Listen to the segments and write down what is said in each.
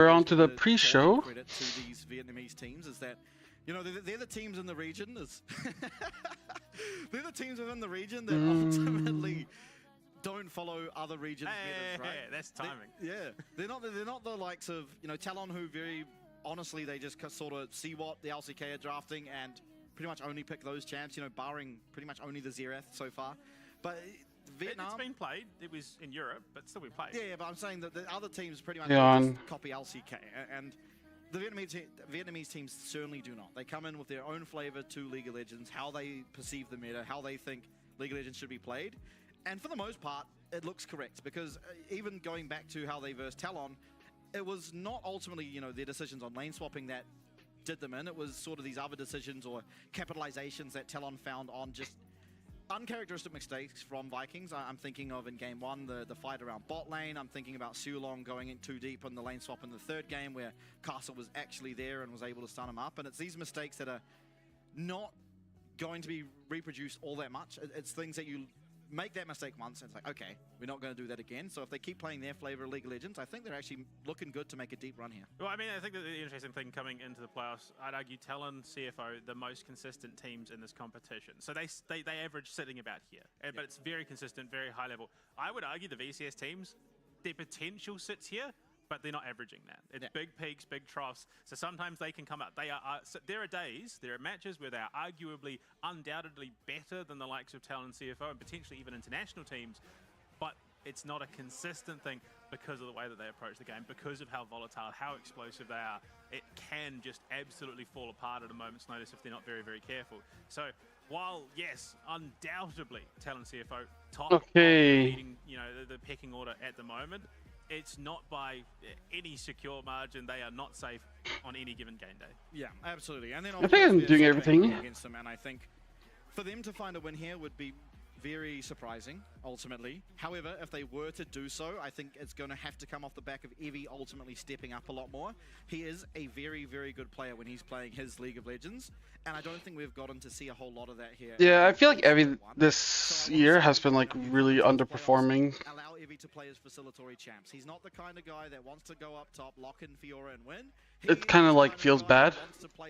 We're on to the pre-show. Credit to these Vietnamese teams is that, you know, they're the teams in the region. They're the teams within the region that ultimately don't follow other regions' methods, right? Yeah, that's timing. They're not the likes of, you know, Talon, who very honestly they just sort of see what the LCK are drafting and pretty much only pick those champs. You know, barring pretty much only the Xerath so far, but. Vietnam. It's been played. It was in Europe, but still been played. Yeah, but I'm saying that the other teams pretty much just copy LCK, and the Vietnamese teams certainly do not. They come in with their own flavor to League of Legends, how they perceive the meta, how they think League of Legends should be played, and for the most part, it looks correct, because even going back to how they versed Talon, it was not ultimately, you know, their decisions on lane swapping that did them in. It was sort of these other decisions or capitalizations that Talon found on just uncharacteristic mistakes from Vikings. I'm thinking of in game one, the fight around bot lane. I'm thinking about Sulong going in too deep on the lane swap in the third game where Castle was actually there and was able to stun him up. And it's these mistakes that are not going to be reproduced all that much. It's things that you make that mistake once and it's like, okay, we're not going to do that again. So if they keep playing their flavor of League of Legends, I think they're actually looking good to make a deep run here. Well, I mean, I think that the interesting thing coming into the playoffs, I'd argue Talon, CFO, the most consistent teams in this competition. So they average sitting about here, but it's very consistent, very high level. I would argue the VCS teams, their potential sits here, but they're not averaging that. It's big peaks, big troughs. So sometimes they can come up. So there are days, there are matches where they are arguably, undoubtedly better than the likes of Talon, CFO, and potentially even international teams. But it's not a consistent thing because of the way that they approach the game, because of how volatile, how explosive they are. It can just absolutely fall apart at a moment's notice if they're not very, very careful. So while, yes, undoubtedly Talon, CFO top of leading, you know, the pecking order at the moment, it's not by any secure margin. They are not safe on any given game day. Yeah, absolutely. And then I think I'm doing everything against them, and I think for them to find a win here would be very surprising, ultimately. However, if they were to do so, I think it's going to have to come off the back of Evie ultimately stepping up a lot more. He is a very, very good player when he's playing his League of Legends, and I don't think we've gotten to see a whole lot of that here. Yeah, I feel like Evie this year has been like really underperforming. Allow Evie to play as facilitatory champs. He's not the kind of guy that wants to go up top, lock in Fiora and win. It kind of like feels bad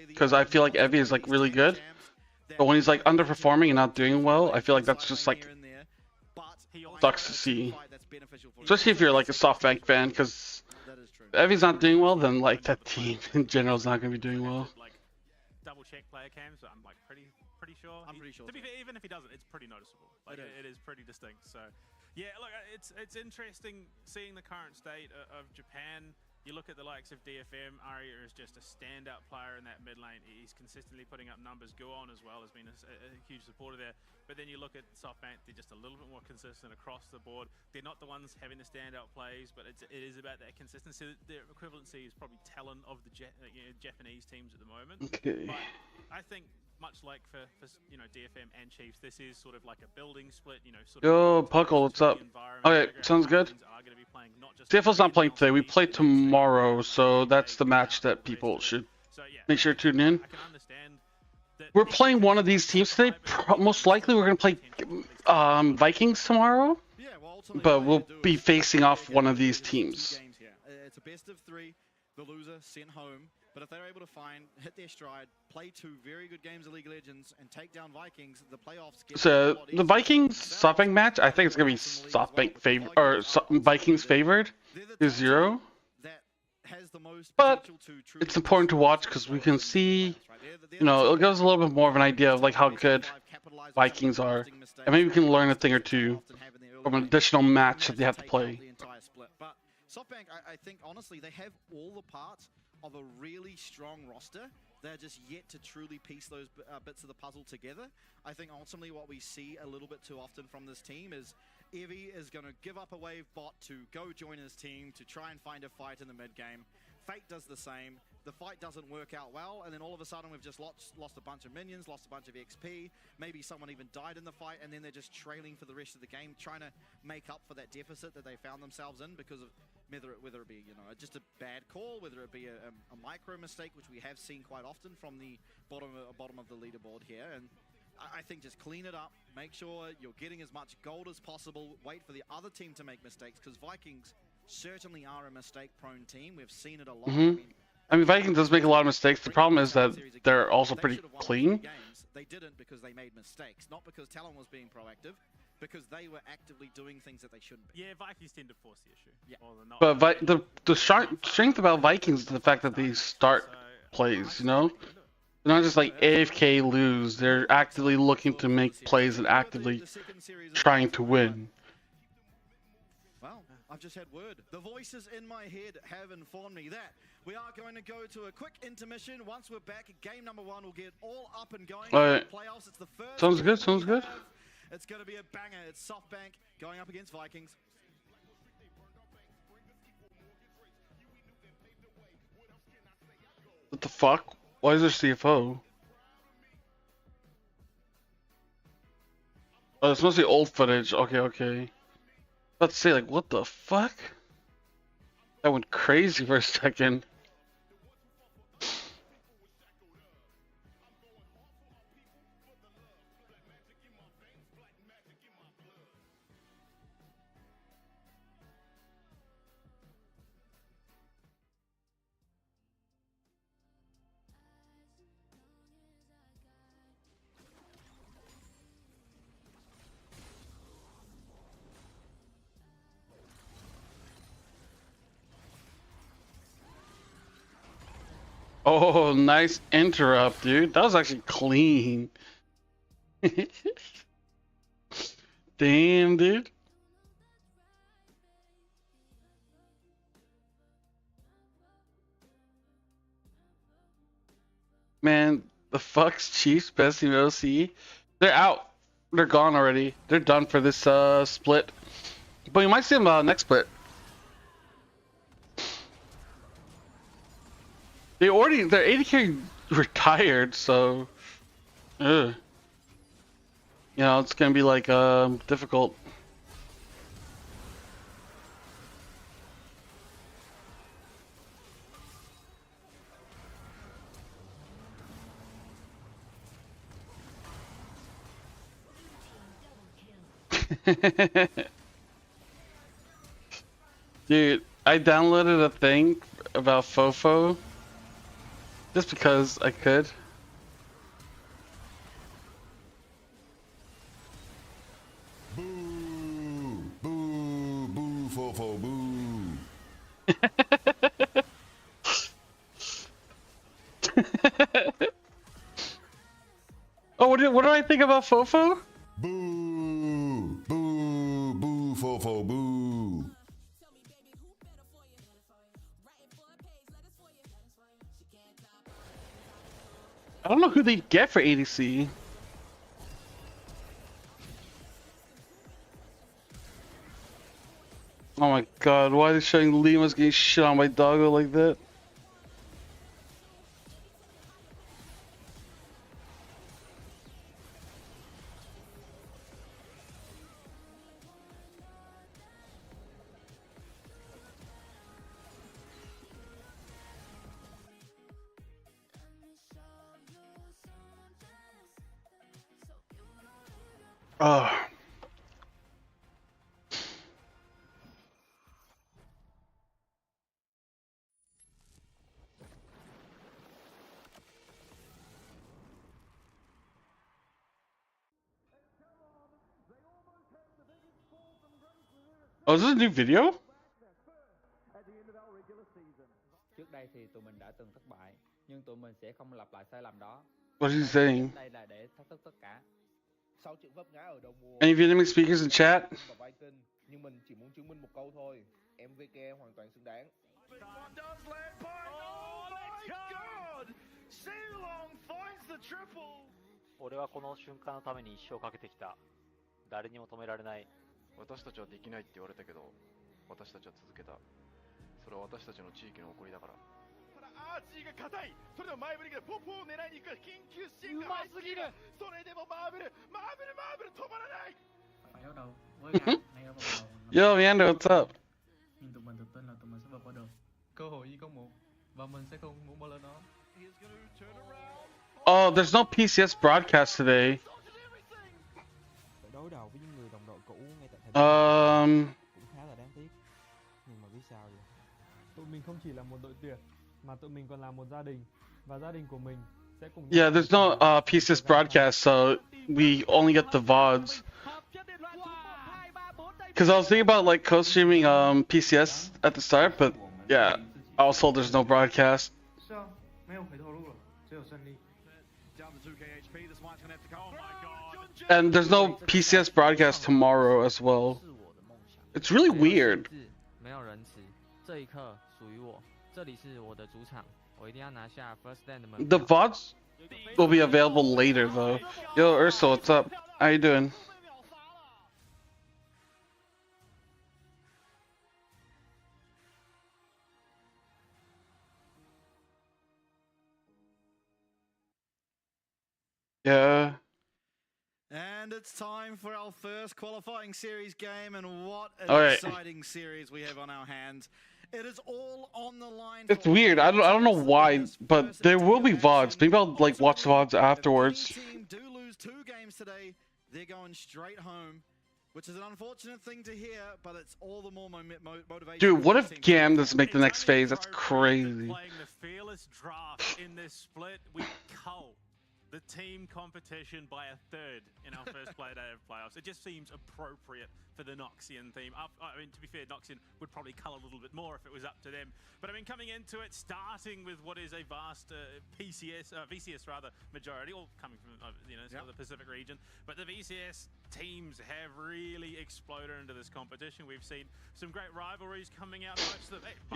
because I feel like Evie is like really good. But when he's like underperforming and not doing well, I feel like that's just like sucks to see. Especially if you're like a SoftBank fan, because if Evie's not doing well, then like that team in general is not going to be doing well. Like double check player cams, but I'm like pretty sure. I'm pretty sure. To be fair, even if he doesn't, it's pretty noticeable. Like it is pretty distinct. So yeah, look, it's interesting seeing the current state of Japan. You look at the likes of DFM, Aria is just a standout player in that mid lane. He's consistently putting up numbers. Guon as well has been a huge supporter there. But then you look at SoftBank, they're just a little bit more consistent across the board. They're not the ones having the standout plays, but it is about that consistency. Their equivalency is probably Talon of the Japanese teams at the moment. Okay. But I think much like for you know DFM and Chiefs, this is sort of like a building split. You know, sort Yo, Puckle, what's up? Okay, sounds good. CFL's not playing today. We play tomorrow, so that's the match that people should make sure to tune in. We're playing one of these teams today. Most likely, we're gonna play Vikings tomorrow, but we'll be facing off one of these teams. It's a best of 3. The loser sent home. But if they're able to hit their stride, play 2 very good games of League of Legends, and take down Vikings, the playoffs get so the Vikings SoftBank match, I think it's gonna be SoftBank favored or Vikings favored is 0. But it's important to watch because we can see, you know, it gives a little bit more of an idea of like how good Vikings are, and maybe we can learn a thing or two from an additional match that they have to play. But SoftBank, I think honestly, they have all the parts of a really strong roster. They're just yet to truly piece those bits of the puzzle together. I think ultimately what we see a little bit too often from this team is Evie is going to give up a wave bot to go join his team to try and find a fight in the mid game. Fate does the same. The fight doesn't work out well, and then all of a sudden we've just lost a bunch of minions, lost a bunch of XP, maybe someone even died in the fight, and then they're just trailing for the rest of the game, trying to make up for that deficit that they found themselves in because of whether it be, you know, just a bad call, whether it be a micro mistake, which we have seen quite often from the bottom of the leaderboard here. And I think just clean it up, make sure you're getting as much gold as possible, wait for the other team to make mistakes, because Vikings certainly are a mistake-prone team. We've seen it a lot. I mean, Vikings does make a lot of mistakes. The problem is that they're also pretty clean. They didn't because they made mistakes, not because Talon was being proactive, because they were actively doing things that they shouldn't be. Yeah, Vikings tend to force the issue. Yeah. More than not. But the strength about Vikings is the fact that they start plays, you know? They're not just like AFK lose. They're actively looking to make plays and actively trying to win. Well, I've just had word. The voices in my head have informed me that we are going to go to a quick intermission. Once we're back, game number 1 will get all up and going. Playoffs. It's the first. Sounds good. Sounds good. It's going to be a banger. It's SoftBank going up against Vikings. What the fuck? Why is there CFO? Oh, it's mostly old footage. Okay. Let's say, like, what the fuck? That went crazy for a second. Oh, nice interrupt, dude. That was actually clean. Damn, dude. Man, the Fucks Chiefs best team OC. They're out. They're gone already. They're done for this split. But you might see them next split. Their AD retired, so you know, it's gonna be like difficult. Dude, I downloaded a thing about Fofo just because I could. Boo! Boo! Boo! Fofo! Boo! Oh, what do I think about Fofo? Boo! Boo! Boo! Fofo! Boo! I don't know who they get for ADC. Oh my god, why are they showing Lima's getting shit on by Doggo like that? Oh. Oh, is this a new video? Trước đây thì tụi mình đã từng thất bại, nhưng tụi mình sẽ không lặp lại sai lầm đó. What is he saying? Đây là để thách thức tất cả. Sau trận vấp ngã ở đầu mùa, Any Vietnamese speakers in chat? và Viking, nhưng mình chỉ muốn chứng minh một câu thôi, MVKE hoàn toàn xứng đáng. Oh my god! Ceylon finds the triple! 俺はこの瞬間のために一生かけてきた。誰にも止められない。私たちはできないって言われたけど、私たちは続けた。それは私たちの地域の誇りだから。ただアーチーが硬い。それでも前振りがポポを狙いに行く緊急支援が入っている。それでもマーブル止まらない。 Phải đấu đầu với GAM ngay ở vòng đầu. Yo, Amanda, what's up? Nhưng tụi mình tự tin là tụi mình sẽ vượt qua được. Cơ hội chỉ có một và mình sẽ không muốn bỏ lỡ nó. Oh, there's no PCS broadcast today. Đối đầu với những người đồng đội cũ ngay tại thời điểm cũng khá là đáng tiếc. Nhưng mà ví biết sao vậy? Tụi mình không chỉ là một đội tuyển mà tụi mình còn là một gia đình và gia đình của mình sẽ cùng nhau. Yeah, there's no PCS broadcast, so we only get the VODs. Because I was thinking about like co-streaming PCS at the start, but yeah, also there's no broadcast. And there's no PCS broadcast tomorrow as well. It's really weird. 没有仁慈，这一刻属于我，这里是我的主场，我一定要拿下 First Stand 的门 The 票。 VODs will be available later though. Yo, Urso, what's up? How you doing? Yeah. And it's time for our first qualifying series game, and what an All right. exciting series we have on our hands. It is all on the line. It's weird. I don't know why, but there will be VODs. Maybe I'll like watch the VODs afterwards. The team do lose 2 games today. They're going straight home, which is an unfortunate thing to hear, but it's all the more motivation. Dude, what if GAM doesn't make the next phase? That's crazy. Playing the fearless draft in this split, we cull the team competition by a third in our first play day of playoffs. It just seems appropriate for the Noxian team. I mean, to be fair, Noxian would probably cull a little bit more if it was up to them. But I mean, coming into it, starting with what is a vast VCS rather majority, all coming from sort of the Pacific region. But the VCS teams have really exploded into this competition. We've seen some great rivalries coming out.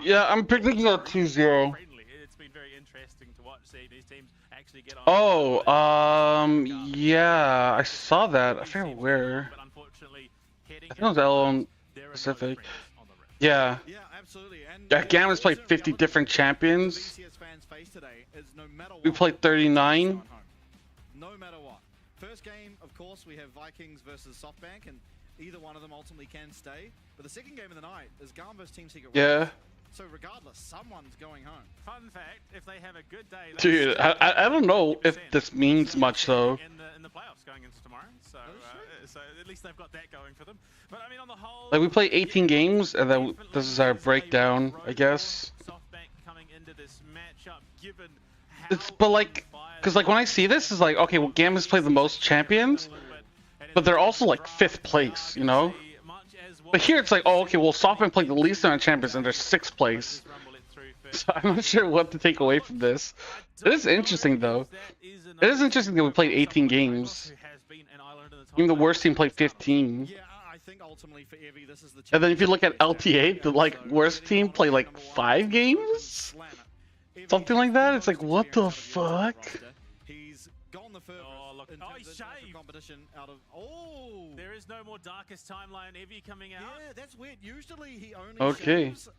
Yeah, I'm predicting a 2-0. It's been very interesting to watch, see these teams actually get on. Oh, yeah, I saw that. I forget where. But unfortunately, I think it was LON Pacific. Yeah. Yeah, absolutely. And Yeah, GAM has played 50 different champions. VCS fans face today is no matter We what, played 39. no matter what. First game, of course, we have Vikings versus SoftBank, and either one of them ultimately can stay. But the second game of the night is GAM versus Team Secret. Yeah. So regardless, someone's going home. Fun fact, if they have a good day, they Dude, I don't know if this means much though. in the playoffs going into tomorrow. So so at least they've got that going for them. But I mean, on the whole, Like we play 18 games, and then this is our breakdown, I guess. SoftBank coming into this matchup, given But like, cause like when I see this, is like, okay, well, GAM has played the most champions, but they're also like 5th place, you know. But here it's like, oh, okay, well, SoftBank played the least amount of champions, and they're 6th place. So I'm not sure what to take away from this. It is interesting though. It is interesting that we played 18 games. Even the worst team played 15. Yeah, I think ultimately for Evie, this is the And then if you look at LTA, the like worst team played like 5 games, something like that. It's like, what the fuck? He's gone the furthest in terms of competition out of. Oh, there is no more darkest timeline. Evie coming out. Yeah, that's weird. Usually he only Okay. shaves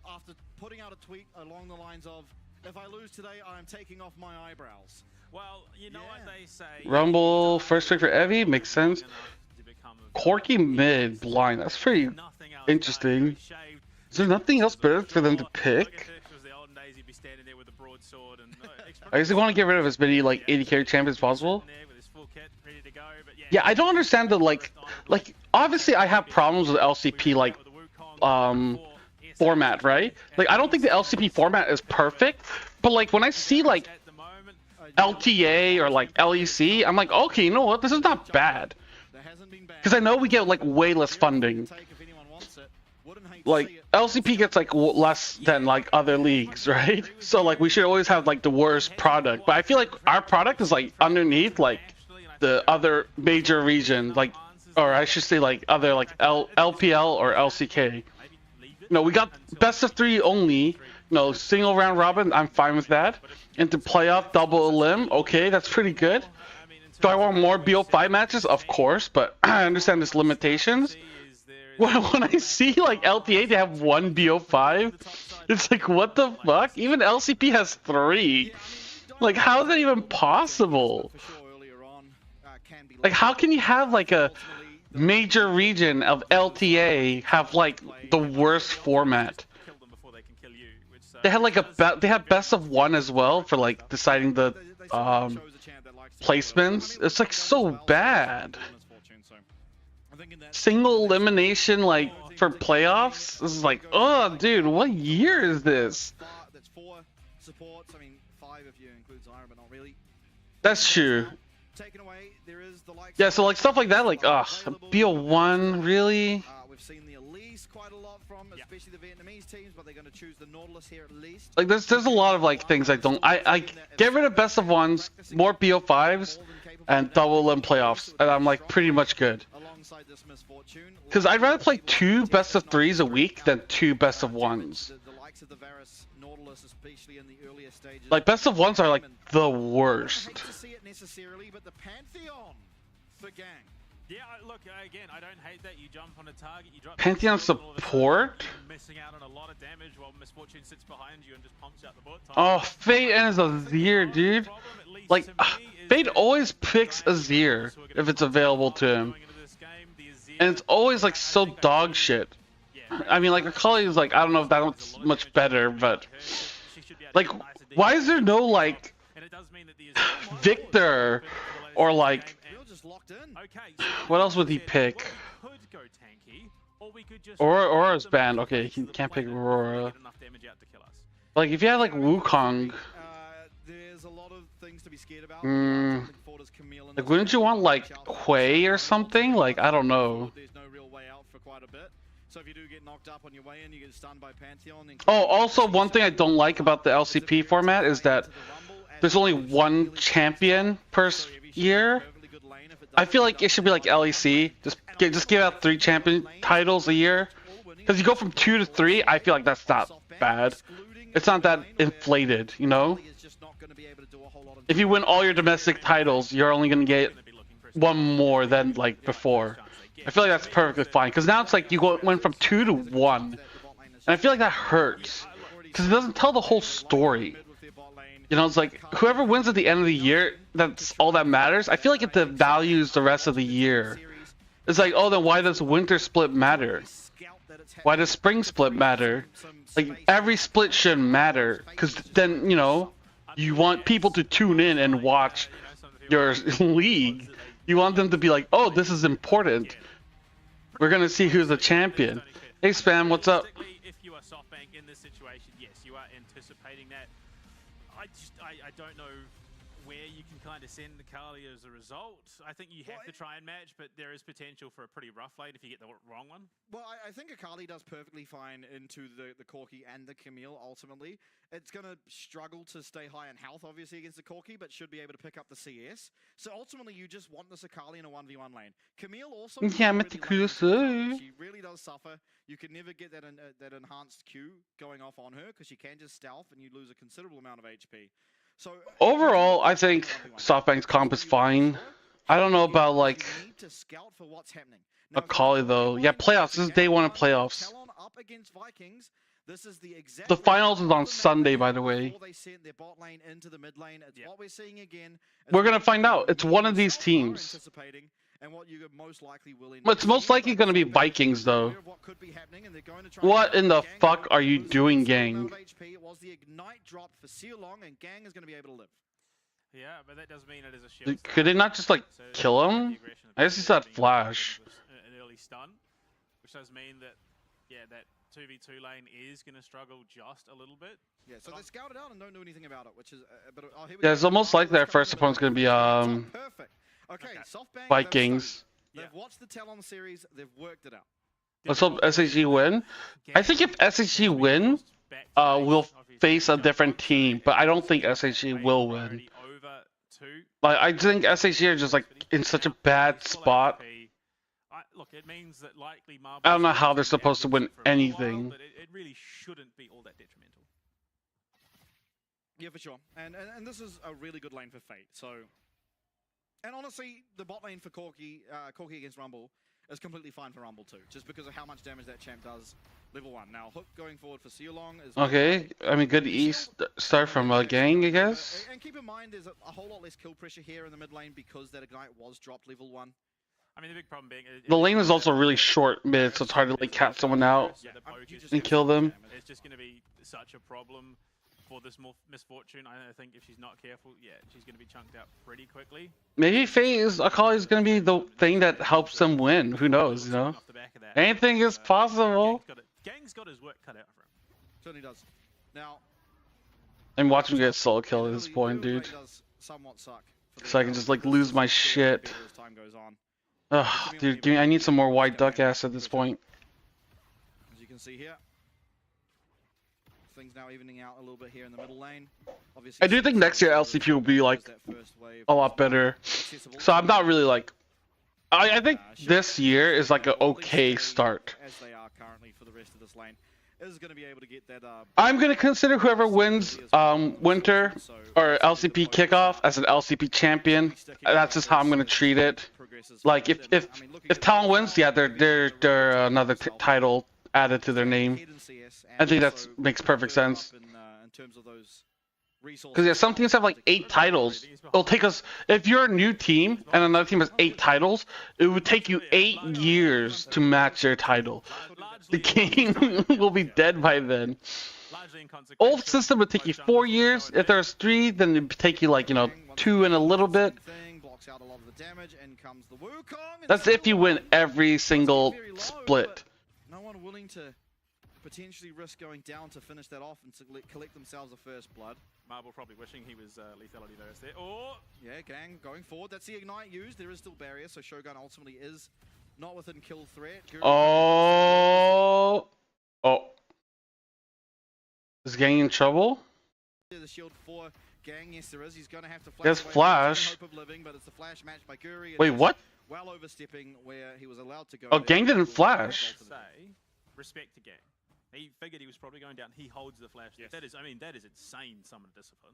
after putting out a tweet along the lines of, "If I lose today, I'm taking off my eyebrows." Well, you know what they say. Rumble first pick for Evie makes sense. Corky mid blind. That's pretty interesting. Is there nothing else better for them to pick? I guess they want to get rid of as many like 80 carry champions as possible. Yeah, I don't understand the like obviously I have problems with LCP like format, right? Like I don't think the LCP format is perfect, but like when I see like LTA or like LEC, I'm like, okay, you know what? This is not bad. Because I know we get like way less funding. Like LCP gets like less than like other leagues, right? So like we should always have like the worst product. But I feel like our product is like underneath like the other major region, like, or I should say like other like LPL or LCK. No, we got best of 3 only. No, single round robin. I'm fine with that. Into playoff double elim. Okay, that's pretty good. Do I want more BO5 matches? Of course, but I understand there's limitations. When I see like LTA, they have 1 BO5. It's like, what the fuck? Even LCP has 3. Like, how is that even possible? Like, how can you have like a major region of LTA have like the worst format? They had like they had best of 1 as well for like deciding the placements. It's like so bad. Single elimination, like for playoffs. This is like, oh, dude, what year is this? That's 4 supports. I mean, 5 if you include Zyra, but not really. That's true. Taken away, there is the likes Yeah, so like stuff like that, like, BO1, really? We've seen the Elise quite a lot from, especially the Vietnamese teams, but they're going to choose the Nautilus here at least. Like, there's a lot of like things I don't. I get rid of best of ones, more BO5s, and double in playoffs, and I'm like pretty much good. Alongside this misfortune, Because I'd rather play 2 best of 3s a week than 2 best of 1s. the likes of the Varus Nautilus, especially in the earlier stages. Like best of 1s are like the I worst. hate to see it necessarily, but the Pantheon for Gang. Yeah, look, again, I don't hate that. You jump on a target, you drop... Pantheon support? You're missing out on a lot of damage while Misfortune sits behind you and just pumps out the bullet time. Oh, Fate ends Azir, dude. Like, Fate always picks Azir if it's available to him. And it's always like so dog shit. I mean, like, Akali is like, I don't know if that's much better, but... Like, why is there no, like, Victor or like... What else would he pick? Aurora's banned. Okay, he can't pick Aurora. Like, if you had like Wukong, There's a lot of things to be scared about. like, wouldn't you want like Hui or something? Like, I don't know. There's no real way out for quite a bit. So if you do get knocked up on your way in, you get stunned by Pantheon. Oh, also one thing I don't like about the LCP format is that there's only one champion per year. I feel like it should be like LEC. Just give out 3 champion titles a year. Because you go from 2 to 3, I feel like that's not bad. It's not that inflated, you know? If you win all your domestic titles, you're only going to get 1 more than like before. I feel like that's perfectly fine. Because now it's like you went from 2 to 1. And I feel like that hurts. Because it doesn't tell the whole story. You know, it's like, whoever wins at the end of the year, that's all that matters. I feel like it devalues the rest of the year. It's like, oh, then why does winter split matter? Why does spring split matter? Like, every split should matter. Because then, you know, you want people to tune in and watch your league. You want them to be like, oh, this is important. We're going to see who's the champion. Hey, Spam, what's up? If you are SoftBank in this situation, yes, you are anticipating that. I don't know where you can kind of send the Kali as a result. I think you have to try and match, but there is potential for a pretty rough late if you get the wrong one. Well, I think Akali does perfectly fine into the Corki and the Camille, ultimately. It's going to struggle to stay high in health, obviously, against the Corki, but should be able to pick up the CS. So ultimately, you just want this Akali in a 1v1 lane. Camille also... Yeah, she really does suffer. You can never get that enhanced Q going off on her, because she can just stealth, and you lose a considerable amount of HP. So overall, I think SoftBank's comp is fine. I don't know about like Akali though. Yeah, playoffs. This is day 1 of playoffs. The finals is on Sunday, by the way. We're gonna find out. It's one of these teams. It's most likely gonna be Vikings though. What in the fuck are you doing, gang? Yeah, but that does mean it is a shield. Could they not just like kill him? I guess he's that flash. An early stun, which does mean that, yeah, that 2v2 lane is going to struggle just a little bit. Yeah, so they scout it out and don't do anything about it, which is... yeah, it's almost like their first opponent's going to be perfect. Okay, SoftBank, Vikings. They've watched the Talon series, they've worked it out. Let's hope SHG win. I think if SHG win, we'll face a different team, but I don't think SHG will win. Like, I think SHG are just like in such a bad spot. Look, it means that likely I don't know how they're supposed to win anything. But it really shouldn't be all that detrimental. Yeah, for sure. And this is a really good lane for Fate. So, and honestly, the bot lane for Corki against Rumble is completely fine for Rumble too, just because of how much damage that champ does level 1. Now, Hook going forward for Sealong is... Okay, I mean, good start from a gang, I guess. And keep in mind, there's a whole lot less kill pressure here in the mid lane because that Ignite was dropped level 1. I mean, the big problem being... The lane is also really short mid, so it's hard to like cat someone out and kill them. It's just going to be such a problem for this misfortune. I think if she's not careful, yeah, she's going to be chunked out pretty quickly. Maybe FaZe Akali is going to be the thing that helps them win. Who knows, you know? Off the back of that. Anything is possible. Gang's got his work cut out for him. Certainly does. Now, I'm watching him get solo kill at this point, dude. So I can just like lose my shit. Ugh, dude, I need some more white duck ass at this point. As you can see here, things now evening out a little bit here in the middle lane. Obviously, I do think next year LCP will be like a lot better. So I'm not really like. I think this year is like an okay start. As they are currently for the rest of this lane, is going to be able to get that. I'm gonna consider whoever wins Winter or LCP kickoff as an LCP champion. That's just how I'm gonna treat it. Like if Talon wins, yeah, they're another title added to their name. I think that makes perfect sense. Because yeah, some teams have like 8 titles. It'll take us, if you're a new team and another team has 8 titles, it would take you 8 years to match their title. The game will be dead by then. Old system would take you 4 years. If there's 3, then it would take you like, 2 and a little bit. That's if you win every single split. No one willing to potentially risk going down to finish that off and to collect themselves a first blood. Marble probably wishing he was lethality there. Oh! Yeah, Gang going forward. That's the ignite used. There is still barrier, so Shogun ultimately is not within kill threat. Oh! Is Gang in trouble? The shield for Gang, yes there is. He's going to have to flash. There's Flash. Hope of living, but it's the flash match by Guri. Wait, what? Well overstepping where he was allowed to go. Oh, Gang didn't flash. Respect to Gang. He figured he was probably going down. He holds the flash. Yes. That is insane summon discipline.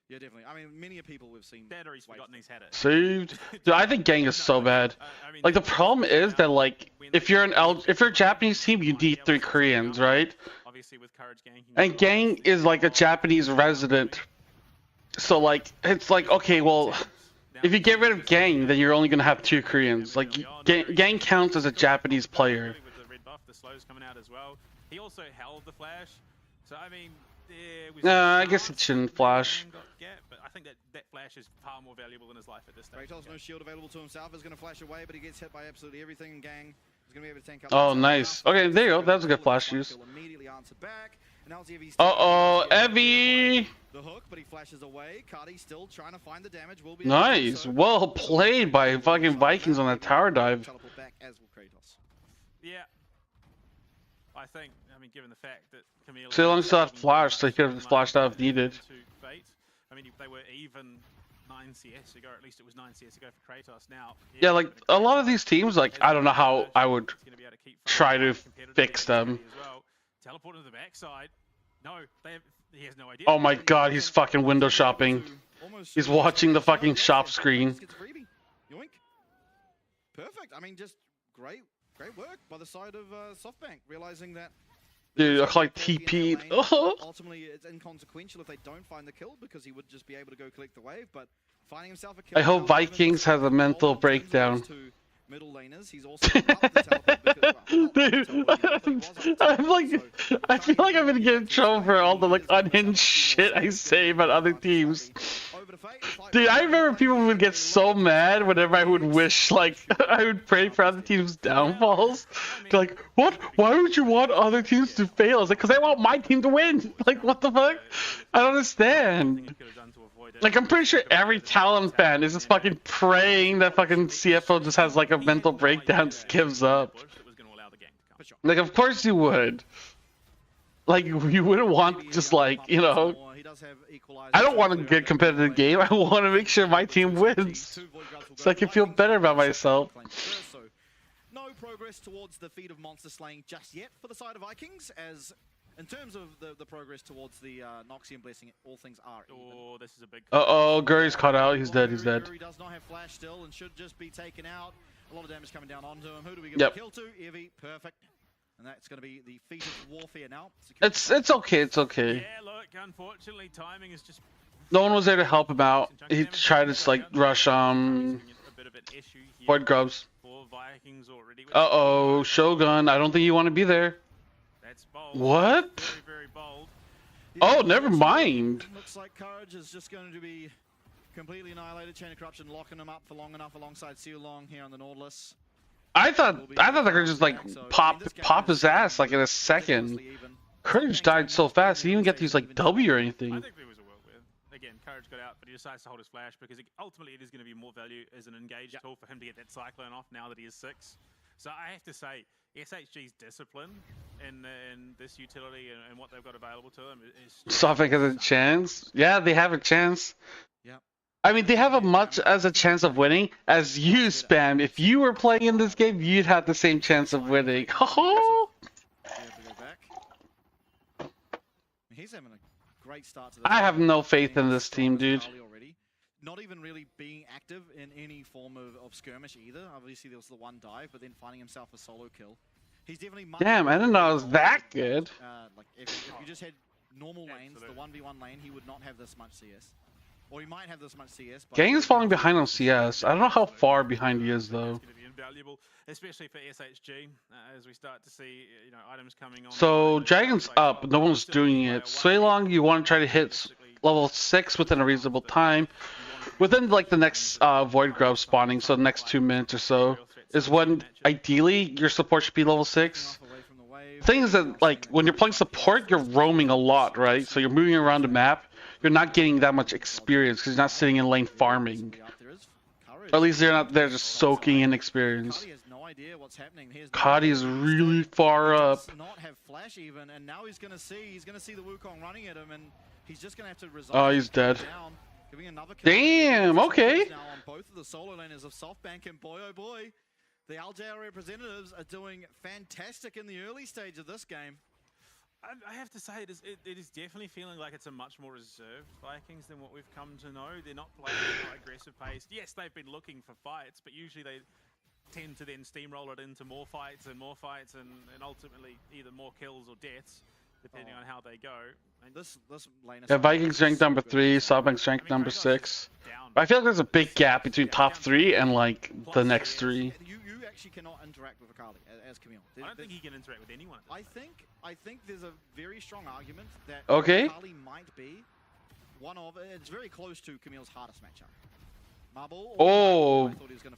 Yeah, definitely. I mean, many people we've seen. That or he's forgotten he's had it. Saved. Dude, I think Gang is so bad. Like the problem is that like if you're a Japanese team, you need 3 Koreans, right? Obviously with Courage Gang. And Gang is like a Japanese resident. So like it's like okay, well, if you get rid of Gang, then you're only gonna have 2 Koreans. Like Gang counts as a Japanese player. The slow's coming out as well. He also held the flash, so I mean, I guess it shouldn't flash. But I think that flash is far more valuable in his life at this stage. Kratos, no shield available to himself, is going to flash away, but he gets hit by absolutely everything. And Gang is going to be able to tank up. Oh, nice. Okay, there you go. That was a good flash use. Immediately answered back. Evie. The hook, but he flashes away. Cardi still trying to find the damage. Will be nice. Well played by fucking Vikings on that tower dive. Yeah. I think, given the fact that Camille... So long as that flash, so he could have flashed out if needed. I mean, they were even 9 CS ago, or at least it was 9 CS ago for Kratos. Now, yeah, like a lot of these teams, like I don't know how I would try to fix them. Teleport to the backside. No, he has no idea. Oh my god, he's fucking window shopping. He's watching the fucking shop screen. Yoink. Perfect. I mean, just great work by the side of SoftBank, realizing that. Dude, I like TP'd. Ultimately, it's inconsequential if they don't find the kill because he would just be able to go collect the wave. But finding himself a kill. I hope Vikings has a mental breakdown. Middle laners, he's also dude, I'm like, I feel like I'm gonna get in trouble for all the like unhinged shit I say about other teams. Dude, I remember people would get so mad whenever I would wish, like, I would pray for other teams' downfalls. They're like, what? Why would you want other teams to fail? It's like, because I want my team to win. Like, what the fuck? I don't understand. Like, I'm pretty sure every Talon fan is just fucking praying that fucking CFO just has, like, a mental breakdown, just gives up. Like, of course you would. Like, you wouldn't want just, like, I don't want a good competitive game. I want to make sure my team wins, so I can feel better about myself. No progress towards the feat of monster slaying just yet for the side of Vikings, as in terms of the progress towards the Noxian blessing, all things are even. Oh, this is a big. Guri's caught out. He's dead. He's dead. Guri does not have flash still and should just be taken out. A lot of damage coming down onto him. Who do we get the kill to? Evie, perfect. And that's going to be the feat of warfare now. It's okay. It's okay. Yeah, look, unfortunately, timing is just. No one was there to help him out. He tried to like rush Void Grubs. Shogun. I don't think you want to be there. That's bold. What? Very, very bold. Oh, never mind. Looks like Courage is just going to be completely annihilated. Chain of Corruption locking him up for long enough alongside Long here on the Nautilus. I thought they could just like pop his ass like in a second. Courage died so fast, he didn't even get to use like W or anything. I think there was a work with. Again, Courage got out, but he decides to hold his flash because ultimately it is going to be more value as an engaged tool for him to get that Cyclone off now that he is 6. So I have to say, SHG's discipline in this utility and what they've got available to them is... SoftBank has a chance? Yeah, they have a chance. Yep. I mean, they have as much as a chance of winning as you, Spam. If you were playing in this game, you'd have the same chance of winning. He's having a great start to I have no faith in this team, dude. Not even really being active in any form of skirmish either. Obviously, there was the one dive, but then finding himself a solo kill. He's definitely damn, I didn't know it was that good. Like if you just had normal lanes, the 1v1 lane, he would not have this much CS. Or he might have this much CS. But Gang is falling behind on CS. I don't know how far behind he is, though. It's going to be invaluable, especially for SHG, as we start to see items coming on. So, Dragon's up, no one's doing it. Long, you want to try to hit level 6 within a reasonable time. Within, like, the next Void Grove spawning, so the next 2 minutes or so, is when, ideally, your support should be level 6. The thing is that, like, when you're playing support, you're roaming a lot, right? So you're moving around the map. You're not getting that much experience because you're not sitting in lane farming. Or at least they're not there just soaking in experience. Kadi is really far up. Not have flash even, and now he's gonna see the Wukong running at him, and he's just gonna have to resign. Oh, he's dead. Another Damn. Okay. now on both of the solo laners of SoftBank, and boy oh boy, the LJL representatives are doing fantastic in the early stage of this game. I have to say, it is definitely feeling like it's a much more reserved Vikings than what we've come to know. They're not playing at aggressive pace. Yes, they've been looking for fights, but usually they tend to then steamroll it into more fights, and ultimately either more kills or deaths, depending on how they go. This lane is Vikings ranked number 3, SoftBank's ranked number 6. I feel like there's a big gap between top 3 and like the next 3. You actually cannot interact with Akali as Camille. I don't think he can interact with anyone. I think there's a very strong argument that Akali might be one of. It's very close to Camille's hardest matchup. Marble. Oh,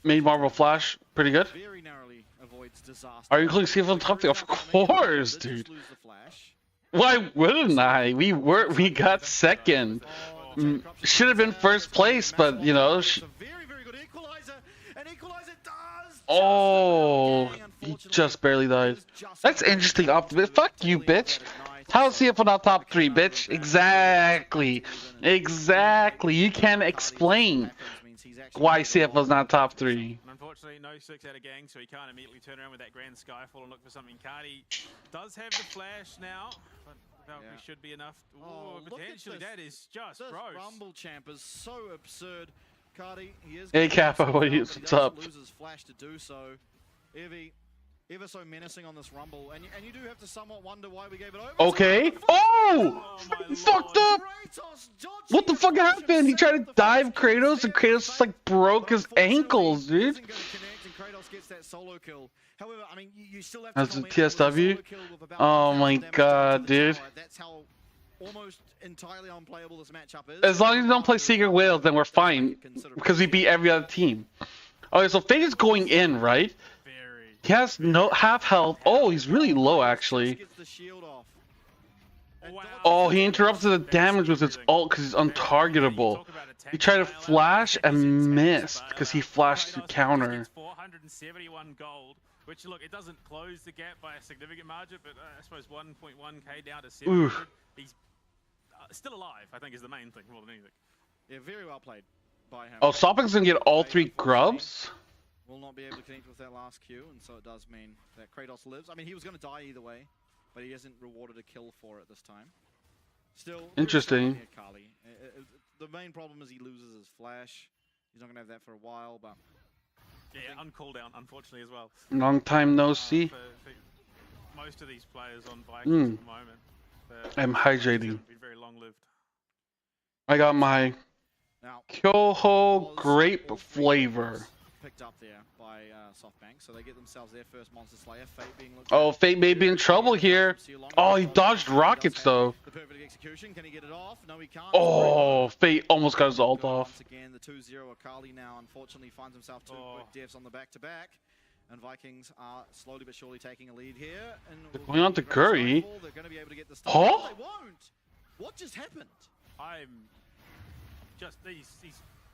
made Marble Flash pretty good. Very narrowly avoids disaster. Are you including CF on top 3? Of course, dude. Why wouldn't I? We got second. Should have been first place, but you know. Oh, he just barely died. That's interesting, Optimus. Fuck you, bitch. How's CF not top 3, bitch? Exactly. Exactly. You can't explain why CF was not top 3. Unfortunately, no 6 out of gang, so he can't immediately turn around with that Grand Skyfall and look for something. Kadi does have the flash now, but we should be enough. Ooh, potentially that is just gross. Rumble champ is so absurd. Kadi, he is. Hey Kappa, what's up? Loses flash to do so. Ever so menacing on this Rumble, and you do have to somewhat wonder why we gave it over. Okay. Oh! Fucked up! What the fuck happened? He tried to dive Kratos, and Kratos just like broke his ankles, dude. However, I mean, you still have That's a TSW? Oh my god, dude. That's how almost entirely unplayable this matchup is. As long as you don't play Secret Whales, then we're fine. Because we beat every other team. Okay, so Fate is going in, right? He has no half health. Oh, he's really low, actually. Oh, he interrupted the damage with his ult because he's untargetable. He tried to flash and missed because he flashed the counter. 471 gold, which look, it doesn't close the gap by a significant margin, but I suppose 1.1k down to 700. He's still alive, I think, is the main thing more than anything. Yeah, very well played by him. Oh, Sopping's gonna get all 3 grubs? Will not be able to connect with that last Q, and so it does mean that Kratos lives. I mean, he was going to die either way, but he isn't rewarded a kill for it this time. Still, interesting. The main problem is he loses his flash. He's not going to have that for a while, but yeah, on cooldown, unfortunately as well. Long time no see. For most of these players on Vikings at the moment, I'm hydrating. Been very long-lived. I got my Kyoho grape flavor. picked up there by SoftBank, so they get themselves their first Monster Slayer. Fate being looked Oh, Fate may be in trouble here. Oh, he dodged rockets though. the perfect execution. Can he get it off? No, he can't. Oh, Fate almost got his ult off. Once again, the 2-0 Akali now unfortunately finds himself two quick deaths on the back-to-back. And Vikings are slowly but surely taking a lead here. And They're going on to Curry. They're going to be able to get the Huh? No, they won't. What just happened? I'm just he's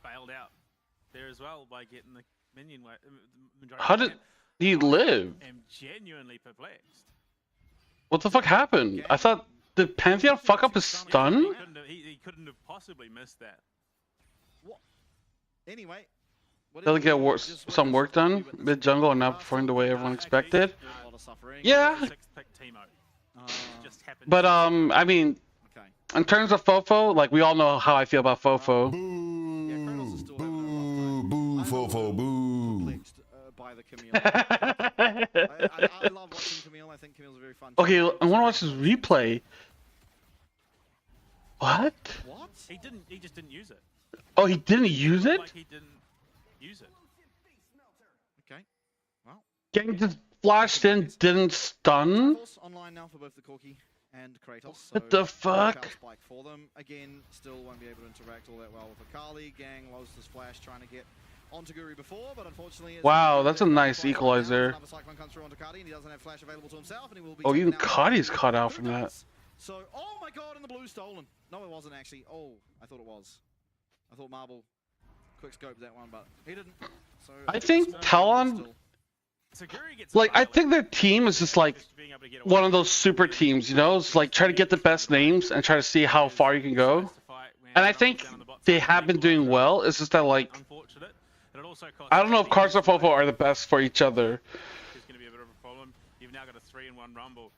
bailed out there as well by getting the minion. How did he live? I'm genuinely perplexed. What the fuck happened? I thought, did Pantheon fuck up his stun? He couldn't have possibly missed that. What? Anyway. They'll get some work done mid jungle and not performing the way everyone expected. Yeah, but I mean, in terms of Fofo, like we all know how I feel about Fofo. Boo, boo, Fofo, boo. By the Camille. I love watching Camille. I think Camille's a very fun. Okay, I want to watch this replay. What? What? He just didn't use it. Oh, he didn't use it? Like he didn't use it. Okay. Well. Gang just flashed in, didn't stun. Online now for both the Corki and Kratos. What the fuck? Spike for them. Again, still won't be able to interact all that well with Akali. Gang lost his flash trying to get onto Guri before, but unfortunately... Wow, that's a nice equalizer. Another Cyclone comes through onto Cardi, and he doesn't have flash available to himself, and he will be Oh, even taken out. Cardi's caught out from that. So, oh my god, and the blue stolen. No, it wasn't actually. Oh, I thought it was. I thought Marble quick scoped that one, but he didn't. So I think Talon, like, I think their team is just like one of those super teams, you know? It's like try to get the best names and try to see how far you can go. And I think they have been doing well. It's just that, like, I don't know if Cars or Fofo are the best for each other. It's going to be a bit of a problem. You've now got a 3-in-1 Rumble.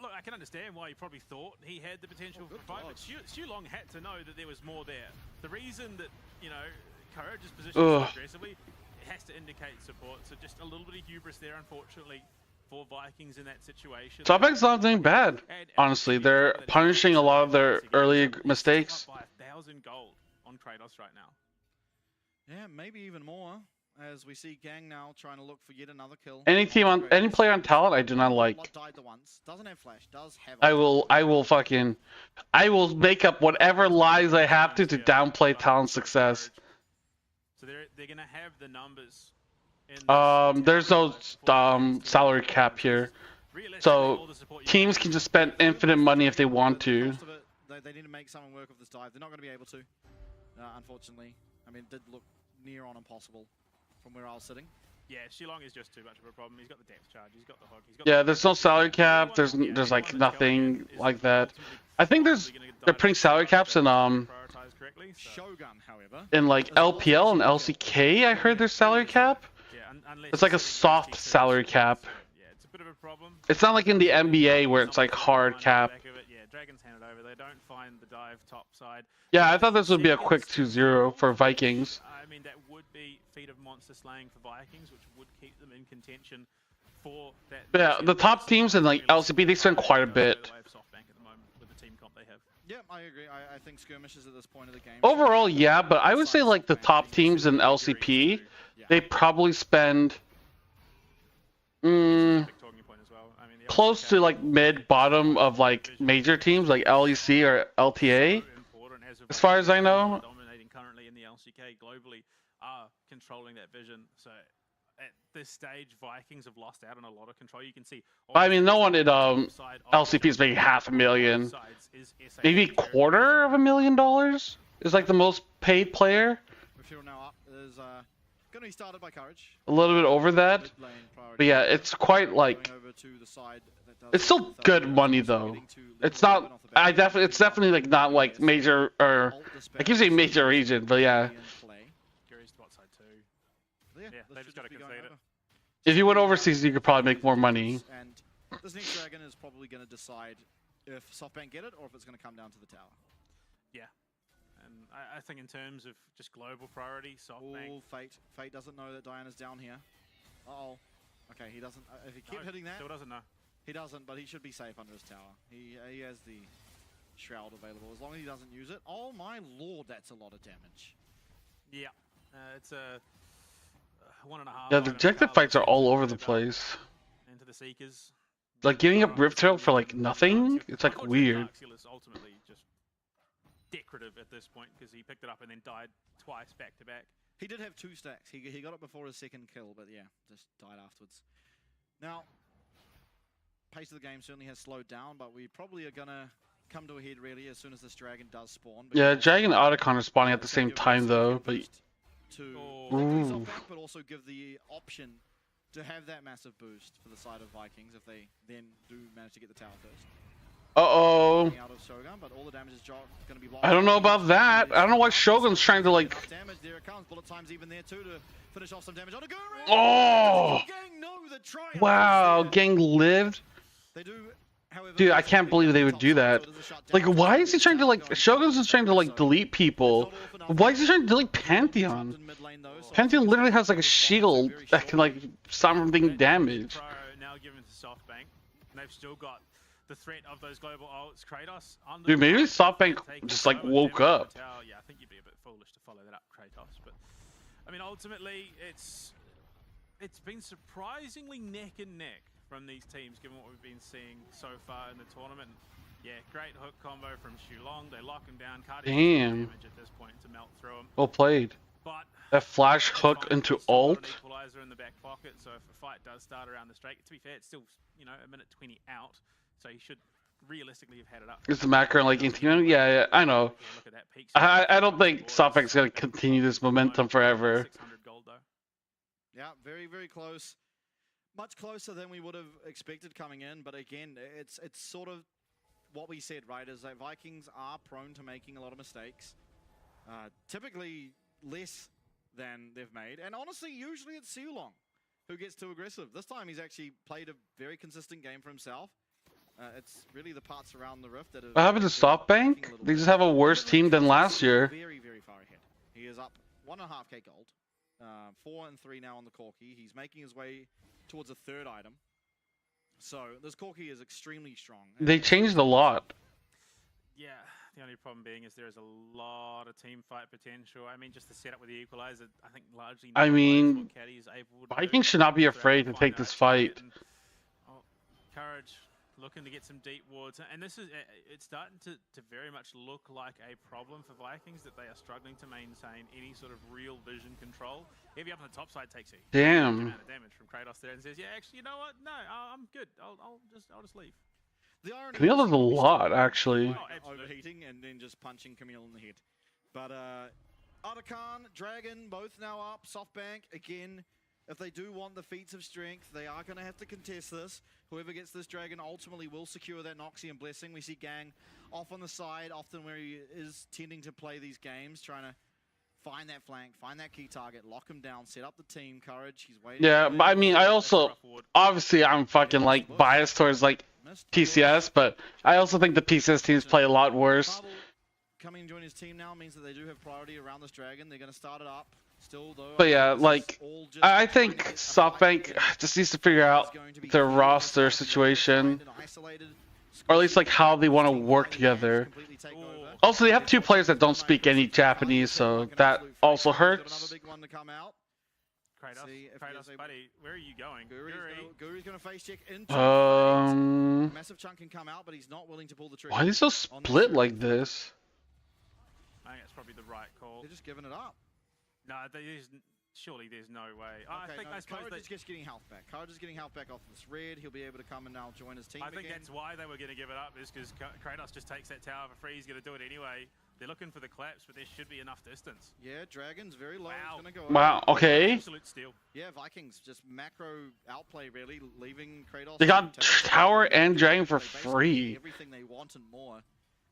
Look, I can understand why you probably thought he had the potential for fight, but Xu Long had to know that there was more there. The reason that, you know, Courage is positioned so aggressively, it has to indicate support. So just a little bit of hubris there, unfortunately, for Vikings in that situation. SoftBank's not doing bad, honestly. They're punishing a lot of their early mistakes. By 1,000 gold on Kratos right now. Yeah, maybe even more, as we see Gang now trying to look for yet another kill. Any player on Talent I do not like. Died the once. Doesn't have flash, does have I will make up whatever lies I have to downplay Talent's success. So they're gonna have the numbers. In there's no salary cap here, so teams can just spend infinite money if they want to. They need to make something work with this dive. They're not going to be able to, unfortunately. I mean, it did look near on impossible from where I was sitting. Yeah, Xu Long is just too much of a problem. He's got the depth charge. He's got the hook. Yeah, there's no salary cap. There's like nothing like that. I think they're putting salary caps in Shogun, however, in like LPL and LCK. I heard there's salary cap. It's like a soft salary cap. Yeah, it's a bit of a problem. It's not like in the NBA where it's like hard cap. Yeah, Dragons hand it over. They don't find the dive top side. Yeah, I thought this would be a quick 2-0 for Vikings. I mean, that would be feat of monster slaying for Vikings, which would keep them in contention for that. Yeah, the top teams in like LCP, they spend quite a bit. Yeah, I agree. I think skirmishes at this point of the game. Overall, yeah, but I would say like the top teams in LCP, they probably spend close to like mid-bottom of like major teams like LEC or LTA, as far as I know. Dominating currently in the LCK globally are controlling that vision. So at this stage, Vikings have lost out on a lot of control. You can see. I mean, no one in LCP is making $500,000. Maybe $250,000 is like the most paid player. Now up is going to be started by Courage. A little bit over that, but yeah, it's quite like. It's still good money though. It's not. It's definitely like not like major or. I keep saying major region, but yeah. Yeah, they just got to concede it. If you went overseas, you could probably make more money. And this next dragon is probably going to decide if SoftBank get it or if it's going to come down to the tower. Yeah. And I think in terms of just global priority, SoftBank... Oh, Fate doesn't know that Diana's down here. Uh-oh. Okay, he doesn't... if he kept hitting that... Still doesn't know. He doesn't, but he should be safe under his tower. He has the Shroud available, as long as he doesn't use it. Oh my lord, that's a lot of damage. Yeah. It's a... 1.5. Yeah, the objective fights are all over the place. Into the Seekers. Like giving up Rift Herald for like nothing. It's like weird. Darkseal is ultimately just decorative at this point because he picked it up and then died twice back to back. He did have 2 stacks. He got it before his second kill, but yeah, just died afterwards. Now, pace of the game certainly has slowed down, but we probably are gonna come to a head really as soon as this dragon does spawn. Yeah, Dragon and Otacon are spawning at the same time though, but ooh. But also give the option to have that massive boost for the side of Vikings if they then do manage to get the tower first. uh-oh. Out of Shogun, but all the damage is gonna be I don't know about that. I don't know why Shogun's trying to like... Damage, there it comes. Bullet time's even there too to finish off some damage on a Guru. Oh! Gang know the triumph Wow, is there. Gang lived. They do, however, Dude, I can't believe they would do that. Like, why is he trying to like... Shogun's is trying to like delete people. Why is he trying to delete Pantheon? Pantheon literally has like a shield that can like stop him from taking damage. Now given to SoftBank, and they've still got the threat of those global ults. Kratos under Dude, maybe SoftBank just like woke up. Yeah, I think you'd be a bit foolish to follow that up, Kratos. But I mean, ultimately, it's been surprisingly neck and neck from these teams, given what we've been seeing so far in the tournament. Yeah, great hook combo from Shulong. They lock him down. Damn. Damage at this point to melt through him. Well played. But that flash hook into ult. Equalizer in the back pocket, so if a fight does start around the strike, to be fair, it's still, you know, a minute 20 out, so he should realistically have had it up. Is the macro like 18? Yeah, I know. I don't think SoftBank's gonna continue this momentum forever. 600 gold though. Yeah, very, very close. Much closer than we would have expected coming in, but again, it's sort of what we said, right? Is that Vikings are prone to making a lot of mistakes. Typically less than they've made, and honestly, usually it's Shulong who gets too aggressive. This time he's actually played a very consistent game for himself. It's really the parts around the rift that have... What happened to SoftBank? They just have a worse team than last year. Very, very far ahead. He is up 1.5k gold. 4 and 3 now on the Corki. He's making his way towards a 3rd item. So this Corki is extremely strong. They changed a lot. Yeah, the only problem being is there is a lot of team fight potential. I mean, just the setup with the equalizer, I think largely... I mean, Vikings should not be afraid to take this fight. Courage looking to get some deep wards, and this is it's starting to very much look like a problem for Vikings that they are struggling to maintain any sort of real vision control. Heavy up on the top side takes a damn amount of damage from Kratos there and says, yeah, actually, you know what? No, I'm good. I'll just leave. Camille does a lot, actually. Overheating and then just punching Camille in the head. But Otacon, Dragon, both now up. SoftBank, again, if they do want the feats of strength, they are going to have to contest this. Whoever gets this Dragon ultimately will secure that Noxian Blessing. We see Gang off on the side, often where he is tending to play these games, trying to find that flank, find that key target, lock him down, set up the team. Courage, he's waiting. Yeah, but I mean, I also, obviously, I'm fucking like biased towards like PCS, but I also think the PCS teams play a lot worse. Coming and join his team now means that they do have priority around this Dragon. They're going to start it up. Still, though, but yeah, like, I think SoftBank just needs to figure out their roster situation, or at least like how they want to work together. Also, they have 2 players that don't speak any Japanese, so that also hurts. Kratos, buddy, where are you going? Guru's going to face check into massive chunk can come out, but he's not willing to pull the trigger. Why are they so split like this? I think that's probably the right call. They're just giving it up. No, surely there's no way. I suppose Courage is just getting health back. Courage is getting health back off this red. He'll be able to come and now join his team I think again. that's why they were going to give it up, is because Kratos just takes that tower for free. He's going to do it anyway. They're looking for the collapse, but there should be enough distance. Yeah, Dragon's very low. Wow. He's going to go wow, okay. Absolute steal. Yeah, Vikings just macro outplay, really, leaving Kratos... They got tower and Dragon for free. Everything they want and more.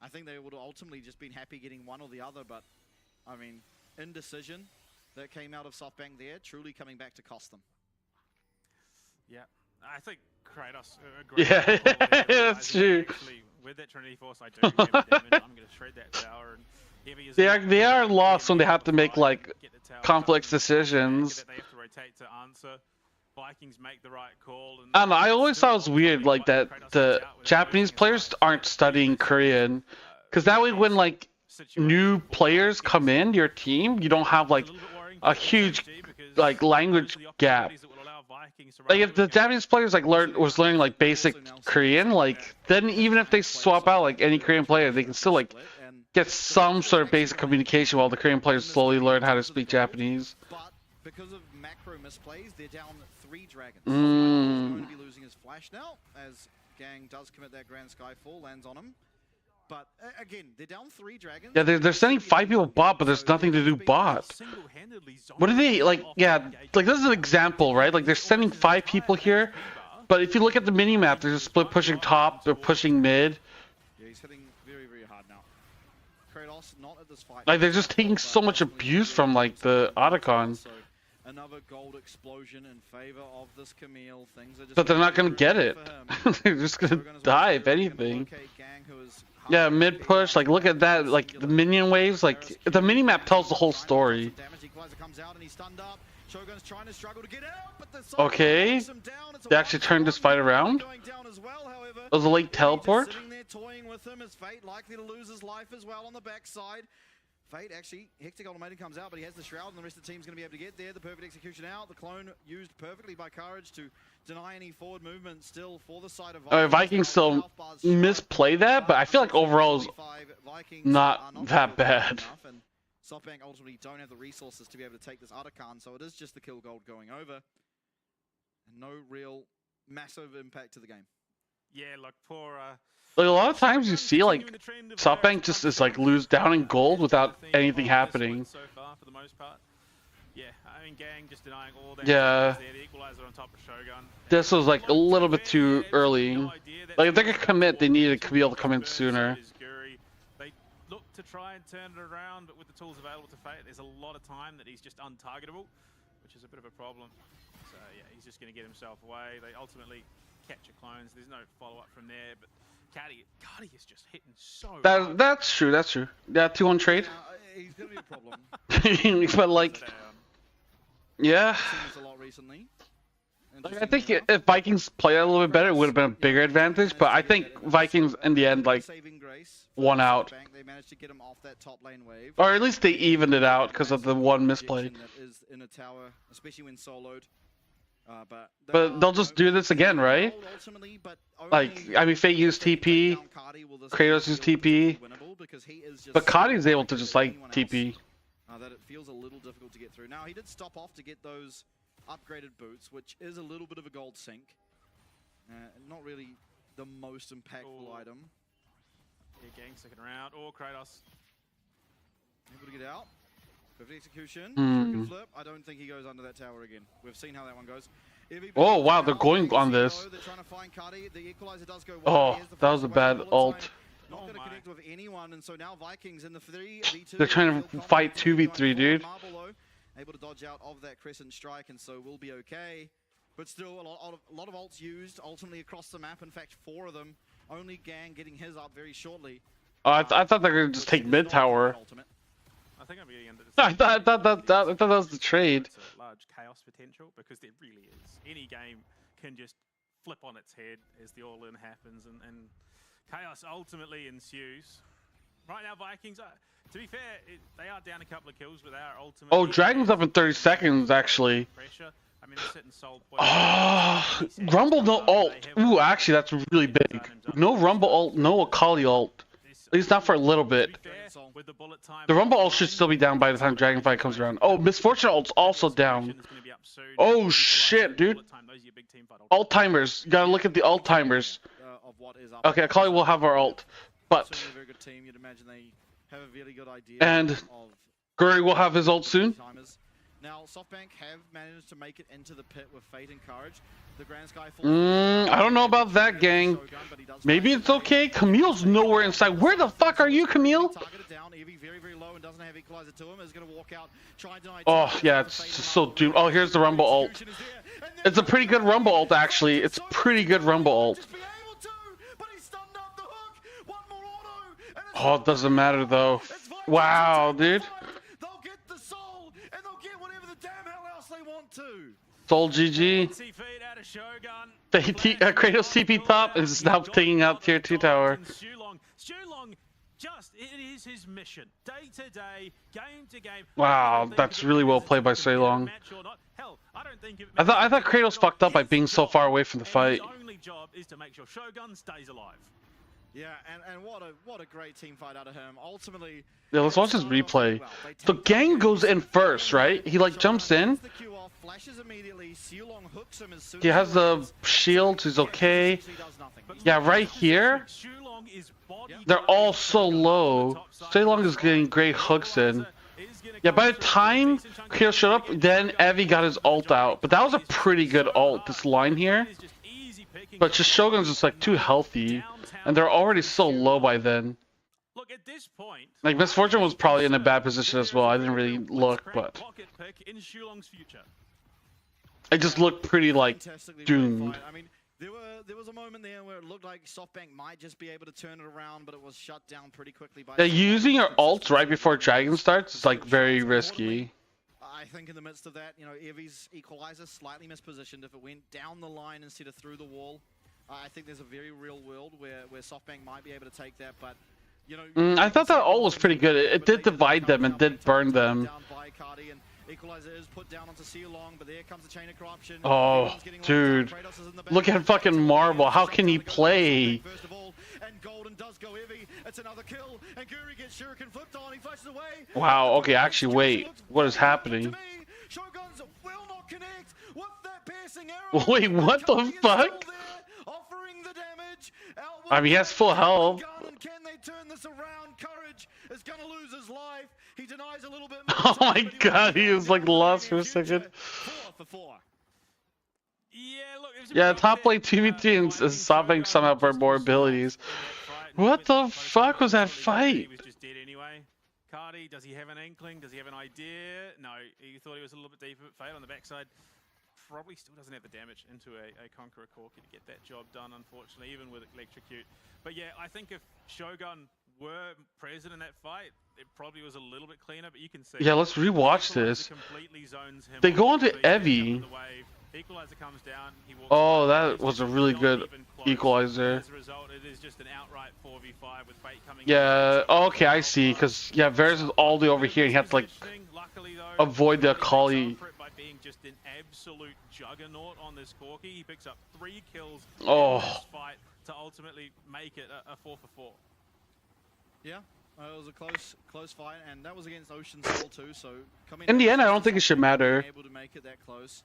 I think they would have ultimately just been happy getting one or the other, but, I mean, indecision that came out of SoftBank there, truly coming back to cost them. Yeah, I think Kratos... yeah, that's true. Actually, with that Trinity Force, I do give it damage. I'm going to shred that tower. And they are lost when they have to make, like, complex decisions. They have to rotate to answer. Vikings make the right call. And I don't know, I always thought it was weird, like, that the Japanese players aren't studying Korean. Because that way when, like, new players come in your team, you don't have, like, a huge like language gap. Like if the Japanese players like was learning like basic Korean, like then even if they swap out like any Korean player, they can still like get some sort of basic communication while the Korean players slowly learn how to speak Japanese. But because of macro misplays, they're down 3 dragons. He's Mm. going to be losing his flash now, as Gang does commit that Grand Skyfall, lands on him. But again, they're down 3 dragons. Yeah, they're sending 5 people bot, but there's nothing to do bot. What are they like? Yeah, like this is an example, right? Like they're sending 5 people here, but if you look at the mini map, there's a split pushing top, they're pushing mid. Yeah, he's hitting very, very hard now. Kratos not at this fight. Like they're just taking so much abuse from like the Otacon. So another gold explosion in favor of this Camille. Things are just But they're not gonna get it. They're just gonna die if anything. Yeah, mid push. Like look at that. Like the minion waves. Like the mini map tells the whole story. Okay, they actually turned this fight around. It was a late teleport. Sitting there toying with him, is Fate likely to lose his life as well on the backside. Fate actually, Hectic Ultimatum comes out, but he has the Shroud, and the rest of the team's going to be able to get there. The perfect execution out. The clone used perfectly by Courage to deny any forward movement still for the side of Vikings still misplay that, but I feel like overall is not that bad. And SoftBank ultimately don't have the resources to be able to take this Otacon, so it is just the kill gold going over. And no real massive impact to the game. Yeah, like poor... Like a lot of times you see like SoftBank just is like lose down in gold without anything happening. So far, for the most part. Yeah, I mean Gang just denying all that. Yeah. The equalizer on top of Shogun. This was like a little bit too early. Like if they could commit, they needed to be able to come in sooner. They look to try and turn it around, but with the tools available to Fate, there's a lot of time that he's just untargetable, which is a bit of a problem. So yeah, he's just going to get himself away. They ultimately capture clones. There's no follow-up from there, but Cardi is just hitting so hard. That's true. That's true. Yeah, 2-1 trade. He's going to be a problem. But like, yeah. Seen this a lot recently. Like, I think if Vikings played a little bit better, it would have been a bigger advantage. But I think Vikings in the end like won out, They managed to get him off that top lane wave. or at least they evened it out because of the one misplay. That is in a tower, especially when soloed. But they'll just do this again, right? Like, I mean, Fate used TP, Kratos used TP, but Cardi's able to just like TP. That it feels a little difficult to get through. Now, he did stop off to get those upgraded boots, which is a little bit of a gold sink. Not really the most impactful item. Yeah, Gang second round, or Kratos. Able to get out. Perfect execution. Hmm. Flip. I don't think he goes under that tower again. We've seen how that one goes. Oh wow, they're going on this. They're trying to find Cardi. The equalizer does go Oh, that was a bad ult. Not going to connect with anyone, and so now Vikings in the 3v2. They're trying to fight 2v3, dude. Able to dodge out of that crescent strike, and so we'll be okay. But still, a lot of ults used ultimately across the map. In fact, 4 of them. Only Gang getting his up very shortly. I thought they were gonna just take mid tower. I think I'm getting into this. I thought that was the trade. It's a large chaos potential because there really is. Any game can just flip on its head as the all-in happens, and chaos ultimately ensues. Right now, Vikings, to be fair, they are down a couple of kills, but they are ultimately... Oh, Dragon's up in 30 seconds, actually. Pressure. I mean, they're sitting sold... Oh, Rumble no ult. Ooh, actually, that's really big. No Rumble ult, no Akali ult. At least not for a little bit. The Rumble ult should still be down by the time Dragonfly comes around. Oh, Misfortune ult's also down. Oh, shit, dude. Ult timers. You gotta look at the ult timers. Okay, Akali will have our ult. But... And... Guri will have his ult soon. Now, SoftBank have managed to make it into the pit with Fate and Courage. The Grand Skyfall... I don't know about that, gang. Maybe it's okay. Camille's nowhere inside. Where the fuck are you, Camille? Oh, yeah, it's just so doomed. Oh, here's the Rumble ult. It's a pretty good Rumble ult, actually. It's pretty good Rumble ult. Oh, it doesn't matter, though. Wow, dude. Soul GG. Kratos TP top is now taking out tier 2 tower. It is his mission, day to day, game to game. Wow, that's really well played by Ceylon. I thought Kratos fucked up by being so far away from the fight. His only job is to make sure Shogun stays alive. Yeah, and what a great team fight out of him. Ultimately, yeah, let's watch this replay. The gang goes in first, right? He like jumps in. He has the shield, he's okay. Yeah, right here. They're all so low. Ceylon is getting great hooks in. Yeah, by the time Kratos showed up, then Evie got his ult out. But that was a pretty good ult, this line here. But just Shogun's just like too healthy. And they're already so low by then. Look, at this point, like Misfortune was probably in a bad position as well. I didn't really look, but it just looked pretty like doomed. I mean, there was a moment there where it looked like SoftBank might just be able to turn it around, but it was shut down pretty quickly by. Yeah, using your ults right before Dragon starts is like very risky. I think in the midst of that, you know, Evie's equalizer slightly mispositioned. If it went down the line instead of through the wall, I think there's a very real world where SoftBank might be able to take that, but you know. I thought that ult was pretty good. It did divide them and did burn them. Equalizer is put down onto Ceylon, but there comes the chain of corruption. Oh, dude, look at fucking Marble. How can he play? First of all, and Golden does go Evie. It's another kill, and Guri gets Shuriken flipped on. He flashes away. Wow. Okay, actually, wait. What is happening? Shoguns will not connect with that piercing arrow. Wait, what the fuck? Offering the damage. I mean, he has full health. Can they turn this around? Courage is gonna lose his life. He denies a little bit. Oh my god, he was like lost for a second. 4 for 4. Yeah, top lane 2v3 and SoftBank somehow burned more abilities. What the fuck was that fight? He was just dead anyway. Cardi, does he have an inkling? Does he have an idea? No, he thought he was a little bit deeper, but failed on the backside. Probably still doesn't have the damage into a Conqueror Corki to get that job done, unfortunately, even with Electrocute. But yeah, I think if Shogun were present in that fight, it probably was a little bit cleaner, but you can see. Yeah, let's rewatch this. They go onto Evie. Equalizer comes down, he walks oh, that was a really good equalizer. As a result, it is just an outright 4v5 with Fate coming yeah, okay, I see. Because, yeah, Varus is all the way over here, and he has to, like, avoid the Akali. By being just an absolute juggernaut on this Corki, he picks up 3 kills in this fight to ultimately make it a 4 for 4. Yeah, it was a close fight, and that was against Ocean Soul too. So coming in the end, I don't think it should matter. Able to make it that close.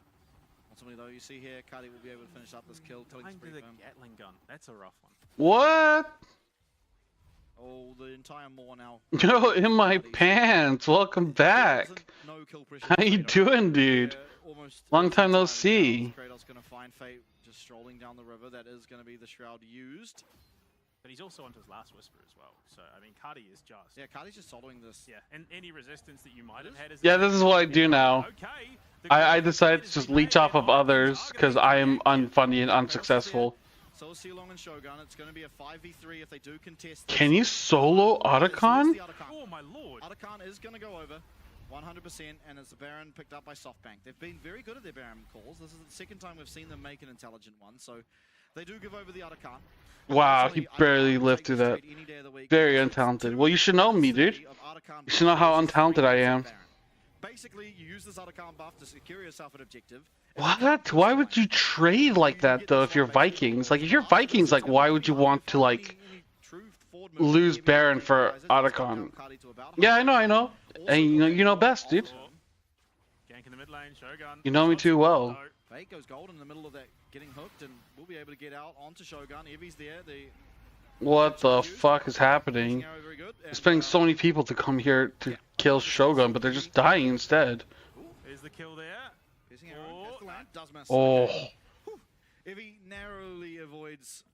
Ultimately, though, you see here, Cardi will be able to finish up this kill. Going to the Gatling gun. That's a rough one. What? Oh, the entire Maw now. Yo, in my pants. Welcome back. How you doing, dude? Long time no see. Kratos going to find Fate just strolling down the river. That is going to be the shroud used. But he's also onto his last whisper as well. So, I mean, Cardi is just... Yeah, Cardi's just soloing this. Yeah, and any resistance that you might have had... Yeah, this is what I do now. I decided to just leech off of others because I am unfunny and unsuccessful. So Ceylon and Shogun, it's going to be a 5v3 if they do contest. Can you solo Otacon? Oh my lord! Otacon is going to go over 100%, and it's the Baron picked up by SoftBank. They've been very good at their Baron calls. This is the second time we've seen them make an intelligent one, so they do give over the Otacon. Wow, he barely lived through that. Very untalented. Well, you should know me, dude. You should know how untalented I am. Basically, you use this Otacon buff to secure yourself an objective. What? Why would you trade like that, though, if you're Vikings? Like, if you're Vikings, like, why would you want to, like, lose Baron for Otacon? Yeah, I know. And you know best, dude. You know me too well. Fate goes gold in the middle of that, getting hooked, and we'll be able to get out onto Shogun. Evie's there. What the fuck is happening? They're spending so many people to come here to kill Shogun, but they're just dying instead. Is the kill there? Oh. Evie narrowly avoids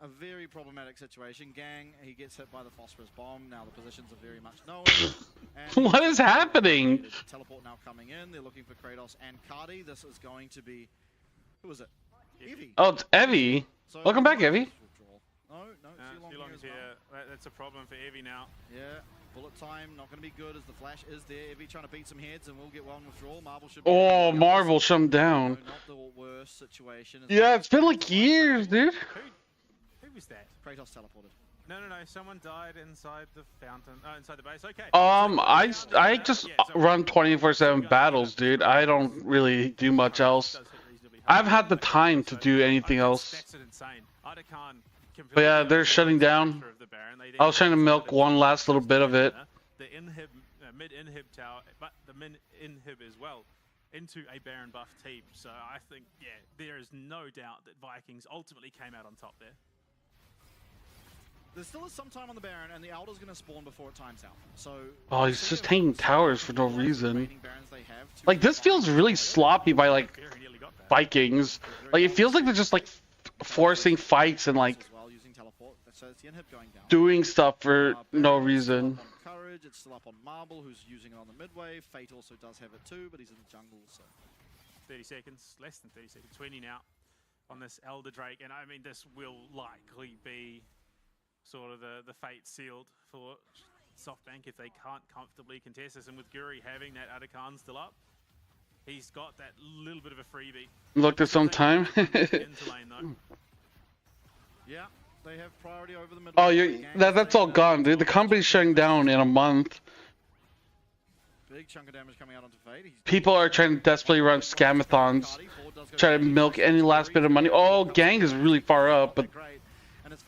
a very problematic situation. Gang, he gets hit by the phosphorus bomb. Now the positions are very much known. What is happening? Teleport now coming in. They're looking for Kratos and Cardi. This is going to be... Who is it? Evie. Oh, it's Evie. So, welcome back, Evie. No, Ceylon's here. That's a problem for Evie now. Yeah, bullet time not going to be good as the flash is there. Evie trying to beat some heads and we'll get one withdrawal. Marble should be... Oh, Marble shut him down. Not the worst situation. Yeah, it's been like years, dude. Who was that? Kratos teleported. No. Someone died inside the fountain. Inside the base. Okay. I just run 24/7 battles, dude. I don't really do much else. I've had the time to do anything else. That's insane. But yeah, they're shutting down. I was trying to milk one last little bit of it. The mid inhib tower, but the min inhib as well, into a Baron buff team. So I think, yeah, there is no doubt that Vikings ultimately came out on top there. There still is some time on the Baron, and the Elder's going to spawn before it times out. So Oh, he's just taking towers for no reason. Like, this feels really sloppy by, like, Vikings. Like, it feels like they're just, like, forcing fights and, like, doing stuff for no reason. Courage, it's still up on Marble, who's using it on the midway. Fate also does have it too, but he's in the jungle, so... 30 seconds, less than 30 seconds, 20 now on this Elder Drake, and I mean, this will likely be sort of the fate sealed for SoftBank if they can't comfortably contest this, and with Guri having that Adakan still up, he's got that little bit of a freebie. Looked at some time. Yeah, they have priority over the middle. Oh, that's all gone, dude. The company's shutting down in a month. Big chunk of damage coming out onto Fate. People are trying to desperately run scamathons, try to milk any last bit of money. Oh, Gang is really far up, but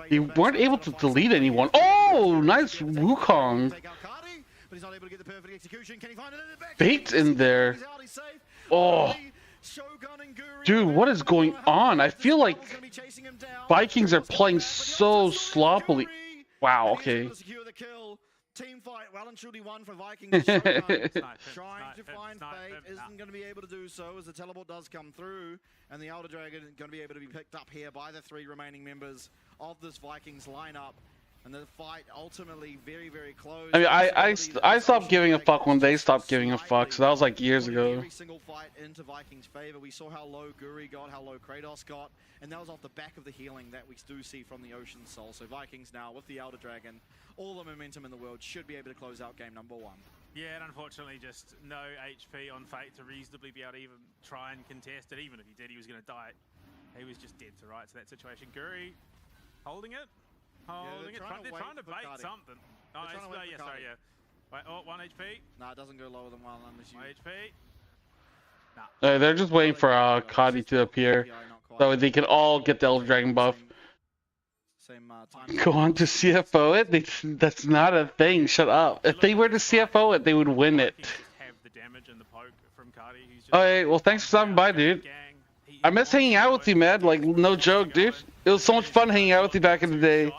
they weren't able to delete anyone. Oh, nice Wukong. Fate's in there. Oh, dude, what is going on? I feel like Vikings are playing so sloppily. Wow, okay. Team fight, well and truly won for Vikings. Trying to find Fate, isn't going to be able to do so as the teleport does come through, and the Elder Dragon is going to be able to be picked up here by the 3 remaining members of this Vikings lineup, and the fight ultimately very, very close. I mean, I stopped giving a fuck when they stopped giving a fuck, so that was like years ago. Every single fight into Vikings' favor. We saw how low Guri got, how low Kratos got, and that was off the back of the healing that we do see from the Ocean Soul. So Vikings now with the Elder Dragon, all the momentum in the world, should be able to close out game number 1. Yeah, and unfortunately just no HP on Fate to reasonably be able to even try and contest it. Even if he did, he was going to die. He was just dead to rights in that situation. Guri holding it. Holding it. They're trying to bait something. Oh, sorry, yeah. Wait, oh, 1 HP. Nah, it doesn't go lower than 1 unless you... 1 HP. Nah. They're just waiting for Kadi to appear, so they can all get the Elder Dragon buff. Go on to CFO it? That's not a thing. Shut up. If they were to CFO it, they would win it. Alright, well thanks for stopping by, dude. I miss hanging out with you, man. Like, no joke, dude. It was so much fun hanging out with you back in the day.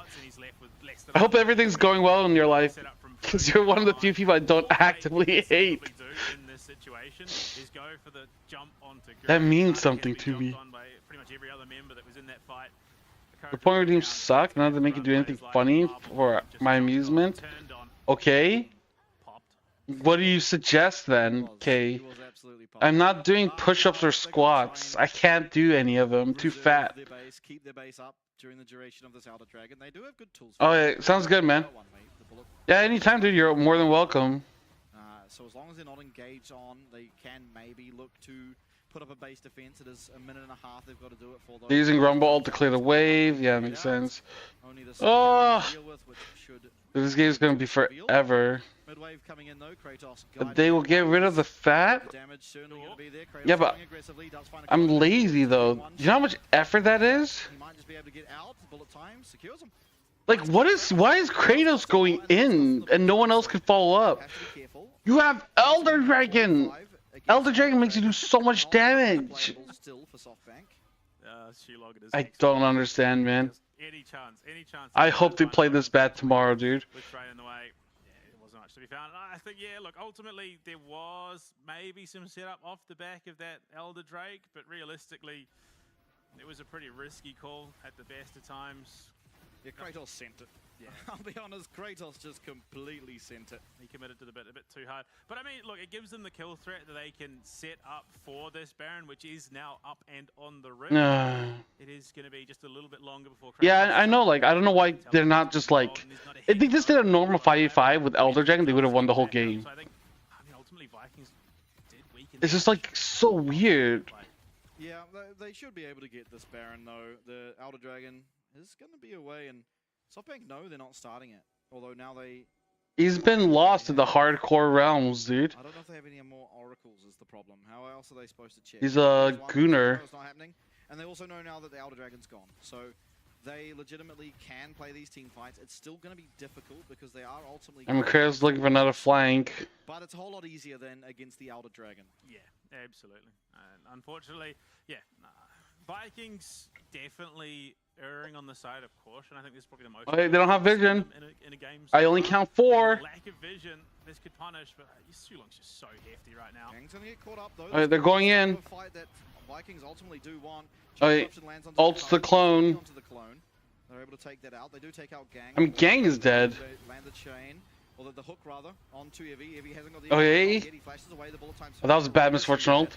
I hope everything's going well in your life, because you're one of the few people I don't actively hate. That means something to me. The point where teams suck, not to make you do anything funny for my amusement. Okay. What do you suggest then, Kay? I'm not doing push-ups or squats. I can't do any of them. I'm too fat. Keep their base up during the duration of this Elder Dragon. They do have good tools. Oh, yeah, sounds good, man. Yeah, anytime, dude. You're more than welcome. So as long as they're not engaged on, they can maybe look to put up a base defense. It is a minute and a half they've got to do it for. They're using Rumble ult to clear the wave. Yeah, makes sense. Oh, this game's gonna be forever. They will get rid of the fat? Yeah, but I'm lazy though. Do you know how much effort that is? Like, why is Kratos going in and no one else can follow up? You have Elder Dragon! Elder Dragon makes you do so much damage! I don't understand, man. I hope they play this bad tomorrow, dude. To be found. I think, yeah, look, ultimately there was maybe some setup off the back of that Elder Drake, but realistically it was a pretty risky call at the best of times. Yeah, Kratos sent it. Yeah. I'll be honest, Kratos just completely sent it. He committed to the bit a bit too hard. But I mean, look, it gives them the kill threat that they can set up for this Baron, which is now up and on the rift. It is going to be just a little bit longer before Kratos. Yeah, I know, like, I don't know why they're not just like... If they just did a normal 5v5 with Elder Dragon, they would have won the whole game. So I mean, ultimately Vikings did weaken. It's just like so weird. Yeah, they should be able to get this Baron though. The Elder Dragon is going to be away, and SoftBank know they're not starting it, although now they... He's been lost in the hardcore realms, dude. I don't know if they have any more oracles is the problem. How else are they supposed to check? He's a gooner. It's not happening. And they also know now that the Elder Dragon's gone. So they legitimately can play these team fights. It's still going to be difficult because they are ultimately... And McCrae's looking for another flank. But it's a whole lot easier than against the Elder Dragon. Yeah, absolutely. And unfortunately, yeah, Vikings definitely erring on the side of caution. I think this is probably the most... Oh, they don't have vision. In a game I only count 4. Lack of vision, this could punish, but Shulong's just so hefty right now. Gang's gonna get caught up though. Oh, they're going in. Fight that Vikings ultimately do want. Ult's the clone. They're able to take that out. They do take out Gang. I mean, Gang is dead. They land the chain. Or the hook rather onto Evie. Evie hasn't got the... Okay. He flashes away, the bullet time. Oh, that was a bad misfortune ult.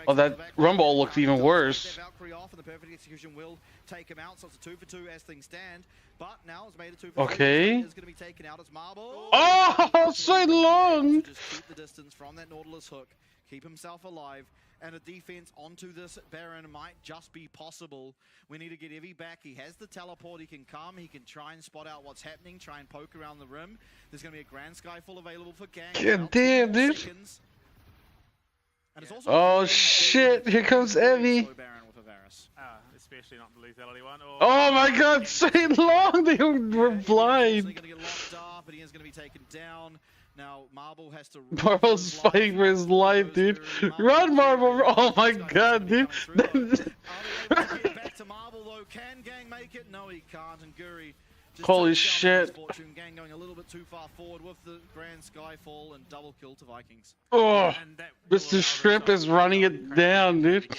Oh, that Rumble looked even worse. Valkyrie off, and the perfect execution will take him out. So it's a 2 for 2 as things stand. But now it's made a 2 for 3. Okay. Is going to be taken out as Marble. Oh, so long. Just keep the distance from that Nautilus hook. Keep himself alive. And a defense onto this Baron might just be possible. We need to get Evie back. He has the teleport. He can come. He can try and spot out what's happening. Try and poke around the rim. There's going to be a Grand Skyfall available for Gang. God damn, dude. Oh shit! Here comes Evie. Especially not the lethality one. Oh my god, so long! They were blind. He's going to get locked up, but he is going to be taken down. Now Marble has to... Marble's fighting for his life, dude. Run, Marble! Oh my god, dude. Back to Marble though. Can Gang make it? No, he can't. And Guri just holy shit. Gang going a little bit too far forward with the Grand Skyfall and double kill to Vikings. Oh, Mr. Shrimp is running it down, dude.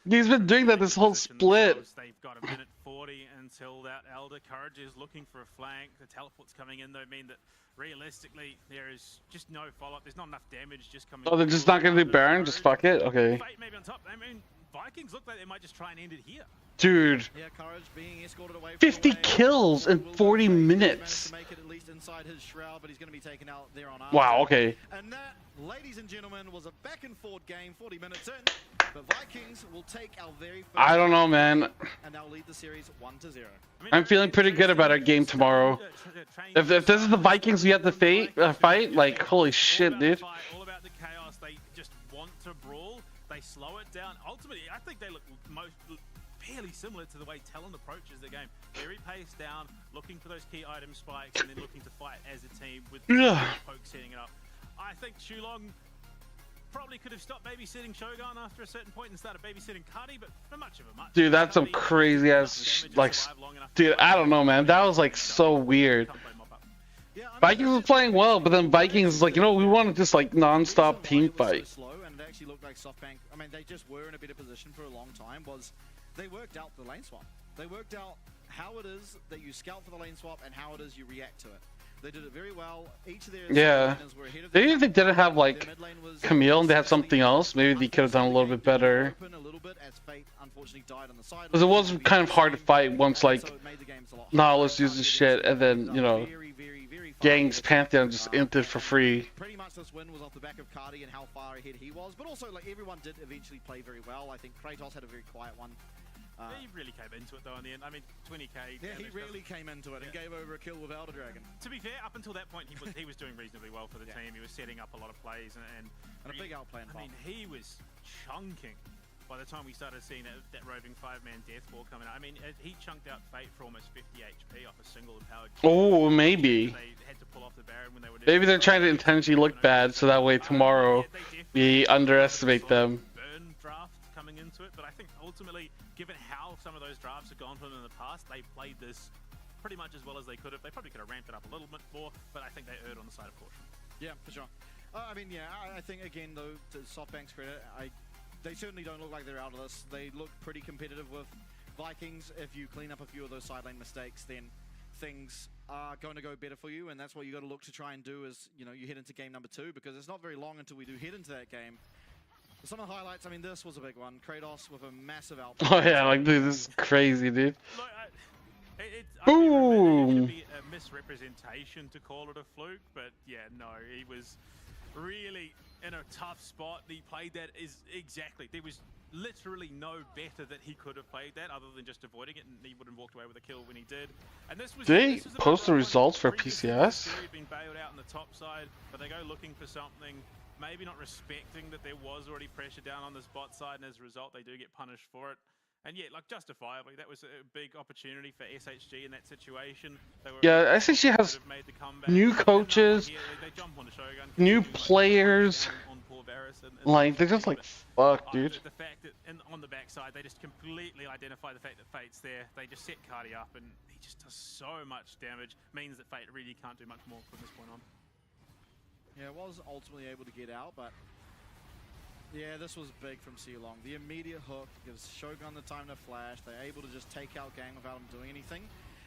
He's been doing that this whole split. They've got a minute 40 until that Elder Courage is looking for a flank. The teleports coming in though mean that realistically there is just no follow-up. There's not enough damage just coming. Oh, they're just not gonna do Baron? Just fuck it? Okay. Fate maybe on top. I mean, Vikings look like they might just try and end it here. Dude. Yeah, Courage being escorted away 50 kills in 40 minutes. To make it at least inside his shroud, but he's going to be taken out there on wow, okay. And that, ladies and gentlemen, was a back and forth game, 40 minutes in. But Vikings will take our very first... I don't know, man. And now lead the series 1-0. I'm feeling pretty good about our game tomorrow. If this is the Vikings we have to fight, like, holy shit, dude. All about the chaos. They just want to brawl. They slow it down. Ultimately, I think they look fairly similar to the way Talon approaches the game. Very paced down, looking for those key item spikes, and then looking to fight as a team with poke setting it up. I think Shulong probably could have stopped babysitting Shogun after a certain point and started babysitting Cuddy, but not much of a much. Dude, that's some crazy ass, like, dude, I don't know, man. That was like so weird. Vikings was playing well, but then Vikings was like, you know, we want to just like non-stop team fight. And it actually looked like SoftBank, I mean, they just were in a better position for a long time, was they worked out the lane swap. They worked out how it is that you scout for the lane swap and how it is you react to it. They did it very well. Each of their were ahead of maybe if they didn't have like Camille and they had something else, maybe they could have done a little bit better. Because it was kind of hard to fight once like Nautilus uses shit and then, you know, Gang's Pantheon just inted for free. Pretty much this win was off the back of Cardi and how far ahead he was, but also like everyone did eventually play very well. I think Kratos had a very quiet one. He really came into it though in the end. I mean, 20k. Yeah, he really came into it and gave over a kill with Elder Dragon. To be fair, up until that point, he was doing reasonably well for the team. He was setting up a lot of plays and a big outplay. I mean, he was chunking by the time we started seeing that roving 5-man death ball coming out. I mean, he chunked out Fate for almost 50 HP off a single empowered kill. Oh, maybe. They had to pull off the Baron when they were doing maybe they're trying to intentionally look bad so that way tomorrow we underestimate them. Burn draft coming into it, but I think ultimately, given how some of those drafts have gone for them in the past, they played this pretty much as well as they could have. They probably could have ramped it up a little bit more, but I think they erred on the side of caution. Yeah, for sure. I mean, yeah, I think again though, to SoftBank's credit, they certainly don't look like they're out of this. They look pretty competitive with Vikings. If you clean up a few of those side lane mistakes, then things are going to go better for you, and that's what you got to look to try and do as, you know, you head into game number 2, because it's not very long until we do head into that game. Some of the highlights, I mean, this was a big one. Kratos with a massive output. Oh yeah, like, dude, this is crazy, dude. Look, Boom! It would be a misrepresentation to call it a fluke, but yeah, no, he was really in a tough spot. He played that exactly. There was literally no better that he could have played that other than just avoiding it, and he would have walked away with a kill when he did. And this was. Did they this was a post the bit results for previously PCS? He'd been bailed out on the top side, but they go looking for something. Maybe not respecting that there was already pressure down on this bot side, and as a result, they do get punished for it. And yet, like, justifiably, that was a big opportunity for SHG in that situation. Yeah, SHG has new coaches, new players. Like, they're just like, fuck, dude. The fact that on the backside, they just completely identify the fact that Fate's there. They just set Cardi up, and he just does so much damage. Means that Fate really can't do much more from this point on. Yeah, was ultimately able to get out, but yeah, this was big from C-Long. The immediate hook gives Shogun the time to flash. They're able to just take out Gang without him doing anything.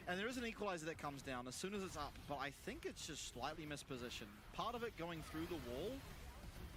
And there is an equalizer that comes down as soon as it's up, but I think it's just slightly mispositioned. Part of it going through the wall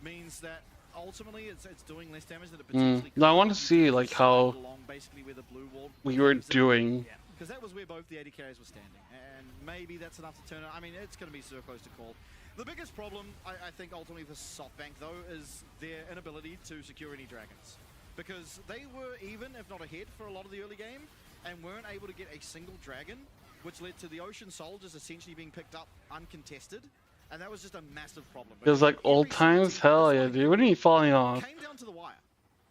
means that ultimately it's doing less damage than it potentially could. No, I want to see like how basically where the blue wall we were doing. Yeah, because that was where both the AD carriers were standing, and maybe that's enough to turn it. I mean, it's going to be so close to call. The biggest problem, I think, ultimately for SoftBank, though, is their inability to secure any dragons. Because they were even, if not ahead, for a lot of the early game, and weren't able to get a single dragon, which led to the Ocean Soul just essentially being picked up uncontested, and that was just a massive problem. It was like old times? Hell yeah, dude. What are you falling off? Came down to the wire.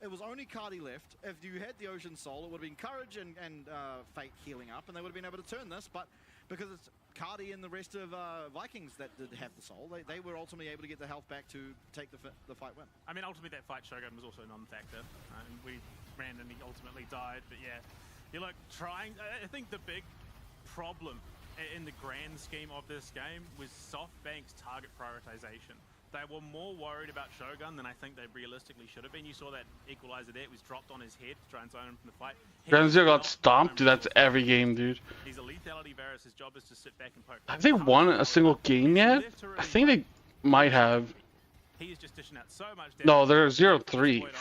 It was only Cardi left. If you had the Ocean Soul, it would have been Courage and Fate healing up, and they would have been able to turn this, but because it's Cardi and the rest of Vikings that did have the soul, they were ultimately able to get the health back to take the fight win. I mean, ultimately that fight Shogun was also a non-factor, and we ran and he ultimately died, but yeah, you're like trying. I think the big problem in the grand scheme of this game was SoftBank's target prioritization. They were more worried about Shogun than I think they realistically should have been. You saw that equalizer there, it was dropped on his head to try and zone him from the fight. Ground Zero got stomped? Dude, that's every game, dude. He's a lethality Varus, his job is to sit back and poke. Have they won a single game yet? I think they might have. He is just dishing out so much damage. No, they're 0-3.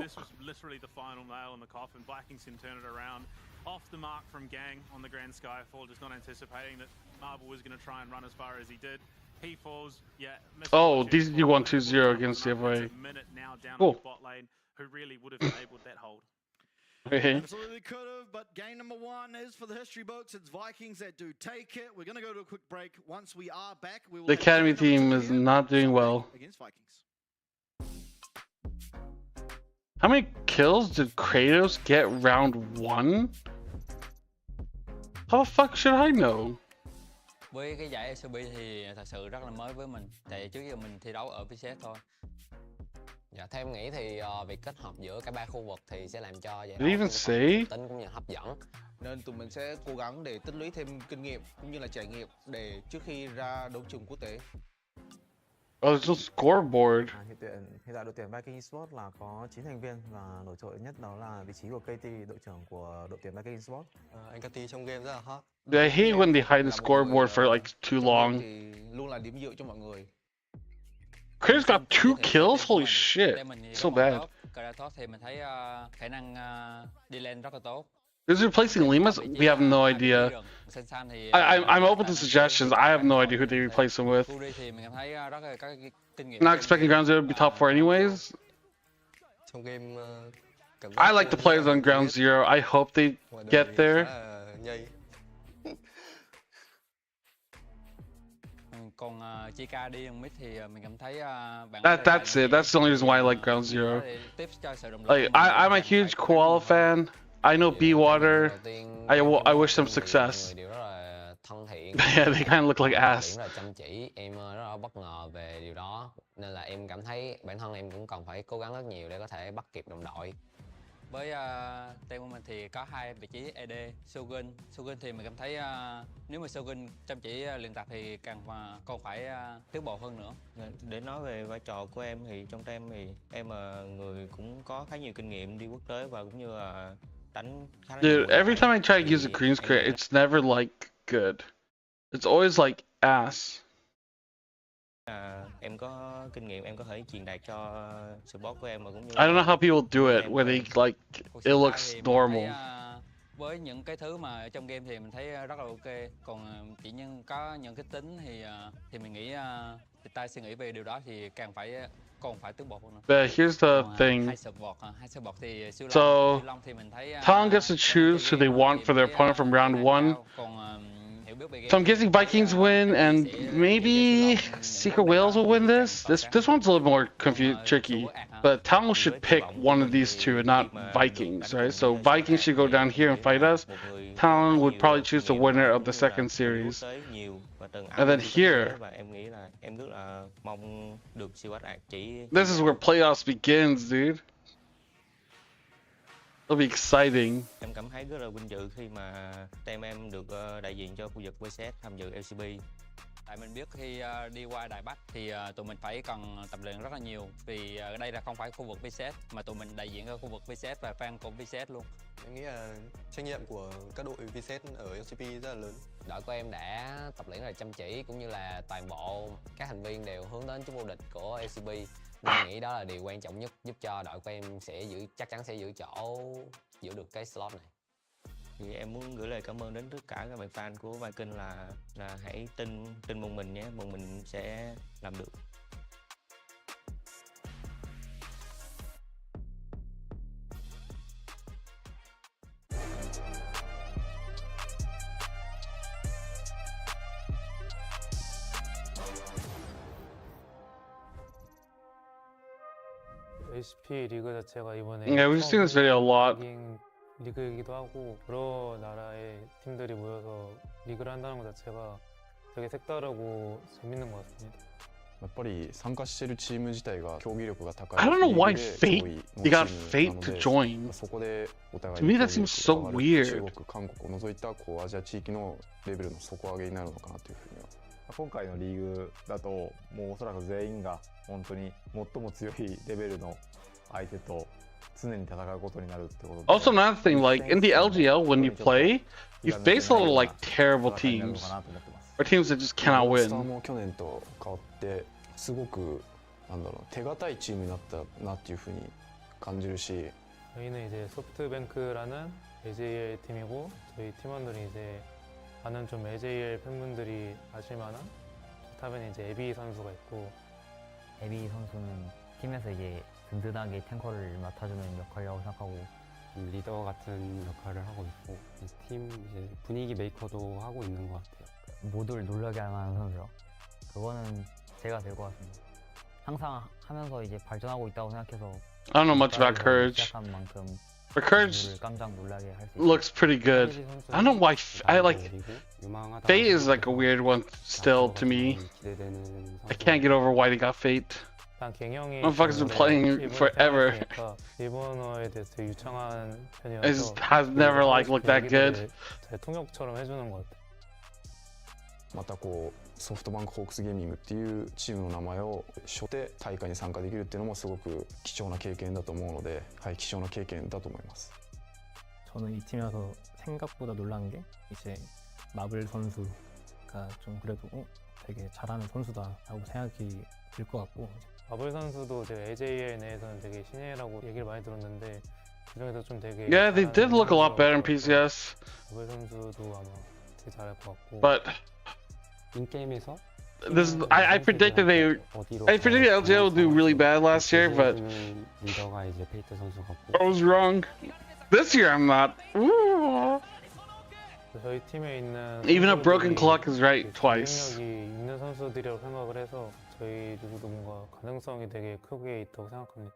This was literally the final nail in the coffin. Blackings can turn it around. Off the mark from Gang on the Grand Skyfall, just not anticipating that Marvel was going to try and run as far as he did. He falls, yeah. Oh, DCG won 2-0 against the FA. Cool. Bot lane, who really would have enabled that hold. Absolutely could have, but game number one is for the history books. It's Vikings that do take it. We're going to go to a quick break. Once we are back, we will. The Academy team is not doing well. Against Vikings. How many kills did Kratos get round 1? How the fuck should I know? Với cái giải LCP thì thật sự rất là mới với mình, tại trước giờ mình thi đấu ở PCS thôi. Dạ, theo em nghĩ thì việc kết hợp giữa cả ba khu vực thì sẽ làm cho giải đấu tính cũng như hấp dẫn. Nên tụi mình sẽ cố gắng để tích lũy thêm kinh nghiệm cũng như là trải nghiệm để trước khi ra đấu trường quốc tế. Oh, there's no scoreboard. Hiện tại đội tuyển Viking Esports là có 9 thành viên và nổi trội nhất đó là vị trí của KT, đội trưởng của đội tuyển Viking Esports. Anh KT trong game rất là hot. I hate when they hide the scoreboard for like too long. Thì luôn là điểm dựa cho mọi người. Kratos got 2 kills? Holy shit. So bad. Kratos thì mình thấy khả năng đi lên rất là tốt. Is he replacing Limas? We have no idea. I'm open to suggestions. I have no idea who they replace him with. Not expecting Ground Zero to be top 4 anyways. I like the players on Ground Zero. I hope they get there. That's it. That's the only reason why I like Ground Zero. Like I'm a huge Koala fan. I know B-Water. I wish them success. Yeah, they kind of look like ass. Em rất là bất ngờ về điều đó, nên là em cảm thấy bản thân em cũng cần phải cố gắng rất nhiều để có thể bắt kịp đồng đội. Với team của mình thì có 2 vị trí AD, Shogun. Shogun thì mình cảm thấy nếu mà Shogun chăm chỉ luyện tập thì còn phải tiến bộ hơn nữa. Để nói về vai trò của em thì trong team thì em là người cũng có khá nhiều kinh nghiệm đi quốc tế và cũng như là đánh khá là Dude, every time I try to use a green screen, it's never like good. It's always like ass. Em có kinh nghiệm, em có thể truyền đạt cho support của em và cũng như I don't know how people do it where they like it looks normal. Với những cái thứ mà ở trong game thì mình thấy rất là ok, còn chỉ có những cái tính thì mình nghĩ người ta suy nghĩ về điều đó thì càng phải còn phải tước bột hơn nữa. But here's the Còn, thing. hai sợi bọt thì siêu So, long thì mình thấy Talon gets to choose who they want for their opponent from round 1. So I'm guessing Vikings win, and maybe Secret Whales will win this. This one's a little more tricky. But Talon should pick one of these two and not Vikings, right? So Vikings should go down here and fight us. Talon would probably choose the winner of the second series. And then here, this is where playoffs begins, dude. It'll be exciting. Em cảm thấy rất là vinh dự khi mà team em được đại diện cho khu vực VCS tham dự LCP. Tại mình biết khi đi qua Đài Bắc thì tụi mình phải cần tập luyện rất là nhiều, vì ở đây là không phải khu vực VCS mà tụi mình đại diện ở khu vực VCS và fan của VCS luôn. Em nghĩ là trách nhiệm của các đội VCS ở LCP rất là lớn. Đội của em đã tập luyện rất là chăm chỉ, cũng như là toàn bộ các thành viên đều hướng đến chức vô địch của LCP. Nên nghĩ đó là điều quan trọng nhất, giúp cho đội của em chắc chắn sẽ giữ được cái slot này. Thì em muốn gửi lời cảm ơn đến tất cả các bạn fan của Viking là hãy tin môn mình nhé, môn mình sẽ làm được. LCP 리그 자체가 이번에 Yeah, we've seen this video a lot. 리그이기도 하고 여러 나라의 팀들이 모여서 리그를 한다는 것 자체가 되게 색다르고 재밌는 것 같습니다. やっぱり参加しているチーム自体が競技力が高い。 I don't know why Fate, you got Fate to join. そこでお互い To me that seems so weird. 中国、韓国を除いたアジア地域のレベルの底上げになるのかなというふうには。今回のリーグだともうおそらく全員が本当に最も強いレベルの相手と常に戦うことになるってことで。 Also, another thing, like in the LGL, when you play, you face a lot of like terrible teams, or teams that just cannot スター win. も去年と変わってすごく手堅いチームになったなっていうふうに感じるし。 저희는 이제 소프트뱅크라는 AJL 팀이고 저희 팀원들이 이제 많은 좀 AJL 팬분들이 아실 만한 탑에는 이제 에비 선수가 있고 에비 선수는 팀에서 이제 든든하게 탱커를 맡아주는 역할이라고 생각하고 리더 같은 역할을 하고 있고 팀 이제 분위기 메이커도 하고 있는 것 같아요. 모두를 놀라게 할 만한 선수요. 그거는 제가 될 것 같습니다. 항상 하면서 이제 발전하고 있다고 생각해서 I don't know much about Courage. 시작한 만큼 But Courage 깜짝 놀라게 할 수 looks pretty good. I don't know why I like Fate is like a weird one still to me. I can't get over why they got Fate. Motherfuckers been playing forever. 일본어에 대해서 되게 유창한 It 편이어서 has never like looked that good. 잘 통역처럼 해주는 것 같아요. またソフトバンクホークスゲーミングっていうチームの名前を背負って大会に参加できるっていうのもすごく貴重な経験だと思うので、はい、貴重な経験だと思います。 저는 이 팀에 와서 생각보다 놀란 게 이제 마블 선수가 좀 그래도 되게 잘하는 선수다라고 생각이 들 것 같고 마블 선수도 제가 AJL 내에서는 되게 신예라고 얘기를 많이 들었는데 그중에서 좀 되게 Yeah, they did look a lot better in PCS. 마블 선수도 아마 되게 잘할 것 같고 But 인게임에서 I predicted LGL would do really bad last year, but 리더가 이제 페이트 선수 같고 I was wrong. This year I'm not. Ooh. 저희 팀에 있는 Even a broken clock is right twice. 능력이 있는 선수들이라고 생각을 해서 저희 리그도 뭔가 가능성이 되게 크게 있다고 생각합니다.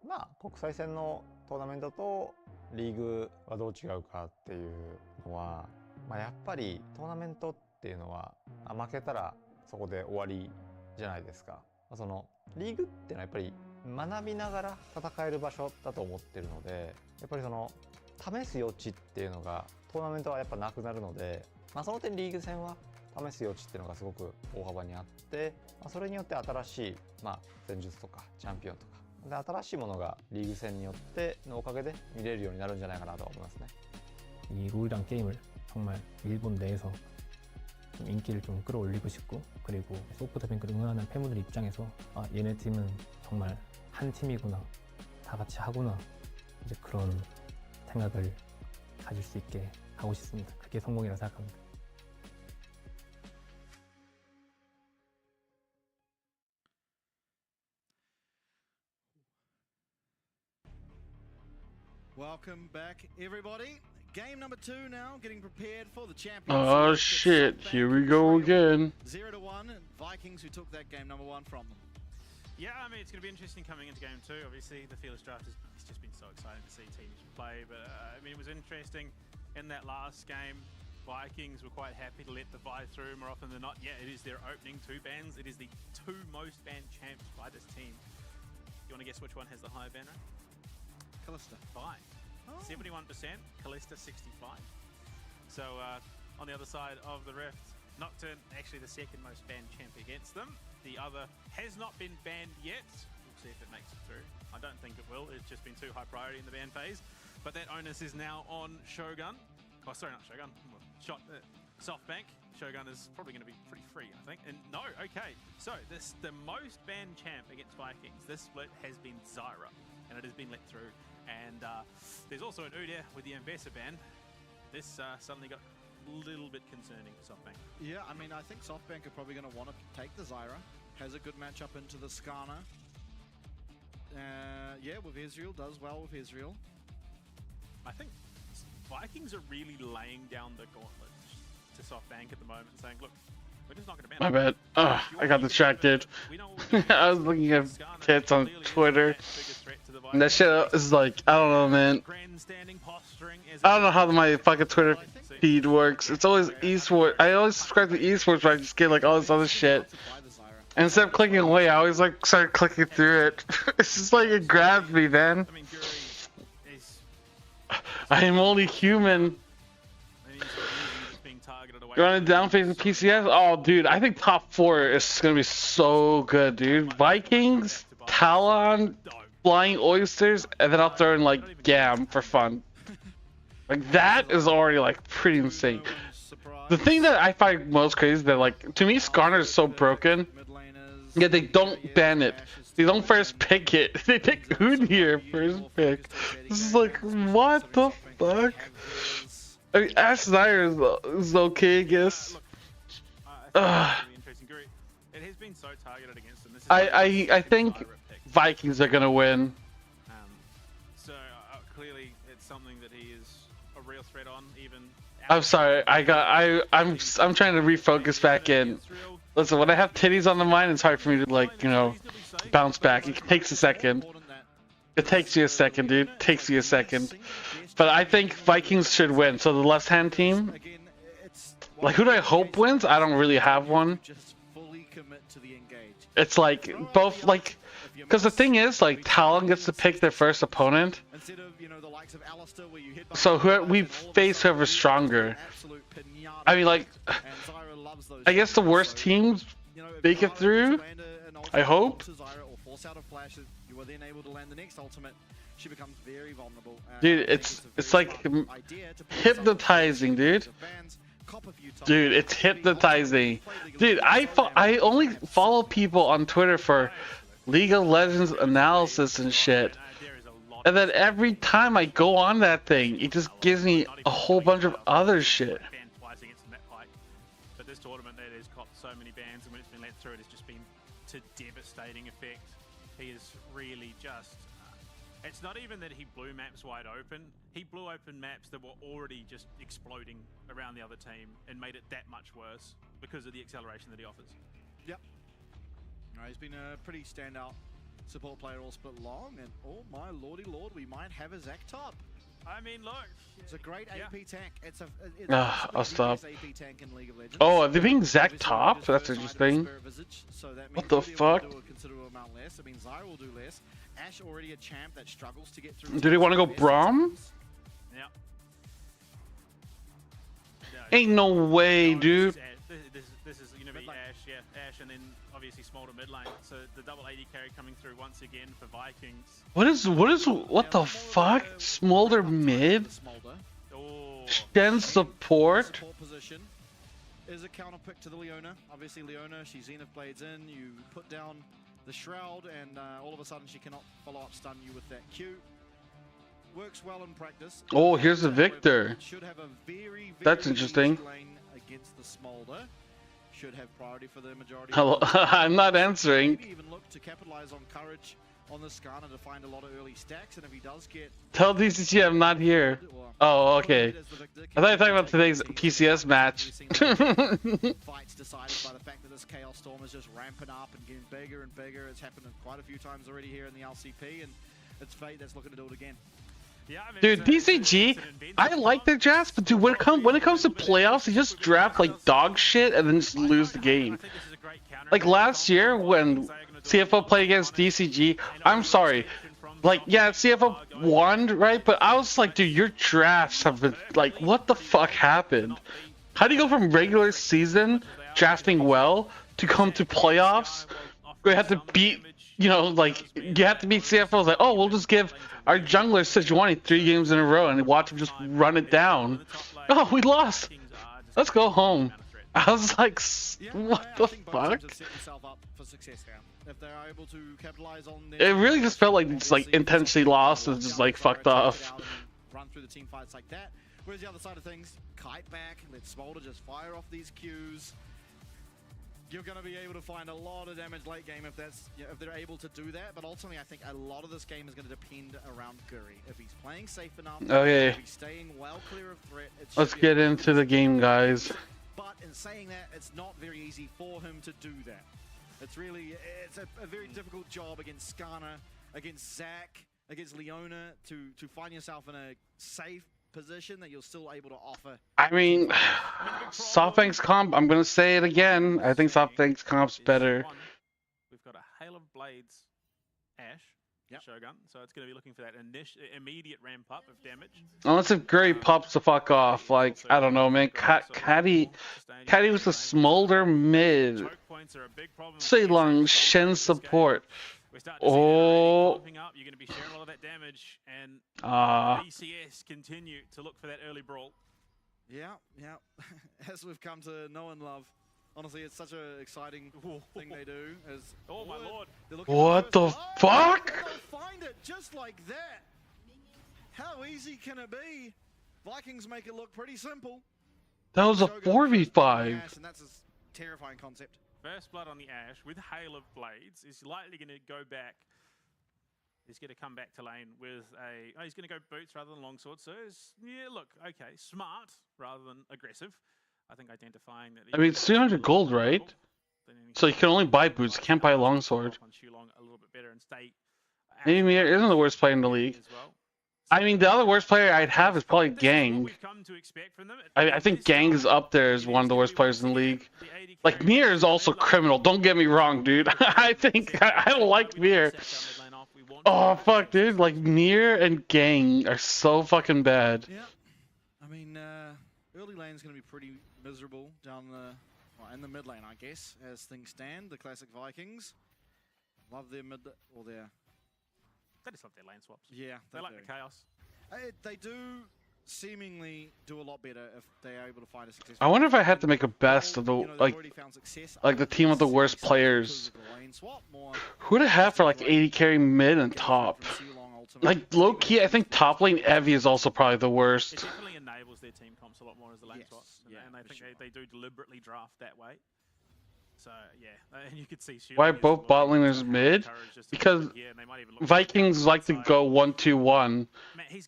まあ国際戦のトーナメントとリーグはどう違うかっていうのは、まあ、やっぱりトーナメントっていうのは負けたらそこで終わりじゃないですか。そのリーグっていうのはやっぱり学びながら戦える場所だと思ってるので、やっぱりその試す余地っていうのがトーナメントはやっぱなくなるので、まあ、その点リーグ戦は試す余地っていうのがすごく大幅にあって、まあ、それによって新しい、まあ、戦術とかチャンピオンとかで新しいものがリーグ戦によってのおかげで見れるようになるんじゃないかなと思いますね. 이 롤이란 게임을 정말 일본 내에서 좀 인기를 좀 끌어올리고 싶고, 그리고 소프트뱅크를 응원하는 팬분들 입장에서 아, 얘네 팀은 정말 한 팀이구나, 다 같이 하구나, 이제 그런 생각을 가질 수 있게 하고 싶습니다. 그게 성공이라고 생각합니다. Welcome back, everybody. Game number 2 now, getting prepared for the championship. Oh shit, here we go again. 0-1, Vikings who took that game number 1 from them. Yeah, I mean, it's going to be interesting coming into game 2. Obviously, the Fearless Draft it's just been so exciting to see teams play. But, I mean, it was interesting in that last game. Vikings were quite happy to let the Vi through more often than not. Yeah, it is their opening 2 bans. It is the 2 most banned champs by this team. You want to guess which one has the higher ban rate? Callista. Vi. 71%, Callista 65. So, on the other side of the rift, Nocturne, actually the second most banned champ against them. The other has not been banned yet. We'll see if it makes it through. I don't think it will. It's just been too high priority in the ban phase. But that onus is now on Shogun. Oh, sorry, not Shogun. SoftBank. Shogun is probably going to be pretty free, I think. And no, okay. So the most banned champ against Vikings. This split has been Zyra, and it has been let through. And there's also an Udyr with the Ambassador ban. This suddenly got little bit concerning for SoftBank. Yeah, I mean, I think SoftBank are probably going to want to take the Zyra. Has a good matchup into the Skarner. Yeah, with Israel, does well with Israel. I think Vikings are really laying down the gauntlet to SoftBank at the moment, saying, look, we're just not going to ban My bad. I got distracted. I was looking at tits on Twitter. And that shit is like, I don't know, man. I don't know how my fucking Twitter feed works. It's always esports. I always subscribe to esports, but I just get like all this other shit. And instead of clicking away, I always like start clicking through it. It's just like it grabs me, man. I am only human. You're on a down phase in PCS? Oh, dude, I think top 4 is gonna be so good, dude. Vikings, Talon, Flying Oysters, and then I'll throw in like GAM for fun. Like that is already like pretty insane. The thing that I find most crazy is that like to me Skarner is so broken. Yet they don't ban it. They don't first pick it. They pick Udyr first pick. This is like what the fuck? I mean, Ash Zyra is okay, I guess. I think Vikings are gonna win. So clearly, it's something that he is a real threat on. Even I'm sorry. I'm trying to refocus back in. Listen, when I have titties on the mind, it's hard for me to like bounce back. It takes a second. It takes you a second, dude. It takes you a second. But I think Vikings should win. So the left-hand team, like who do I hope wins? I don't really have one. It's like both like, because the thing is like Talon gets to pick their first opponent. So we face whoever's stronger. I mean like, I guess the worst teams make it through. I hope. She becomes very vulnerable. Dude, it's like hypnotizing, dude. Dude, it's hypnotizing. Dude, I only follow people on Twitter for League of Legends analysis and shit. And then every time I go on that thing, it just gives me a whole bunch of other shit. But this tournament, that has copped so many bans, and when it's been let through, it has just been to devastating effect. He is really just. It's not even that he blew maps wide open. He blew open maps that were already just exploding around the other team and made it that much worse because of the acceleration that he offers. Yep. He's been a pretty standout support player all split long, and oh my lordy lord, we might have a Zac top. I mean, look. It's a great AP tank. It's I'll stop. AP tank in League of Legends. Oh, are they being Zac top? That's interesting. What the fuck? I mean, Zyra will do less. Ash already a champ that struggles to get through. Do they want to go Braum? Yeah. Ain't no way, dude. This is going to be Ash, yeah. Ash, and then obviously Smolder mid lane. So the double AD carry coming through once again for Vikings. What the fuck? Smolder mid? Shen support? Position is a counter pick to the Leona. Obviously Leona, she Zenith blades in, you put down the Shroud, and all of a sudden she cannot follow up stun you with that Q. Works well in practice. Oh, here's the Victor. Should have a very That's interesting. lane against the Smolder. Should have priority for the majority. Hello, I'm not answering. Maybe even look to capitalize on courage on the Skarner to find a lot of early stacks, and if he does get... Tell DCG I'm not here. Oh, okay. I thought you were talking about today's PCS match. Fights decided by the fact that this Chaos Storm is just ramping up and getting bigger and bigger. It's happened quite a few times already here in the LCP, and it's Fate that's looking to do it again. Dude, DCG, I like their drafts, but dude, when it comes to playoffs, they just draft like dog shit and then just lose the game. Like last year when CFO played against DCG, I'm sorry, like yeah, CFO won, right? But I was like, dude, your drafts have been like, what the fuck happened? How do you go from regular season drafting well to come to playoffs where you have to beat, you know, like you have to beat CFOs? Like, oh, we'll just give our jungler Sejuani 3 games in a row and watch him just run it down. Oh, we lost. Let's go home. I was like, what the fuck? It really just felt like it's like intentionally lost and just like fucked off. Run through the team fights like that. Whereas the other side of things, kite back, let Smolder just fire off these Qs. You're going to be able to find a lot of damage late game if they're able to do that. But ultimately, I think a lot of this game is going to depend around Guri. If he's playing safe enough, okay. If he's staying well clear of threat, Let's get into the game, guys. But in saying that, it's not very easy for him to do that. It's a very difficult job against Skarner, against Zach, against Leona to find yourself in a safe position that you're still able to offer. I mean, SoftBank's comp, I'm going to say it again. I think SoftBank's comp's better. We've got a Hail of Blades Ashe. Shogun, so it's going to be looking for that immediate ramp up of damage. Unless if Guri pops the fuck off, like, I don't know, man. Caddy was a smolder mid. Ceylon, Shen support. Oh. You're going to be sharing a lot of that damage, and BCS continue to look for that early brawl. Yeah. As we've come to know and love. Honestly, it's such an exciting thing they do. Oh my lord! What the fuck? Find it just like that. How easy can it be? Vikings make it look pretty simple. That was a 4v5. And that's a terrifying concept. First blood on the Ashe with Hail of Blades is likely going to go back. He's going to come back to lane with a. Oh, he's going to go boots rather than longsword. So yeah, look, okay, smart rather than aggressive. I think identifying that. I mean, it's 300 gold, right? So you can only buy boots, you can't buy a longsword. Maybe Mir isn't the worst player in the league. I mean, the other worst player I'd have is probably Gang. I think Gang is up there as one of the worst players in the league. Like, Mir is also criminal, don't get me wrong, dude. I don't like Mir. Oh, fuck, dude. Like, Mir and Gang are so fucking bad. Yeah. I mean, early lane is going to be pretty miserable down in the mid lane, I guess, as things stand. The classic Vikings love their mid or their. They just love their lane swaps. Yeah, they like the chaos. They do seemingly do a lot better if they are able to find a successful. I wonder if I had to make a best of the like the team of the worst players. Who would I have for like 80 carry mid and top? Like low key, I think top lane Evie is also probably the worst. It definitely enables their team comps a lot more as the lane swaps, and I think they do deliberately draft that way. So yeah, and you could see. Why both bot laners mid? Because Vikings like to go 1-2-1,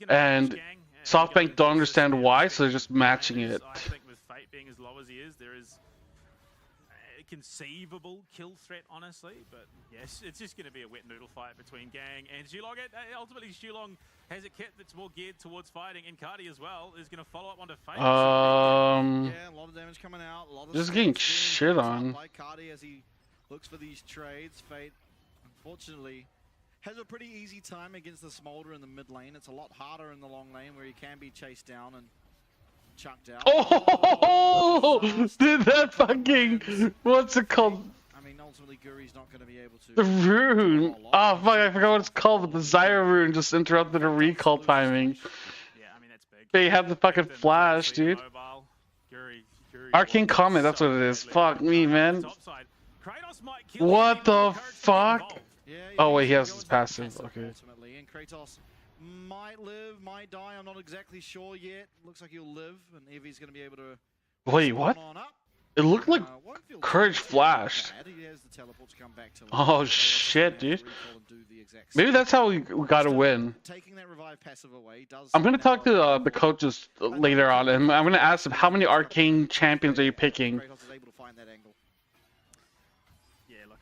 and SoftBank don't understand why, so they're just matching it. I think with Fate being as low as he is, there is a conceivable kill threat, honestly. But yes, it's just going to be a wet noodle fight between Gang and Shulong. Ultimately, Shulong has a kit that's more geared towards fighting, and Cardi as well is going to follow up onto Fate. Yeah, a lot of damage coming out. A lot of just getting shit on. By Cardi as he looks for these trades. Fate, unfortunately, has a pretty easy time against the Smolder in the mid lane. It's a lot harder in the long lane where he can be chased down and chucked out. Oh, dude, that fucking what's it called? I mean, ultimately, Guri's not going to be able to. The rune. Oh fuck, I forgot what it's called. But the Zyra rune just interrupted a recall timing. Yeah, I mean that's big. They have the fucking flash, dude. Arcane Comet, that's what it is. Fuck me, man. What the fuck? Oh wait, he has his passive. Okay. Ultimately, and Kratos might live, might die. I'm not exactly sure yet. Looks like he'll live, and Evie's going to be able to. Wait, what? On up. It looked like Courage flashed. Oh shit, dude. Maybe that's how we got to win. I'm gonna talk to the coaches later on, and I'm gonna ask them how many arcane champions are you picking. Yeah, look,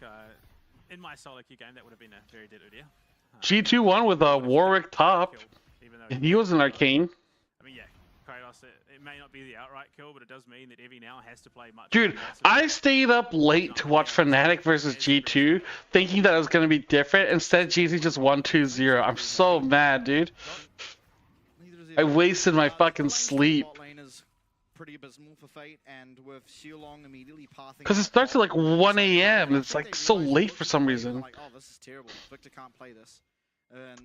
in my solo queue game, that would have been a very dead idea. G2 won with Warwick top. He was an arcane. I mean, yeah, Kratos, it may not be the outright kill, but it does mean that Evie now has to play much. Dude, I stayed up late to watch Fnatic versus G2, thinking that it was going to be different. Instead, G2 just won 2-0. I'm so mad, dude. I wasted my fucking sleep. Because it starts at like 1 a.m. It's like so late for some reason.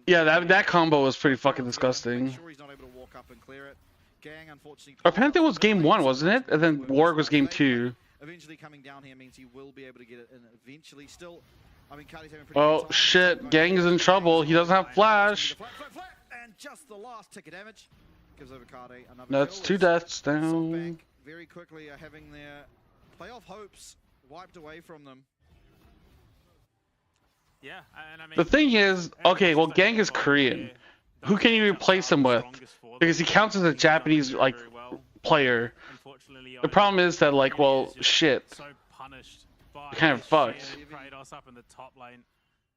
Yeah, that combo was pretty fucking disgusting. Our Panther was game 1, wasn't it? And then Warwick was game 2. Eventually coming down here means he will be able to get it in eventually. Still, I mean, Cardi's having oh shit, Gang is in trouble. He doesn't have flash. And just the last tick of damage gives over Cardi another That's kill. 2 deaths down. SoftBank very quickly are having their playoff hopes wiped away from them. Yeah, and I mean, the thing is, okay, well, Gang is Korean. Who can you replace him with? Because he counts as a Japanese like player. The problem is that like, well, shit. You're kind of fucked. Kratos up in the top lane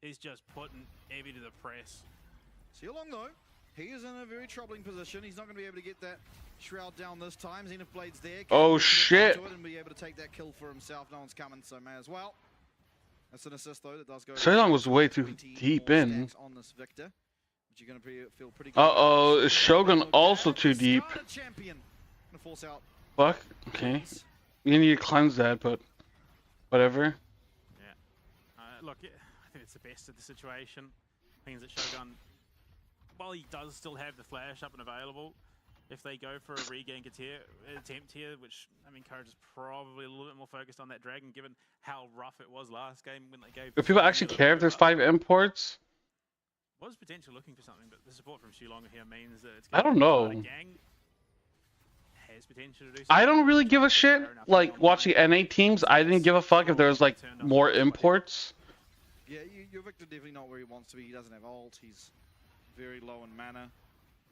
is just putting Evie to the press. See along though, he is in a very troubling position. He's not going to be able to get that shroud down this time. Zenith Blade's there. Oh shit! And be able to take that kill for himself. No one's coming, so may as well. That's an assist though that does go. Seilong was way too deep in. Uh-oh, is Shogun also too deep? Fuck, okay. You need to cleanse that, but whatever. Yeah. Look, I think it's the best of the situation. Means that Shogun, while he does still have the flash up and available, if they go for a regain attempt here, which, I mean, Courage is probably a little bit more focused on that dragon, given how rough it was last game when they gave... Do people actually care if there's 5 imports? Was potentially looking for something, but the support from Shulong here means that it's... I don't know. Gang has potential to do something. I don't really give a shit. Like, watching NA teams, I didn't give a fuck if there was, like, more imports. Yeah, your Victor definitely not where he wants to be. He doesn't have ult. He's very low in mana.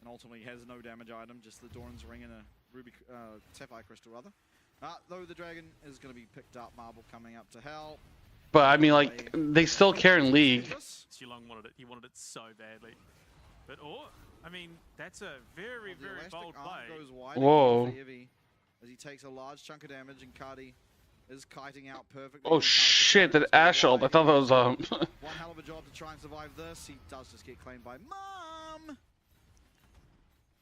And ultimately has no damage item, just the Doran's Ring and a Ruby Sapphire Crystal, rather. Though the dragon is going to be picked up, Marble coming up to help. But I mean, like, they still care in League. Shulong wanted it. He wanted it so badly. But I mean, that's a very, very bold play. Goes wide whoa. As he takes a large chunk of damage, and Cardi is kiting out perfectly. Oh shit, that Ash ult. I thought that was one hell of a job to try and survive this. He does just get claimed by Mom.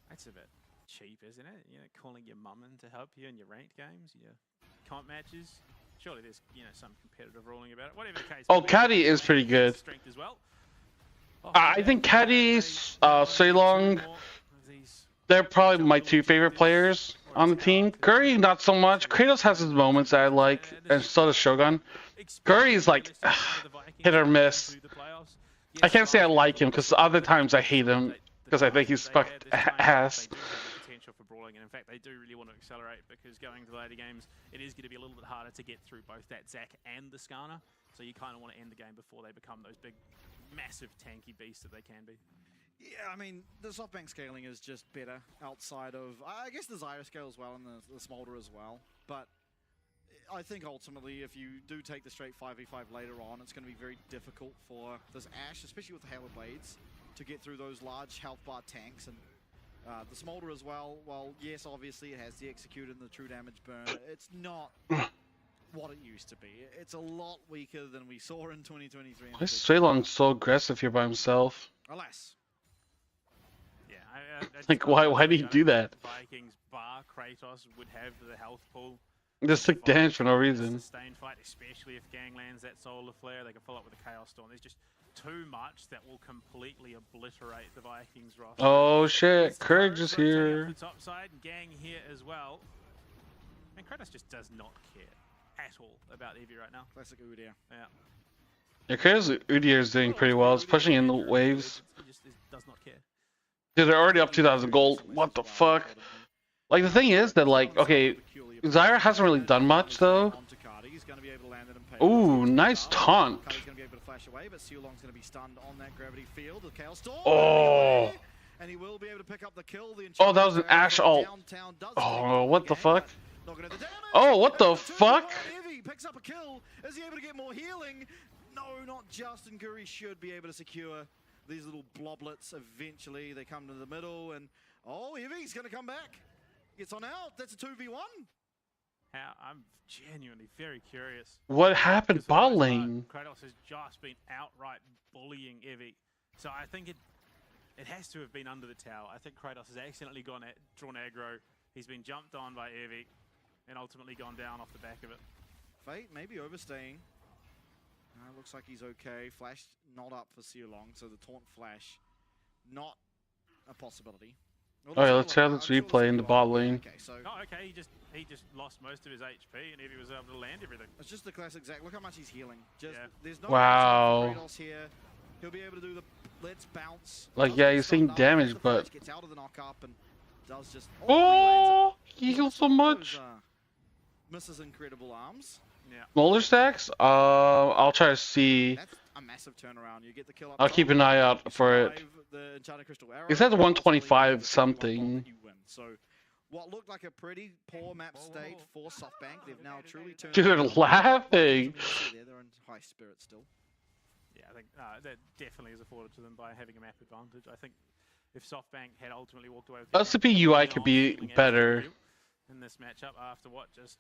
That's a bit cheap, isn't it? You know, calling your mum in to help you in your ranked games, your comp matches. Surely there's, you know, some competitive ruling about it. Whatever the case. Oh, Caddy is pretty good. Strength as well. I think Caddy, Seilong, they're probably my 2 favorite players on the team. Curry, not so much. Kratos has his moments that I like, and so does Shogun. Curry's like hit or miss. I can't say I like him because other times I hate him because I think he's fucked ass. Potential for brawling, and in fact, they do really want to accelerate because going to later games, it is going to be a little bit harder to get through both that Zac and the Skarner. So you kind of want to end the game before they become those big, massive tanky beasts that they can be. Yeah, I mean, the SoftBank scaling is just better outside of, I guess, the Zyra scale as well and the Smolder as well. But I think ultimately, if you do take the straight 5v5 later on, it's going to be very difficult for this Ashe, especially with the Halo Blades, to get through those large health bar tanks. And the Smolder as well, while yes, obviously it has the Execute and the true damage burn, it's not what it used to be. It's a lot weaker than we saw in 2023. Why is Seilong so aggressive here by himself? Alas. Yeah, like, why did he do that? Vikings bar Kratos would have the health pool. Just took damage for no reason. Sustained fight, especially if Gang lands that solar flare, they can follow up with a Chaos Storm. There's just too much that will completely obliterate the Vikings roster. Oh shit, Courage is here. The top side, and Gang here as well. And Kratos just does not care at all about Eevee right now. Classic Udyr. Yeah. Yeah, Kratos Udyr is doing pretty well. It's pushing in the waves. He just does not care. Dude, they're already up 2,000 gold. What the fuck? Like, the thing is that, like, okay, Zyra hasn't really done much though. Ooh, nice taunt. Oh. Oh, that was an Ashe ult. Oh, what the fuck? Oh, what the fuck? Picks up a kill. Is he able to get more healing? No, not just. And Guri should be able to secure these little bloblets. Eventually, they come to the middle, and oh, Evi's going to come back. Gets on out. That's a 2v1. I'm genuinely very curious. What happened bot lane? Kratos has just been outright bullying Evi. So I think it has to have been under the tower. I think Kratos has accidentally drawn aggro. He's been jumped on by Evi and ultimately gone down off the back of it. Fate maybe overstaying. Looks like he's okay. Flash not up for Sealong, so the taunt flash not a possibility. Alright, let's have this replay in the bot lane. Okay, so he just lost most of his HP and Evi was able to land everything. It's just the classic Zach. Look how much he's healing. Just there's no wow. Kratos here. He'll be able to do the let's bounce. Like yeah, he's seeing damage, but gets out of the knock up and does just he heals so much. Misses incredible arms. Yeah. Smolder stacks? I'll try to see. That's a massive turnaround. You get the kill up I'll keep an eye out for it. It says 125 something. So, what looked like a pretty poor map state for SoftBank, they've now truly turned. Dude, they're laughing. They're in high spirit still. Yeah, I think that definitely is afforded to them by having a map advantage. I think if SoftBank had ultimately walked away with LCP UI could be better in this matchup after what just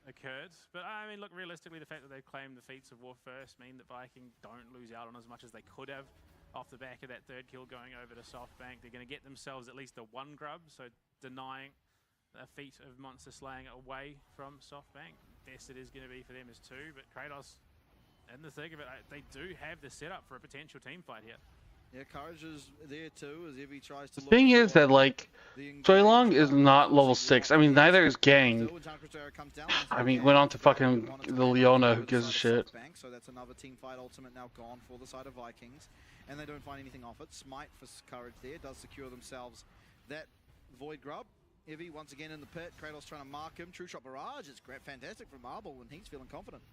occurred. But I mean, look, realistically, the fact that they've claimed the feats of war first mean that Viking don't lose out on as much as they could have off the back of that third kill going over to SoftBank. They're going to get themselves at least a 1 grub, so denying a feat of monster slaying away from SoftBank. Best it is going to be for them is 2, but Kratos, in the thick of it, they do have the setup for a potential team fight here. Yeah, Courage is there too, as Evi tries to. The thing is that like Long is not level 6. I mean, neither is Gang. I mean, went on to fucking the Leona. Who gives a shit? So that's another team fight ultimate now gone for the side of Vikings, and they don't find anything off it. Smite for Courage there does secure themselves that Void Grub. Evi once again in the pit. Kratos trying to mark him. True shot barrage. It's great, fantastic from Marble, and he's feeling confident.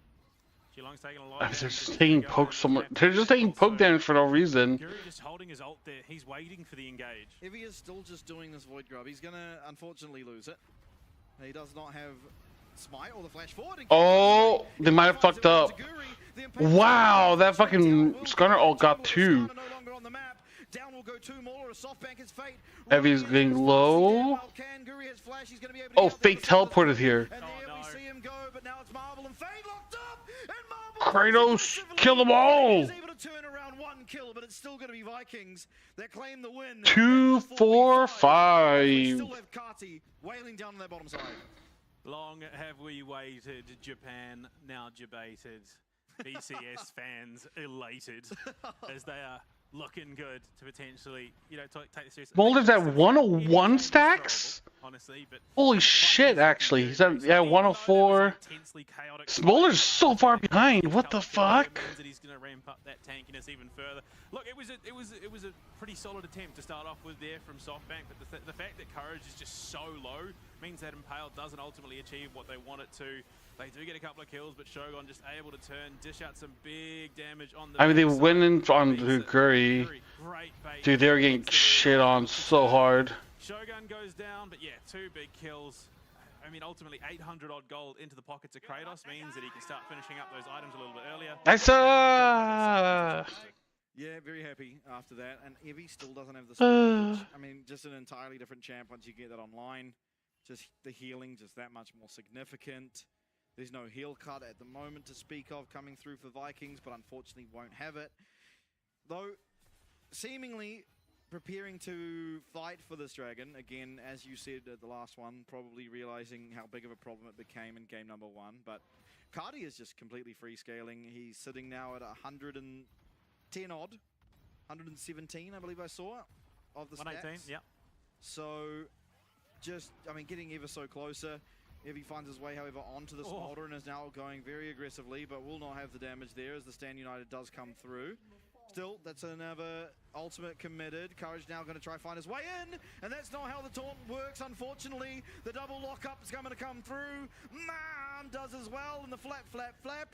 Geelong's taking a lot. They're just taking poke so much. They're just taking poke damage for no reason. Guri just holding his ult there. He's waiting for the engage. Evi is still just doing this Void Grub. He's gonna unfortunately lose it. He does not have Smite or the flash forward. Oh, they might have fucked up. Wow, that fucking Stunner ult got 2. Down will go 2 more. SoftBank is Fate. Heavy's getting low. Oh, Fate teleported here. And there we see him go, but now it's Marble and Fate locked up. And Kratos, kill them all. He's able to turn around 1 kill, but it's still going to be Vikings that claim the win. 2, 4, 5. Still have Kati wailing down on their bottom side. Long have we waited, Japan now debated. BCS fans elated as they are looking good to potentially, take this seriously. Smolder's at 101 stacks? Honestly, but holy shit, actually. He's at 104. Smolder's so far behind. What the fuck? He's going to ramp up that tankiness even further. Look, it was a pretty solid attempt to start off with there from SoftBank, but the fact that Courage is just so low means that Impale doesn't ultimately achieve what they want it to. They do get a couple of kills, but Shogun just able to turn, dish out some big damage on the. I mean, they went in on Guri. Dude, they were getting shit on so hard. Shogun goes down, but yeah, 2 big kills. I mean, ultimately 800 odd gold into the pockets of Kratos means that he can start finishing up those items a little bit earlier. Yeah, very happy after that. And Evi still doesn't have the speed. I mean, just an entirely different champ once you get that online. Just the healing, just that much more significant. There's no heal cut at the moment to speak of coming through for Vikings, but unfortunately won't have it. Though, seemingly preparing to fight for this dragon. Again, as you said at the last one, probably realizing how big of a problem it became in game number 1. But Cardi is just completely free scaling. He's sitting now at 110 odd. 117, I believe I saw, of the stats. 118, yeah. So, just, I mean, getting ever so closer. Evi finds his way, however, onto the Smolder and is now going very aggressively, but will not have the damage there as the Stand United does come through. Still, that's another ultimate committed. Courage now going to try find his way in, and that's not how the taunt works, unfortunately. The double lockup is going to come through. Man does as well, and the flap,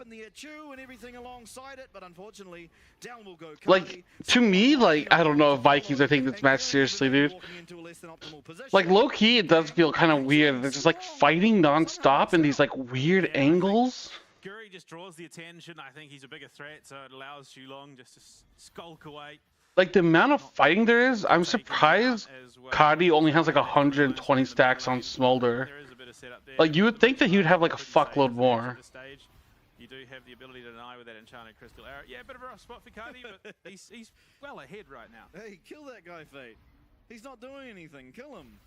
and the Achu and everything alongside it, but unfortunately, down will go Cardi. Like, to me, like, I don't know if Vikings are taking this match seriously, dude. Like, low-key, it does feel kind of weird. They're just, like, fighting non-stop in these, like, weird angles. Guri just draws the attention. I think he's a bigger threat, so it allows Shulong just to skulk away. Like, the amount of fighting there is, I'm surprised Cardi only has, like, 120 stacks on Smolder. Like, you would think that he would have, like, a fuckload more. You do have the ability to deny with that enchanted crystal arrow. Yeah, a bit of a rough spot for Cardi, but he's well ahead right now. Hey, kill that guy, Fate. He's not doing anything. Kill him.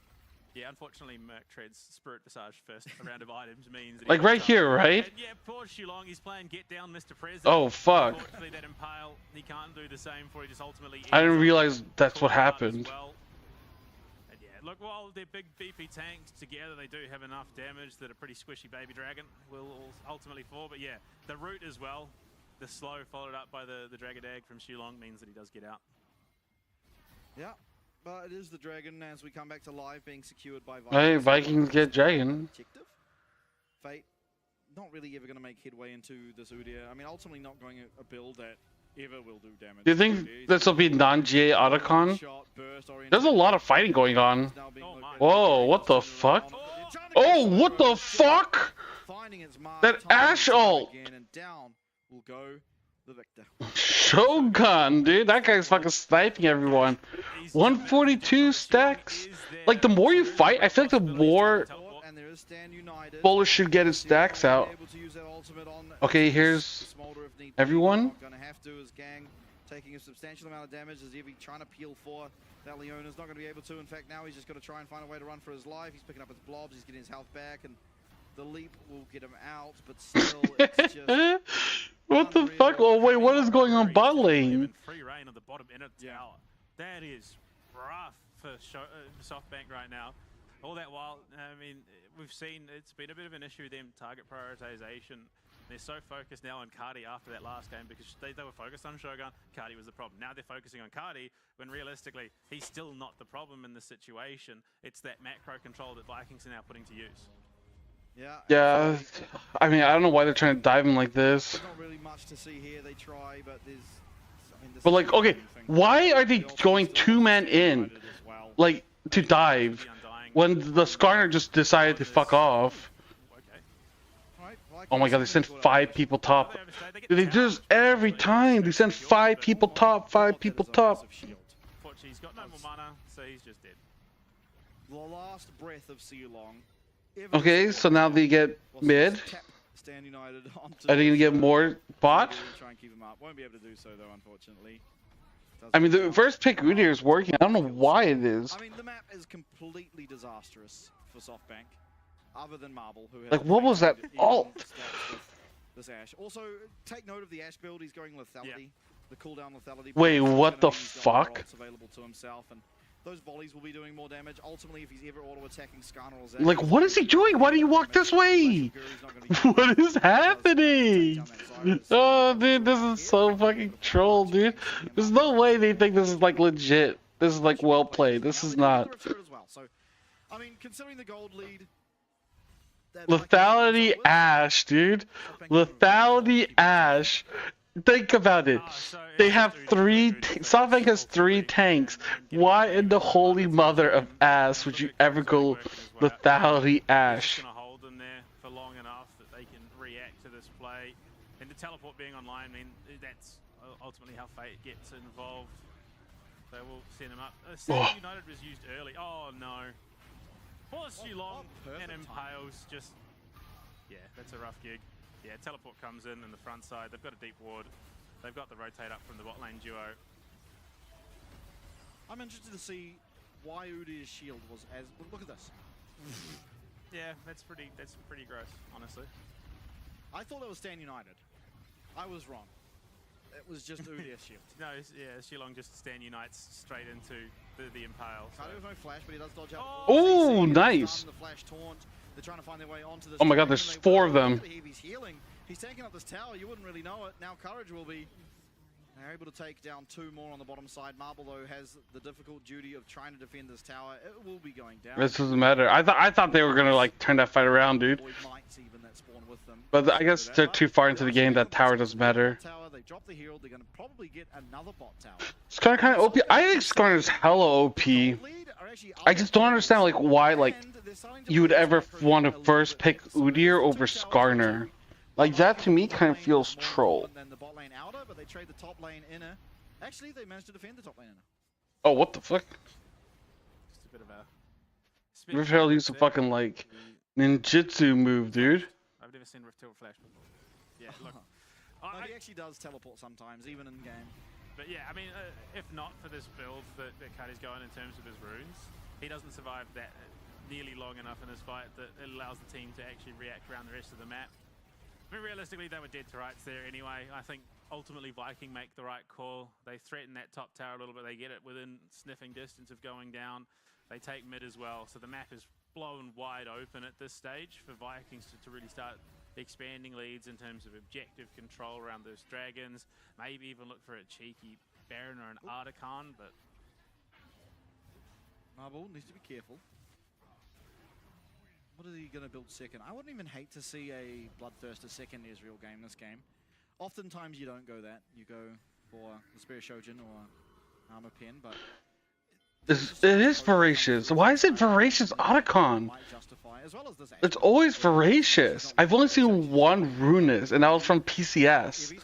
Yeah, unfortunately, Merc Tread's Spirit Visage first round of items means that like right here, right? And yeah, poor Shulong, he's playing Get Down, Mr. President. Oh, fuck. Unfortunately, that Impale, he can't do the same for he just ultimately... I didn't realize that's what happened. Well. And yeah, look, while they're big beefy tanks together, they do have enough damage that a pretty squishy baby dragon will ultimately fall. But yeah, the root as well, the slow followed up by the Dragon Egg from Shulong means that he does get out. Yeah. But it is the dragon as we come back to live being secured by Vikings. Hey, Vikings get dragon. Fate not really ever going to make headway into this Udyr. I mean, ultimately not going a build that ever will do damage. Do you think this will be non-GA Otacon? There's a lot of fighting going on. Whoa, what the fuck? Oh, what the fuck? That Ash ult! Will go the victor. Shogun, dude, that guy's fucking sniping everyone. 142 stacks. Like, the more you fight, I feel like the more Bowler should get his stacks out. Okay, here's everyone. Taking a substantial amount of damage as Evie trying to peel for that Leona's not going to be able to. In fact, now he's just got to try and find a way to run for his life. He's picking up his blobs, he's getting his health back, and the leap will get him out, but still, it's just... What the fuck? Oh wait, what is going on bot lane? Free reign on the bottom inner tower. That is rough for SoftBank right now. All that while, I mean, we've seen it's been a bit of an issue with them target prioritization. They're so focused now on Cardi after that last game because they were focused on Shogun. Cardi was the problem. Now they're focusing on Cardi when realistically he's still not the problem in this situation. It's that macro control that Vikings are now putting to use. Yeah, I mean, I don't know why they're trying to dive him like this. There's not really much to see here. They try, but there's... I mean, but like, okay, why are they going two-man in, like, to dive, when the Skarner just decided to fuck off? Oh my god, they sent 5 people top. They do this every time. They send 5 people top, 5 people top. Fortunately, he's got no more mana, so he's just dead. The last breath of Sealong. Okay, so now they get mid. Are they gonna get more bot? Try and keep him up. Won't be able to do so though, unfortunately. I mean, the first pick Udyr is working. I don't know why it is. I mean, the map is completely disastrous for SoftBank, other than Marble, who has like, what was that ult? This Ash. Also, take note of the Ash build. He's going lethality. Yeah. The cooldown lethality. Wait, what the fuck? Available to himself, and those volleys will be doing more damage. Ultimately, if he's ever auto-attacking Skarner or Zach... Like, what is he doing? Why do you walk this way? What is happening? Oh, dude, this is so fucking troll, dude. There's no way they think this is, like, legit. This is, like, well played. This is not. So, I mean, considering the gold lead... Lethality Ash, dude. Lethality Ash. Think about it. They have 3... SoftBank has 3 tanks. Why in the holy mother of ass would you ever go Lethality Ash? Hold them there for long enough that they can react to this play. And the teleport being online, I mean, that's ultimately how Fate gets involved. They will send him up. United was used early. Oh no. Force Shulong and Impales just... Yeah, that's a rough gig. Yeah, teleport comes in the front side. They've got a deep ward. They've got the rotate up from the bot lane duo. I'm interested to see why Udyr's shield was as... Look at this. Yeah, that's pretty gross, honestly. I thought it was Stan United. I was wrong. It was just Udyr's shield. No, yeah, Shulong just Stan unites straight into the Impale. So. Cardi with no flash, but he does dodge out. Oh, nice. The flash taunt. They're trying to find their way onto this. Oh my god, there's 4 of them. He's healing. He's taking up this tower. You wouldn't really know it. Now Courage will be They're able to take down 2 more on the bottom side. Marble, though, has the difficult duty of trying to defend this tower. It will be going down. This doesn't matter. I thought they were gonna like turn that fight around, dude. But I guess they're too far into the game. That tower doesn't matter. They drop the hero. They're gonna probably get another bot tower. Skarner kind of OP. I think Skarner's hella OP. I just don't understand like why like you would ever want to first pick Udyr over Skarner. Like that to me kind of feels troll. And then the bot lane outer, but they trade the top lane inner. Actually, they managed to defend the top lane inner. Oh, what the fuck? Just a bit of a... Riftail used a fucking like ninjutsu move, dude. I've never seen Riftail flash before. Yeah, look. No, he actually does teleport sometimes, even in game. But yeah, I mean, if not for this build that Cardi's going in terms of his runes, he doesn't survive that nearly long enough in his fight that it allows the team to actually react around the rest of the map. I mean, realistically, they were dead to rights there anyway. I think ultimately Viking make the right call. They threaten that top tower a little bit. They get it within sniffing distance of going down. They take mid as well. So the map is blown wide open at this stage for Vikings to really start expanding leads in terms of objective control around those dragons. Maybe even look for a cheeky Baron or an Artican, but... Marble needs to be careful. What are they going to build second? I wouldn't even hate to see a Bloodthirster second Ezreal game this game. Oftentimes you don't go that. You go for the Spear Shojin or Armor Pen, but... It is Voracious. Why is it Voracious Otacon? It's always Voracious. I've only seen one Runus, and that was from PCS.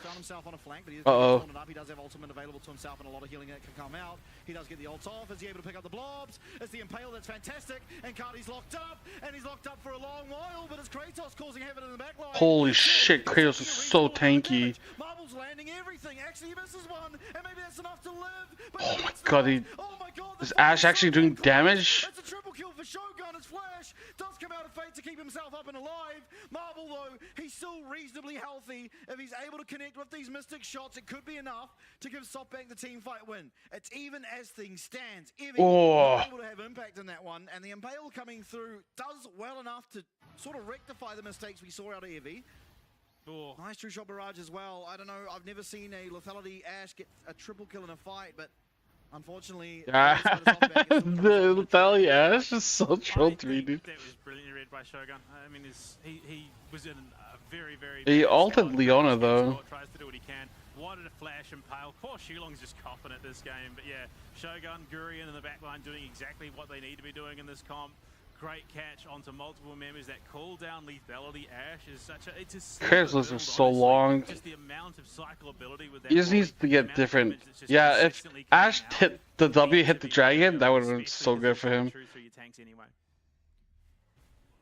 Uh-oh. He does have ultimate available to himself and a lot of healing that can come out. He does get the ults off. Is he able to pick up the blobs? It's the Impale, that's fantastic. And Cardi's locked up, and he's locked up for a long while, but it's Kratos causing havoc in the back line. Holy shit, Kratos is so tanky. Marble's landing everything. Actually, he misses one, and maybe that's enough to live. But oh my god, is Ashe actually doing damage? That's a triple kill for Shogun. His flash does come out of fate to keep himself up and alive. Marble, though, he's still reasonably healthy. If he's able to connect with these Mystic shots, it could be enough to give SoftBank the team fight win. It's even as things stand. Evie was able to have impact in that one, and the Impale coming through does well enough to sort of rectify the mistakes we saw out of Evie. Nice true shot barrage as well. I don't know, I've never seen a lethality Ashe get a triple kill in a fight, but unfortunately, the lethality Ashe is so trolled to me, dude. That was brilliantly read by Shogun. I mean, he was in a very, very... He ulted Leona, though. Tries to do what he can. Wanted a flash Impale. Poor Shulong's just coughing at this game. But yeah, Shogun, Gurion in the backline doing exactly what they need to be doing in this comp. Great catch onto multiple members. That cooldown lethality Ashe is such a... It's a Kratos lives for so long. Just the amount of cycle ability with that. He just needs to get different... Yeah, if Ashe hit the W, hit the dragon, that would have been so good for him.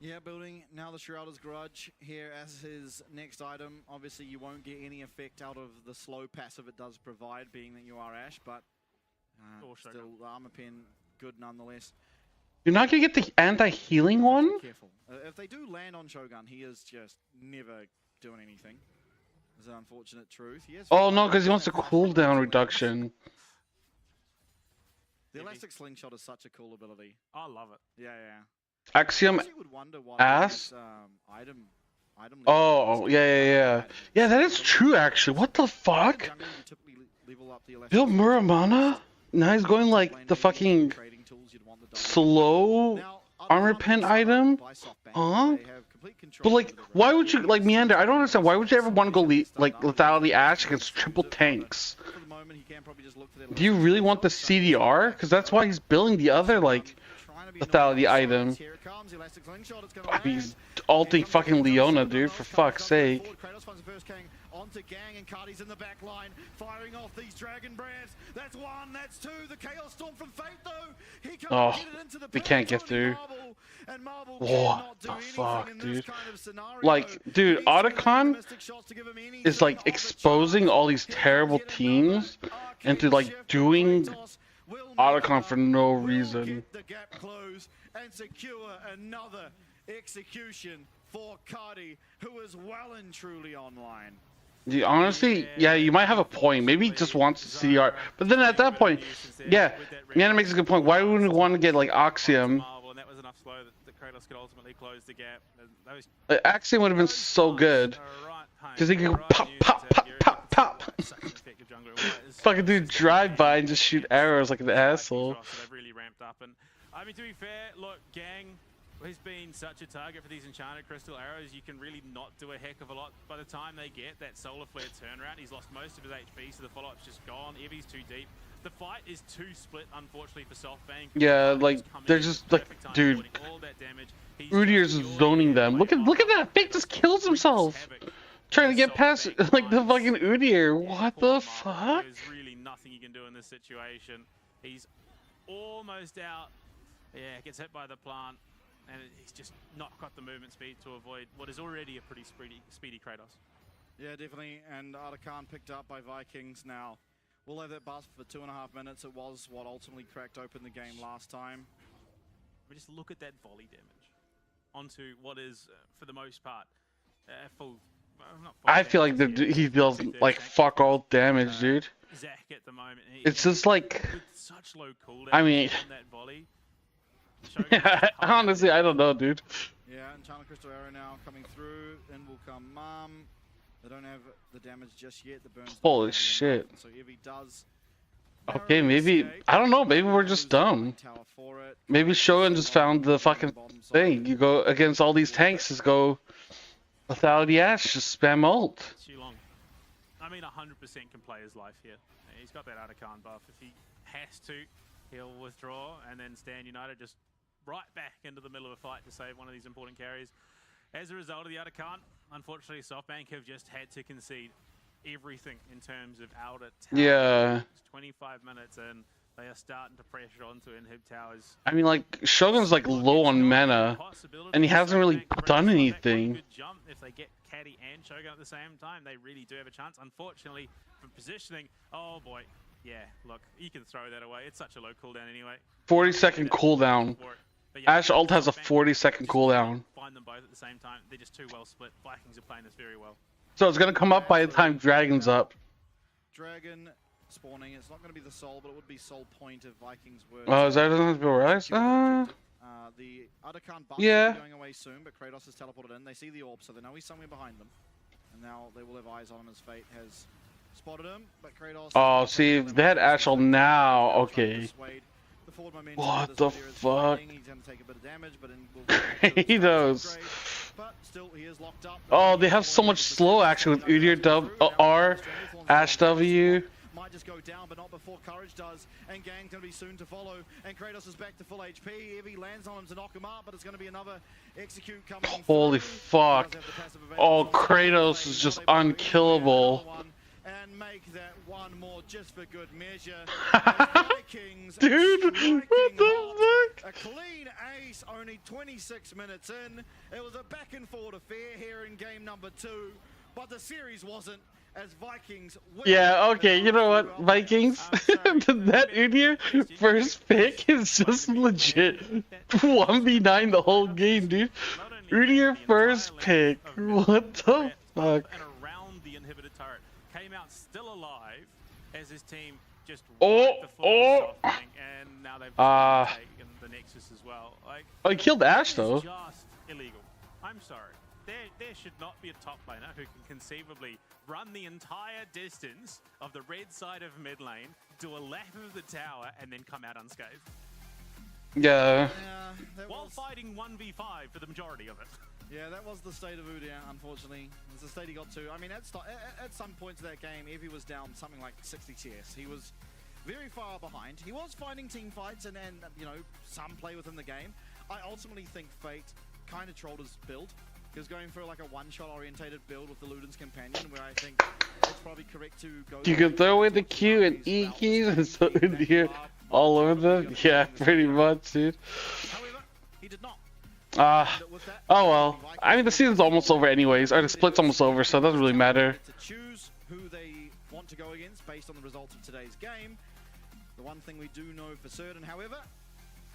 Yeah, building now the Shrouder's Grudge here as his next item. Obviously, you won't get any effect out of the slow passive it does provide, being that you are Ashe, but still, the Armor Pen, good nonetheless. You're not gonna get the anti-healing one? Careful. If they do land on Shogun, he is just never doing anything. It's an unfortunate truth. Oh no, because he wants a cooldown reduction. The Elastic Slingshot is such a cool ability. I love it. Yeah, yeah. Axiom ass. Oh yeah. Yeah, that is true actually. What the fuck? Build Muramana? Now he's going like the fucking slow armor pen item? Huh? But like, why would you like Meander? I don't understand. Why would you ever want to go like lethality Ashe against triple tanks? Do you really want the CDR? Because that's why he's building the other like lethality item. I mean, he's ulting fucking Leona, dude, for fuck's sake. Onto Gang and Cardi's in the back line, firing off these Dragon Brands. That's one, that's two. The Chaos Storm from Fate, though. He can't get it into the we can't get through. What the fuck, dude? Like, dude, Otacon is like exposing all these terrible teams into like doing Otacon for no reason. The gap close and secure another execution for Cardi, who is well and truly online. Yeah, honestly, yeah, you might have a point. Maybe he just wants the CDR. But then at that point, yeah, Miana makes a good point. Why wouldn't we want to get like Axiom? Axiom would have been so good. Because he could go pop, pop, pop, pop, pop. jungler was. Fucking do drive by and just shoot arrows like an asshole. They've really ramped up, and I mean, to be fair, look, Gang has been such a target for these enchanted crystal arrows. You can really not do a heck of a lot by the time they get that solar flare turnaround. He's lost most of his HP, so the follow-up's just gone. Evi's too deep. The fight is too split, unfortunately, for SoftBank. Yeah, like they're just like, dude. Udyr's zoning them. Look at that. Fake just kills himself. Trying to get past like the fucking Udyr. What the fuck? There's really nothing you can do in this situation. He's almost out. Yeah, gets hit by the plant, and he's just not got the movement speed to avoid what is already a pretty speedy Kratos. Yeah, definitely. And Artican picked up by Vikings now. We'll have that bust for 2.5 minutes. It was what ultimately cracked open the game last time. We just look at that volley damage onto what is, for the most part, full. I feel like he deals like fuck all damage, dude. Zach at the moment. It's just like, such low cooldown I mean, on that volley. honestly, I don't know, dude. Yeah, and Channel Crystal Arrow now coming through. Then will come Mum. They don't have the damage just yet. The burns. Holy shit. So Evie does. Okay, maybe, I don't know, maybe we're just dumb. Maybe Shogun just found the fucking thing. You go against all these tanks, just go without the Ash, just spam ult. Too long. I mean, 100% can play his life here. He's got that Artican buff. If he has to, he'll withdraw and then stand United just right back into the middle of a fight to save one of these important carries. As a result of the Artican, unfortunately, SoftBank have just had to concede everything in terms of outer tower. Yeah. It's 25 minutes and they are starting to pressure onto inhib towers. I mean, like, Shogun's like low on mana, and he hasn't really done anything. Good jump. If they get Caddy and Shogun at the same time, they really do have a chance. Unfortunately, for positioning, oh boy, yeah, look, you can throw that away. It's such a low cooldown anyway. 40-second cooldown. Ash ult has a 40-second cooldown. Find them both at the same time. They're just too well split. Vikings are playing this very well. So it's gonna come up by the time Dragon's up. Dragon spawning. It's not going to be the soul, but it would be soul point if Vikings were. Oh, is that doesn't feel right? The Artican buff yeah. is going away soon, but Kratos is teleported in. They see the orb, so they know he's somewhere behind them. And now they will have eyes on him as Fate has spotted him. But Kratos. Oh, see, if they had Ash ult now, okay. What the fuck? He knows. Oh, they have so much slow action with Udyr R, Ash W. Might just go down, but not before Courage does. And Gang's going to be soon to follow. And Kratos is back to full HP. Evie lands on him to knock him out, but it's going to be another execute coming. Holy fuck. Oh, Kratos is just unkillable. And make that one more just for good measure. Dude, what the fuck? A clean ace, only 26 minutes in. It was a back and forth affair here in game number 2, but the series wasn't, as Vikings win. Yeah, okay, you know what, Vikings? That Udyr first pick is just legit 1v9 the whole game, dude. Udyr first pick, what the fuck? Came out still alive as his team just and now they've taken the Nexus as well. Like, oh, he killed Ash though. It's just illegal. I'm sorry. There should not be a top laner who can conceivably run the entire distance of the red side of mid lane, do a lap of the tower, and then come out unscathed. Yeah. While fighting 1v5 for the majority of it. Yeah, that was the state of Udyr, unfortunately. It's the state he got to. I mean, at some points of that game, Evie was down something like 60 CS. He was very far behind. He was finding team fights and you know, some play within the game. I ultimately think Fate kind of trolled his build. He was going for like a one-shot orientated build with the Luden's Companion, where I think it's probably correct to go... You can throw away the Q and E keys and so Udyr all over them? Yeah, pretty much, dude. However, he did not. Oh well. I mean, the season's almost over anyways, or the split's almost over, so it doesn't really matter. To choose who they want to go against based on the results of today's game. The one thing we do know for certain, however,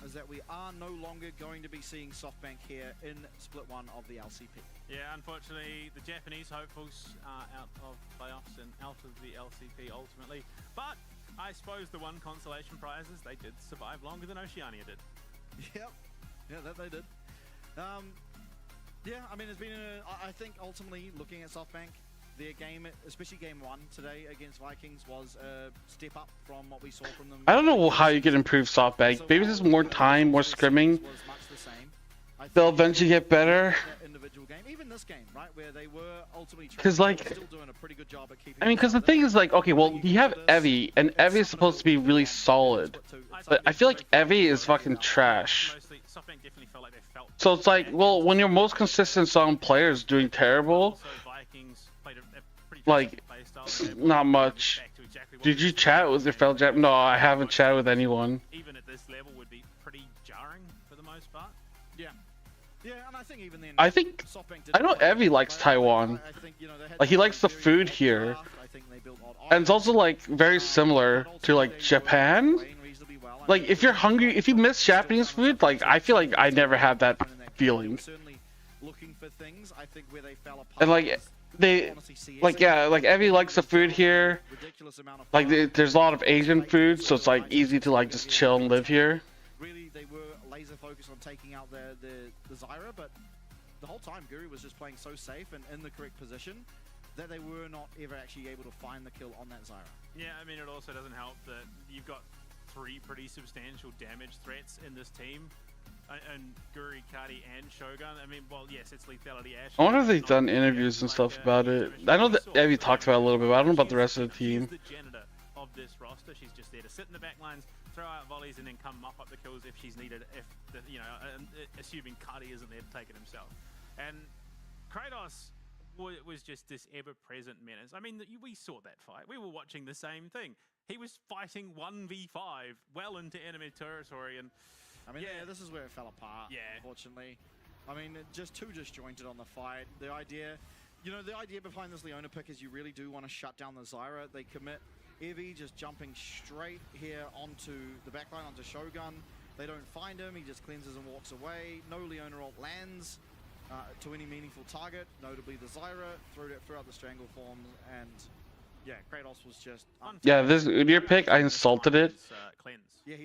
is that we are no longer going to be seeing SoftBank here in Split 1 of the LCP. Yeah, unfortunately, the Japanese hopefuls are out of playoffs and out of the LCP ultimately. But I suppose the one consolation prize is they did survive longer than Oceania did. Yep, yeah, that they did. Yeah, I mean, it's been I think ultimately looking at SoftBank, their game, especially game 1 today against Vikings, was a step up from what we saw from them. I don't know how you can improve SoftBank. Maybe just more time, more scrimming. They'll eventually get better. Even this game, right, where they were ultimately Because like, still doing a pretty good job at keeping. I mean, because the thing is like, okay, well, you have Evie, and Evie is supposed to be really solid, but I feel like Evie is fucking trash. So it's like, well, when your most consistent song player is doing terrible, like, not much. Did you chat with your fellow Jap? No, I haven't chatted with anyone. Even at this level would be pretty jarring for the most part. Yeah. Yeah, and I think even then, I know Evie likes Taiwan. Like, he likes the food here. And it's also like very similar to like Japan. Like, if you're hungry, if you miss Japanese food, like, I feel like I never had that feeling. And like, like Evie likes the food here. Like, there's a lot of Asian food, so it's like easy to like just chill and live here. Really, they were laser focused on taking out the Zyra, but the whole time Guri was just playing so safe and in the correct position that they were not ever actually able to find the kill on that Zyra. Yeah, I mean, it also doesn't help that you've got 3 pretty substantial damage threats in this team. And Guri, Cardi, and Shogun. I mean, well, yes, it's lethality. Ash. I wonder if they've done interviews and stuff about it. I know that Evie talked about it a little bit, but I don't know about the rest of the team. She's the janitor of this roster. She's just there to sit in the back lines, throw out volleys, and then come mop up the kills if she's needed. If the, assuming Cardi isn't there to take it himself. And Kratos was just this ever-present menace. I mean, we saw that fight. We were watching the same thing. He was fighting 1v5 well into enemy territory, and I mean, yeah, this is where it fell apart. Yeah, unfortunately. I mean, just too disjointed on the fight. The idea behind this Leona pick is you really do want to shut down the Zyra. They commit Evie just jumping straight here onto the backline, onto Shogun. They don't find him. He just cleanses and walks away. No Leona ult lands to any meaningful target, notably the Zyra. Threw out the strangle form, and yeah, Kratos was just... Yeah, this your pick, I insulted it,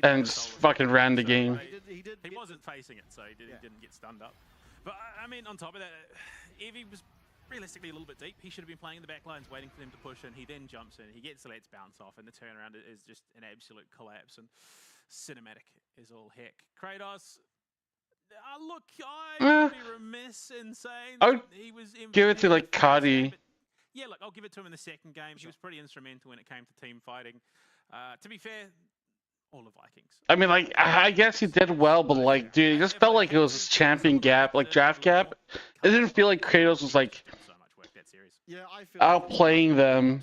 and just fucking ran the game. He wasn't facing it, so he didn't get stunned up. But I mean, on top of that, Evie was realistically a little bit deep. He should have been playing in the back lines, waiting for them to push in. He then jumps in, he gets the let's bounce off, and the turnaround is just an absolute collapse, and cinematic is all heck. Kratos... look, I would be remiss in saying that he was... give it to, like, Cardi. Yeah, look, I'll give it to him in the second game. He was pretty instrumental when it came to team fighting. To be fair, all the Vikings. I mean, like, I guess he did well, but, like, dude, it just felt like it was his champion gap, like, draft gap. It didn't feel like Kratos was, like, outplaying them.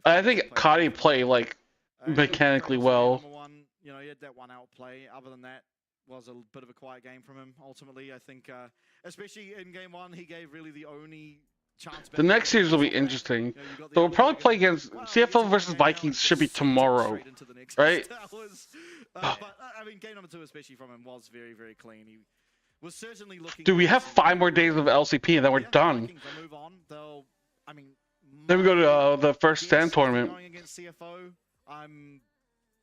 I think Cardi played, like, mechanically well. You know, he had that one outplay. Other than that, was a bit of a quiet game from him. Ultimately, I think, especially in game 1, he gave really the only chance. The next series will be interesting. So we'll probably play against CFL versus Vikings. Should be tomorrow, right? But I mean, game number 2, especially from him, was very, very clean. He was certainly looking. Dude, we have 5 more days of LCP, and then we're done. Move on. They'll, I mean, then we go to the first stand tournament. Going against CFO, I'm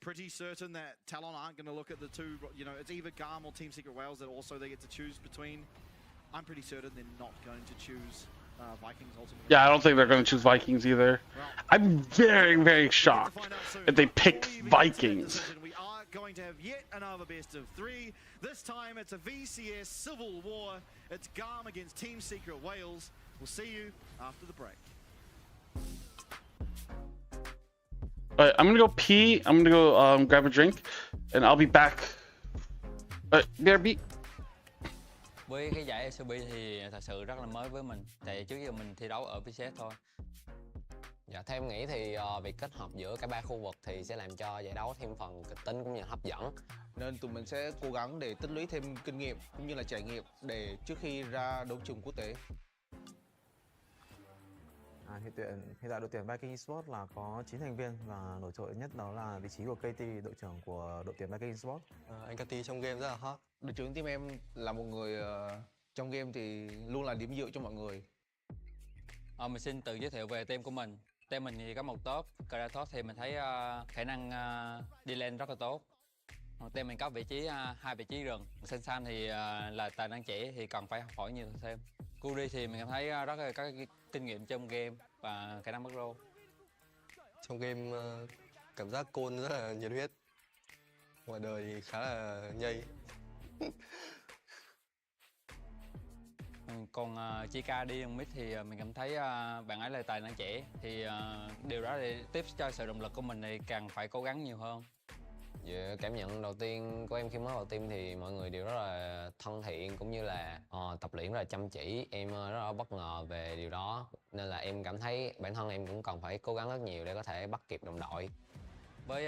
pretty certain that Talon aren't going to look at the 2. You know, it's either GAM or Team Secret Wales that also they get to choose between. I'm pretty certain they're not going to choose Vikings ultimately. Yeah, I don't think they're going to choose Vikings either. I'm very, very shocked if they picked Vikings. We are going to have yet another best of 3. This time it's a VCS Civil War. It's GAM against Team Secret Wales. We'll see you after the break. Alright, I'm gonna go pee. I'm gonna go grab a drink, and I'll be back. BRB. Với cái giải LCP thì thật sự rất là mới với mình, tại trước giờ mình thi đấu ở VCS thôi. Dạ, theo em nghĩ thì việc kết hợp giữa cả 3 khu vực thì sẽ làm cho giải đấu thêm phần kịch tính cũng như hấp dẫn. Nên tụi mình sẽ cố gắng để tích lũy thêm kinh nghiệm cũng như là trải nghiệm để trước khi ra đấu trường quốc tế. Hiện tại đội tuyển Viking Esports là có 9 thành viên và nổi trội nhất đó là vị trí của KT, đội trưởng của đội tuyển Viking Esports. Anh KT trong game rất là hot. Đội trưởng team em là một người trong game thì luôn là điểm dựa cho mọi người. Mình xin tự giới thiệu về team của mình. Team mình thì có một top, Kratos thì mình thấy khả năng đi lên rất là tốt. Team mình có vị trí hai vị trí rừng. San thì là tài năng trẻ thì cần phải học hỏi nhiều thêm. Curi thì mình cảm thấy rất là có kinh nghiệm trong game và khả năng bắt rô. Trong game cảm giác Côn rất là nhiệt huyết, ngoài đời thì khá là nhây. Còn Chika đi mid thì mình cảm thấy bạn ấy là tài năng trẻ thì điều đó để tiếp cho sự động lực của mình thì càng phải cố gắng nhiều hơn. Về cảm nhận đầu tiên của em khi mới vào team thì mọi người đều rất là thân thiện cũng như là tập luyện rất là chăm chỉ. Em rất là bất ngờ về điều đó nên là em cảm thấy bản thân em cũng cần phải cố gắng rất nhiều để có thể bắt kịp đồng đội. Với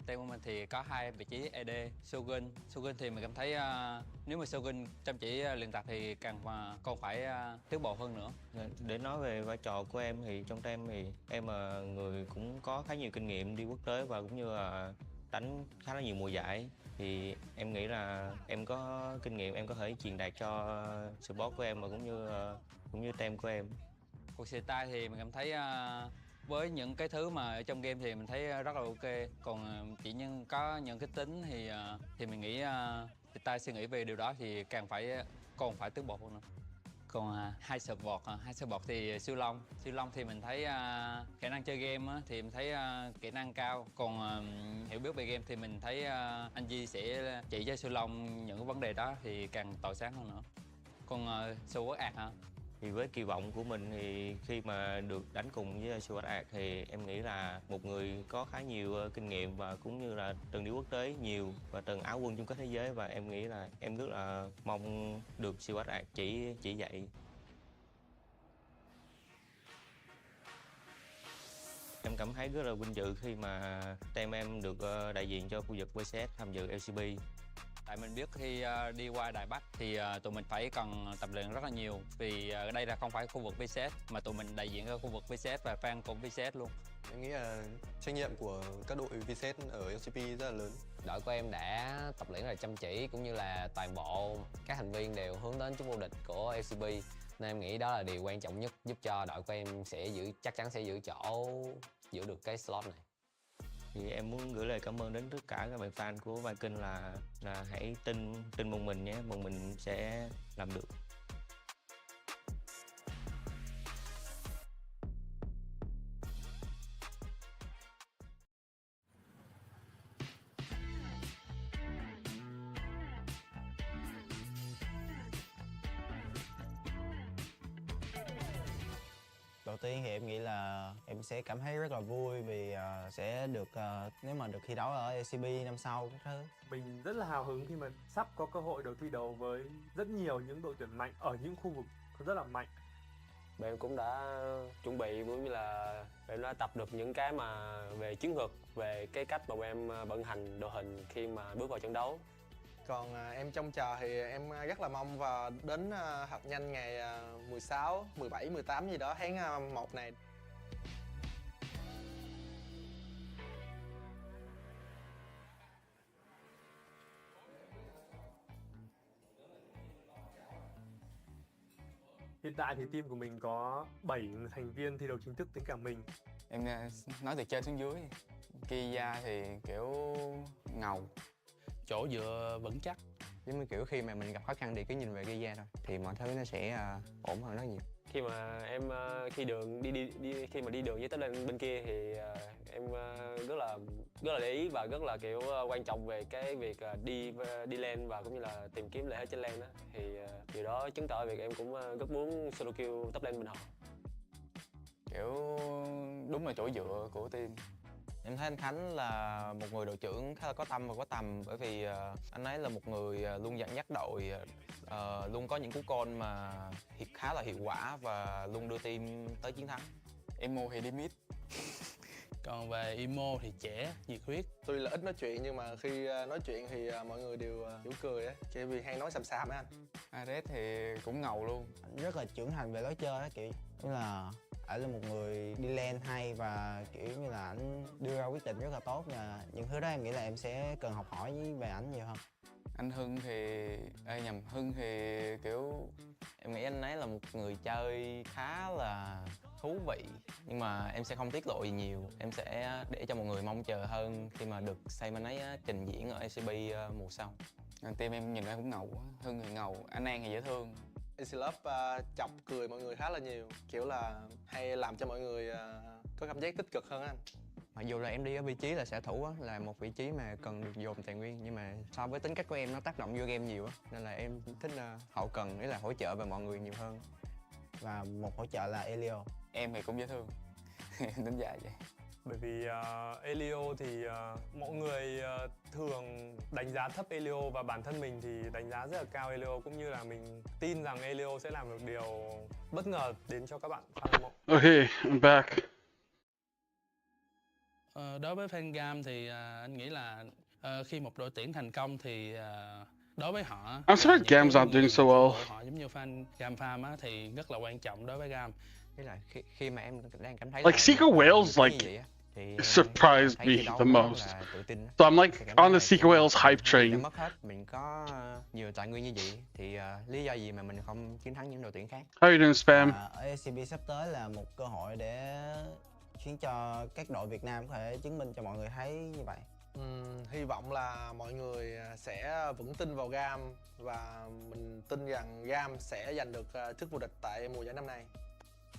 team của mình thì có hai vị trí AD, Shogun thì mình cảm thấy nếu mà Shogun chăm chỉ luyện tập thì còn phải tiến bộ hơn nữa. Để nói về vai trò của em thì trong team thì em là người cũng có khá nhiều kinh nghiệm đi quốc tế và cũng như là đánh khá là nhiều mùa giải, thì em nghĩ là em có kinh nghiệm, em có thể truyền đạt cho support của em và cũng như team của em. Cuộc xì tay thì mình cảm thấy với những cái thứ mà ở trong game thì mình thấy rất là ok, còn chỉ có những cái tính thì mình nghĩ xì tay suy nghĩ về điều đó thì còn phải tiến bộ hơn nữa. Còn hai support thì siêu long thì mình thấy khả năng chơi game thì mình thấy kỹ năng cao, còn hiểu biết về game thì mình thấy anh Di sẽ chỉ cho siêu long những cái vấn đề đó thì càng tỏa sáng hơn nữa. Còn siêu quốc ạc hả? Thì với kỳ vọng của mình thì khi mà được đánh cùng với siêu ạc thì em nghĩ là một người có khá nhiều kinh nghiệm và cũng như là từng đi quốc tế nhiều và từng áo quân chung kết thế giới, và em nghĩ là em rất là mong được siêu ạc chỉ dạy. Em cảm thấy rất là vinh dự khi mà team em được đại diện cho khu vực VCS tham dự LCP. Tại mình biết khi đi qua Đài Bắc thì tụi mình phải cần tập luyện rất là nhiều, vì ở đây là không phải khu vực VCS mà tụi mình đại diện cho khu vực VCS và fan của VCS luôn. Em nghĩ là trách nhiệm của các đội VCS ở LCP rất là lớn. Đội của em đã tập luyện rất là chăm chỉ cũng như là toàn bộ các thành viên đều hướng đến chức vô địch của LCP, nên em nghĩ đó là điều quan trọng nhất giúp cho đội của em chắc chắn sẽ giữ chỗ, giữ được cái slot này. Thì em muốn gửi lời cảm ơn đến tất cả các bạn fan của Viking là hãy tin một mình nhé, một mình sẽ làm được. Đầu tiên thì em nghĩ là em sẽ cảm thấy rất là vui vì sẽ được nếu mà được thi đấu ở LCP năm sau các thứ. Mình rất là hào hứng khi mà sắp có cơ hội được thi đấu với rất nhiều những đội tuyển mạnh ở những khu vực rất là mạnh. Em cũng đã chuẩn bị cũng như là em đã tập được những cái mà về chiến thuật, về cái cách mà em vận hành đội hình khi mà bước vào trận đấu. Còn em trông chờ thì em rất là mong vào đến học nhanh ngày 16, 17, 18 gì đó tháng 1 này. Hiện tại thì team của mình có 7 thành viên thi đấu chính thức tính cả mình. Em nói từ trên xuống dưới. Kia thì kiểu ngầu, chỗ dựa vững chắc. Giống như kiểu khi mà mình gặp khó khăn thì cứ nhìn về Kia thôi thì mọi thứ nó sẽ ổn hơn rất nhiều. Khi mà em khi mà đi đường với tới bên kia thì em rất là để ý và rất là kiểu quan trọng về cái việc đi lên và cũng như là tìm kiếm lợi thế trên lane đó, thì điều đó chứng tỏ việc em cũng rất muốn solo kill top lane bên họ. Kiểu đúng là chỗ dựa của team. Em thấy anh Khánh là một người đội trưởng khá là có tâm và có tầm, bởi vì anh ấy là một người luôn dẫn dắt đội, luôn có những cú call mà khá là hiệu quả và luôn đưa team tới chiến thắng. Emo thì đi mid. Còn về Emo thì trẻ, nhiệt huyết. Tuy là ít nói chuyện nhưng mà khi nói chuyện thì mọi người đều kiểu cười á, chỉ vì hay nói xàm á anh. Ares thì cũng ngầu luôn. Anh rất là trưởng thành về lối chơi á, kiểu như là ảnh là một người đi lên hay và kiểu như là ảnh đưa ra quyết định rất là tốt, và những thứ đó em nghĩ là em sẽ cần học hỏi về ảnh nhiều hơn. Anh Hưng thì Hưng thì kiểu em nghĩ anh ấy là một người chơi khá là thú vị, nhưng mà em sẽ không tiết lộ gì nhiều. Em sẽ để cho mọi người mong chờ hơn khi mà được xem anh ấy trình diễn ở LCP mùa sau. Team em nhìn ra cũng ngầu quá. Hưng thì ngầu, anh An thì dễ thương. LCP chọc cười mọi người khá là nhiều, kiểu là hay làm cho mọi người có cảm giác tích cực hơn anh. Mặc dù là em đi ở vị trí là xạ thủ á, là một vị trí mà cần được dồn tài nguyên, nhưng mà so với tính cách của em nó tác động vô game nhiều á, nên là em thích hậu cần, ý là hỗ trợ về mọi người nhiều hơn. Và một hỗ trợ là Elio. Em thì cũng dễ thương. Tính dài vậy. Bởi vì Elio thì mọi người thường đánh giá thấp Elio, và bản thân mình thì đánh giá rất là cao Elio, cũng như là mình tin rằng Elio sẽ làm được điều bất ngờ đến cho các bạn fan hâm mộ. Okay, I'm back. Đối với fan GAM thì anh nghĩ là khi một đội tuyển thành công thì đối với họ, I'm surprised GAM's not doing so well. họ giống như fan GAM farm á, thì rất là quan trọng đối với GAM. Thế là khi mà em đang cảm thấy Like Secret Whales like surprised me the most. So I'm like on the Secret Whales hype train. Mất hết, mình có nhiều tài nguyên như vậy thì lý do gì mà mình không chiến thắng những đội tuyển khác? How are you doing, Spam? Ở LCP sắp tới là một cơ hội để khiến cho các đội Việt Nam có thể chứng minh cho mọi người thấy như vậy. Hy vọng là mọi người sẽ vững tin vào GAM, và mình tin rằng GAM sẽ giành được chức vô địch tại mùa giải năm nay.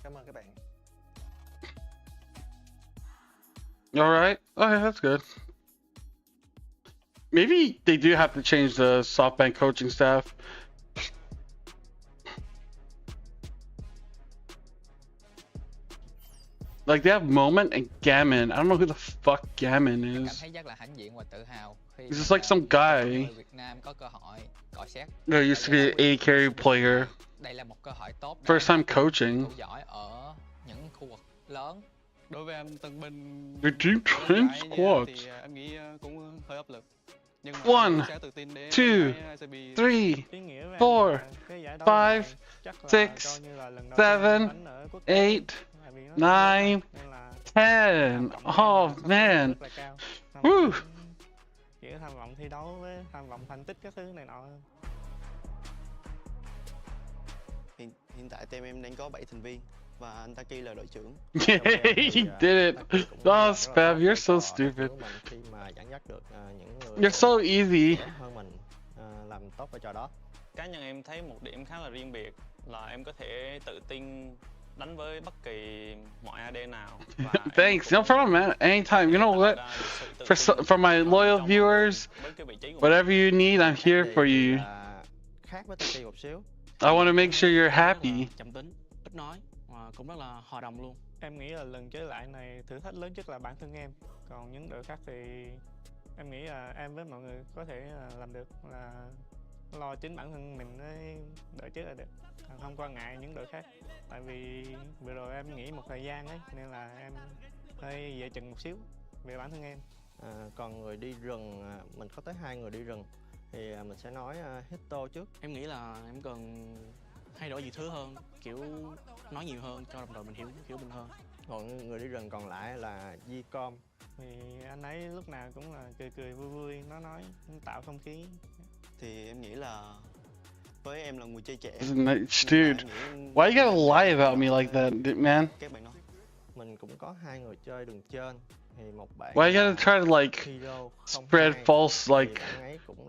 Cảm ơn các bạn. Alright, okay, that's good. Maybe they do have to change the SoftBank coaching staff. Like they have Moment and Gammon. I don't know who the fuck Gammon Cảm is. thấy rất là hãnh diện và tự hào khi He's just like some guy. người Việt Nam có cơ hội cọ xát. There used to be an A carry player. Đây là một cơ hội tốt để First time coaching. thủ giỏi ở những khu vực lớn. Đối với em tân binh Your team train squad. thì em nghĩ cũng hơi áp lực. Nhưng mà 1, em sẽ tự tin để 2, 3, 4, 5, 6, 7, 8, 9, 10. Oh man. Woo. Kiểu tham vọng thi đấu với tham vọng thành tích các thứ này nọ. Hiện tại team em đang có 7 thành viên và anh Taki là đội trưởng. Yeah, he did it. Oh, Spam, you're so stupid. Khi mà dẫn dắt được những người You're so easy. hơn mình làm tốt vai trò đó. Cá nhân em thấy một điểm khá là riêng biệt là em có thể tự tin đánh với bất kỳ mọi AD nào. Thanks, no problem, man. Anytime. You know what? For my loyal viewers, whatever you need, I'm here for you. Khác với Taki một xíu. I want to make sure you're happy. Chậm tính, ít nói và cũng rất là hòa đồng luôn. Em nghĩ là lần chơi lại này thử thách lớn nhất là bản thân em. Còn những đội khác thì em nghĩ là em với mọi người có thể làm được, là lo chính bản thân mình với đợi trước là được, không quan ngại những đội khác. Tại vì vừa rồi em nghỉ một thời gian ấy, nên là em hơi dè chừng một xíu về bản thân em. Còn người đi rừng, mình có tới 2 người đi rừng thì mình sẽ nói Hito trước. Em nghĩ là em cần thay đổi nhiều thứ hơn, kiểu nói nhiều hơn cho đồng đội mình hiểu mình hơn. Còn người đi rừng còn lại là Gcom. Thì anh ấy lúc nào cũng là cười vui vui, nói tạo không khí. Thì em nghĩ là với em là người chơi trẻ. Dude, why you gotta lie about me like that, man? Các bạn nói. Mình cũng có 2 người chơi đường trên. Thì một bạn Why you gotta try to like spread false like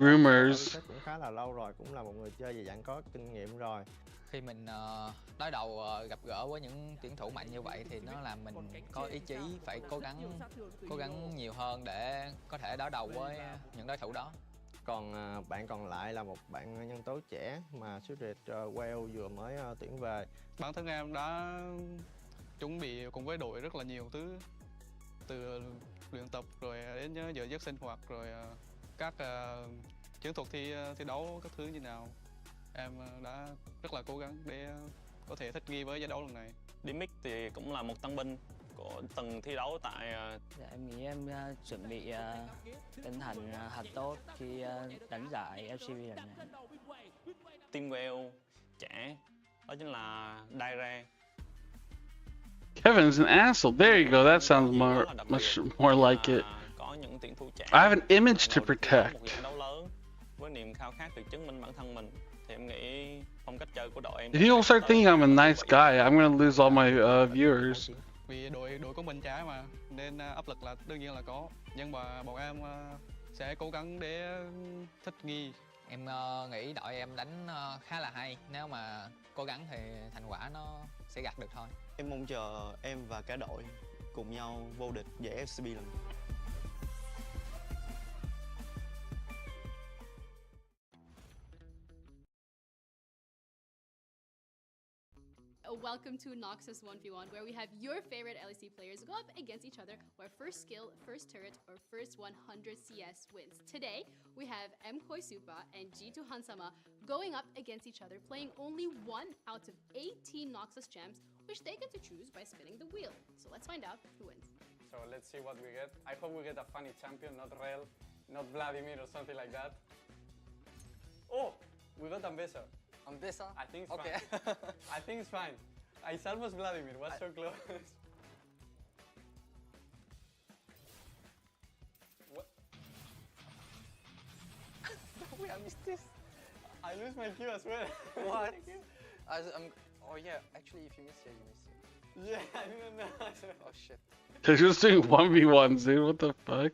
rumors? Cũng khá là lâu rồi, cũng là một người chơi về dạng có kinh nghiệm rồi. Khi mình đối đầu gặp gỡ với những tuyển thủ mạnh như vậy thì nó làm mình có ý chí phải cố gắng nhiều hơn để có thể đối đầu với những đối thủ đó. Còn bạn còn lại là một bạn nhân tố trẻ mà Secret Whale vừa mới tuyển về. Bản thân em đã chuẩn bị cùng với đội rất là nhiều thứ, từ luyện tập rồi đến giờ giấc sinh hoạt, rồi các chiến thuật thi đấu các thứ như nào. Em đã rất là cố gắng để có thể thích nghi với giải đấu lần này. Dimic thì cũng là một tân binh của từng thi đấu tại... Dạ, em nghĩ em chuẩn bị tinh thần thật tốt khi đánh giải LCP lần này. Team Whale trẻ, đó chính là Daire. Kevin's an asshole. There you go. That sounds much more like it. I have an image to protect. If you don't start thinking I'm a nice guy, I'm gonna lose all my viewers. Vì đội của mình trái mà nên áp lực là đương nhiên là có, nhưng mà bọn em sẽ cố gắng để thích nghi. Em nghĩ đội em đánh khá là hay, nếu mà cố gắng thì thành quả nó sẽ gặt được thôi. Em mong chờ em và cả đội cùng nhau vô địch giải LCP lần này. Welcome to Noxus 1v1, where we have your favorite LEC players go up against each other, where first skill, first turret, or first 100 CS wins. Today, we have M. Koisupa and G2 Hansama going up against each other, playing only 1 out of 18 Noxus champs, which they get to choose by spinning the wheel. So let's find out who wins. So let's see what we get. I hope we get a funny champion, not Rel, not Vladimir or something like that. Oh, we got Ambessa. Ambessa? I think it's okay. fine. I think it's fine. It's almost Vladimir, was so close. What? Wait, I missed this. I lose my Q as well. What? Oh yeah, actually if you miss here, you miss here. Yeah, I didn't know. Oh shit. They're just doing 1v1s, dude. What the fuck?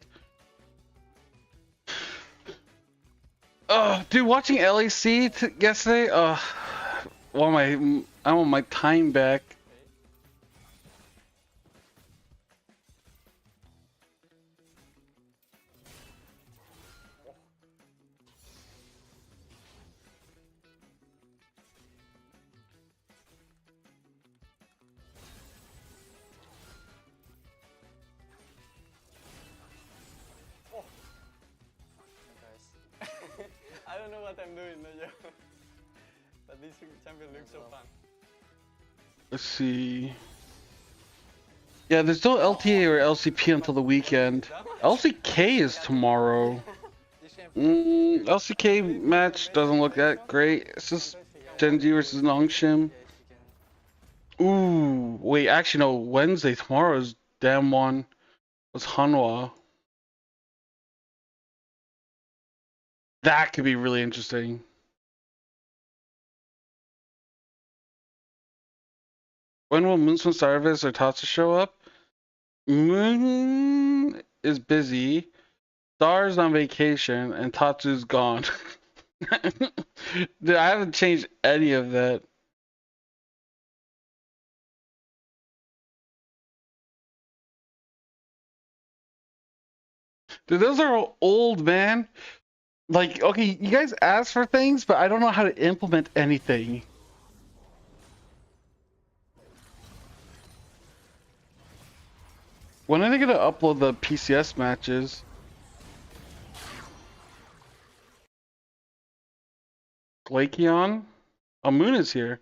Oh, dude, watching LEC yesterday. I want my time back. I don't know what I'm doing, but this champion looks so fun. Let's see. Yeah, there's no LTA or LCP until the weekend. LCK is tomorrow. LCK match doesn't look that great. It's just Genji versus Nongshim. Ooh, wait, actually no, Wednesday, tomorrow is damn one. Was Hanwha. That could be really interesting. When will Moonsman Starvis or Tatsu show up? Moon is busy, Star's on vacation, and Tatsu's gone. Dude, I haven't changed any of that. Dude, those are old, man. Like, okay, you guys ask for things, but I don't know how to implement anything. When are they gonna upload the PCS matches? Glaceon? Oh, Moon is here.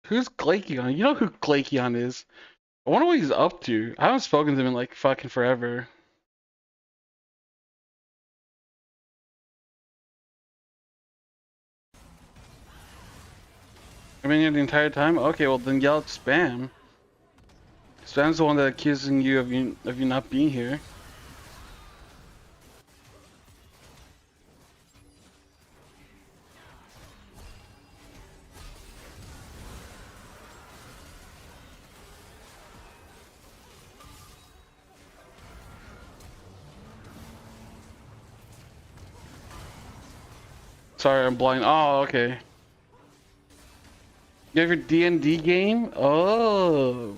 Who's Glaceon? You know who Glaceon is. I wonder what he's up to. I haven't spoken to him in like fucking forever. I've been here the entire time? Okay, well then yell at Spam. Spam's the one that accusing you of you not being here. Sorry, I'm blind. Oh, okay. You have your D&D game? Oh.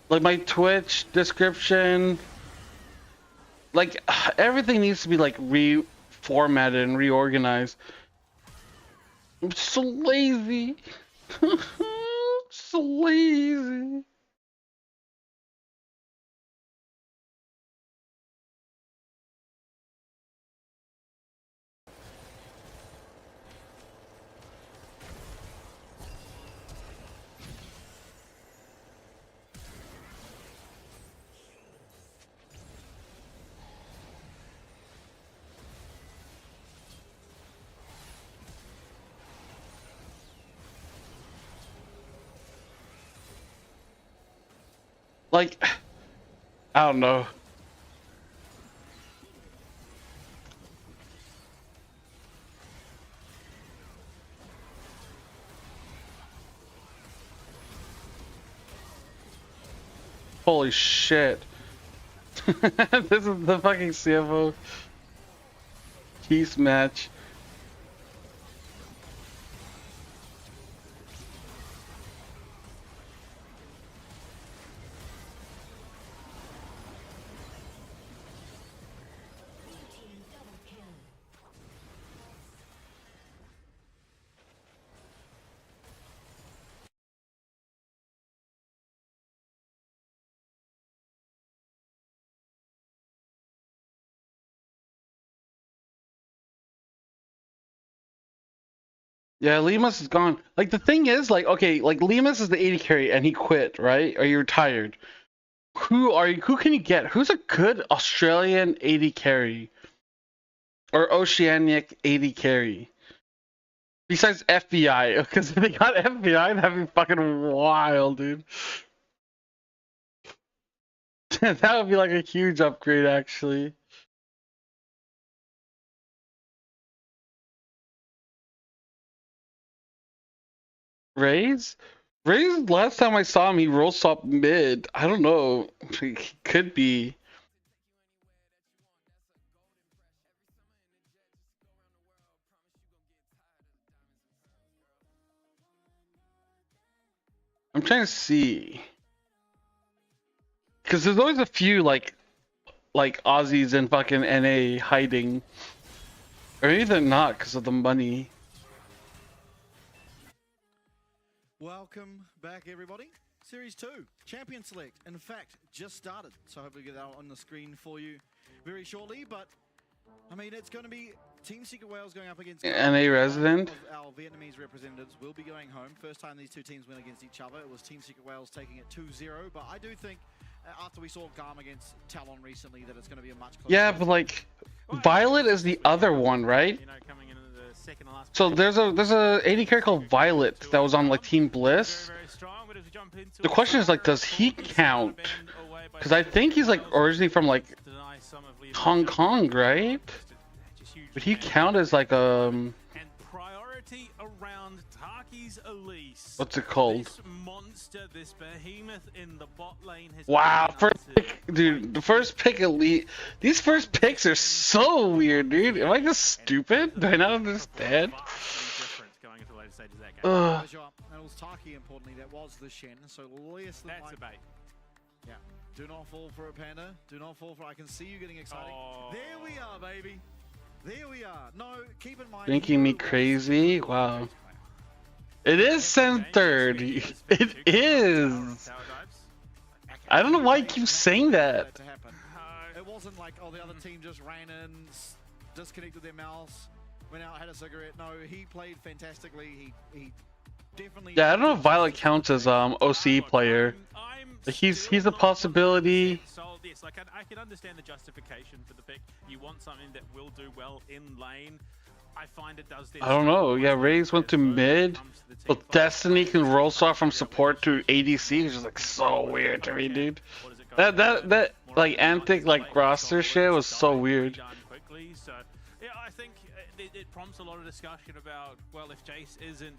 Like my Twitch description, like everything needs to be like reformatted and reorganized. I'm so lazy. So lazy. Like, I don't know. Holy shit. This is the fucking CFO Keith match. Yeah, Lemus is gone. Like the thing is, like, okay, like Lemus is the 80 carry and he quit, right? Or you're retired. Who can you get? Who's a good Australian 80 carry? Or Oceanic 80 carry? Besides FBI, because if they got FBI, that'd be fucking wild, dude. That would be like a huge upgrade, actually. Rays? Rays, last time I saw him, he roll swap mid. I don't know. He could be. I'm trying to see. Because there's always a few, like Aussies in fucking NA hiding. Or maybe they're not because of the money. Welcome back, everybody. Series 2, Champion Select, in fact, just started. So hopefully get that on the screen for you very shortly. But, I mean, it's going to be Team Secret Wales going up against... NA resident. Our Vietnamese representatives will be going home. First time these two teams went against each other, it was Team Secret Wales taking it 2-0. But I do think, after we saw GAM against Talon recently, that it's going to be a much closer... Yeah, but like, Violet is the other one, right? So there's a 80 carry called Violet that was on like Team Bliss. The question is like, does he count? Because I think he's like originally from like Hong Kong, right? Would he count as like priority around Taki's Elise. what's it called? This monster, this behemoth in the bot lane has Wow, first pick, dude. The first pick elite. These first picks are so weird, dude. Am I just stupid? Do I not understand? going into the later stages of that game. That was Taki, importantly. That was the Shen. So less than That's a bait. Yeah. Do not fall for it, Panda. Do not fall for it. I can see you getting excited. There we are, baby. There we are. No, keep in mind. Thinking me crazy? Wow. It is Sen third. It is. I don't know why you keep saying that. It wasn't like, oh, the other team just ran in, disconnected their mouse, went out, had a cigarette. No, he played fantastically. He definitely. Yeah, I don't know if Violet counts as OCE player. He's a possibility. Yes, like I can understand the justification for the pick. You want something that will do well in lane. I find it does this. I don't know. Yeah, Rays went to mid. Well, Destiny can roll swap from support to ADC, which is like so weird to me, dude. That like antic like roster shit was so weird. So yeah, I think it prompts a lot of discussion about, well, if Jace isn't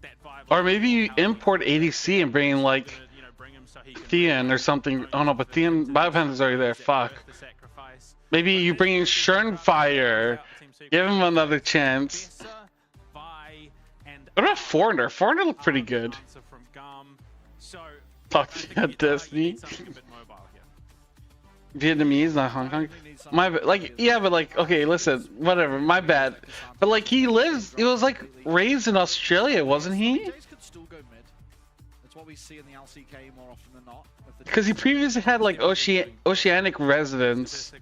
that viable, Or maybe you import ADC and bring in like Theon or something. Oh no, but Theon Biopanther's already there. Fuck. Maybe you bring in Shurnfire. Give him another chance. What about Foreigner? Foreigner looked pretty good. Fuck yeah, Destiny. Vietnamese, not Hong Kong. My like, yeah, but like, okay, listen, whatever. My bad. But like, he was like raised in Australia, wasn't he? That's what we see in the LCK more often than not. Because he previously had like oceanic residence.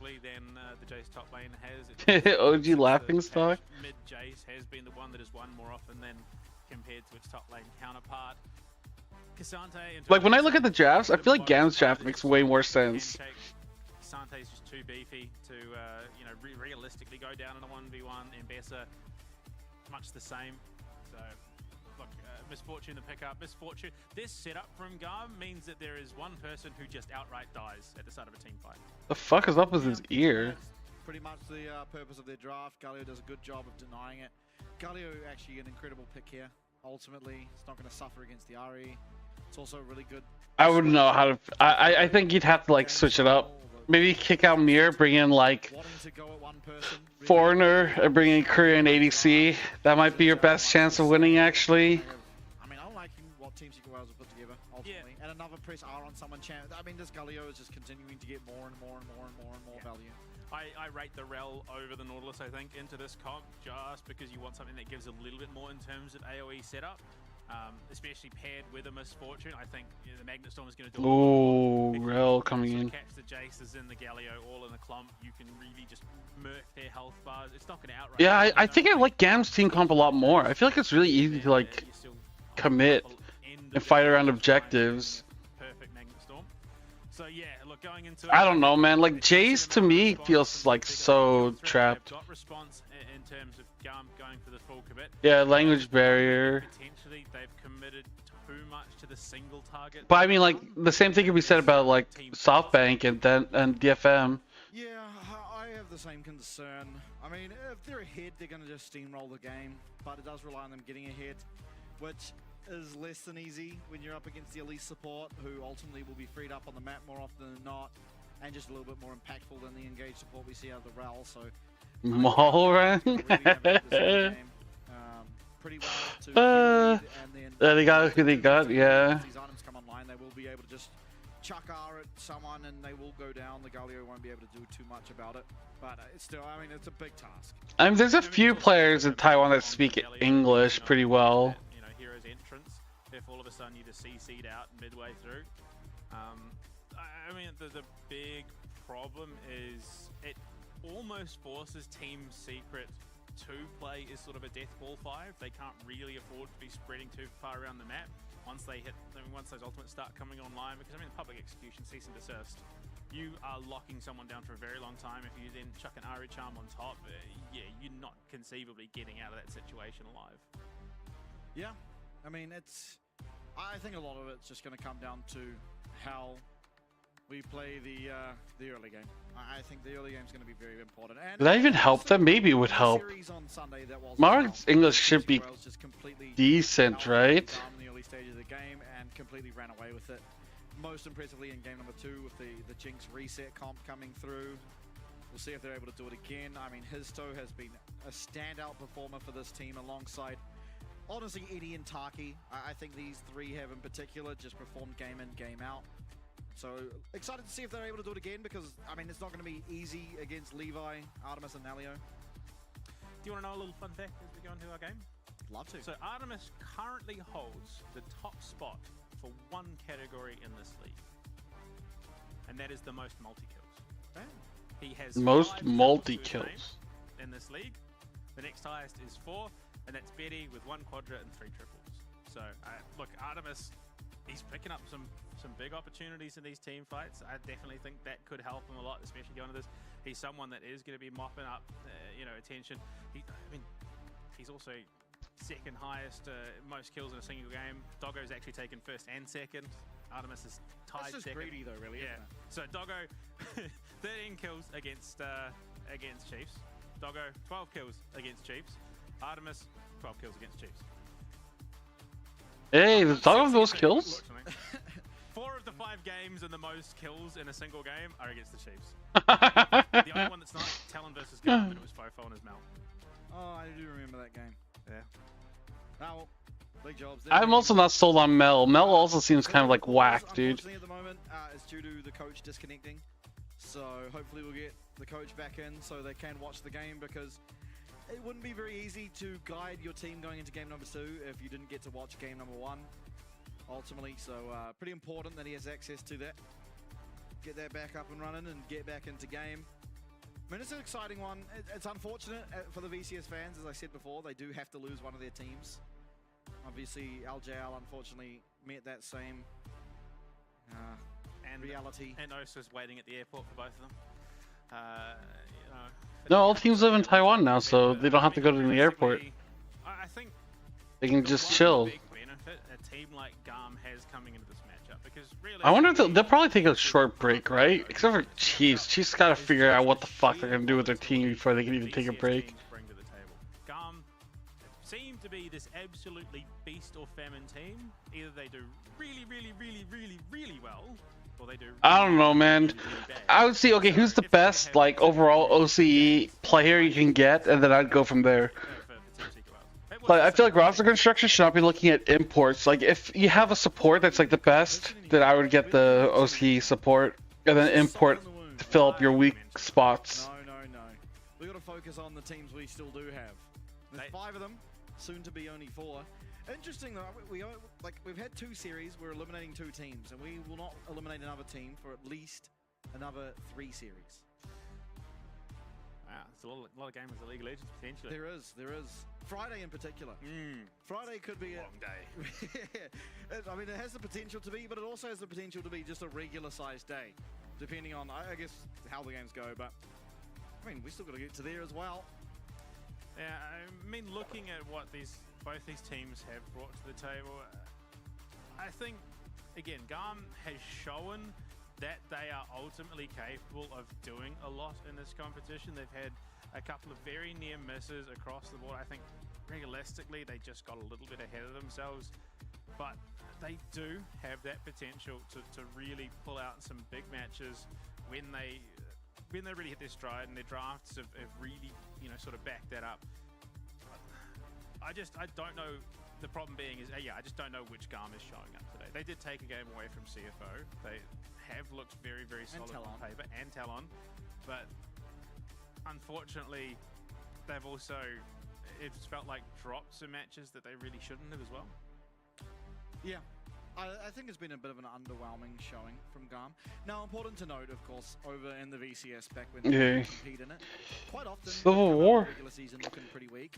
OG laughing stock. Mid Jace has been the one that has won more often than compared to its top lane counterpart. Cassante. Like when I look at the drafts, I feel like GAM's draft makes way more sense. Sante's just too beefy to, you know, realistically go down in a 1v1. Mbessa, much the same. So look, Misfortune to pick up. Misfortune. This setup from GAM means that there is one person who just outright dies at the start of a team fight. The fuck is up with his ear? Pretty much the purpose of their draft. Galio does a good job of denying it. Galio actually an incredible pick here. Ultimately, it's not going to suffer against the RE. It's also really good. I wouldn't know how to. I think you'd have to like switch it up. Maybe kick out Mir, bring in like Foreigner, and bring in Korean ADC. That might be your best chance of winning, actually. I mean, I'm liking what Team Secret Wales have put together ultimately, and another press R on someone. I mean, this Galio is just continuing to get more and more and more and more and more value. I rate the Rel over the Nautilus, I think, into this comp just because you want something that gives a little bit more in terms of AoE setup. Especially paired with a Misfortune, I think the Magnet Storm is going to do. Ooh, Rel coming in. Catch the Jaces in the Galio all in a clump. You can really just murk their health bars. It's not going to outright. Yeah, I think I like GAM's team comp a lot more. I feel like it's really easy to like commit and fight around objectives. Perfect Magnet Storm. So yeah, look, going into. I don't know, man. Like Jace to me feels like so trapped. Got response in terms of GAM going for the full commit. Yeah, language barrier. Potentially they've committed too much to the single target. But I mean, like the same thing could be said about like SoftBank and DFM. Yeah, I have the same concern. I mean, if they're ahead, they're going to just steamroll the game, but it does rely on them getting ahead, which is less than easy when you're up against the elite support, who ultimately will be freed up on the map more often than not, and just a little bit more impactful than the engaged support we see out of the Rel. So, Maul rank. Pretty well to they got who they got, yeah. These items come online, they will be able to just chuck R at someone and they will go down. The Galio won't be able to do too much about it, but it's still, I mean, it's a big task. I mean, there's a few players in Taiwan that speak English pretty well. You know, Hero's entrance. If all of a sudden you just CC'd out midway through, I mean, the big problem is it almost forces Team Secret to play is sort of a death ball 5. They can't really afford to be spreading too far around the map once they hit. I mean, once those ultimates start coming online, because I mean, public execution, cease and desist. You are locking someone down for a very long time. If you then chuck an Ari charm on top, yeah, you're not conceivably getting out of that situation alive. Yeah, I mean, I think a lot of it's just going to come down to how we play the early game. I think the early game is going to be very important. And Did that even help them? Maybe it would help. Mark's English should be decent, right? In the early stages of the game and completely ran away with it. Most impressively in game number 2 with the Jinx reset comp coming through. We'll see if they're able to do it again. I mean, Histo has been a standout performer for this team alongside, honestly, Eddie and Taki. I think these three have in particular just performed game in, game out. So excited to see if they're able to do it again, because I mean, it's not going to be easy against Levi, Artemis, and Nalio. Do you want to know a little fun fact as we go into our game? Love to. So Artemis currently holds the top spot for one category in this league, and that is the most multi-kills. Damn. He has most multi-kills in this league. The next highest is 4, and that's Betty with 1 quadra and 3 triples. So look, Artemis, he's picking up some big opportunities in these team fights. I definitely think that could help him a lot, especially going to this. He's someone that is going to be mopping up, attention. I mean, he's also second highest most kills in a single game. Doggo's actually taken first and second. Artemis is tied That's just second. greedy though, really. Yeah. So Doggo, 13 kills against Chiefs. Doggo, 12 kills against Chiefs. Artemis, 12 kills against Chiefs. Hey, the top of those kills? 4 of the 5 games and the most kills in a single game are against the Chiefs. The only one that's not Talon versus GAM, and it was Fofo on his Mel. Oh, I do remember that game. Yeah. Now, big jobs. I'm also not sold on Mel. Mel also seems kind of like whack, dude. Unfortunately, at the moment, it's due to the coach disconnecting. So hopefully we'll get the coach back in so they can watch the game, because it wouldn't be very easy to guide your team going into game number 2 if you didn't get to watch game number 1, ultimately. So pretty important that he has access to that. Get that back up and running and get back into game. I mean, it's an exciting one. It's unfortunate for the VCS fans, as I said before. They do have to lose one of their teams. Obviously, LJL unfortunately met that same reality. And Osa's waiting at the airport for both of them. No, all teams live in Taiwan now, so they don't have to go to the airport. I think They can just chill. Big benefit a team like GAM has coming into this matchup, because really, I wonder if they'll probably take a short break, right? Except for Chiefs. Chiefs gotta figure out what the fuck they're gonna do with their team before they can even take a break. bring to the table. GAM seem to be this absolutely beast or famine team. Either they do really well, or they do. I don't know, man. I would see, okay, who's the best, like, overall OCE player you can get, and then I'd go from there. Like, I feel like roster construction should not be looking at imports. Like, if you have a support that's, like, the best, then I would get the OCE support, and then import to fill up your weak spots. No. We got to focus on the teams we still do have. There's 5 of them, soon to be only 4. Interesting though, we've had 2 series, we're eliminating 2 teams, and we will not eliminate another team for at least another 3 series. Wow, it's a lot of games with the League of Legends potentially. There is. Friday in particular. Friday could be a long day. I mean, it has the potential to be, but it also has the potential to be just a regular sized day, depending on, I guess, how the games go. But I mean, we still got to get to there as well. Yeah, I mean, looking at what both these teams have brought to the table, I think, again, GAM has shown that they are ultimately capable of doing a lot in this competition. They've had a couple of very near misses across the board. I think realistically they just got a little bit ahead of themselves, but they do have that potential to really pull out some big matches when they really hit their stride, and their drafts have really, sort of backed that up. I don't know. The problem being is, I just don't know which GAM is showing up today. They did take a game away from CFO. They have looked very solid on paper, and Talon, but unfortunately, they've also, it's felt like, dropped some matches that they really shouldn't have as well. Yeah, I think it's been a bit of an underwhelming showing from GAM. Now, important to note, of course, over in the VCS back when they compete in it, quite often Civil War. regular season looking pretty weak.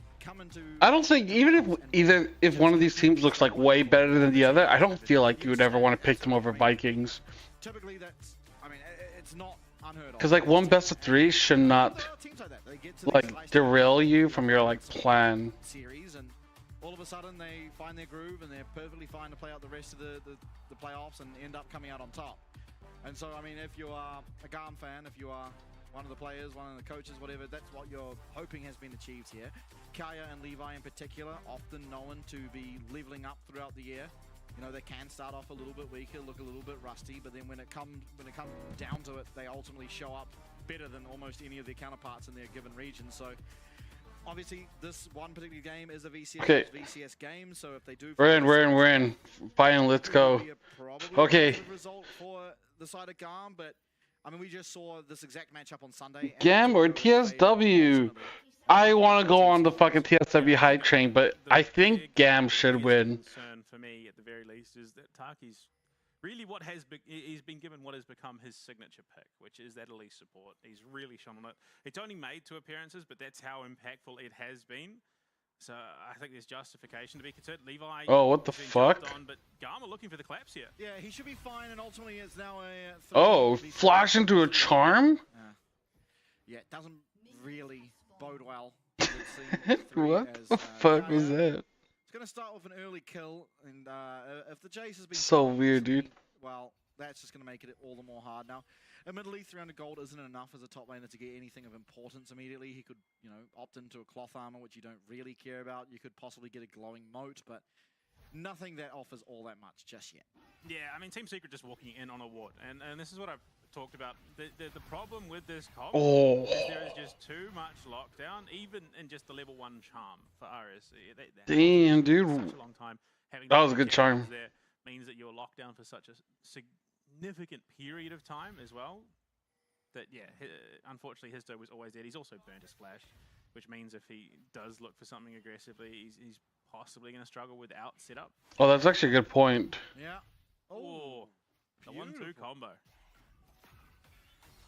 I don't think even if one of these teams looks like way better than the other, I don't feel like you would ever want to pick them over Vikings. Typically, it's not unheard of. Because like one best of 3 should not like derail you from your like plan. Series, and all of a sudden they find their groove and they're perfectly fine to play out the rest of the playoffs and end up coming out on top. And so, I mean, if you are a GAM fan, if you are one of the players, one of the coaches, whatever, that's what you're hoping has been achieved here. Kaya and Levi in particular, often known to be leveling up throughout the year. They can start off a little bit weaker, look a little bit rusty, but then when it comes down to it, they ultimately show up better than almost any of their counterparts in their given region. So obviously, this one particular game is a VCS game. So if they do, We're in. Fine, let's go. Okay. Result for the side of GAM, but I mean, we just saw this exact matchup on Sunday. GAM or TSW? I want to go on the fucking TSW hype train, but I think GAM should win. Concern for me, at the very least, is that Taki's really he's been given what has become his signature pick, which is that elite support. He's really shone on it. It's only made 2 appearances, but that's how impactful it has been. So I think there's justification to be concerned. Levi. Oh, what the fuck? But GAM are looking for the claps here. Yeah, he should be fine, and ultimately it's now a. Oh, flash into a charm? Yeah, it doesn't really bode well. What the fuck was that? It's going to start with an early kill, and if the Jace has been so weird, dude. Well, that's just going to make it all the more hard. Now, admittedly, 300 gold isn't enough as a top laner to get anything of importance immediately. He could, opt into a cloth armor, which you don't really care about. You could possibly get a glowing moat, but nothing that offers all that much just yet. Yeah, I mean, Team Secret just walking in on a ward, and this is what I've talked about. The problem with this comp is there is just too much lockdown, even in just the level 1 charm for RS. Damn, dude. Such a long time. That was a good charm. There means that you're locked down for such a significant period of time as well. That, yeah, unfortunately, Histo was always dead. He's also burned his flash, which means if he does look for something aggressively, he's possibly going to struggle without setup. Oh, that's actually a good point. Yeah. Oh, the 1-2 combo.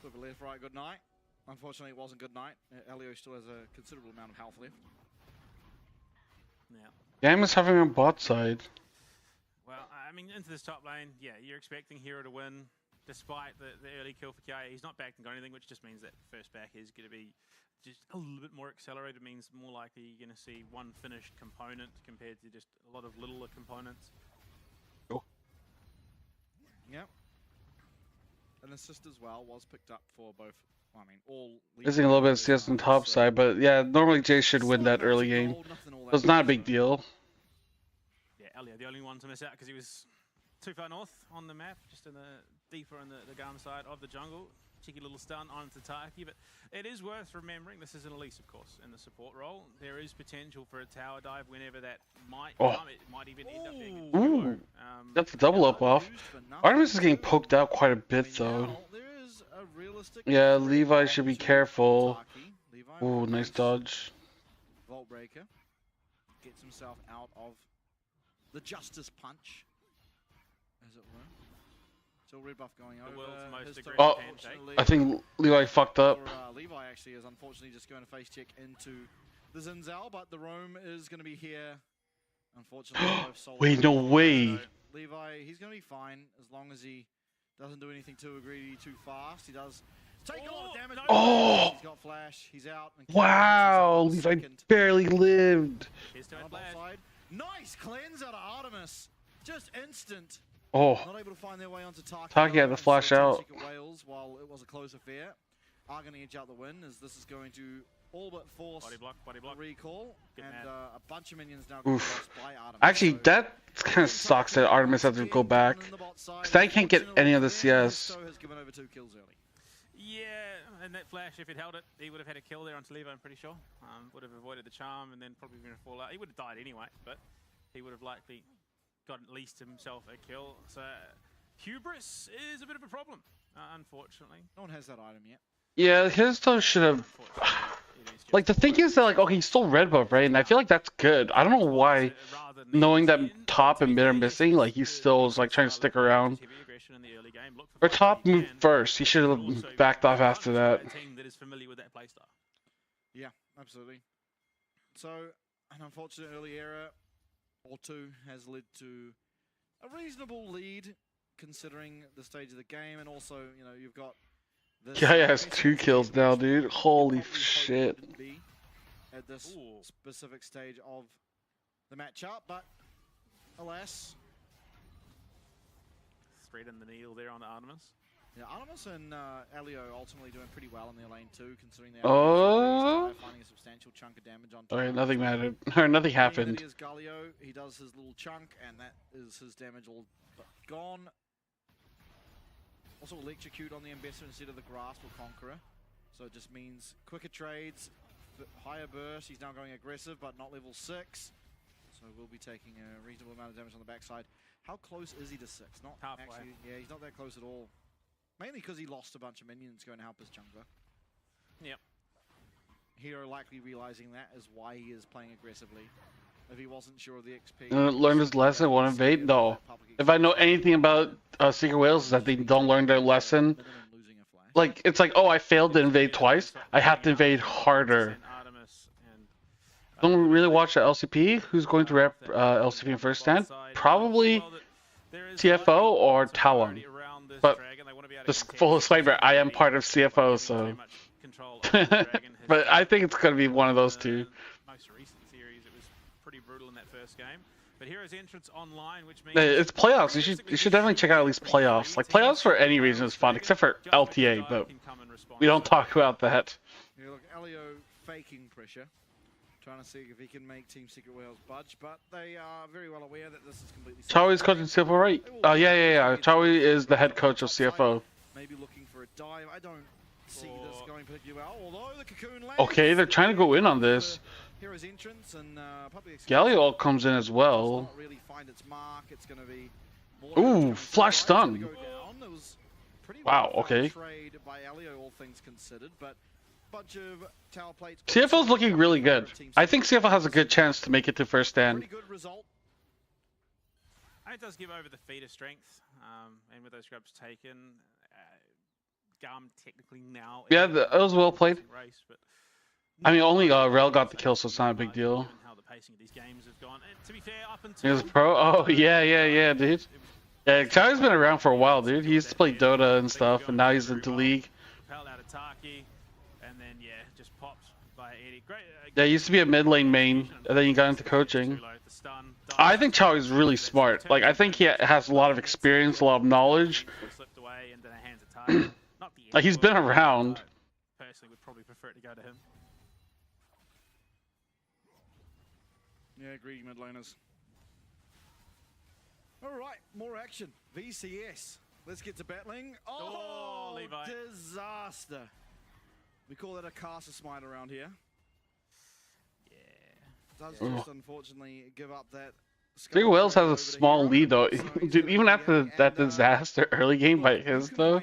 Flip a left, right, good night. Unfortunately, it wasn't good night. Elio still has a considerable amount of health left. Yeah. GAM is having a bot side. Well, I mean, into this top lane, yeah, you're expecting Hero to win. despite the early kill for KIA, he's not backed and got anything, which just means that first back is going to be just a little bit more accelerated. Means more likely you're going to see one finished component compared to just a lot of littler components. Cool. Yep. An assist as well was picked up for both. I mean, all. Missing a little bit of CS on top side, but yeah, normally Jay should win that early game. So it's not a big deal. Yeah, Elio, the only one to miss out because he was too far north on the map, just in the deeper in the GAM side of the jungle. Cheeky little stun onto Taki, but it is worth remembering this is an Elise, of course, in the support role. There is potential for a tower dive whenever that might come. It might even end up being a duo. Ooh, that's a double up off. Artemis is getting poked out quite a bit though. Yeah, Levi should be careful. Ooh, nice dodge. Vault Breaker gets himself out of the Justice Punch, as it were. Still red buff going over. Oh, I think Levi fucked up. Levi actually is unfortunately just going to face check into the Zinzal, but the roam is going to be here. Unfortunately, wait, no way. Levi, he's going to be fine as long as he doesn't do anything too greedy too fast. He does take a lot of damage. Oh! He's got flash. He's out. Wow, Levi barely lived. Nice cleanse out of Artemis. Just instant. Oh. Not able to find their way onto Taki had to flash out. Wales, while it was a close affair, are going to edge out the win as this is going to all but force body block. recall, and a bunch of minions now Oof. lost by Artemis. Actually, that kind of sucks that Artemis has to go back. Because I can't get any of the CS. Has given over 2 kills early. Yeah, and that flash, if it held it, he would have had a kill there onto Levo, I'm pretty sure. Would have avoided the charm and then probably been a fallout. He would have died anyway, but he would have likely got at least himself a kill. So hubris is a bit of a problem, unfortunately. No one has that item yet. Yeah, his though should have. Like the thing is that like okay, he's still red buff, right? And I feel like that's good. I don't know why, knowing that top and mid are missing, like he still is like trying to stick around. Or top moved first. He should have backed off after that. Yeah, absolutely. So an unfortunate early error or two has led to a reasonable lead considering the stage of the game, and also, you know, you've got this Guy has 2 kills now, dude. Holy shit. At this specific stage of the matchup, but alas. Thread in the needle there on Artemis. Yeah, Artemis and Elio ultimately doing pretty well in their lane too, considering they're finding a substantial chunk of damage on top. Okay, nothing mattered. Or nothing happened. He is Galio. He does his little chunk, and that is his damage all but gone. Also electrocute on the Ambassador instead of the Grasp or Conqueror. So it just means quicker trades, higher burst. He's now going aggressive, but not level 6. So we'll be taking a reasonable amount of damage on the backside. How close is he to 6? Not actually. Yeah, he's not that close at all. Mainly because he lost a bunch of minions going to help his jungler. Yep. Hero likely realizing that is why he is playing aggressively. If he wasn't sure of the XP. Learn his lesson, won't invade? No. If I know anything about Secret Whales, is that they don't learn their lesson. Like, it's like, oh, I failed to invade twice. I have to invade harder. Don't really watch the LCP. Who's going to rep LCP in first stand? Probably CFO or Talon. But just full disclaimer, I am part of CFO, so. But I think it's going to be one of those two. Most recent series, it was pretty brutal in that first game. But Hero's entrance online, which means it's playoffs. You should definitely check out at least playoffs. Like playoffs for any reason is fun, except for LTA, but we don't talk about that. Yeah, look, Elio faking pressure, trying to see if he can make Team Secret Whales budge, but they are very well aware that this is completely. Chawi's coaching CFO, right? Yeah. Chawi is the head coach of CFO. Maybe looking for a dive. I don't see this going particularly well. Although the cocoon lands. Okay, they're trying to go in on this. Hero's entrance and Galio comes in as well. Really find its mark. It's going to be ooh, flash stun. Wow, okay. Trade by Elio, all things considered, but bunch of tower plates. CFO's looking really good. I think CFO has a good chance to make it to first stand. Pretty good result. And it does give over the feeder strength, and with those grabs taken, GAM technically now. Yeah, that was well played. Race, but I mean, only Rel got the kill, so it's not a big deal. How the pacing of these games have gone. And to be fair, up He until was pro. Oh yeah, dude. Yeah, Chow's been around for a while, dude. He used to play Dota and stuff, and now he's into League. Repelled out of Taki, and then yeah, just popped by Eddie. Great. Yeah, he used to be a mid lane main, and then he got into coaching. I think Chow is really smart. Like, I think he has a lot of experience, a lot of knowledge. Slipped away into the hands of Taki. Not the Like, he's been around. Personally, would probably prefer it to go to him. Yeah, greedy mid laners. All right, more action. VCS. Let's get to battling. Oh, Levi. Disaster. We call that a caster smite around here. Yeah. Does just unfortunately give up that. Three Whales has a small lead though. Dude, even after that disaster early game by his though,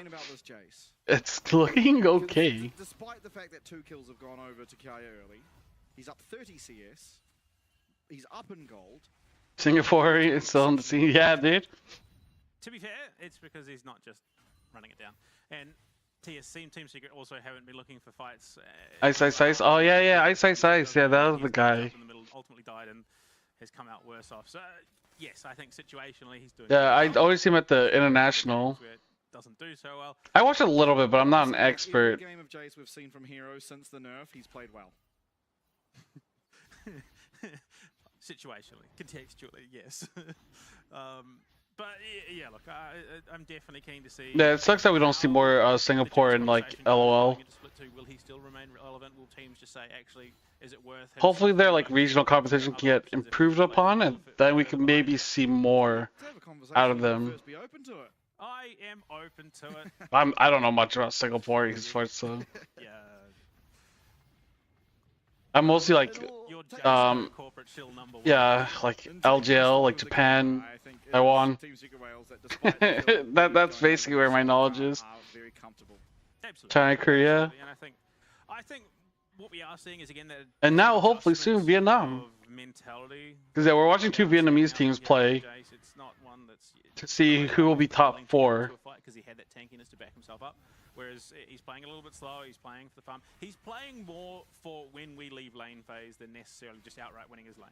it's looking okay. Despite the fact that 2 kills have gone over to Kaya early, he's up 30 CS. He's up in gold. Singapore is still on the scene. Yeah, dude. To be fair, it's because he's not just running it down. And Team Secret also haven't been looking for fights. Ice. Oh yeah, Ice. Yeah, that was the guy. In the middle, ultimately died and has come out worse off. So yes, I think situationally he's doing. Yeah, I always see him at the international. Doesn't do so well. I watched a little bit, but I'm not an expert. Every game of Jace we've seen from Hero since the nerf, he's played well. Situationally, contextually, yes. But yeah, look, I'm definitely keen to see. Yeah, it sucks that we don't see more Singapore and like LOL. Will he still remain relevant? Will teams just say, actually, is it worth? Hopefully, their like regional competition can get improved upon, and then we can maybe see more out of them. I am open to it. I don't know much about Singapore esports, so. Yeah. I'm mostly like, yeah, like LGL, like Japan, Taiwan. That's basically where my knowledge is. China, Korea. I think what we are seeing is again that. And now, hopefully, soon Vietnam. Because yeah, we're watching 2 Vietnamese teams play to see who will be top 4. Because he had that tankiness to back himself up. Whereas he's playing a little bit slow, he's playing for the fun. He's playing more for when we leave lane phase than necessarily just outright winning his lane.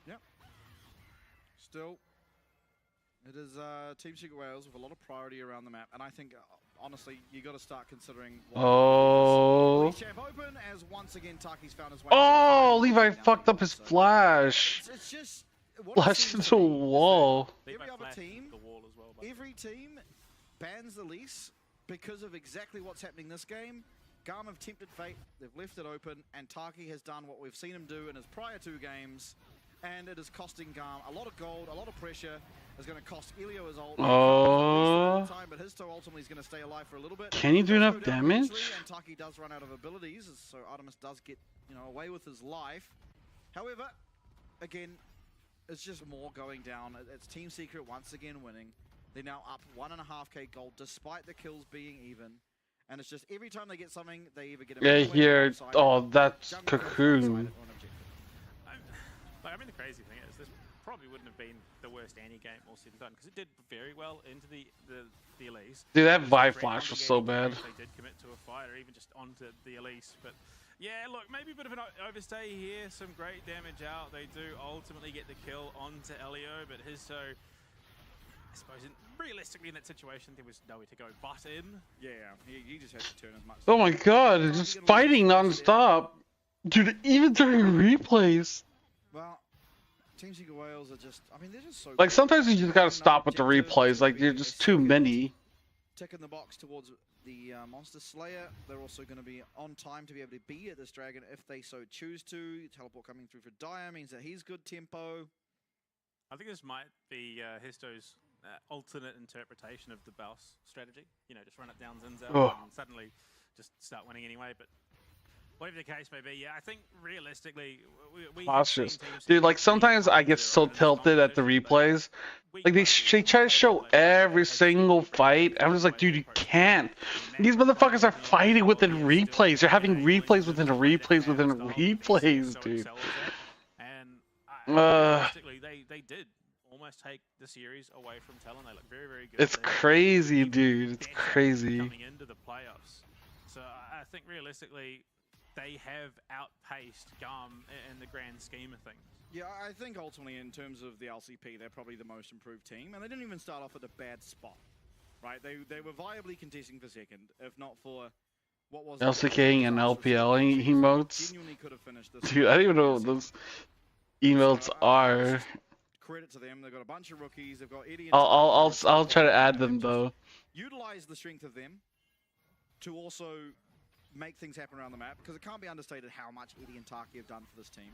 Yep. Still, it is Team Secret Wales with a lot of priority around the map. And I think, honestly, you got to start considering... Oh. Open as once again, Taki's found his way. Oh, Levi fucked up his flash. It's just... Flashed into a wall. Every team bans the lease because of exactly what's happening this game. GAM have tempted fate, they've left it open, and Taki has done what we've seen him do in his prior 2 games, and it is costing GAM a lot of gold, a lot of pressure. It's going to cost Elio his ult. Time, but his toe ultimately is going to stay alive for a little bit. Can you do enough damage? And Taki does run out of abilities, so Artemis does get, away with his life. However, again, it's just more going down. It's Team Secret once again winning. They're now up 1.5k gold despite the kills being even. And it's just every time they get something, they either get a... Yeah, here. Oh, that's Cocoon. I mean, the crazy thing is, this probably wouldn't have been the worst Annie game all said and done, because it did very well into the Elise. Dude, that Vi flash was so bad. They did commit to a fight, or even just onto the Elise, but... Yeah, look, maybe a bit of an overstay here, some great damage out. They do ultimately get the kill onto Elio, but his so... I suppose realistically in that situation there was nowhere to go but in. Yeah, he just had to turn as much. Oh my god, it's just fighting non-stop. Dude, even during replays. Well, Team Secret Wales are just, I mean, they're just so... Like, sometimes you just gotta stop with the replays, like, they're just too many. Ticking the box towards the Monster Slayer. They're also going to be on time to be able to be at this dragon if they so choose to. Teleport coming through for Dire means that he's good tempo. I think this might be Histo's alternate interpretation of the Baus strategy. Just run it down Zinzel and suddenly just start winning anyway. But whatever the case may be, yeah, I think realistically, dude, like sometimes I get so tilted at the replays. Like they try to show every single fight. I'm just like, dude, you can't. These motherfuckers are fighting within replays. They're having replays within replays within replays, dude. And realistically, they did almost take the series away from Talon. They look very, very good. It's crazy, dude. It's crazy. Coming into the playoffs. So I think realistically, they have outpaced GAM in the grand scheme of things. Yeah, I think ultimately in terms of the LCP, they're probably the most improved team, and they didn't even start off at a bad spot, right? They were viably contesting for second, if not for what was LCK and LPL emotes. Dude, I don't even know what those emotes are. Credit to them. They've got a bunch of rookies. They've got Eddie. I'll try to add them though. Utilize the strength of them to also make things happen around the map, because it can't be understated how much Eddie and Taki have done for this team.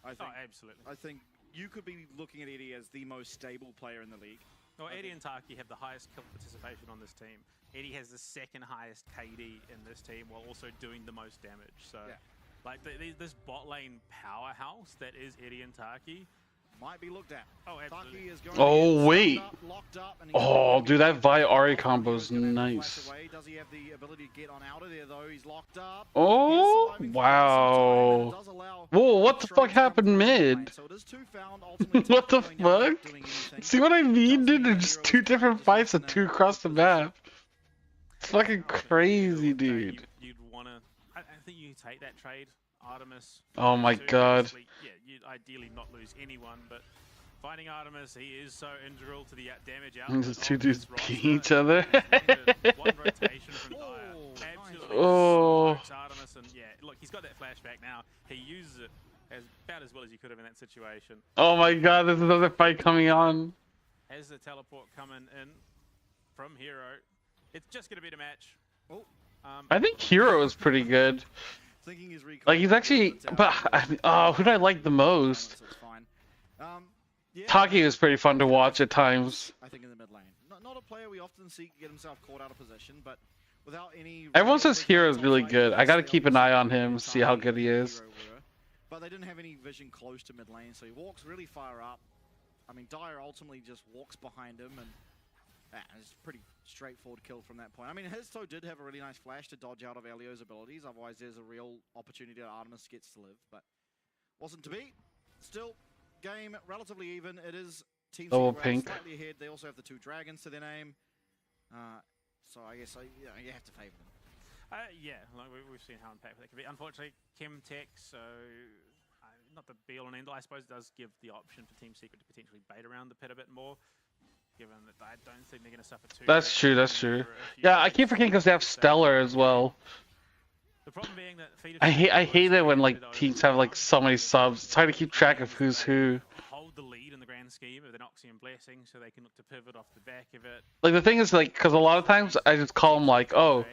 I think, absolutely. I think you could be looking at Eddie as the most stable player in the league. Well, Eddie and Taki have the highest kill participation on this team. Eddie has the second highest KD in this team while also doing the most damage. So, like, this bot lane powerhouse that is Eddie and Taki might be looked at. Oh, absolutely. Is going oh wait. Oh, dude, that Vi Ari combo is nice. Does he have the ability to get on out of there though? He's locked up. Oh, wow. Whoa, what the fuck happened mid? What the fuck? See what I mean, dude? There's just two different fights and two across the map. It's fucking crazy, dude. You'd wanna. I think you take that trade. Artemis. Oh my god. Yeah, you'd ideally not lose anyone, but finding Artemis, he is so integral to the damage output. These two dudes beating each other. One rotation from Dire. Absolutely smokes Artemis, and yeah, look, he's got that flashback now. He uses it about as well as you could have in that situation. Oh my god, there's another fight coming on. As the teleport coming in from Hero, it's just gonna be the match. I think Hero is pretty good. Like, he's actually, but I mean, who do I like the most? Taki is pretty fun to watch at times. I think in the mid lane. Not a player we often see get himself caught out of position, but without any. Everyone says Hero is really good. I gotta keep an eye on him, see how good he is. But they didn't have any vision close to mid lane, so he walks really far up. I mean, Dire ultimately just walks behind him, and it's a pretty straightforward kill from that point. I mean, Histo did have a really nice flash to dodge out of Elio's abilities, otherwise there's a real opportunity that Artemis gets to live, but wasn't to be. Still, game relatively even. It is Team Secret slightly ahead. They also have the two dragons to their name, so I guess you have to favour them. Yeah, like we've seen how impactful that can be. Unfortunately, KMTlol, so not the be all and end all. I suppose it does give the option for Team Secret to potentially bait around the pit a bit more. Given that I don't think they're going to suffer too. That's true, that's true. Yeah, I keep forgetting because they have Stellar as well. The problem being that I hate it when like teams have like so many subs. It's hard to keep track of who's who. Hold the lead in the grand scheme of the Noxie and Blessing, so they can look to pivot off the back of it. Like the thing is, like, because a lot of times I just call them like, oh,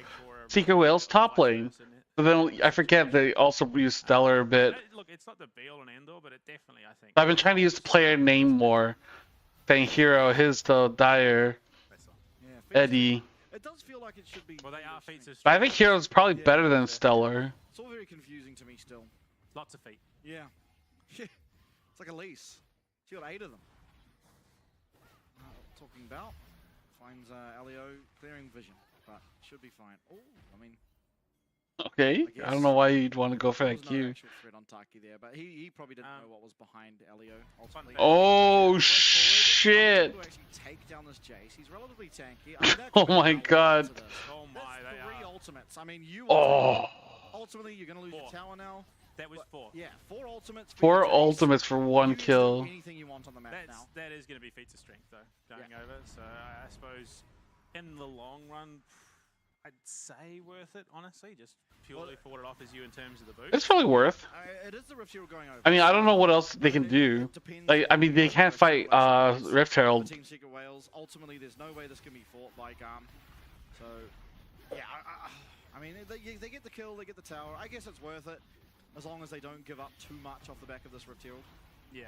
Secret Whale's top lane, but then I forget they also use Stellar a bit. Look, it's not the be all and end all, but it definitely, I think. I've been trying to use the player name more. Saying Hero, Histo, Dire, Eddie. It does feel like it should be. Well, they are feats of But I think Hero's probably better than Stellar. It's all very confusing to me still. Lots of feet. Yeah. It's like a lease. She got 8 of them. Talking about finds Elio clearing vision, but should be fine. Oh, I mean. Okay, I don't know why you'd want to go for that Q. Threat on Taki there, but he probably didn't know what was behind Elio. Ultimately. Oh shit! Take down this Jace. He's relatively tanky. I mean, Oh my god. Oh my, that's 3 ultimates. I mean, ultimately you're gonna lose your tower now. That was 4. Yeah, 4 ultimates. 4 ultimates for 1 kill. Anything you want on the map now. That is gonna be feats of strength though, going over. So I suppose in the long run, I'd say worth it, honestly, just purely for what it offers you in terms of the boost. It's probably worth. It is the Rift Herald going over. I mean, I don't know what else they can do. Like, I mean, they can't fight Rift Herald. Team Secret Whales. Ultimately, there's no way this can be fought by GAM. So, yeah, I mean, they get the kill, they get the tower. I guess it's worth it, as long as they don't give up too much off the back of this Rift Herald. Yeah.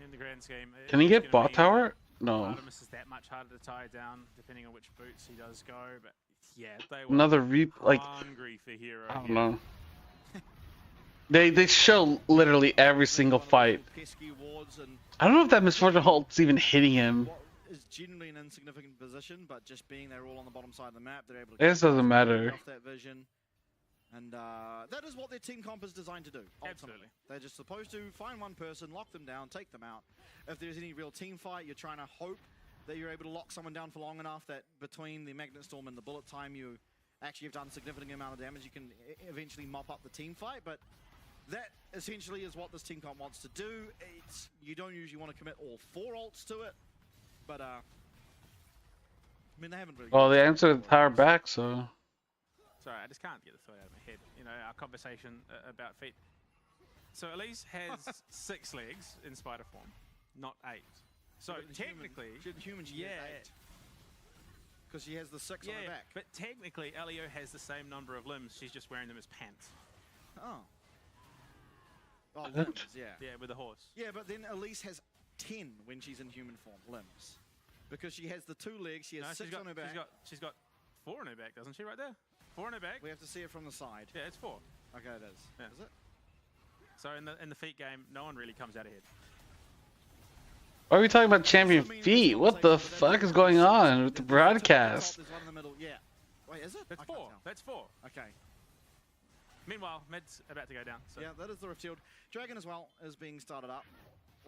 In the grand scheme. Can he get bot tower? No. Artemis is that much harder to tie down, depending on which boots he does go, but yeah, they were another hungry for Hero. I don't know. They show literally every single fight. I don't know if that Misfortune Hulk's even hitting him. Is generally an insignificant position, but just being they're all on the bottom side of the map, they're able to this doesn't matter. Off that vision. And that is what their team comp is designed to do, ultimately. Absolutely. They're just supposed to find one person, lock them down, take them out. If there's any real team fight, you're trying to hope that you're able to lock someone down for long enough that between the Magnet Storm and the bullet time, you actually have done a significant amount of damage. You can eventually mop up the team fight, but that essentially is what this team comp wants to do. You don't usually want to commit all 4 ults to it, but I mean, they haven't really. Well, they answered the tower back, so. Sorry, I just can't get the thought out of my head. You know, our conversation about feet. So Elise has 6 legs in spider form, not 8. So technically, humans, yeah, 8. Because she has the 6 on her back. But technically, Elio has the same number of limbs. She's just wearing them as pants. Oh. Oh, limbs, yeah. Yeah, with a horse. Yeah, but then Elise has 10 when she's in human form, limbs. Because she has the 2 legs, she has 6 on her back. She's got 4 on her back, doesn't she, right there? 4 on her back. We have to see it from the side. Yeah, it's 4. Okay, it is. Yeah. Is it? So in the feet game, no one really comes out ahead. Why are we talking about champion feet? What the fuck is going on with the broadcast? Yeah. Wait, is it? That's 4. That's 4. Okay. Meanwhile, mid's about to go down. So. Yeah, that is the Rift Shield. Dragon as well is being started up.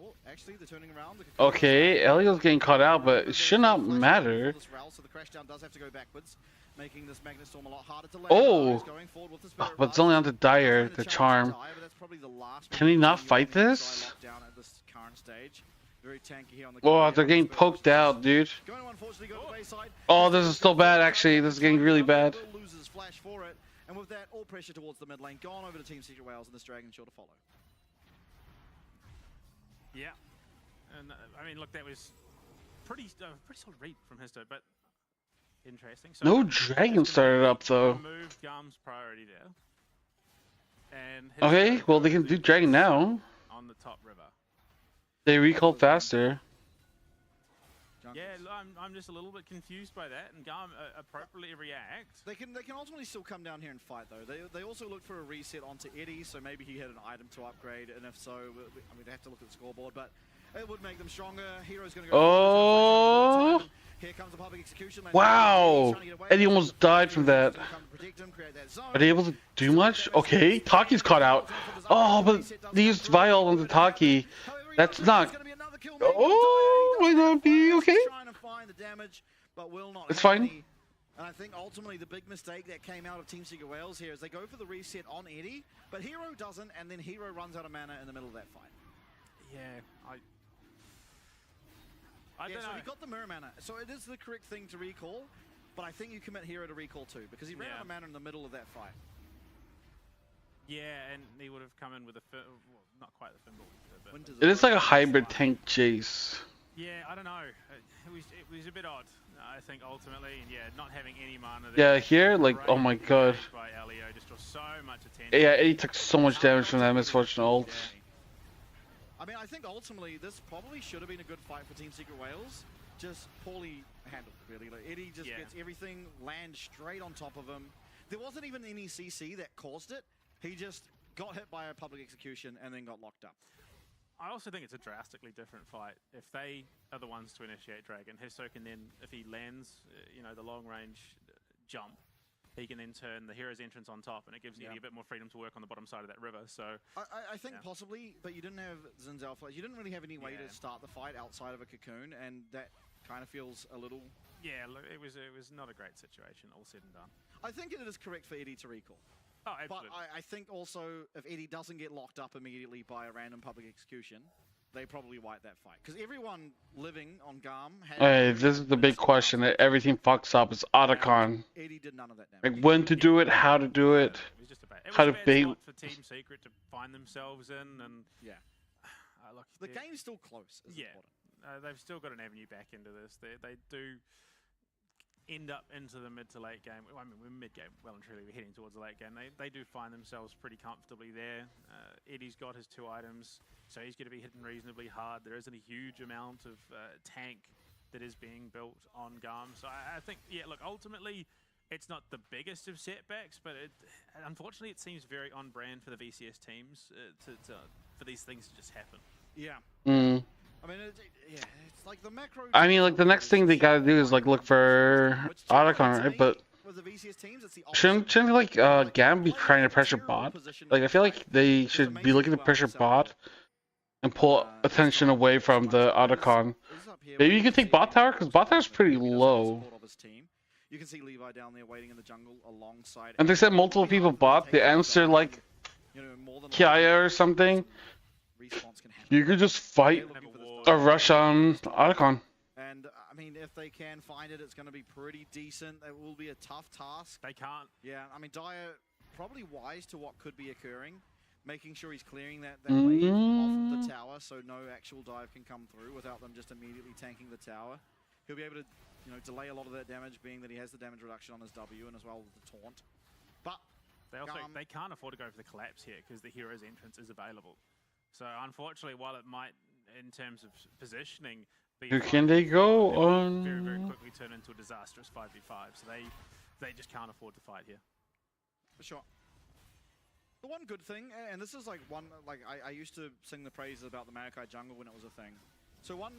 Oh, actually, they're turning around. Okay, Elio's getting caught out, but it should not matter. So the crash down does have to go backwards, making this Magnet Storm a lot harder to land. Oh! But it's only on the Dire, the charm. Can he not fight this? Oh, they're getting poked out, dude. Oh, this is still bad, actually. This is getting really bad. And with that, all pressure towards the mid lane gone over to Team Secret Wales, and this Dragon sure to follow. Yeah, and I mean, look, that was pretty solid read from his but interesting. So No Dragon started up though. Remove GAM's priority there. And okay, well they can do Dragon now. On the top river. They recalled faster. Yeah, I'm just a little bit confused by that, and GAM appropriately reacts. They can ultimately still come down here and fight though. They also look for a reset onto Eddie, so maybe he had an item to upgrade, and if so, I mean they have to look at the scoreboard, but it would make them stronger. Hero's gonna go. Oh! Here comes the public execution. Wow! Eddie almost died from that. Are they able to do much? Okay, Taki's caught out. Oh, but they used Vial on the Taki. That's not. Oh, might not be okay. It's fine. And I think ultimately the big mistake that came out of Team Secret Wales here is they go for the reset on Eddie, but Hero doesn't, and then Hero runs out of mana in the middle of that fight. Yeah, I don't know. So he got the mirror mana, so it is the correct thing to recall, but I think you commit Hero to recall too, because he ran out of mana in the middle of that fight. Yeah, and he would have come in with a well, not quite the Fimble. It is like a hybrid tank chase. Yeah, I don't know. It was a bit odd, I think, ultimately. And yeah, not having any mana there. Yeah, here, like, oh my god. By Elio, just draw so much attention. Yeah, Eddie took so much damage from that misfortune ult. I mean, I think ultimately this probably should have been a good fight for Team Secret Wales. Just poorly handled, really. Like, Eddie just gets everything, lands straight on top of him. There wasn't even any CC that caused it. He just got hit by a public execution and then got locked up. I also think it's a drastically different fight. If they are the ones to initiate Dragon, Hisso can then, if he lands, you know, the long-range jump, he can then turn the hero's entrance on top, and it gives Eddie a bit more freedom to work on the bottom side of that river. So I think possibly, but you didn't have Zinzal flash. You didn't really have any way to start the fight outside of a cocoon, and that kind of feels a little. Yeah, look, it was not a great situation, all said and done. I think it is correct for Eddie to recall. Oh, absolutely. But I think also if Eddie doesn't get locked up immediately by a random public execution, they probably wipe that fight. Because everyone living on GAM had... Hey, this is the big question that everything fucks up is Otacon. Eddie did none of that damage. Like when to do it, how to do it, how to bait. For Team Secret to find themselves in, and look, the game's still close. They've still got an avenue back into this. They do end up into the mid to late game. I mean, we're mid game, well and truly. We're heading towards the late game. They do find themselves pretty comfortably there. Eddie's got his 2 items, so he's going to be hitting reasonably hard. There isn't a huge amount of tank that is being built on GAM. So I think, look, ultimately, it's not the biggest of setbacks, but unfortunately, it seems very on brand for the VCS teams for these things to just happen. Yeah. I mean, it's like the macro. I mean, like the next thing they gotta do is like look for Otacon, right? But shouldn't like GAM be trying to pressure bot? Like I feel like they should be looking to pressure bot and pull attention away from the Otacon. Maybe you could take bot tower because bot tower's pretty low. You can see Levi down there waiting in the jungle alongside. And they said multiple people bot. The answer like Kaya or something, you could just fight a rush on Otacon. And I mean, if they can find it, it's going to be pretty decent. It will be a tough task. They can't. Yeah, I mean, Dyer probably wise to what could be occurring, making sure he's clearing that wave off of the tower so no actual dive can come through without them just immediately tanking the tower. He'll be able to, you know, delay a lot of that damage, being that he has the damage reduction on his W and as well as the taunt. But they can't afford to go for the collapse here because the hero's entrance is available. So unfortunately, while it might, in terms of positioning, Can they go on? very, very quickly turn into a disastrous 5v5. So they just can't afford to fight here. For sure. The one good thing, and this is like one, like I used to sing the praises about the Maokai jungle when it was a thing. So one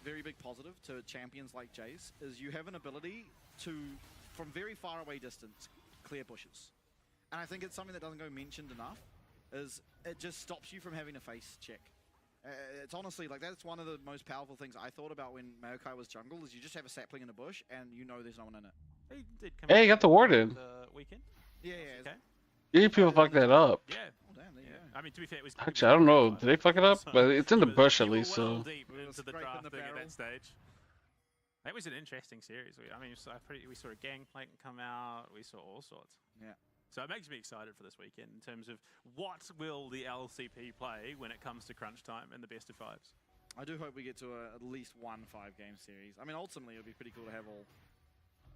very big positive to champions like Jace is you have an ability to, from very far away distance, clear bushes. And I think it's something that doesn't go mentioned enough, is it just stops you from having a face check. It's honestly, like, that's one of the most powerful things I thought about when Maokai was jungle, is you just have a sapling in a bush and you know there's no one in it. He did come Hey, you got the warden. Weekend. Yeah. Okay. You people fuck that up. Yeah. Oh, damn, there you go. I mean, to be fair, it was. Actually, I don't know. Did they fuck it up? But it's in the bush at least, so. Deep into the drafting at that stage. That was an interesting series. We saw a Gangplank come out. We saw all sorts. Yeah. So it makes me excited for this weekend in terms of what will the LCP play when it comes to crunch time and the best of fives. I do hope we get to at least one 5-game series. I mean, ultimately, it would be pretty cool to have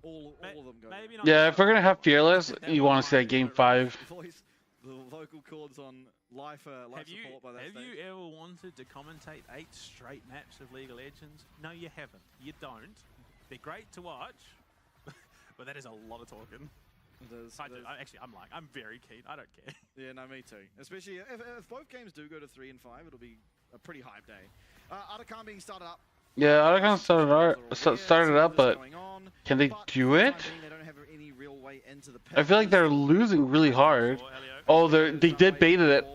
all of them go. Yeah, if we're gonna have Fearless, you want to see that Game 5. The vocal cords on life support by that stage. Have you ever wanted to commentate 8 straight maps of League of Legends? No, you haven't. You don't. They're great to watch, but that is a lot of talking. I'm very keen. I don't care. Yeah, no, me too. Especially if both games do go to 3 and 5, it'll be a pretty hype day. Otacon being started up. Yeah, Otacon started up, but can they do it? I feel like they're losing really hard. Oh, they did baited it.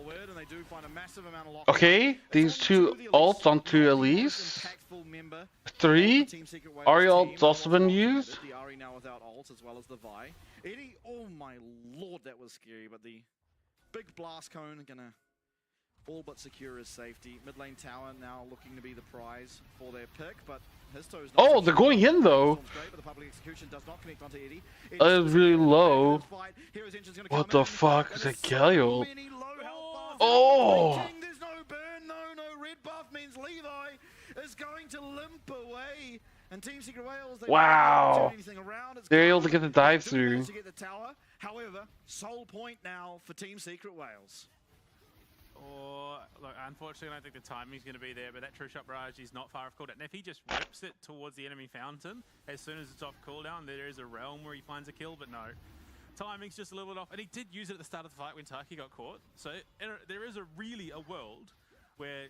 Okay, these 2 ults onto Elise. 3. Ari ult's also been used. The Ari now without ult as well as the Vi. Eddie, oh my lord, that was scary, but the big blast cone gonna all but secure his safety. Mid lane tower now looking to be the prize for their pick, but his toes not. Oh, they're going in though. Great, but the public execution does not connect onto Eddie. That is really low. What the fuck is that Galio? Oh! There's no burn, no red buff means Levi is going to limp away. And Team Secret Wales, wow! They're able to get the dive through. To get the tower. However, sole point now for Team Secret Wales. Look, unfortunately, I don't think the timing's going to be there, but that True Shot Barrage is not far off cooldown. And if he just rips it towards the enemy fountain, as soon as it's off cooldown, there is a realm where he finds a kill, but no. Timing's just a little bit off, and he did use it at the start of the fight when Taki got caught. So there is really a world where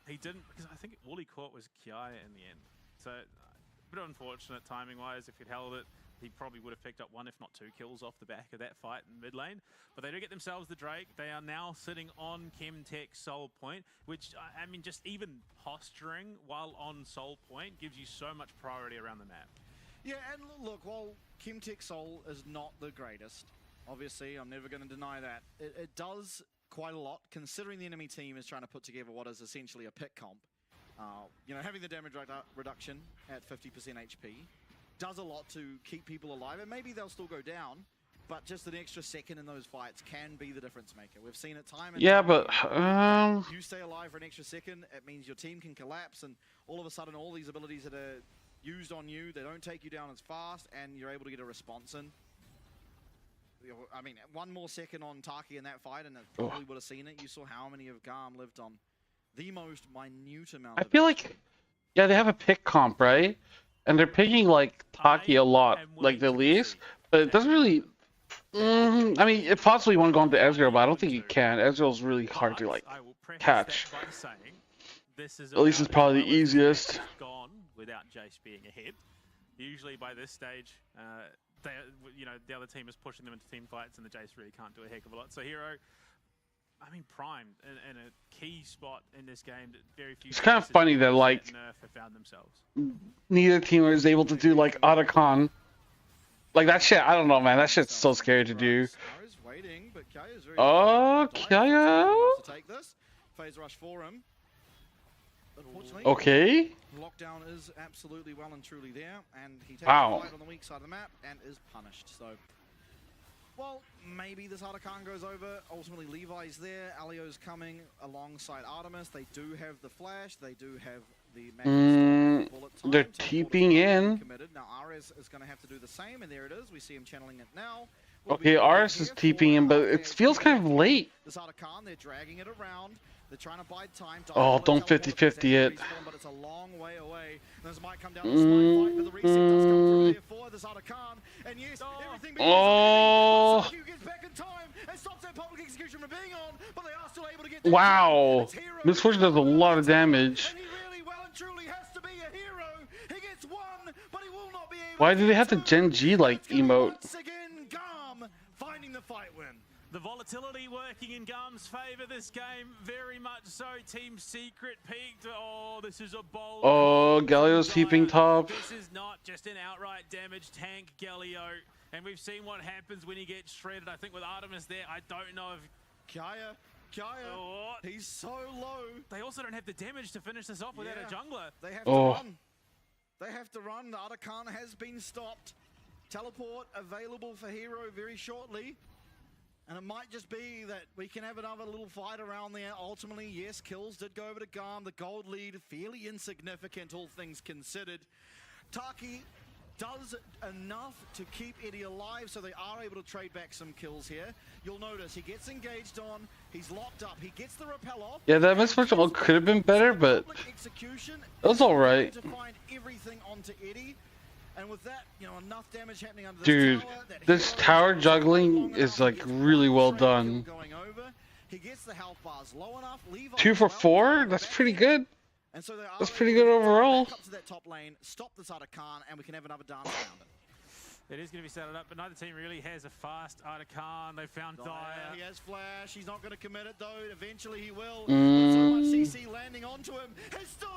he didn't, because I think all he caught was Kiaya in the end. So a bit unfortunate timing-wise. If he'd held it, he probably would have picked up 1, if not 2 kills off the back of that fight in mid lane. But they do get themselves the Drake. They are now sitting on KMTlol Soul Point, which, I mean, just even posturing while on Soul Point gives you so much priority around the map. Yeah, and look, while KMTlol Soul is not the greatest, obviously, I'm never going to deny that, it does quite a lot, considering the enemy team is trying to put together what is essentially a pick comp. You know, having the damage reduction at 50% HP does a lot to keep people alive, and maybe they'll still go down, but just an extra second in those fights can be the difference maker. We've seen it time and time. But you stay alive for an extra second, it means your team can collapse, and all of a sudden all these abilities that are used on you, they don't take you down as fast, and you're able to get a response in. I mean, 1 more second on Taki in that fight, and it probably would have seen it. You saw how many of GAM lived on the most minute amount. I feel like, yeah, they have a pick comp, right? And they're picking like Taki a lot, like the least, but it doesn't really. I mean, if possibly you want to go into Ezreal, but I don't think you can. Ezreal's really hard to like catch. At least it's probably the easiest. Gone without Jace being ahead. Usually by this stage, the other team is pushing them into team fights, and the Jace really can't do a heck of a lot. So Hero, I mean, primed in a key spot in this game that very few. It's kind of funny that like Nerf have found themselves. Neither team was able to do like Otacon Like that shit, I don't know, man. That shit's so scary to do. Oh, Kaya. Phase rush for him. Unfortunately, Okay. lockdown is absolutely well and truly there, and he takes Wow. the fight on the weak side of the map and is punished. So, well, maybe this Artican goes over. Ultimately, Levi's there. Alio's coming alongside Artemis. They do have the flash. They do have the bullet time. They're TPing in. Committed. Now, Ares is going to have to do the same, and there it is. We see him channeling it now. Okay, Aris is TPing in, but it feels kind of late. This Artican, they're dragging it around. They're trying to bide time. Oh, don't 50-50 it. But it's a long way away. This might come down to a smite fight, but the reset does come through there for this Artican. And yes, everything Oh. gets back in time and stops that public execution from being on, but they are still able to get Wow. Misfortune does a lot of damage. Why do they have the Gen G like emote? Finding the fight win. The volatility working in GAM's favor this game, very much so. Team Secret peaked. Oh, this is a bold. Oh, Galio's heaping top. This is not just an outright damage tank, Galio. And we've seen what happens when he gets shredded. I think with Artemis there, I don't know if... Kaya, he's so low. They also don't have the damage to finish this off without a jungler. They have to run. They have to run. The Artican has been stopped. Teleport available for Hero very shortly. And it might just be that we can have another little fight around there. Ultimately, yes, kills did go over to GAM. The gold lead, fairly insignificant, all things considered. Taki does enough to keep Eddie alive, so they are able to trade back some kills here. You'll notice he gets engaged on, he's locked up, he gets the rappel off. Yeah, that Misfortune could have been better, but it was alright. To find everything onto Eddie. And with that, you know, enough damage happening under Dude, this tower juggling is like really well done. He gets the health bars low enough. 2 for 4? That's pretty good. That's pretty good overall. Up to that top lane, stop this Artican, and we can have another dance around it. It is going to be set up, but neither team really has a fast Artican. They found Dire. He has flash. He's not going to commit it, though. Eventually he will. So much CC landing onto him.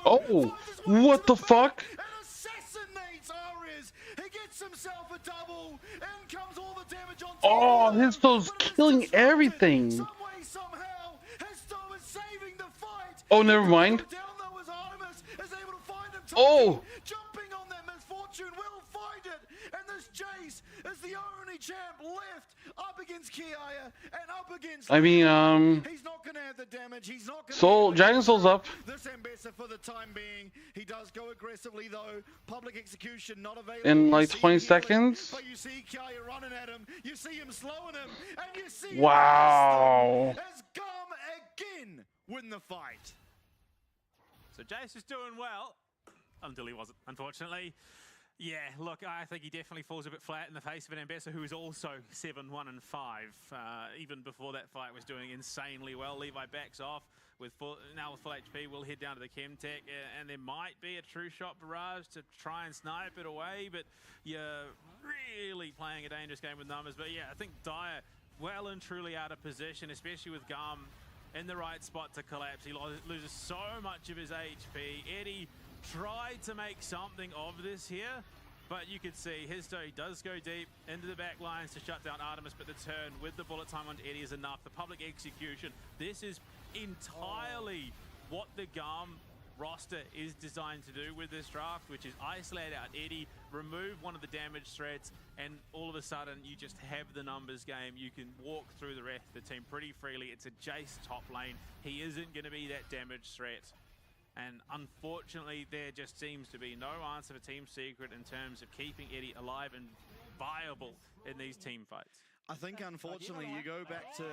Oh, what the fuck? Assassinates Ares. He gets himself a double. And comes all the damage on. Oh, Histo's killing everything. Some way, somehow, Histo is saving the fight. Oh, never mind. Down though as Artemis is able to find him. Oh. Jumping on that Misfortune will find it. And this Jace is the only champ left up against Kiaya and up against. I mean, he's not gonna have the damage. He's not gonna. Soul, Dragon Soul's up. This Ambassador for the time being. He does go aggressively though. Public execution not available. In like 20 seconds. But you see Kiaya running at him. You see him slowing him, and you see. Wow. As GAM again win the fight. So Jace is doing well until he wasn't, unfortunately. Yeah, look, I think he definitely falls a bit flat in the face of an Ambassador who is also 7-1-5. Even before that fight was doing insanely well. Levi backs off with now with full HP. We'll head down to the Chemtech, and there might be a true shot barrage to try and snipe it away, but you're really playing a dangerous game with numbers. But yeah, I think Dire well and truly out of position, especially with GAM in the right spot to collapse. He loses so much of his HP. Eddie tried to make something of this here, but you could see Histo does go deep into the back lines to shut down Artemis, but the turn with the bullet time on Eddie is enough. The public execution, this is entirely what the GAM roster is designed to do with this draft, which is isolate out Eddie, remove one of the damage threats, and all of a sudden you just have the numbers game. You can walk through the rest of the team pretty freely. It's a Jace top lane. He isn't going to be that damage threat. And unfortunately, there just seems to be no answer for Team Secret in terms of keeping Eddie alive and viable in these team fights. I think, unfortunately, you go back to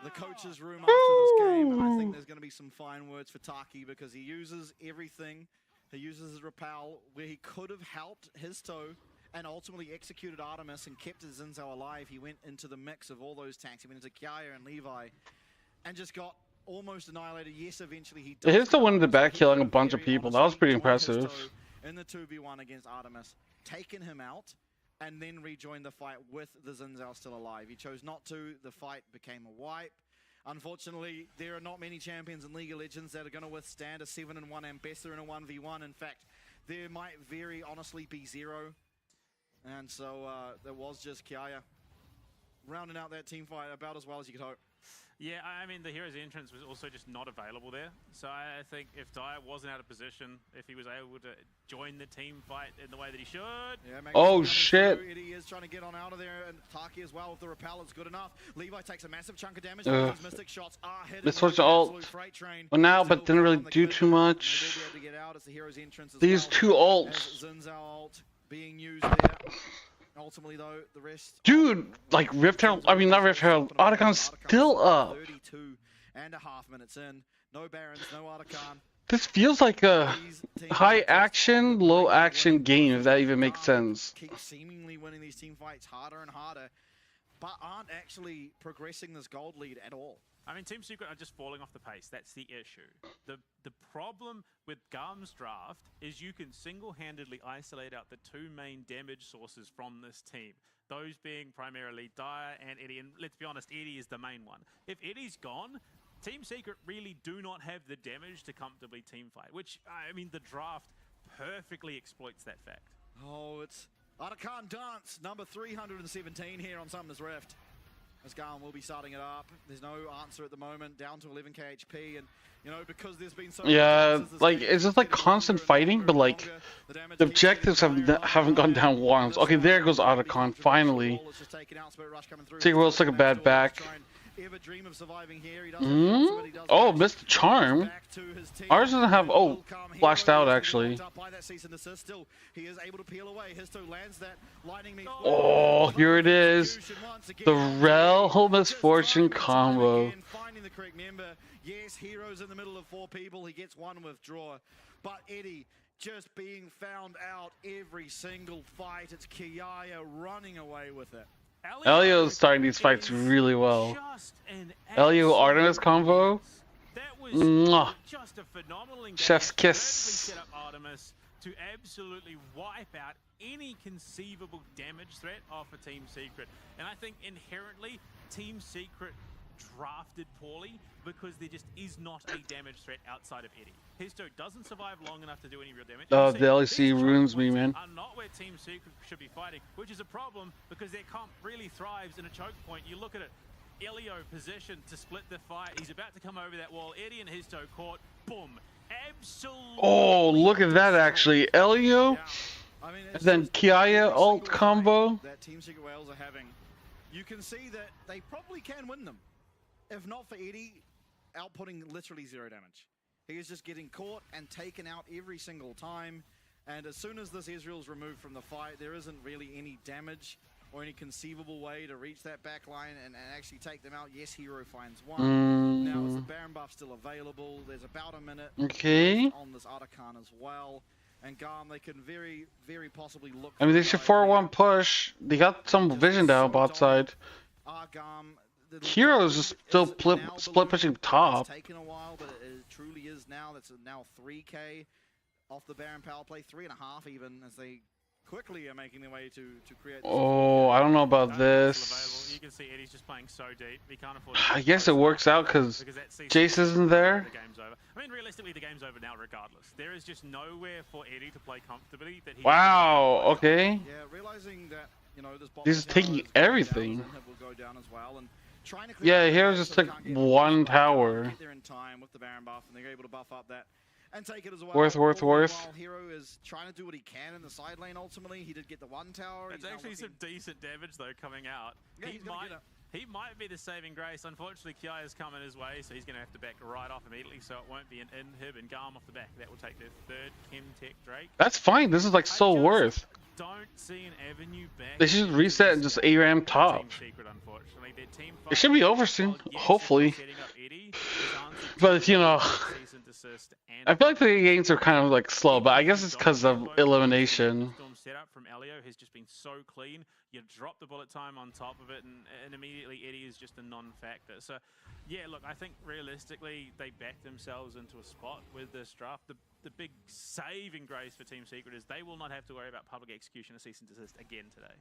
the coach's room after this game, and I think there's going to be some fine words for Taki because he uses everything. He uses his rappel where he could have helped Histo and ultimately executed Artemis and kept his Zinzao alive. He went into the mix of all those tanks. He went into Kiaya and Levi and just got almost annihilated. Yes, eventually he does. He still went into back killing a bunch of people. That was pretty impressive. In the 2v1 against Artemis, taken him out, and then rejoined the fight with the Zinzao still alive. He chose not to. The fight became a wipe. Unfortunately, there are not many champions in League of Legends that are going to withstand a 7-1 Ambassador in a 1v1. In fact, there might very honestly be 0. And so there was just Kiaya rounding out that team fight about as well as you could hope. Yeah, I mean, the Hero's entrance was also just not available there. So I think if Dyer wasn't out of position, if he was able to join the team fight in the way that he should. Yeah, oh, shit. He is trying to get on out of there, and Taki as well with the repel. It's good enough. Levi takes a massive chunk of damage. His Mystic shots are hitting. This was ult. Well, now, but didn't really do too much. These two ults. Ult being used there. Ultimately, though, the rest. Dude, like Rift Herald, I mean, not Rift Herald, Otacon's still up. 32.5 minutes in. No Barons, no Otacon. This feels like a high action, low action game, if that even makes sense. Keep seemingly winning these team fights harder and harder, but aren't actually progressing this gold lead at all. I mean, Team Secret are just falling off the pace. That's the issue. The problem with GAM's draft is you can single-handedly isolate out the two main damage sources from this team. Those being primarily Dyer and Eddie. And let's be honest, Eddie is the main one. If Eddie's gone, Team Secret really do not have the damage to comfortably teamfight, which, I mean, the draft perfectly exploits that fact. Oh, it's Otacon Dance, number 317 here on Summoner's Rift. As GAM will be starting it up. There's no answer at the moment, down to 11k HP, and you know, because there's been so like it's just like constant fighting, but like the objectives haven't gone down once. Okay, there goes Otacon finally. Secret World's took a bad back. Oh, missed the charm. Ours doesn't have. Oh, flashed out actually. Oh, here it is. The Rel Misfortune combo. Yes, Heroes in the middle of 4 people. He gets one withdraw. But Eddie just being found out every single fight. It's Kiaya running away with it. Elio's starting these fights really well. Elio Artemis combo. Mwah. Chef's kiss. Artemis to absolutely wipe out any conceivable damage threat off a Team Secret. And I think inherently Team Secret drafted poorly because there just is not a damage threat outside of Eddie. Histo doesn't survive long enough to do any real damage. Oh, the LEC ruins me, man. Are not where Team Secret should be fighting, which is a problem because their comp really thrives in a choke point. You look at it, Elio positioned to split the fight. He's about to come over that wall. Eddie and Histo caught. Boom. Absolutely. Oh, look at that actually. Elio. And then Kiaya ult combo. That Team Secret Whales are having. You can see that they probably can win them. If not for Eddie, outputting literally 0 damage. He is just getting caught and taken out every single time. And as soon as this Ezreal's removed from the fight, there isn't really any damage or any conceivable way to reach that back line and actually take them out. Yes, Hero finds one. Now is the Baron buff still available? There's about a minute on this Otacon as well. And GAM, they can very, very possibly look. I mean, they should 4-1 push. They got some vision down bot side. GAM, Heroes is still split pushing top. It's taken a while, but it truly is now. That's now 3k off the Baron power play, 3.5 even, as they quickly are making their way to create. Oh, I don't know about this. You can see Eddie's just playing so deep. He can't afford. I guess it works out because Jace isn't there. The game's over. I mean, realistically, the game's over now, regardless. There is just nowhere for Eddie to play comfortably. That he wow. Okay. Yeah, realizing that this is taking everything. Yeah, Heroes just took one tower. They're in time with the Baron buff, and they're able to buff up that and take it as well. Worth. Hero is trying to do what he can in the side lane. Ultimately, he did get the one tower. It's actually some decent damage though coming out. Yeah, he might be the saving grace. Unfortunately, Kiaya's coming his way, so he's going to have to back right off immediately. So it won't be an inhib and GAM off the back. That will take their third KMTlol Drake. That's fine. This is like so worth. Don't see an avenue back. They should reset and just ARAM top. Secret, unfortunately. Their team it should be over soon, hopefully. But you know, I feel like the games are kind of like slow, but I guess it's because of elimination. Setup from Elio has just been so clean. You drop the bullet time on top of it, and immediately Eddie is just a non-factor. So, yeah, look, I think realistically they backed themselves into a spot with this draft. The big saving grace for Team Secret is they will not have to worry about public execution or cease and desist again today.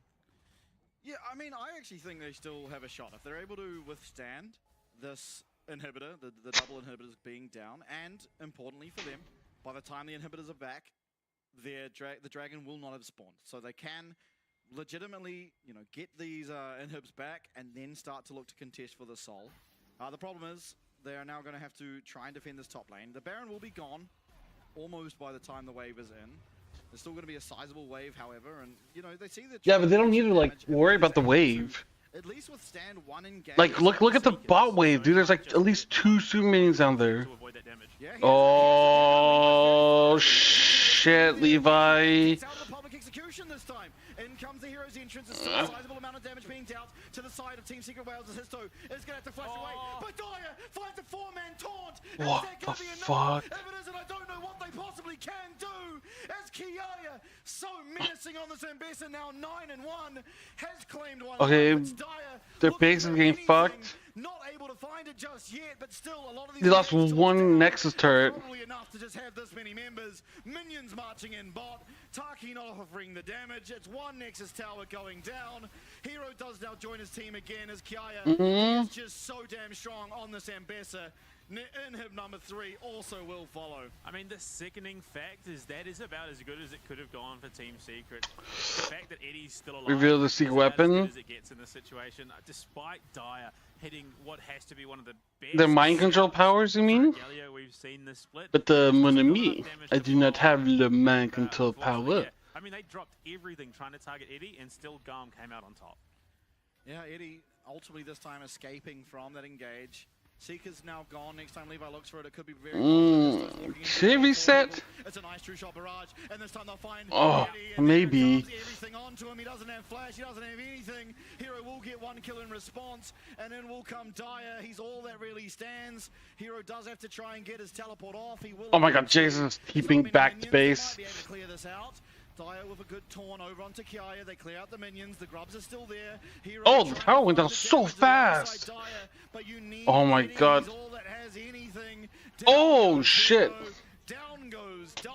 Yeah, I mean, I actually think they still have a shot if they're able to withstand this inhibitor, the double inhibitors being down, and importantly for them, by the time the inhibitors are back, the dragon will not have spawned. So they can legitimately, you know, get these inhibs back and then start to look to contest for the soul. The problem is they are now going to have to try and defend this top lane. The Baron will be gone almost by the time the wave is in. There's still going to be a sizable wave, however, and you know they see the Yeah, but they don't need to like worry about the wave. at least withstand one engage. Like look at the bot wave, dude. There's like at least 2 super minions down there. Oh shit, Levi. This time. In comes the hero's entrance. A sizable amount of damage being dealt to the side of Team Secret Wales as Histo is going to have to flash away. But Dyer finds a 4-man taunt. What the fuck? If it isn't, I don't know what they possibly can do. As Kiaya, so menacing on this Ambassador, now 9-1, has claimed one. Okay, their base is getting fucked. Not able to find it just yet, but still a lot of these. They lost one Nexus turret. Probably enough to just have this many members. Minions marching in bot. Taki not offering the damage. It's one Nexus tower going down. Hero does now join his team again as Kiaya is just so damn strong on this Ambassador. Inhib number 3 also will follow. I mean, the sickening fact is that is about as good as it could have gone for Team Secret. The fact that Eddie's still alive Reveal the secret weapon. as good as it gets in this situation, despite Dyer hitting what has to be one of the best. The mind control powers, you mean? Galio, we've seen this split. But mon ami, I do not have the mind control power. Yeah. I mean, they dropped everything trying to target Eddie, and still GAM came out on top. Yeah, Eddie ultimately this time escaping from that engage. Seeker's now gone. Next time Levi looks for it, it could be very Should it reset? It's a nice true shot barrage, and this time they'll find maybe. everything onto him. He doesn't have flash, he doesn't have anything. Hero will get 1 kill in response, and then will come Dyer. He's all that really stands. Hero does have to try and get his teleport off. He will. Oh my god, Jason is keeping back to base. Be able to clear this out. Dyer with a good taunt over onto Kiaya. They clear out the minions. The grubs are still there. Hero The tower went down so fast. Oh my god. Oh shit. Down goes Dyer,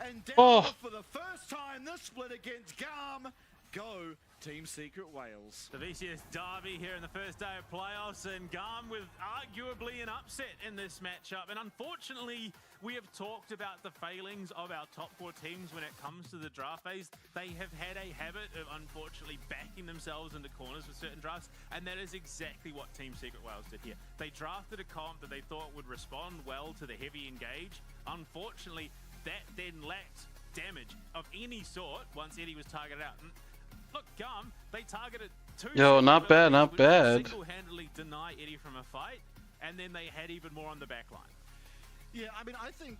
and down for the first time this split against GAM. Go Team Secret Wales. The VCS derby here in the first day of playoffs, and GAM with arguably an upset in this matchup. And unfortunately, we have talked about the failings of our top 4 teams when it comes to the draft phase. They have had a habit of unfortunately backing themselves into corners with certain drafts, and that is exactly what Team Secret Wales did here. They drafted a comp that they thought would respond well to the heavy engage. Unfortunately, that then lacked damage of any sort once Eddie was targeted out. Look, GAM, they targeted 2. Yo, not bad, not bad. Single-handedly deny Eddie from a fight, and then they had even more on the back line. Yeah, I mean, I think,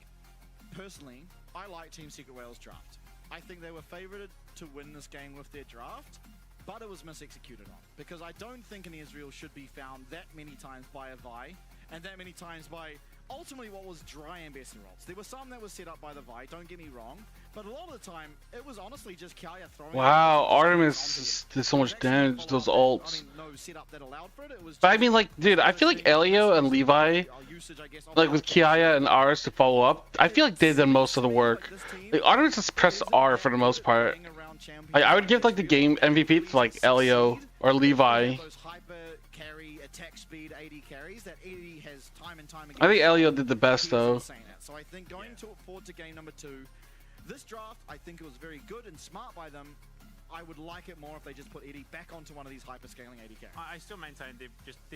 personally, I like Team Secret Wales' draft. I think they were favoured to win this game with their draft, but it was misexecuted on. Because I don't think an Israel should be found that many times by a Vi, and that many times by ultimately what was dry Ambassador ults. There were some that was set up by the Vi, don't get me wrong, but a lot of the time, it was honestly just Kiaya throwing. Wow, Artemis did so much damage, those ults. But I mean, like, dude, I feel like Elio and Levi, like with Kiaya and Ars to follow up, I feel like they did most of the work. Like, Artemis just pressed R for the most part. Like, I would give like the game MVP to like Elio or Levi. Attack speed 80 carries that Eddie has time and time again. I think Elio did the best though. So I think going forward to game number 2, this draft I think it was very good and smart by them. I would like it more if they just put Eddie back onto one of these hyper-scaling 80 carries. I still maintain there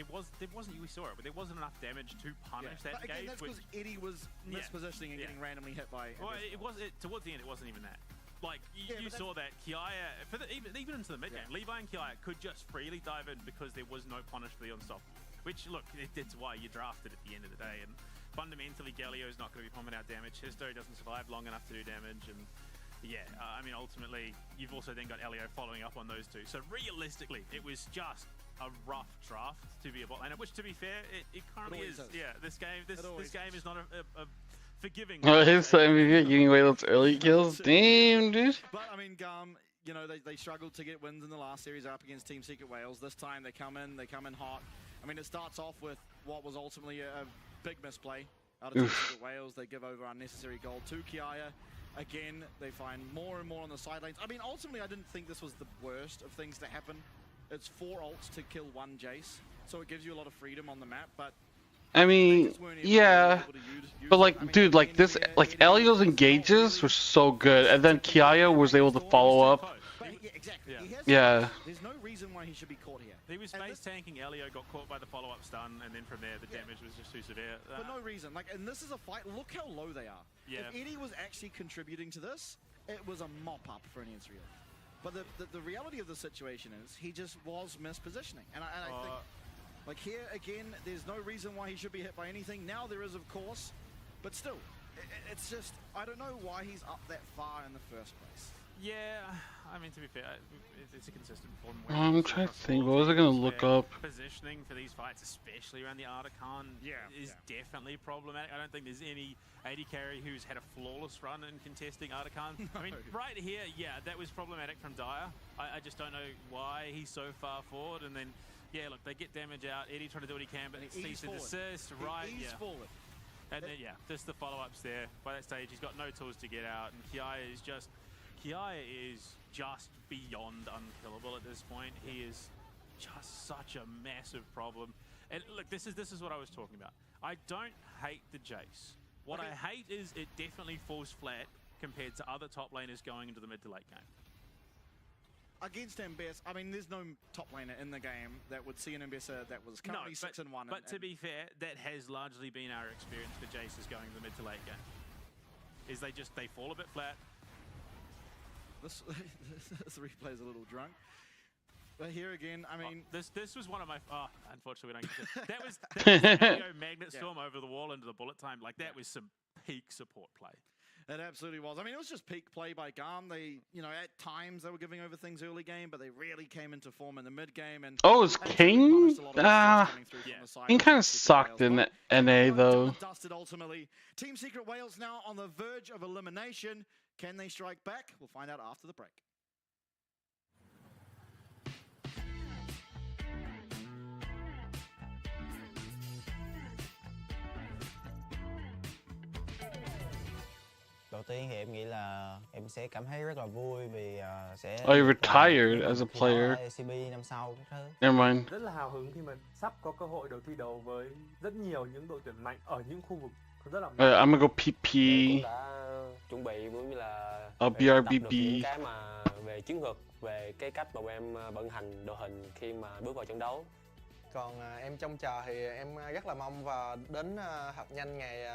wasn't, we saw it, but there wasn't enough damage to punish that but again, gauge. That's because Eddie was mispositioning and getting randomly hit by. Well, towards the end, it wasn't even that. Like, you saw that Kiaya, even into the mid-game, Levi and Kiaya could just freely dive in because there was no punish for the unstoppable. Which, look, that's why you drafted at the end of the day. And fundamentally, Galio's not going to be pumping out damage. Histo doesn't survive long enough to do damage. And yeah, I mean, ultimately, you've also then got Elio following up on those two. So realistically, it was just a rough draft to be a bot laner, which, to be fair, it currently is. Yeah, this game is not a forgiving. Oh, his MVP giving away those early kills. Damn, dude. But I mean, GAM, you know, they struggled to get wins in the last series up against Team Secret Wales. This time they come in hot. I mean, it starts off with what was ultimately a big misplay out of Team Secret Wales. They give over unnecessary gold to Kiaya. Again, they find more and more on the side lanes. I mean, ultimately, I didn't think this was the worst of things to happen. It's 4 ults to kill 1 Jace, so it gives you a lot of freedom on the map, but I mean, yeah, but like, dude, like this, like Elio's engages were so good, and then Kiaya was able to follow up Exactly. Yeah. He has Yeah. There's no reason why he should be caught here. He was space tanking Elio, got caught by the follow-up stun, and then from there the damage was just too severe. For no reason. Like, and this is a fight. Look how low they are. Yeah. If Eddie was actually contributing to this, it was a mop-up for an Ezreal. But the reality of the situation is he just was mispositioning. And I think, like here, again, there's no reason why he should be hit by anything. Now there is, of course. But still, it's just, I don't know why he's up that far in the first place. Yeah, I mean, to be fair, it's a consistent form. I'm trying to think. What was I gonna look up? Positioning for these fights, especially around the Artican, is definitely problematic. I don't think there's any AD carry who's had a flawless run in contesting Artican. I mean, right here, yeah, that was problematic from Dire. I just don't know why he's so far forward. And then, yeah, look, they get damage out. Eddie trying to do what he can, but cease and desist, right? He's forward. And then, yeah, just the follow-ups there. By that stage, he's got no tools to get out, and Kiaya is just beyond unkillable at this point. He is just such a massive problem. And look, this is what I was talking about. I don't hate the Jace. What I hate is it definitely falls flat compared to other top laners going into the mid to late game. Against Ambessa, I mean, there's no top laner in the game that would see an Ambessa that was currently 6-1. But to be fair, that has largely been our experience for Jaces going to the mid to late game. Is they fall a bit flat. This replay is a little drunk. But here again, I mean... This was one of my... Oh, unfortunately, we don't get to... That was Magnet Storm over the wall into the bullet time. Like, that was some peak support play. It absolutely was. I mean, it was just peak play by GAM. They, you know, at times they were giving over things early game, but they really came into form in the mid game. And oh, is King? King kind of sucked in the NA though. Dusted ultimately. Team Secret Wales now on the verge of elimination. Can they strike back? We'll find out after the break. Đầu tiên thì em nghĩ là em sẽ cảm thấy rất là vui vì sẽ Oh, you retired as a player. LCP năm sau các thứ. Never mind. Rất là hào hứng khi mà sắp có cơ hội được thi đấu với rất nhiều những đội tuyển mạnh ở những khu vực rất là mạnh. I'm gonna go PP. Cũng đã chuẩn bị cũng như là BRBB. tập được những cái mà về chiến thuật, về cái cách mà em vận hành đội hình khi mà bước vào trận đấu. Còn em trông chờ thì em rất là mong vào đến họp nhanh ngày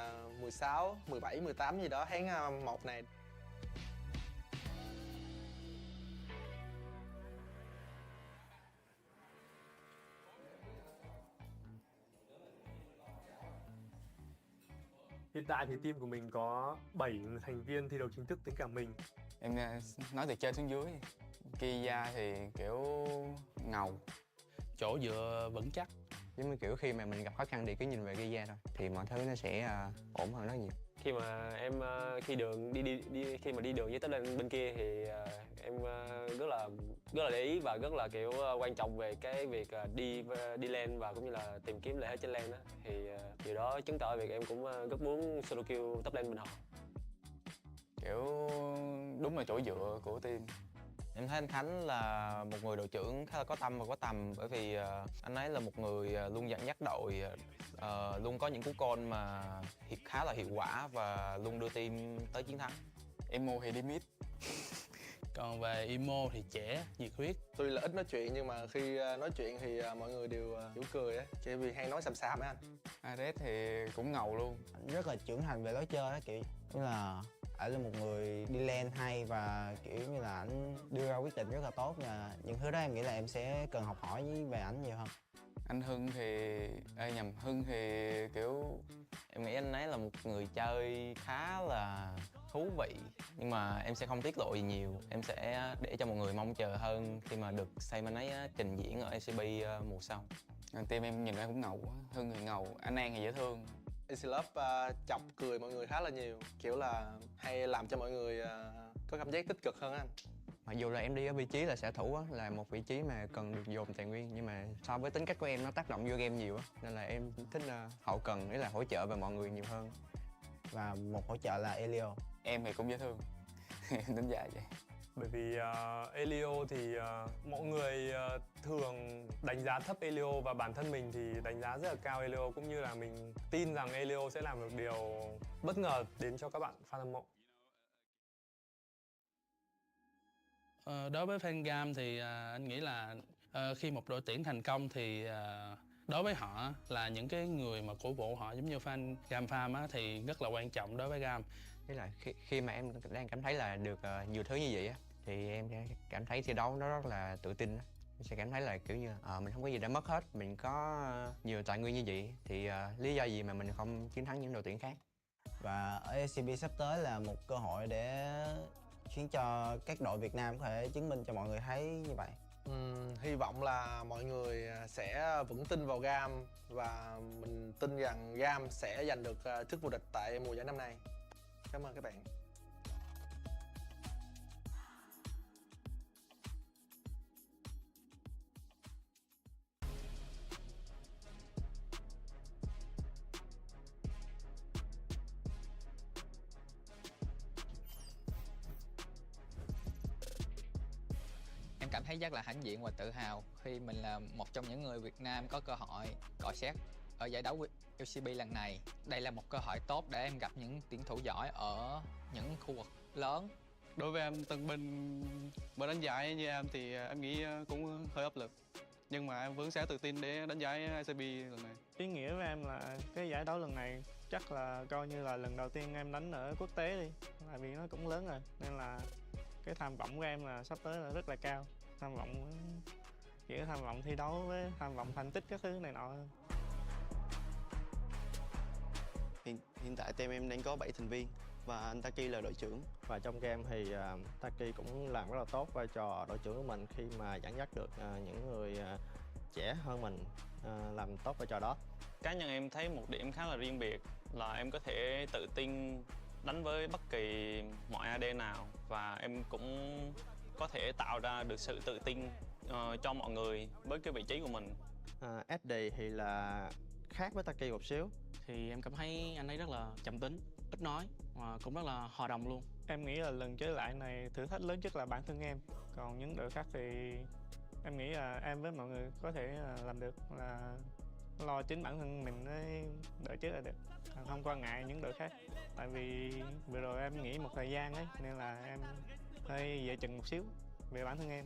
16, 17, 18 gì đó tháng 1 này. Hiện tại thì team của mình có 7 thành viên thi đấu chính thức tính cả mình. Em nói từ trên xuống dưới. Kia thì kiểu ngầu. Chỗ dựa vững chắc. Giống như kiểu khi mà mình gặp khó khăn thì cứ nhìn về Kia thôi thì mọi thứ nó sẽ ổn hơn rất nhiều. Khi mà em khi mà đi đường với tới bên kia thì em rất là để ý và rất là kiểu quan trọng về cái việc đi lên và cũng như là tìm kiếm lợi thế trên lane đó. Thì điều đó chứng tỏ việc em cũng rất muốn solo kill top lane bên họ. Kiểu đúng là chỗ dựa của team. Em thấy anh Khánh là một người đội trưởng khá là có tâm và có tầm, bởi vì anh ấy là một người luôn dẫn dắt đội, luôn có những cú call mà khá là hiệu quả và luôn đưa team tới chiến thắng. Emo thì đi mid. Còn về Emo thì trẻ, nhiệt huyết. Tuy là ít nói chuyện nhưng mà khi nói chuyện thì mọi người đều hiểu cười á, chỉ vì hay nói xàm á anh. Ares thì cũng ngầu luôn. Anh rất là trưởng thành về lối chơi á, kiểu như là ảnh là một người đi lane hay và kiểu như là ảnh đưa ra quyết định rất là tốt, và những thứ đó em nghĩ là em sẽ cần học hỏi về ảnh nhiều hơn. Anh Hưng thì Hưng thì kiểu em nghĩ anh ấy là một người chơi khá là thú vị, nhưng mà em sẽ không tiết lộ gì nhiều. Em sẽ để cho mọi người mong chờ hơn khi mà được xem anh ấy trình diễn ở LCP mùa sau. Team em nhìn ra cũng ngầu quá. Hưng thì ngầu, anh An thì dễ thương. Chọc cười mọi người khá là nhiều, kiểu là hay làm cho mọi người có cảm giác tích cực hơn anh. Mặc dù là em đi ở vị trí là xạ thủ á, là một vị trí mà cần được dồn tài nguyên, nhưng mà so với tính cách của em nó tác động vô game nhiều á, nên là em thích hậu cần, nghĩa là hỗ trợ về mọi người nhiều hơn. Và một hỗ trợ là Elio. Em thì cũng dễ thương. Tính dài vậy. Bởi vì Elio thì mọi người thường đánh giá thấp Elio, và bản thân mình thì đánh giá rất là cao Elio, cũng như là mình tin rằng Elio sẽ làm được điều bất ngờ đến cho các bạn fan hâm mộ. Đối với fan GAM thì anh nghĩ là khi một đội tuyển thành công thì đối với họ là những cái người mà cổ vũ họ giống như fan GAM Farm á, thì rất là quan trọng đối với GAM. Thế là khi mà em đang cảm thấy là được nhiều thứ như vậy á, thì em sẽ cảm thấy thi đấu nó rất là tự tin á. Em sẽ cảm thấy là kiểu như mình không có gì để mất hết, mình có nhiều tài nguyên như vậy thì lý do gì mà mình không chiến thắng những đội tuyển khác. Và ở LCP sắp tới là một cơ hội để khiến cho các đội Việt Nam có thể chứng minh cho mọi người thấy như vậy. Hy vọng là mọi người sẽ vững tin vào GAM và mình tin rằng GAM sẽ giành được chức vô địch tại mùa giải năm nay. Cảm ơn các bạn. Em cảm thấy rất là hãnh diện và tự hào khi mình là một trong những người Việt Nam có cơ hội cọ xát ở giải đấu LCP lần này. Đây là một cơ hội tốt để em gặp những tuyển thủ giỏi ở những khu vực lớn. Đối với em, tân binh mới đánh giải như em thì em nghĩ cũng hơi áp lực. Nhưng mà em vẫn sẽ tự tin để đánh giải LCP lần này. Ý nghĩa với em là cái giải đấu lần này chắc là coi như là lần đầu tiên em đánh ở quốc tế đi. Tại vì nó cũng lớn rồi, nên là cái tham vọng của em là sắp tới là rất là cao. Tham vọng kiểu tham vọng thi đấu với tham vọng thành tích các thứ này nọ. Hiện tại team em đang có 7 thành viên và anh Taki là đội trưởng. Và trong game thì Taki cũng làm rất là tốt vai trò đội trưởng của mình khi mà dẫn dắt được những người trẻ hơn mình làm tốt vai trò đó. Cá nhân em thấy một điểm khá là riêng biệt là em có thể tự tin đánh với bất kỳ mọi AD nào và em cũng có thể tạo ra được sự tự tin cho mọi người với cái vị trí của mình. SD thì là khác với Taki một xíu. Thì em cảm thấy anh ấy rất là trầm tính, ít nói và cũng rất là hòa đồng luôn. Em nghĩ là lần chơi lại này thử thách lớn nhất là bản thân em. Còn những đội khác thì em nghĩ là em với mọi người có thể làm được, là lo chính bản thân mình với đội trước là được, không quan ngại những đội khác. Tại vì vừa rồi em nghỉ một thời gian ấy nên là em hơi dè chừng một xíu về bản thân em.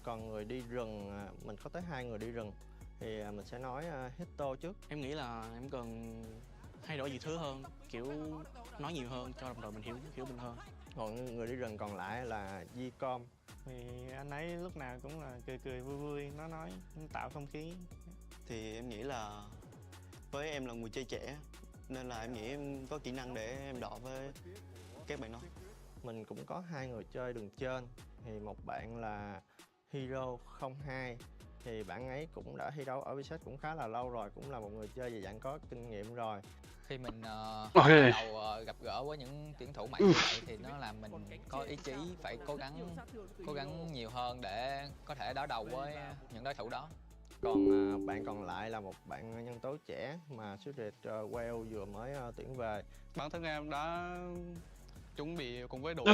Còn người đi rừng, mình có tới 2 người đi rừng thì mình sẽ nói Hito trước. Em nghĩ là em cần thay đổi nhiều thứ hơn, kiểu nói nhiều hơn cho đồng đội mình hiểu mình hơn. Còn người đi rừng còn lại là Gcom. Thì anh ấy lúc nào cũng là cười vui vui, nói tạo không khí. Thì em nghĩ là với em là người chơi trẻ nên là em nghĩ em có kỹ năng để em đọ với các bạn đó. Mình cũng có 2 người chơi đường trên, thì một bạn là Hero 02 thì bạn ấy cũng đã thi đấu ở Viset cũng khá là lâu rồi, cũng là một người chơi về dạng có kinh nghiệm rồi. Khi mình bắt đầu gặp gỡ với những tuyển thủ mạnh như vậy thì nó làm mình có ý chí phải cố gắng nhiều hơn để có thể đối đầu với những đối thủ đó. Còn bạn còn lại là một bạn nhân tố trẻ mà Secret Well vừa mới tuyển về. Bản thân em đã chuẩn bị cùng với đội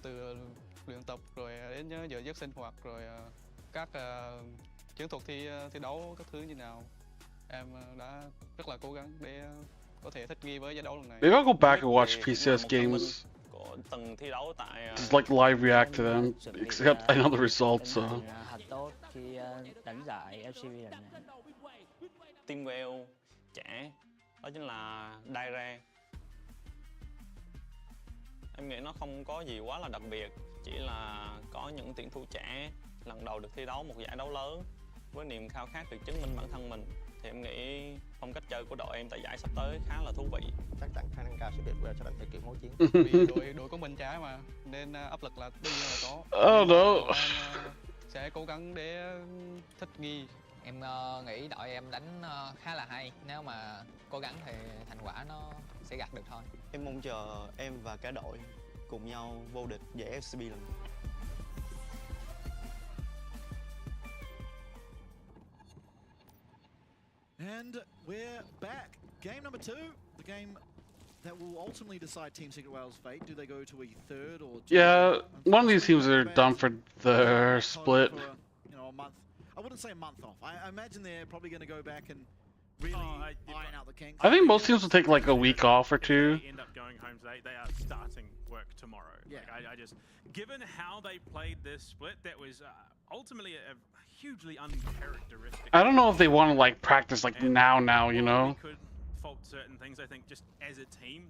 từ luyện tập rồi đến giờ giấc sinh hoạt rồi các chiến thuật thi đấu các thứ như nào. Em đã rất là cố gắng để có thể thích nghi với giải đấu lần này. Maybe I'll go back and watch PCS games. Từng thi đấu tại Just like live react to them, except I know the results, so. Thật tốt khi đánh giải LCP lần này. Team Well trẻ, đó chính là Daire. Em nghĩ nó không có gì quá là đặc biệt, chỉ là có những tuyển thủ trẻ lần đầu được thi đấu một giải đấu lớn với niềm khao khát được chứng minh bản thân mình. Thì em nghĩ phong cách chơi của đội em tại giải sắp tới khá là thú vị. Chắc chắn khả năng cao sẽ được về cho đánh kiểu máu chiến. Vì đội của mình trái mà nên áp lực là đương nhiên là có. Oh no. Em sẽ cố gắng để thích nghi. Em nghĩ đội em đánh khá là hay, nếu mà cố gắng thì thành quả nó sẽ gặt được thôi. Em mong chờ em và cả đội cùng nhau vô địch giải LCP lần này. And we're back. Game number 2, the game that will ultimately decide Team Secret Whale's fate. Do they go to a third or two? Yeah, one of these teams are done for their split. For, you know, a month. I wouldn't say a month off. I imagine they're probably going to go back and really iron out the kinks. I think most teams will take like a week off or two, going home today. They are starting work tomorrow. Yeah. Like, I just, given how they played this split, that was ultimately a hugely uncharacteristic. I don't know if they want to like practice like now, you know. We could fault certain things. I think just as a team,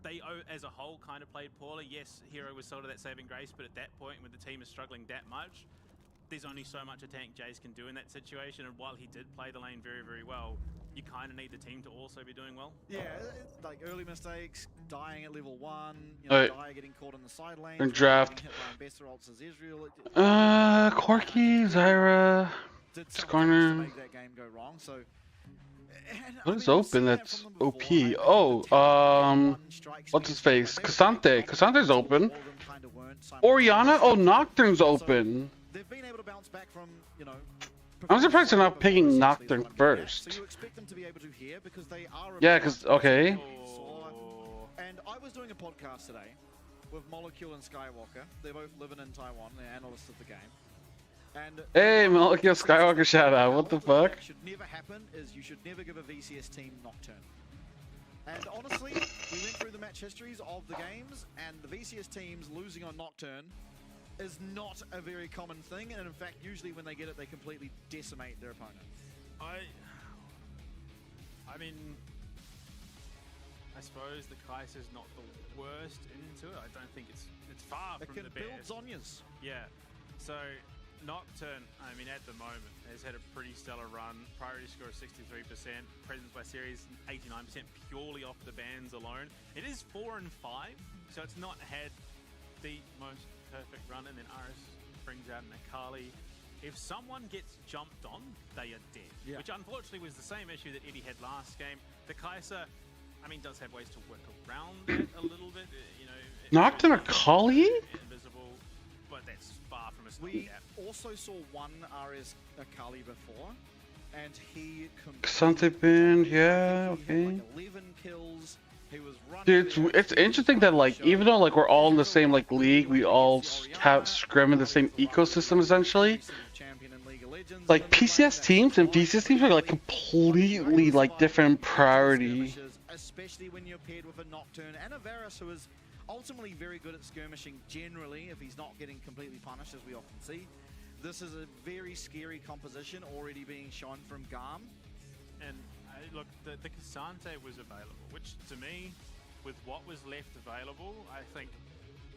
they as a whole kind of played poorly. Yes, Hero was sort of that saving grace, but at that point when the team is struggling that much, there's only so much a tank Jace can do in that situation. And while he did play the lane very, very well, you kind of need the team to also be doing well. Yeah, it's like early mistakes, dying at level 1, you know, Dyer getting caught in the side lane, and draft. Corky, Zyra, Skarner. Make that game go wrong. So, what is open that's OP? Oh, what's his face? Cassante. Cassante's open. Oriana? Oh, Nocturne's open. They've been able to bounce back from, you know. I'm surprised they're not picking Nocturne first. So you expect them to be able to hear because they are. Yeah, because okay. And I was doing a podcast today with Molecule and Skywalker. They're both living in Taiwan. They're analysts of the game. And hey, Molecule Skywalker shout out. What the fuck? What should never happen is you should never give a VCS team Nocturne. And honestly, we went through the match histories of the games, and the VCS teams losing on Nocturne is not a very common thing, and in fact, usually when they get it, they completely decimate their opponent. I mean, I suppose the Kai'Sa is not the worst into it. I don't think it's far from the best. It can build Zhonya's. Yeah. So Nocturne, I mean, at the moment has had a pretty stellar run. Priority score of 63%, presence by series 89% purely off the bans alone. It is 4 and 5, so it's not had the most perfect run, and then Aris brings out an Akali. If someone gets jumped on, they are dead. Yeah. Which unfortunately was the same issue that Eddie had last game. The Kai'Sa, I mean, does have ways to work around that a little bit. You know, Knocked an Akali? Invisible, but that's far from a stop We gap. also saw one Aris Akali before, and he Cassante banned, yeah, okay. like 11 kills. He was running. Dude, it's interesting that like even though like we're all in the same like league, we all have scrim in the same ecosystem essentially. Like PCS teams and VCS teams are like completely like different priority. Especially when you're paired with a Nocturne and a Varus who is ultimately very good at skirmishing generally if he's not getting completely punished, as we often see. This is a very scary composition already being shown from GAM. And look, the Cassante was available, which to me, with what was left available, I think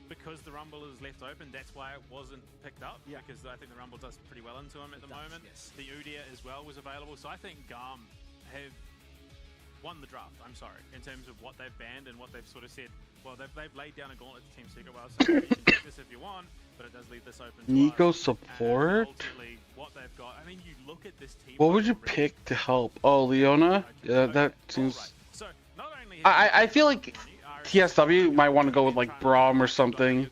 because the Rumble is left open, that's why it wasn't picked up. Yeah. Because I think the Rumble does pretty well into him at the moment. Yes. The Udyr as well was available, so I think GAM have won the draft, I'm sorry, in terms of what they've banned and what they've sort of said. Well, they've laid down a gauntlet to Team Secret. Well, so you can take this if you want, but it does leave this open to Nico us. support? Ultimately, what they've got, I mean, you look at this team. What would you pick to help? Oh, Leona? Yeah, that seems... I feel like TSW might want to go with like Braum or something.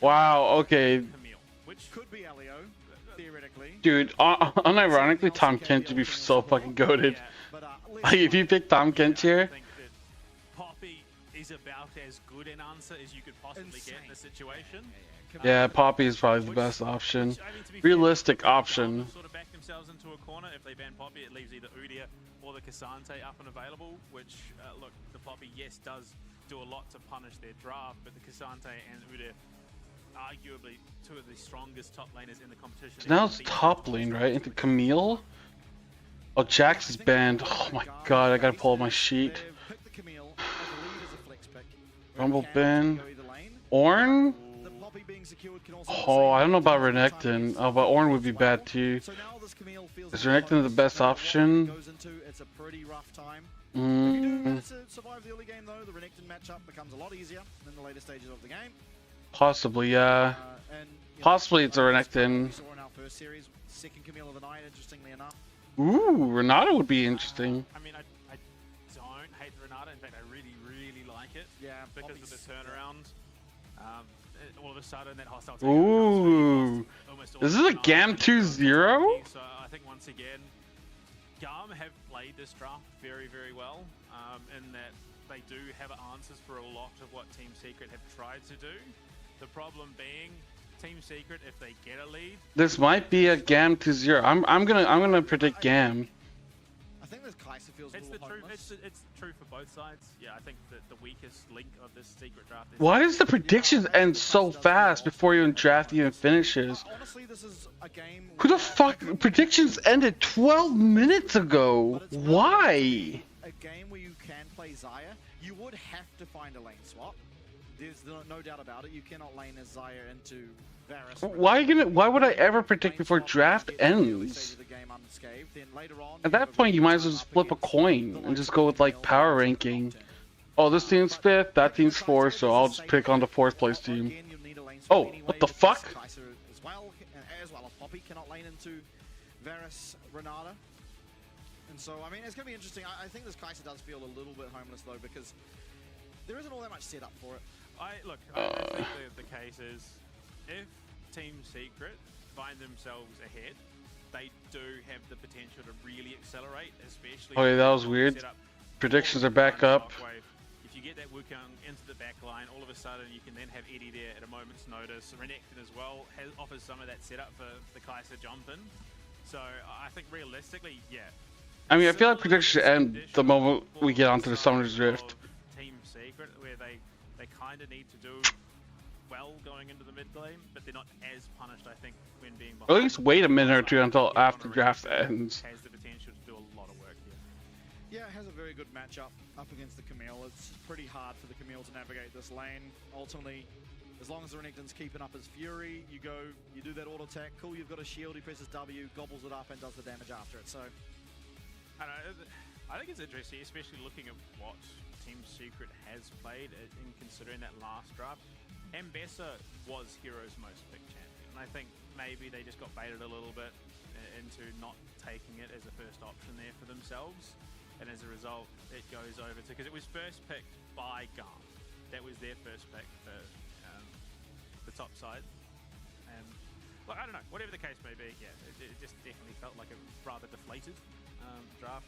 Wow, okay. Which could be Elio, theoretically. Dude, unironically, Tom Kent would be so fucking goated. Like, if you pick Tom Kent here... Poppy is about as good an answer as you could possibly get in the situation. Yeah, Poppy is probably the best option. Realistic option. Sort of back themselves into a corner. If they ban Poppy, it leaves either Udyr or the Cassante up and available. Which, look, the Poppy, yes, does do a lot to punish their draft, but the Cassante and Udyr, arguably two of the strongest top laners in the competition. So now it's top lane, right? Into Camille. Oh, Jax is banned. Oh my god, I gotta pull up my sheet. Rumble ban. Ornn? Oh, I don't know about Renekton. Oh, but Ornn would be bad too. Is Renekton the best option? Survive the early game though, the Renekton matchup becomes a lot easier in the later stages of the game. Possibly, yeah. Possibly it's a Renekton. Saw in our first series, second Camille of the night, interestingly enough. Ooh, Renata would be interesting. I mean, I don't hate Renata. In fact, I really, really like it. Yeah, because of the turnaround. All of a sudden, that hostile. Ooh, this is a GAM 2-0. So I think once again, GAM have played this draft very, very well. In that they do have answers for a lot of what Team Secret have tried to do. The problem being, Team Secret, if they get a lead, this might be a GAM 2-0. I'm gonna predict GAM. I think this Kai'Sa feels a It's little the true. homeless. It's true for both sides. Yeah, I think that the weakest link of this secret draft is. Why does the predictions end so fast before even draft even finishes? Honestly, this is a game. Who the fuck? Predictions ended 12 minutes ago. Why? A game where you can play Xayah, you would have to find a lane swap. There's no doubt about it. You cannot lane a Xayah into Varus. Why would I ever predict before draft ends? At that point, you might as well just flip a coin and just go with like power ranking. Oh, this team's 5th, that team's 4th, so I'll just pick on the 4th place team. Oh, what the fuck? As well as Poppy cannot lane into Varus Renata. And so, I mean, it's going to be interesting. I think this Kai'Sa does feel a little bit homeless, though, because there isn't all that much setup for it. I think the case is, if Team Secret find themselves ahead, they do have the potential to really accelerate, especially. Oh yeah, that was weird. Predictions are back up. If you get that Wukong into the back line, all of a sudden you can then have Eddie there at a moment's notice. Renekton as well offers some of that setup for the Kai'Sa jump in. So I think realistically, yeah. I mean, I feel like predictions end the moment we get onto the Summoner's Rift. Team Secret, where they kind of need to do well going into the mid lane, but they're not as punished, I think, when being behind. Or at least wait a minute or two until after draft ends. Has the potential to do a lot of work here. Yeah, it has a very good matchup up against the Camille. It's pretty hard for the Camille to navigate this lane. Ultimately, as long as the Renekton's keeping up his Fury, you do that auto attack. Cool, you've got a shield, he presses W, gobbles it up, and does the damage after it. So, I think it's interesting, especially looking at what Team Secret has played in considering that last draft. Ambessa was Hero's most picked champion, and I think maybe they just got baited a little bit into not taking it as a first option there for themselves, and as a result, it goes over to, because it was first picked by GAM. That was their first pick for the top side, and look, I don't know, whatever the case may be, yeah, it just definitely felt like a rather deflated draft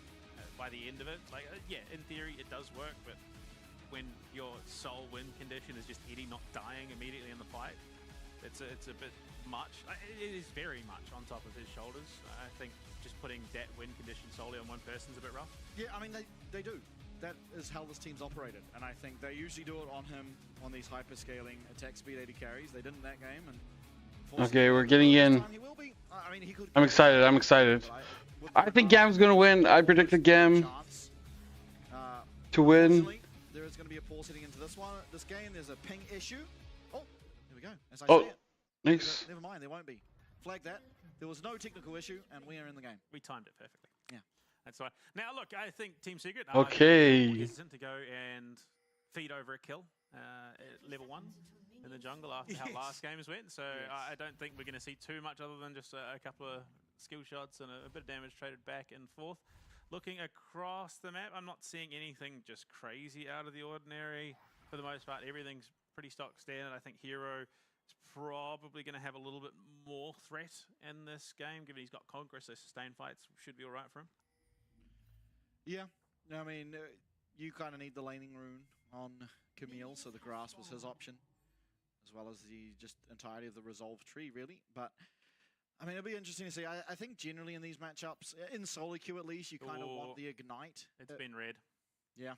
by the end of it. Like, yeah, in theory it does work, but when your sole win condition is just Eddie not dying immediately in the fight, it's a bit much. It is very much on top of his shoulders. I think just putting that win condition solely on one person is a bit rough. yeah, I mean, they do. That is how this team's operated, and I think they usually do it on him on these hyper-scaling attack speed 80 carries. They didn't in that game, and Okay, we're getting in. I'm excited. I'm excited. I think GAM's gonna win. I predicted GAM to win. There is going to be a pause heading into this game. There's a ping issue. Oh, there we go. As I Oh, say it. nice. Never mind, there won't be. Flag that. There was no technical issue, and we are in the game. We timed it perfectly. Yeah. That's right. Now, look, I think Team Secret Okay. hesitant to go and feed over a kill at level 1 in the jungle after how last games went. So I don't think we're going to see too much other than just a couple of skill shots and a bit of damage traded back and forth. Looking across the map, I'm not seeing anything just crazy out of the ordinary. For the most part, everything's pretty stock standard. I think Hero is probably going to have a little bit more threat in this game, given he's got Conqueror, so sustained fights should be all right for him. Yeah, I mean, you kind of need the laning rune on Camille, so the grass was his option, as well as the just entirety of the resolve tree, really. But I mean, it'll be interesting to see. I think generally in these matchups, in solo queue at least, you kind of want the ignite. It's been red. Yeah.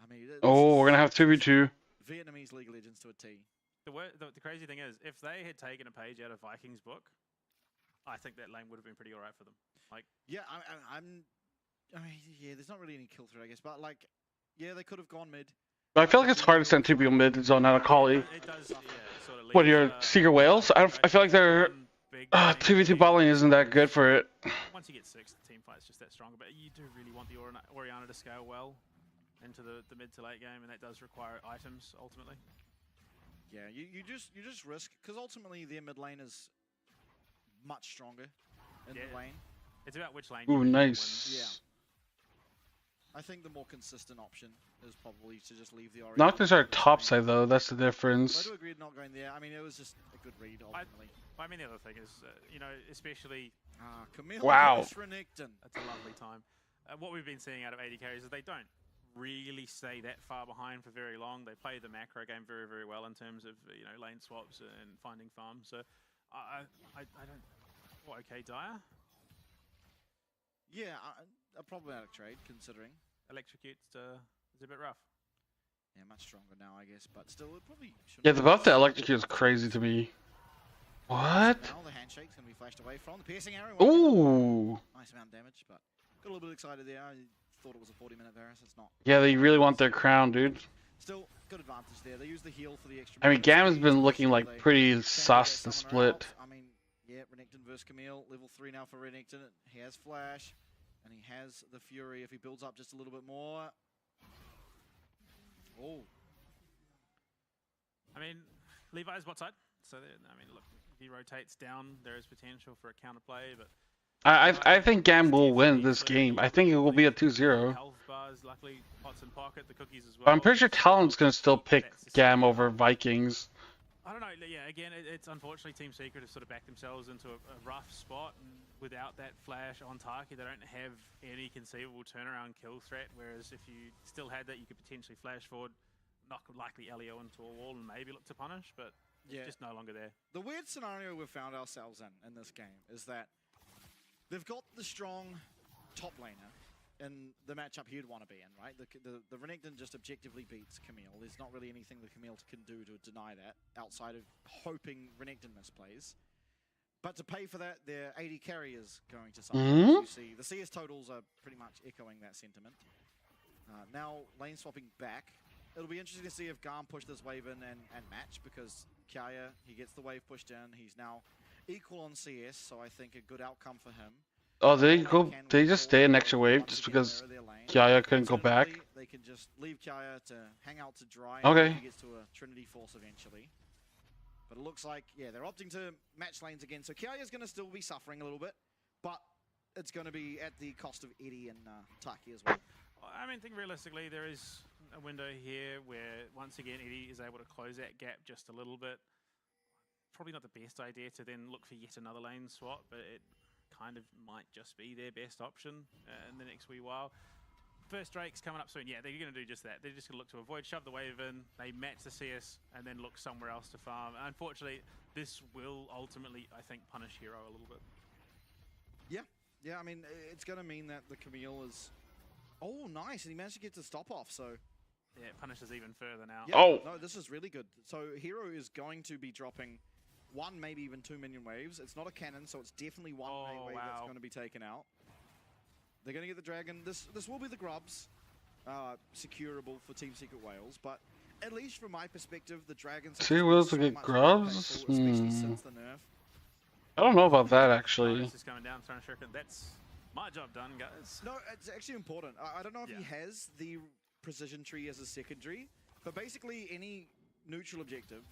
I mean, Oh, we're gonna have 2v2. Vietnamese League of Legends to a T. The crazy thing is, if they had taken a page out of Vikings' book, I think that lane would have been pretty alright for them. Like, yeah, I mean, yeah, there's not really any kill threat, I guess, but like, yeah, they could have gone mid. But I feel like it's hard to send two people mid zone out of Kali. It does, yeah, sort of What, your Secret Whales? I feel like their 2v2 bot lane isn't that good for it. Once you get 6, the team fight's just that stronger. But you do really want the Orianna to scale well into the mid to late game, and that does require items ultimately. Yeah, you just risk, because ultimately their mid lane is much stronger in the lane. It's about which lane. Ooh, you nice. Yeah. I think the more consistent option is probably to just leave the Orianna. Nocturnes are top side though, that's the difference. I do agree with not going there. I mean, it was just a good read ultimately. I mean, the other thing is, you know, especially... Camille Renekton. That's a lovely time. What we've been seeing out of AD carries is they don't really stay that far behind for very long. They play the macro game very, very well in terms of, you know, lane swaps and finding farms. So I don't... Well, okay, Dire. Yeah, a problematic trade considering. Electrocute is a bit rough. Yeah, much stronger now, I guess, but still, it probably shouldn't. Yeah, the buff to electrocute is crazy to me. What? Now the handshake's going to be flashed away from the piercing arrow. Ooh. Nice amount of damage, but got a little bit excited there. I thought it was a 40-minute Varus. It's not. Yeah, they really want their crown, dude. Still, good advantage there. They use the heal for the extra. I mean, GAM has been looking like pretty sus the split. I mean, yeah, Renekton versus Camille, level 3 now for Renekton. He has Flash, and he has the Fury if he builds up just a little bit more. Oh. I mean, Levi's what side? So, I mean, look, if he rotates down, there is potential for a counterplay, but... I think GAM will win this game. I think it will be a 2-0. Health bars, luckily, pots in pocket, the cookies as well. I'm pretty sure Talon's going to still pick GAM over Vikings. I don't know, yeah, again, it's unfortunately Team Secret have sort of backed themselves into a rough spot, and without that flash on Taki, they don't have any conceivable turnaround kill threat, whereas if you still had that, you could potentially flash forward, knock likely Elio into a wall and maybe look to punish, but it's just no longer there. The weird scenario we've found ourselves in this game is that they've got the strong top laner in the matchup he'd want to be in, right? The Renekton just objectively beats Camille. There's not really anything that Camille can do to deny that, outside of hoping Renekton misplays. But to pay for that, their AD carry is going to suffer. You see, the CS totals are pretty much echoing that sentiment. Now, lane swapping back. It'll be interesting to see if GAM push this wave in and match, because Kaya, he gets the wave pushed in. He's now equal on CS, so I think a good outcome for him. Oh, did they just stay an extra wave just because Kaya couldn't go back? They can just leave Kaya to hang out to dry. Okay. He gets to a Trinity Force eventually. But it looks like, yeah, they're opting to match lanes again. So Kaya's going to still be suffering a little bit, but it's going to be at the cost of Eddie and Taki as well. I mean, I think realistically there is a window here where, once again, Eddie is able to close that gap just a little bit. Probably not the best idea to then look for yet another lane swap, but it kind of might just be their best option in the next wee while. First Drake's coming up soon. Yeah, they're going to do just that. They're just going to look to avoid, shove the wave in, they match the CS, and then look somewhere else to farm. Unfortunately, this will ultimately, I think, punish Hero a little bit. Yeah, I mean, it's going to mean that the Camille is... Oh, nice, and he managed to get to stop off, so... Yeah, it punishes even further now. Yeah, no, this is really good. So Hero is going to be dropping 1, maybe even 2 minion waves. It's not a cannon, so it's definitely one wave that's going to be taken out. They're going to get the dragon. This will be the grubs, securable for Team Secret Wales, but at least from my perspective, the dragons... See, Wales will get grubs? Especially since the nerf. I don't know about that, actually. This is coming down, trying to shirk it. That's my job done, guys. No, it's actually important. I don't know if he has the precision tree as a secondary, but basically any neutral objective,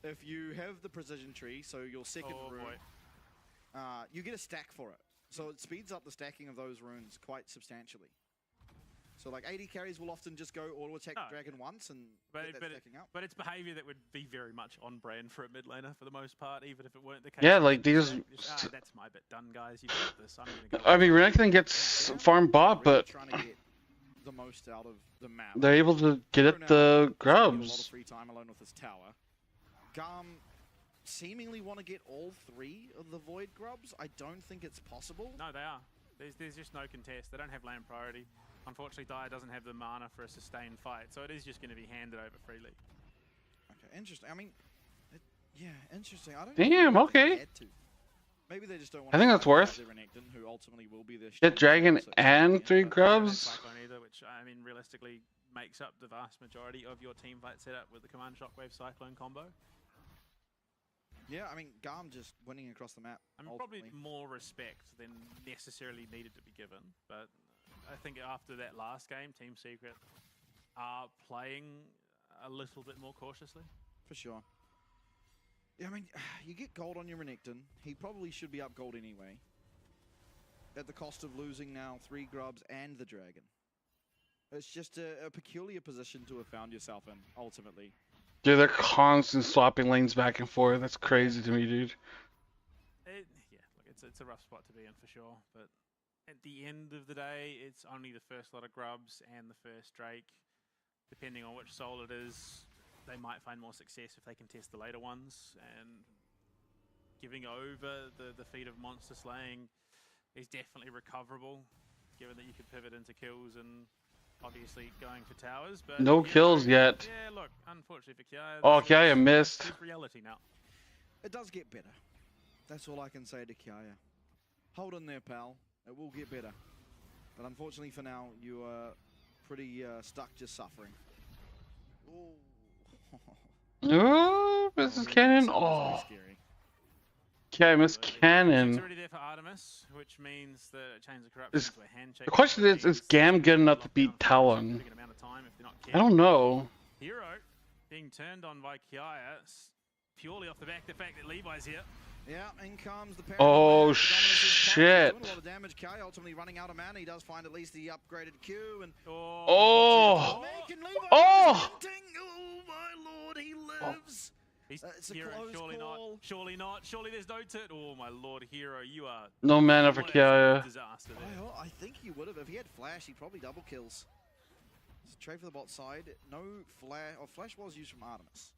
if you have the precision tree, so your second rune, you get a stack for it. So it speeds up the stacking of those runes quite substantially. So like AD carries will often just go auto attack the dragon once and get that stacking up. But it's behavior that would be very much on brand for a mid laner for the most part, even if it weren't the case. Yeah, like they just... that's my bit done, guys. You got this. I'm gonna go. I mean, Renekton gets farm bot, but trying to get the most out of the map. They're able to get at the grubs. A lot of free time alone with his tower. GAM seemingly want to get all 3 of the Void grubs. I don't think it's possible. No, they are. There's just no contest. They don't have lane priority. Unfortunately, Dire doesn't have the mana for a sustained fight, so it is just going to be handed over freely. Okay, interesting. I mean, yeah, interesting. I don't Damn, okay. Maybe they just don't want I think that's worth. Renekton, who ultimately will be their Get dragon and 3 grubs. Cyclone either, which I mean, realistically, makes up the vast majority of your team fight setup with the Command Shockwave Cyclone combo. Yeah, I mean, GAM just winning across the map. I mean, probably more respect than necessarily needed to be given, but I think after that last game, Team Secret are playing a little bit more cautiously. For sure. Yeah, I mean, you get gold on your Renekton. He probably should be up gold anyway. At the cost of losing now 3 grubs and the dragon. It's just a peculiar position to have found yourself in, ultimately. Dude, they're constant swapping lanes back and forth. That's crazy to me, dude. Yeah, look, it's a rough spot to be in for sure, but at the end of the day, it's only the first lot of grubs and the first Drake. Depending on which soul it is, they might find more success if they can test the later ones, and giving over the feat of monster slaying is definitely recoverable, given that you could pivot into kills and obviously going for towers. But no kills yet. Yeah, look, unfortunately for Kiaya. Oh, Kiaya missed. It's reality now. It does get better. That's all I can say to Kiaya. Hold in there, pal. It will get better. But unfortunately for now, you are pretty stuck just suffering. Oh, Mrs. Cannon. Oh. Okay, Miss Cannon. Already there for Artemis, which means the Chains of Corruption to a handshake. The question is GAM good enough to beat Talon? I don't know. Hero being turned on by Kiaya purely off the back the fact that Levi's here. Yeah, in comes the Oh shit! Doing a lot of damage. Kiaya ultimately running out of mana. He does find at least the upgraded Q and oh my lord, he lives. It's a Hero, surely call. Not. Surely not. Surely there's no turn. Oh my lord, Hero, you are no mana for Kiaya. Disaster there. I think he would have. If he had flash, he probably double kills. There's a trade for the bot side. No flash. Oh, flash was used from Artemis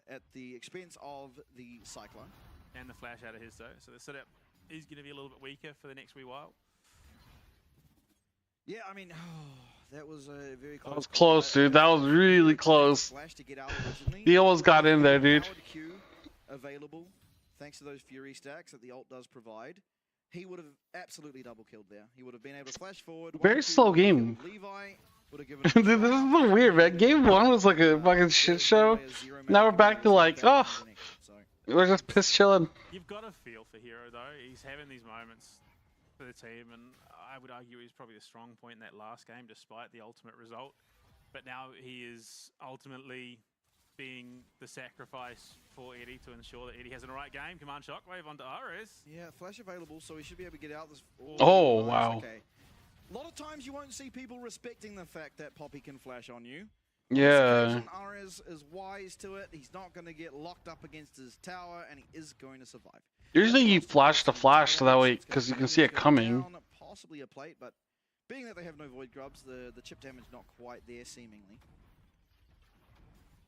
at the expense of the Cyclone. And the flash out of his though. So the setup is going to be a little bit weaker for the next wee while. Yeah, I mean, that was a very close. That was close, dude. That was really close. He almost got in there, dude. Available, thanks to those Fury stacks that the ult does provide. He would have absolutely double killed there. He would have been able to flash forward. Very slow game. Levi would have given Dude, this is a little weird, man. Game 1 was like a fucking shit show. Now we're back to like, oh, we're just piss chilling. You've got a feel for Hero though. He's having these moments for the team, and I would argue he's probably the strong point in that last game, despite the ultimate result. But now he is ultimately being the sacrifice for Eddie to ensure that Eddie has the right game. Command Shockwave onto Ares. Yeah, flash available, so he should be able to get out this. Oh, wow. Okay. A lot of times you won't see people respecting the fact that Poppy can flash on you. Yeah. Ares is wise to it. He's not going to get locked up against his tower, and he is going to survive. Usually you flash the flash so that way, because you can see it coming. Possibly a plate, but being that they have no void grubs, the chip damage not quite there seemingly.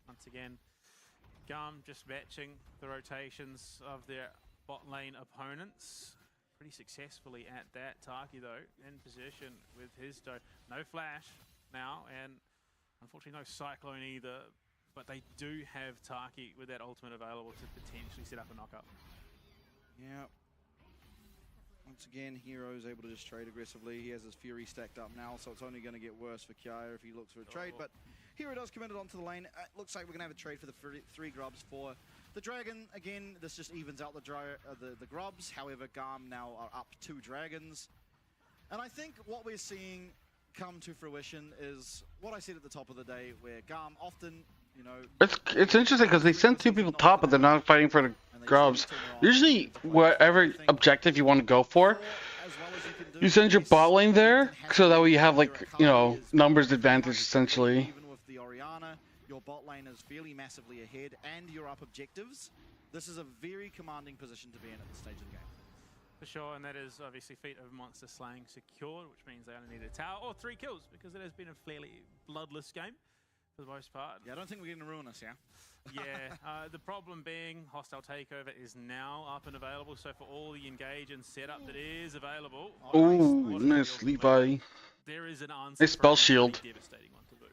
Once again, GAM just matching the rotations of their bot lane opponents. Pretty successfully at that. Taki though in position with his dough. No flash now, and unfortunately no Cyclone either, but they do have Taki with that ultimate available to potentially set up a knockup. Yeah. Once again, Hero's able to just trade aggressively. He has his Fury stacked up now, so it's only going to get worse for Kiaya if he looks for a trade. But Hero does commit it onto the lane. Looks like we're going to have a trade for the three grubs for the Dragon. Again, this just evens out the grubs. However, GAM now are up 2 dragons. And I think what we're seeing come to fruition is what I said at the top of the day, where GAM often, you know... It's interesting because they send 2 people top, but they're not fighting for the grubs. Usually, whatever objective you want to go for, you send your bot lane there, so that way you have, like, you know, numbers advantage, essentially. Even with the Orianna, your bot lane is fairly massively ahead, and you're up objectives. This is a very commanding position to be in at this stage of the game. For sure, and that is obviously feat of monster slaying secured, which means they only need a tower or 3 kills, because it has been a fairly bloodless game for the most part. Yeah, I don't think we're going to ruin us, yeah? Yeah, the problem being hostile takeover is now up and available, so for all the engage and setup that is available... Ooh, nice Levi. There is an answer. Nice spell shield. Devastating one to do.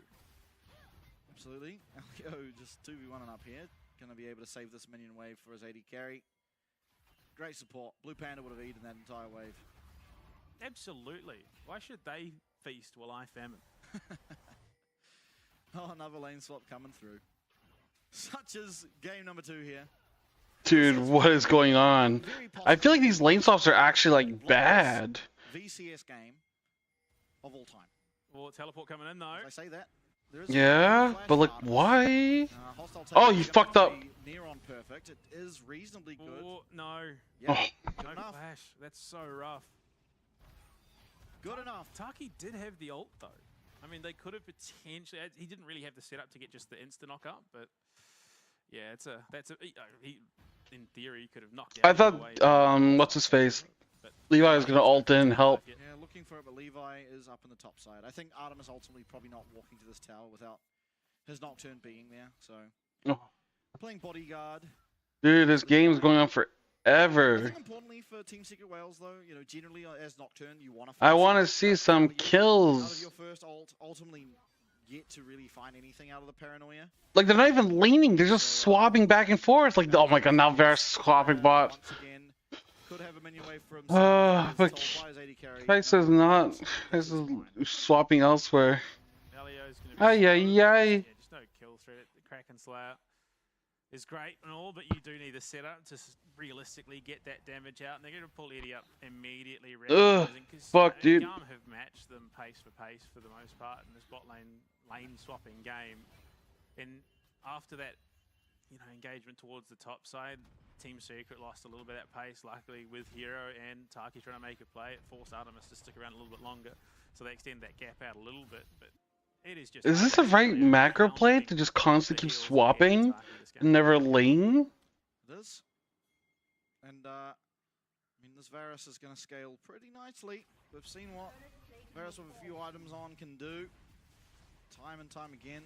Absolutely. LKO just 2v1 up here. Going to be able to save this minion wave for his AD carry. Great support. Blue Panda would have eaten that entire wave. Absolutely. Why should they feast while I famine? Oh, another lane swap coming through. Such as game number 2 here. Dude, what is going on? I feel like these lane swaps are actually, like, bad. VCS game of all time. Well, teleport coming in, though. I say that. Yeah, but, like, why? Oh, you fucked up. Near on perfect. It is reasonably good. Oh, no. Yeah, oh. Good enough. Flash. That's so rough. Good enough. Taki did have the ult, though. I mean, they could have potentially... He didn't really have the setup to get just the insta knock-up, but... Yeah, he in theory, could have knocked out... I thought, what's his face? Levi was going to ult in and help. Yeah, looking for it, but Levi is up in the top side. I think Artemis ultimately probably not walking to this tower without his Nocturne being there, so... Oh. Playing bodyguard. Dude, this game's going on ever. I think importantly for Team Secret Wales, though, you know, generally as Nocturne, you want to. I want to see some out of kills. your first ult, ultimately yet to really find anything out of the paranoia. Like they're not even leaning; they're just swapping back and forth. Like, oh my god, now Varus swapping bot. Could have a minion wave from But Kai'Sa is not. Kai'Sa is swapping elsewhere. Ay ay ay. Just no kill threat. The Kraken Slayer is great and all, but you do need a setup to realistically get that damage out. And they're going to pull Eddie up immediately. Fuck, dude. GAM have matched them pace for pace for the most part in this bot lane swapping game. And after that, you know, engagement towards the top side, Team Secret lost a little bit at pace. Luckily, with Hero and Taki trying to make a play, it forced Artemis to stick around a little bit longer. So they extend that gap out a little bit, but it is just. Is this the right macro play to just constantly keep swapping and never lane? It is. And, I mean, this Varus is going to scale pretty nicely. We've seen what Varus with a few items on can do time and time again.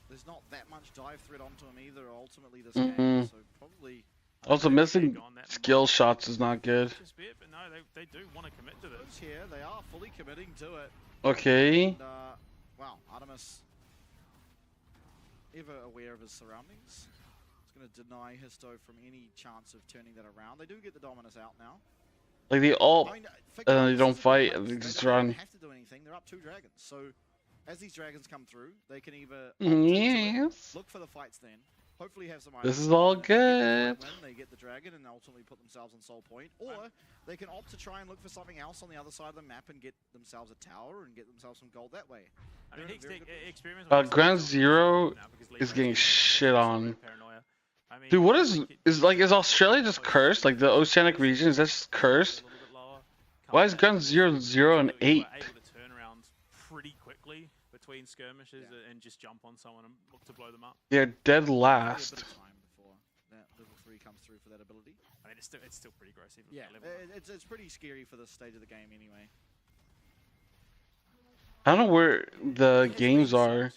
There's not that much dive threat onto him either, ultimately, this game. So probably. Also, missing skill shots is not good. But no, they do want to commit to this. Here, they are fully committing to it. Okay. And, wow, Artemis, ever aware of his surroundings. It's going to deny Histo from any chance of turning that around. They do get the Dominus out now. Like the ult, they don't fight, they just run. They don't have to do anything. They're up 2 dragons. So as these dragons come through, they can either look for the fights then. Hopefully have some This is all good. When they get the dragon and ultimately put themselves on soul point, or they can opt to try and look for something else on the other side of the map and get themselves a tower and get themselves some gold that way. I mean, Ground Zero is getting shit on. Dude, what is Australia just cursed? Like the oceanic region, is that just cursed? Why is Ground Zero 0 and 8? Pretty quickly between skirmishes and just jump on someone and look to blow them up. They're dead last. That level 3 comes through for that ability. I mean, it's still pretty gross. Even Yeah, level it's pretty scary for this stage of the game anyway. I don't know where the games are.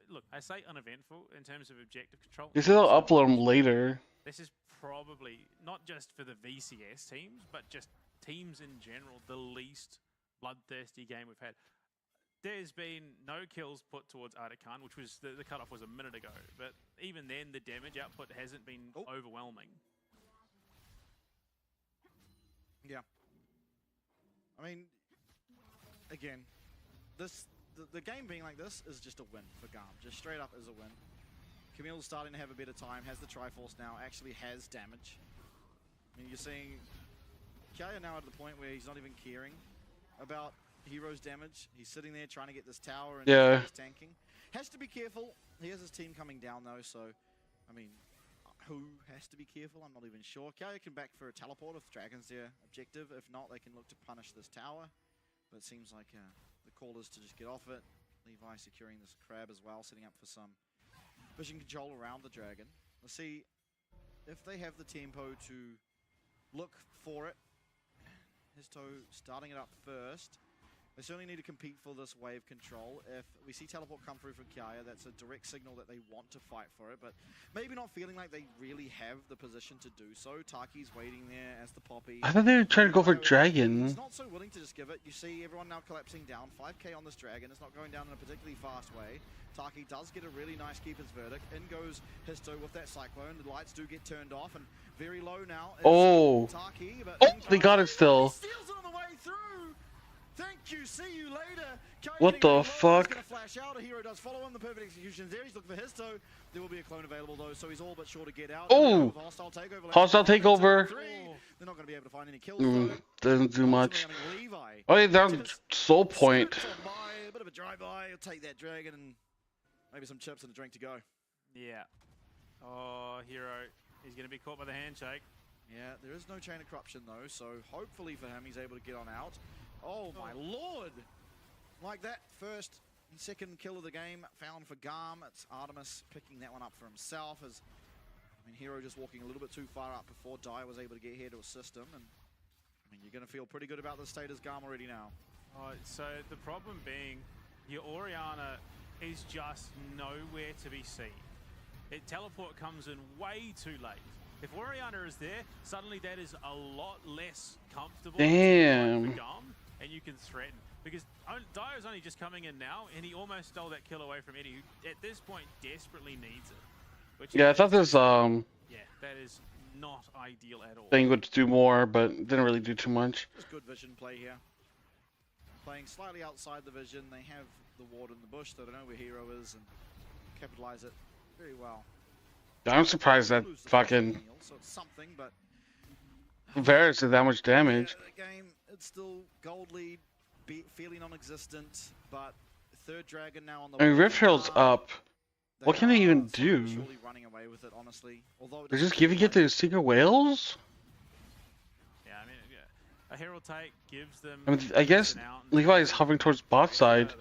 Look, I say uneventful in terms of objective control. They said they'll upload them later. This is probably not just for the VCS teams, but just teams in general, the least bloodthirsty game we've had. There's been no kills put towards Artican, which was the cutoff was a minute ago, but even then the damage output hasn't been overwhelming. Yeah. I mean, again, the game being like this is just a win for GAM. Just straight up is a win. Camille's starting to have a better time, has the Triforce now, actually has damage. I mean, you're seeing Kaya now at the point where he's not even caring about Hero's damage. He's sitting there trying to get this tower and he's tanking. Has to be careful. He has his team coming down though, so I mean, who has to be careful? I'm not even sure. Kaya can back for a teleport if Dragon's their objective. If not, they can look to punish this tower. But it seems like the call is to just get off it. Levi securing this crab as well, setting up for some vision control around the dragon. Let's see if they have the tempo to look for it. Histo starting it up first. They certainly need to compete for this wave control. If we see teleport come through from Kaya, that's a direct signal that they want to fight for it, but maybe not feeling like they really have the position to do so. Taki's waiting there as the Poppy. I thought they were trying to go for Dragon. He's not so willing to just give it. You see everyone now collapsing down. 5k on this Dragon. It's not going down in a particularly fast way. Taki does get a really nice keeper's verdict. In goes Histo with that Cyclone. The lights do get turned off, and very low now is Taki. But they got it still. Steals it on the way through. Thank you, see you later. What the fuck? Gonna flash out. A Hero does follow him. The perfect execution there. He's looking for Histo. There will be a clone available though, so he's all but sure to get out. Oh! Hostile takeover. They're not going to be able to find any kills. Doesn't do much. Oh, yeah, they're on soul point. A bit of a drive-by. He'll take that dragon and maybe some chips and a drink to go. Yeah. Oh, Hero. He's going to be caught by the handshake. Yeah, there is no chain of corruption though, so hopefully for him he's able to get on out. Oh my lord! Like that first and second kill of the game found for GAM. It's Artemis picking that one up for himself as, I mean, Hero just walking a little bit too far up before Dai was able to get here to assist him. And I mean, you're going to feel pretty good about the state as GAM already now. So the problem being your Orianna is just nowhere to be seen. Teleport comes in way too late. If Oriana is there, suddenly that is a lot less comfortable. Damn. For GAM, and you can threaten. Because Dyer's only just coming in now, and he almost stole that kill away from Eddie, who at this point desperately needs it. Which Yeah, I thought this yeah, that is not ideal at all. thing would do more, but didn't really do too much. Just good vision play here. Playing slightly outside the vision, they have the ward in the bush, they don't know where Hero is, and capitalize it very well. I'm surprised that fucking So it's something, but Varus did that much damage. the game, it's still gold lead, fairly non-existent, but third dragon now on the I mean, Rift Herald's up. What can they even do? surely running away with it, honestly. Although They're just giving it to Secret Whales? Yeah, I mean, a Herald take gives them... I mean, I guess Levi is hovering towards bot side.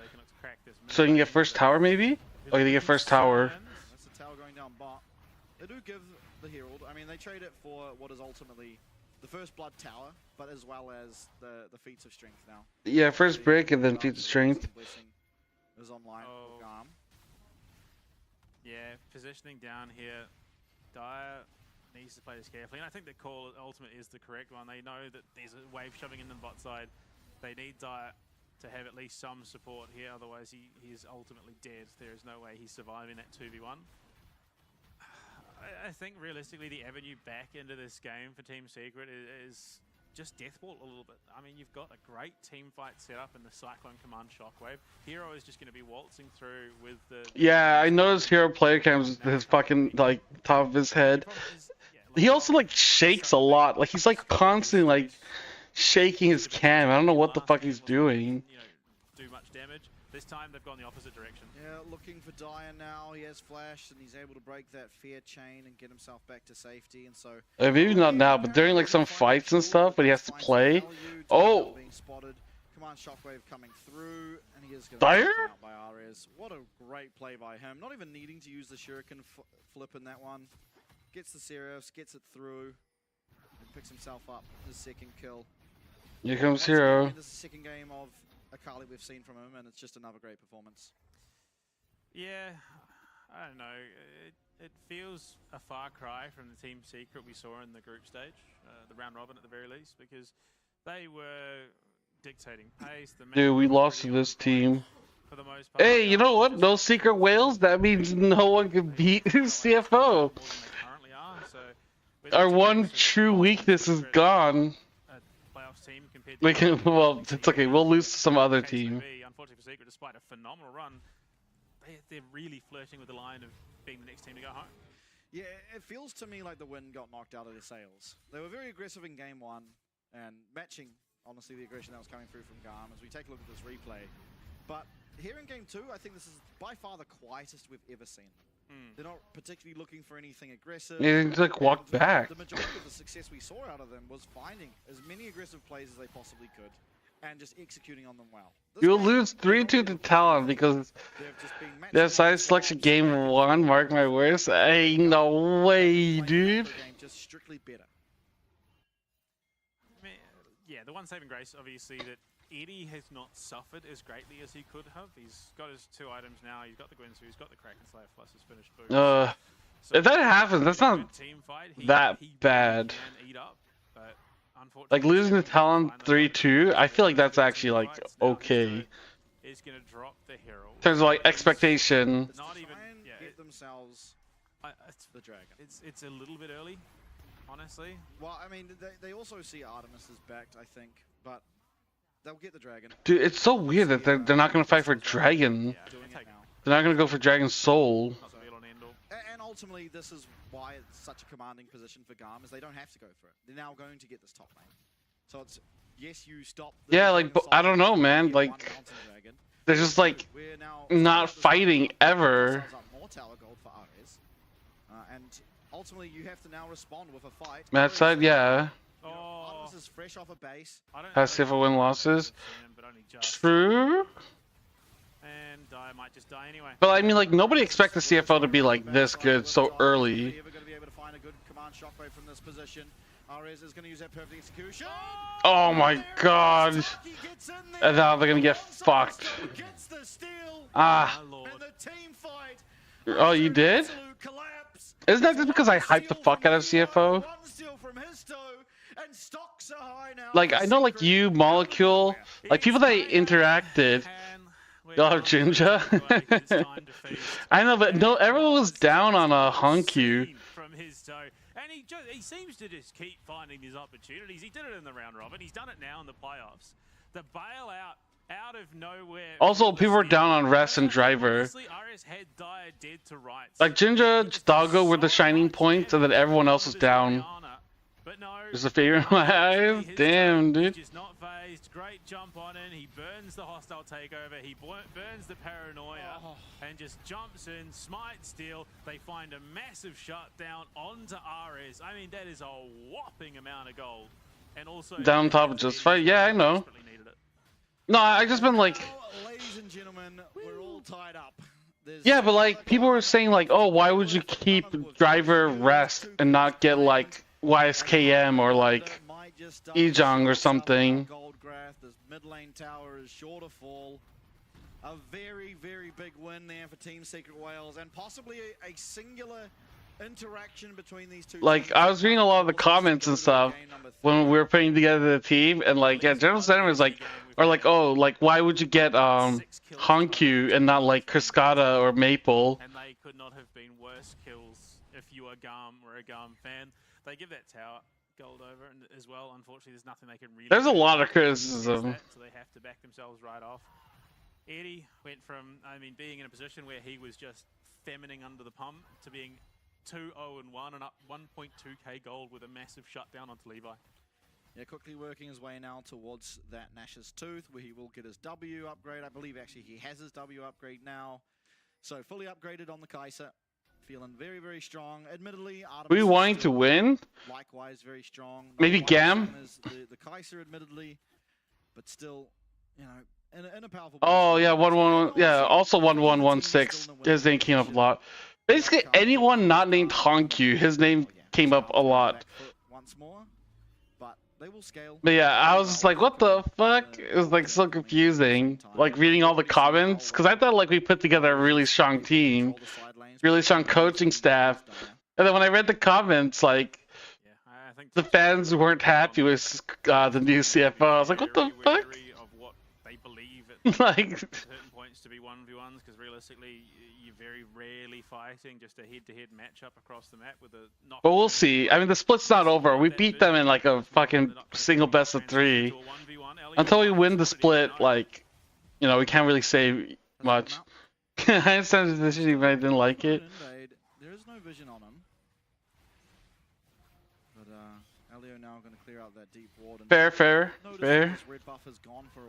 So you can get first tower, maybe? Oh, you can get first tower. That's the tower going down bot. They do give the Herald, I mean, they trade it for what is ultimately the first blood tower, but as well as the feats of strength now. Yeah, first break and then feats of strength. Blessing is online for GAM. Yeah, positioning down here, Dyer needs to play this carefully, and I think the call ultimate is the correct one. They know that there's a wave shoving in the bot side. They need Dyer to have at least some support here, otherwise he is ultimately dead. There is no way he's surviving that 2v1. I think realistically the avenue back into this game for Team Secret is just deathball a little bit. I mean, you've got a great team fight set up in the Cyclone Command Shockwave. Hero is just going to be waltzing through with the... Yeah, I noticed Hero player cams with his fucking, like, top of his head. He also, like, shakes a lot. Like, he's, like, constantly, like, shaking his cam. I don't know what the fuck he's doing. Do much damage. This time they've gone the opposite direction. Yeah, looking for Dyer now. He has flash and he's able to break that fear chain and get himself back to safety. And so Maybe not now, but during, like, some fights and stuff, but he has to play. Oh! being spotted. Command Shockwave coming through, and he is going Dyer? to be out by Ares. What a great play by him. Not even needing to use the Shuriken flip in that one. Gets the Seraphs, gets it through, and picks himself up. His second kill. Here comes Hero. This is the second game of Akali we've seen from him, and it's just another great performance. Yeah, I don't know. It feels a far cry from the Team Secret we saw in the group stage, the round robin at the very least, because they were dictating pace. Dude, we lost to this team. For the most part. Hey, you know what? No Secret Whales? That means no one can beat CFO. Our one true weakness is gone. We can, well, it's okay. We'll lose to some other team. Unfortunately for Secret, despite a phenomenal run, they're really flirting with the line of being the next team to go home. Yeah, it feels to me like the wind got knocked out of their sails. They were very aggressive in game one, and matching, honestly, the aggression that was coming through from GAM as we take a look at this replay. But here in game two, I think this is by far the quietest we've ever seen them. They're not particularly looking for anything aggressive. Yeah, they just, like, walk back. The majority of the success we saw out of them was finding as many aggressive plays as they possibly could and just executing on them well. You'll lose 3-2 to Talon because that side selection game one, mark my words. Ain't no way, dude. Just strictly better. I mean, yeah, the one saving grace, obviously, that Eddie has not suffered as greatly as he could have. He's got his 2 items now. He's got the Gwynsu, he's got the Kraken Slayer plus his finished boost. If that happens, that's not that bad. Like losing to Talon 3-2, I feel like that's actually like okay. Is going to drop the hero. In terms of like expectation. Not even get themselves the dragon. It's a little bit early, honestly. Well, I mean, they also see Artemis is backed, I think, but they'll get the dragon. Dude, it's so weird that they're not gonna fight for dragon. They're not gonna go for dragon soul. And ultimately, this is why it's such a commanding position for GAM, is they don't have to go for it. They're now going to get this top lane. So it's, yes, you stop... Yeah, like, I don't know, man. Like, they're just, like, not fighting ever. More tower gold for Ares. And ultimately, you have to now respond with a fight. Match side, yeah. Artemis is fresh off a base. Has CFO win losses. True. And Dyer might just die anyway. But I mean, like, nobody expected CFO to be like this good so early. Ever going to be able to find a good command shockwave from this position. Ares is going to use that perfect execution. Oh my god. And now they're gonna get fucked. Ah. And the team fight Oh, you did? Isn't that just because I hyped the fuck out of CFO? Like, I know, like, you, Molecule, like, people that interacted, y'all have Jinja. I know, but no, everyone was down on a Honkyu. And he seems to just keep finding these opportunities. He did it in the round robin. He's done it now in the playoffs. The bailout out of nowhere. Also, people were down on Rest and Driver. Like, Jinja, Doggo were the shining points, and then everyone else was down. There's a favorite in my eyes? Damn, dude. Just not phased. Great jump on in. He burns the hostile takeover. He burns the paranoia and just jumps in, smite steal. They find a massive shutdown onto Ares. I mean, that is a whopping amount of gold. And also Down top of just fight. Yeah, I know. No, I just been like. Ladies and gentlemen, we're all tied up. Yeah, but like people were saying like, oh, why would you keep Driver Rest and not get like YSKM or like Ejong or something? This mid lane tower is sure to fall. A very, very big win there for Team Secret Wales, and possibly a singular interaction between these two. Like, I was reading a lot of the comments and stuff when we were putting together the team, and like, yeah, general sentiment was like, or like, oh, like, why would you get Honkyu and not like Cascada or Maple? And they could not have been worse kills if you are GAM or a GAM fan. They give that tower gold over and as well. Unfortunately, there's nothing they can really. There's a lot of criticism. So they have to back themselves right off. Eddie went from, I mean, being in a position where he was just femining under the pump to being 2-0-1 and up 1.2k gold with a massive shutdown onto Levi. Yeah, quickly working his way now towards that Nash's Tooth, where he will get his W upgrade. I believe actually he has his W upgrade now. So fully upgraded on the Kaiser. Feeling very, very strong. Admittedly, We wanting to win? Likewise, very strong. Maybe GAM? The Kaiser, admittedly, but still, you know, in a powerful. Oh yeah, 1-1. Yeah, also 1-1-1-6. His name came up a lot. Basically, anyone not named Honkyu, his name came up a lot. Once more, but they will scale. But yeah, I was just like, what the fuck? It was like so confusing. Like reading all the comments, because I thought like we put together a really strong team, really strong coaching staff, and then when I read the comments, like the fans weren't happy with the new CFO. I was like, what the fuck? Like. Certain points to be 1v1s because realistically you're very rarely fighting just a head-to-head matchup across the map with a knock. But we'll see. I mean, the split's not over. We beat them in like a fucking single best of 3. Until we win the split, like, you know, we can't really say much. I understand the decision, but I didn't like it. There is no vision on him. But Elio now going to clear out that deep ward. Fair.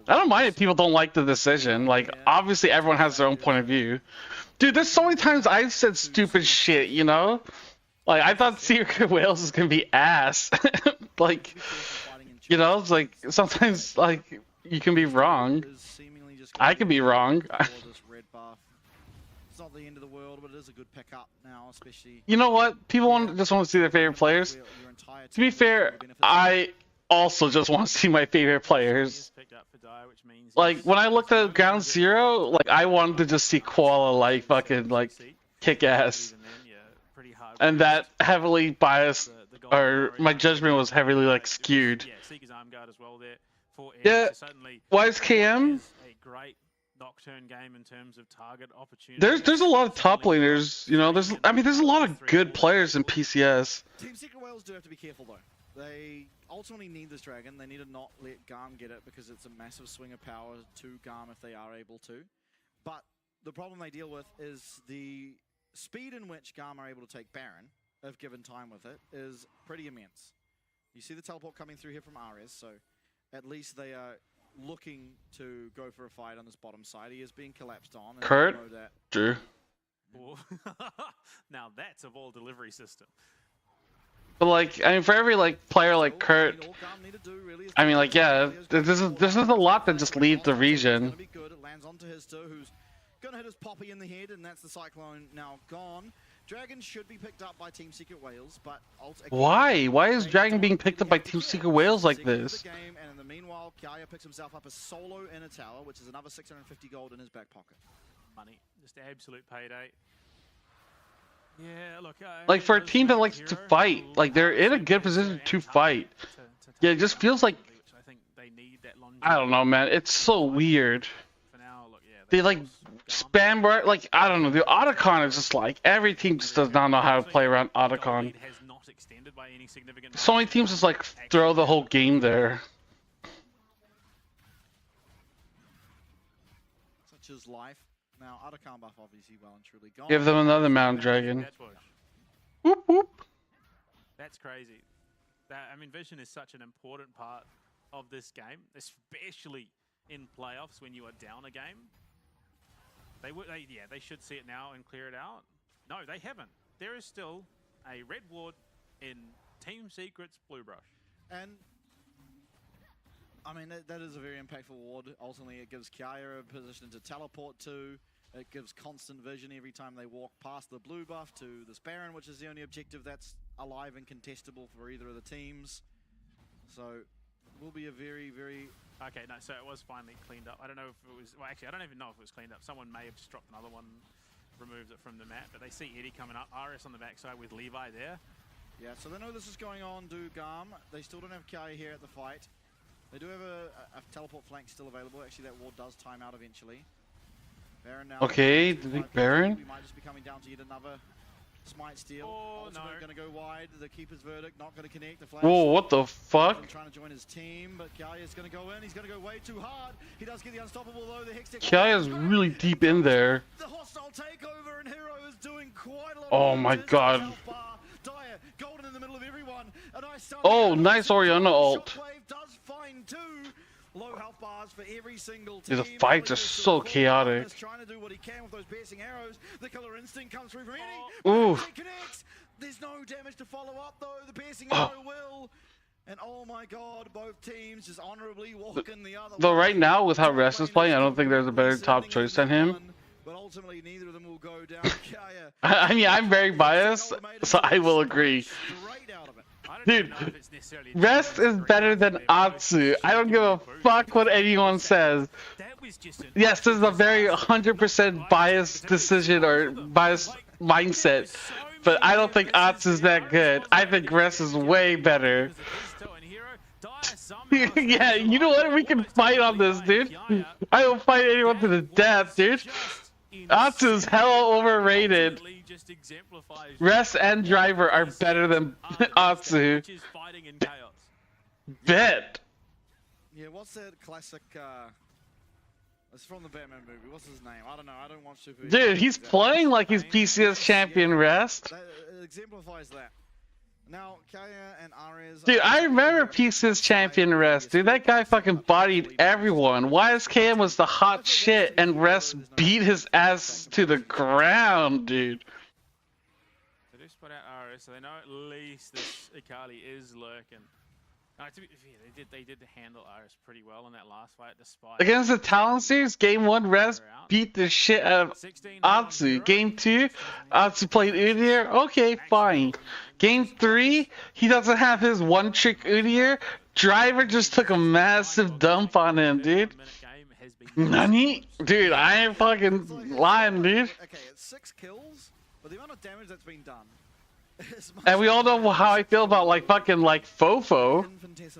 I don't mind if people don't like the decision. Like, obviously everyone has their own point of view. Dude, there's so many times I've said stupid shit, you know? Like, I thought Secret Wales was gonna be ass. Like, you know, it's like, sometimes, like, you can be wrong. I can be wrong. It's not the end of the world, but it is a good pickup now, especially. You know what? People just want to see their favorite players. To be fair, I also just want to see my favorite players. Like, when I looked at Ground Zero, like, I wanted to just see Koala, like, fucking, like, kick ass. And that heavily biased, or my judgment was heavily, like, skewed. Yeah, YSKM? Nocturne game in terms of target opportunity. There's a lot of top laners, you know. There's a lot of good players in PCS. Team Secret Wales do have to be careful though. They ultimately need this dragon. They need to not let GAM get it because it's a massive swing of power to GAM if they are able to. But the problem they deal with is the speed in which GAM are able to take Baron, if given time with it, is pretty immense. You see the teleport coming through here from Ares, so at least they are looking to go for a fight on this bottom side. He is being collapsed on. Kurt? Drew. Now that's a ball delivery system. But like, I mean, for every like player like Kurt, I mean, like, yeah, there's a lot that just leave the region. It lands onto his toe, who's gonna hit his Poppy in the head, and that's the Cyclone now gone. Dragon should be picked up by Team Secret Wales, but why? Why is Dragon being picked up by Team Secret Wales like this? And in the meanwhile, Kaya picks himself up a solo in a tower, which is another 650 gold in his back pocket. Money, just absolute payday. Yeah, look. Like for a team that likes to fight, like they're in a good position to fight. Yeah, it just feels like I don't know, man. It's so weird. They like spam right, like I don't know. The Otacon is just like every team just does not know how to play around Otacon. So many teams just like throw the whole game there. Such is life. Now Otacon buff obviously well and truly gone. Give them another Mountain Dragon. Whoop whoop. That's crazy. I mean, vision is such an important part of this game, especially in playoffs when you are down a game. They should see it now and clear it out. No, they haven't. There is still a red ward in Team Secret's Blue Brush. And I mean, that is a very impactful ward. Ultimately, it gives Kiaya a position to teleport to. It gives constant vision every time they walk past the blue buff to this Baron, which is the only objective that's alive and contestable for either of the teams. So, it will be a very, very... Okay, no, so it was finally cleaned up. I don't know if it was... Well, actually, I don't even know if it was cleaned up. Someone may have just dropped another one, removed it from the map, but they see Eddie coming up. RS on the backside with Levi there. Yeah, so they know this is going on, do GAM. They still don't have Kiaya here at the fight. They do have a teleport flank still available. Actually, that ward does time out eventually. Baron now. Okay, the big Baron. We might just be coming down to yet another smite steal. Oh, no. Going to go wide. The keeper's verdict not going to connect. The flash. Whoa, what the fuck? Trying to join his team, but Kiaya's going to go in. He's going to go way too hard. He does get the unstoppable though. The Hextech. Kiaya's really deep in there. The hostile takeover and Hero is doing quite a lot. Oh my god. Dire, golden in the middle of everyone. Oh, nice Orianna ult. Does find two. Low health bars for every single Dude, team. the fights are so chaotic. Trying to do what he can with those piercing arrows. The killer instinct comes through from Eddie. Ooh. There's no damage to follow up though. The piercing arrow will. And oh my god, both teams just honorably walking the other. Though right now, with how Rest is playing, I don't think there's a better top choice than him. But ultimately, neither of them will go down. I mean, I'm very biased, so I will agree. Dude, Rest is better than Atsu. I don't give a fuck what anyone says. Yes, this is a very 100% biased decision or biased mindset, but I don't think Atsu is that good. I think Rest is way better. Yeah, you know what? We can fight on this, dude. I will fight anyone to the death, dude. Atsu is hella overrated. Rest and Driver are better than Atsu. Bet. Yeah, what's that classic, it's from the Batman movie. What's his name? I don't know. I don't watch Super. Dude, he's playing like he's PCS champion Rest. That exemplifies that. Now, Kiaya and Ares. Dude, I remember PCS champion Rest. Dude, that guy fucking bodied everyone. YSKM was the hot shit, and Rest beat his ass to the ground, dude. They do spot out RS, so they know at least this Akali is lurking. They did handle RS pretty well in that last fight, despite... Against the Talon Series, Game 1, Rest beat the shit out of Atsu. Game 2, Atsu played Udyr. Okay, fine. Game 3, he doesn't have his one-trick Udyr. Driver just took a massive dump on him, dude. Nani? Dude, I ain't fucking lying, dude. Okay, it's 6 kills, but the amount of damage that's been done. And we all know how I feel about like fucking like Fofo.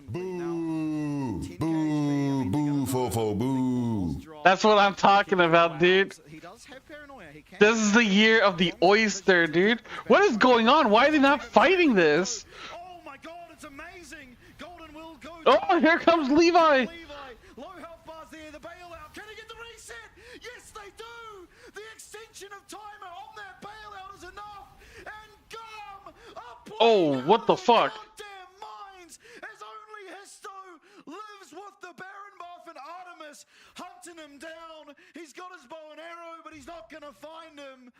Boo, boo, boo, Fofo, boo. That's what I'm talking about, dude. This is the year of the oyster, dude. What is going on? Why are they not fighting this? Oh my god, it's amazing. Golden will go. Oh, here comes Levi. Low health bars there, the bailout. Can he get the reset? Yes, they do. The extension of timer on that bailout is enough. And oh, what the fuck? Minds, as only Histo lives with the Baron buff and Artemis hunting him down. He's got his bow and arrow, but he's not gonna find him.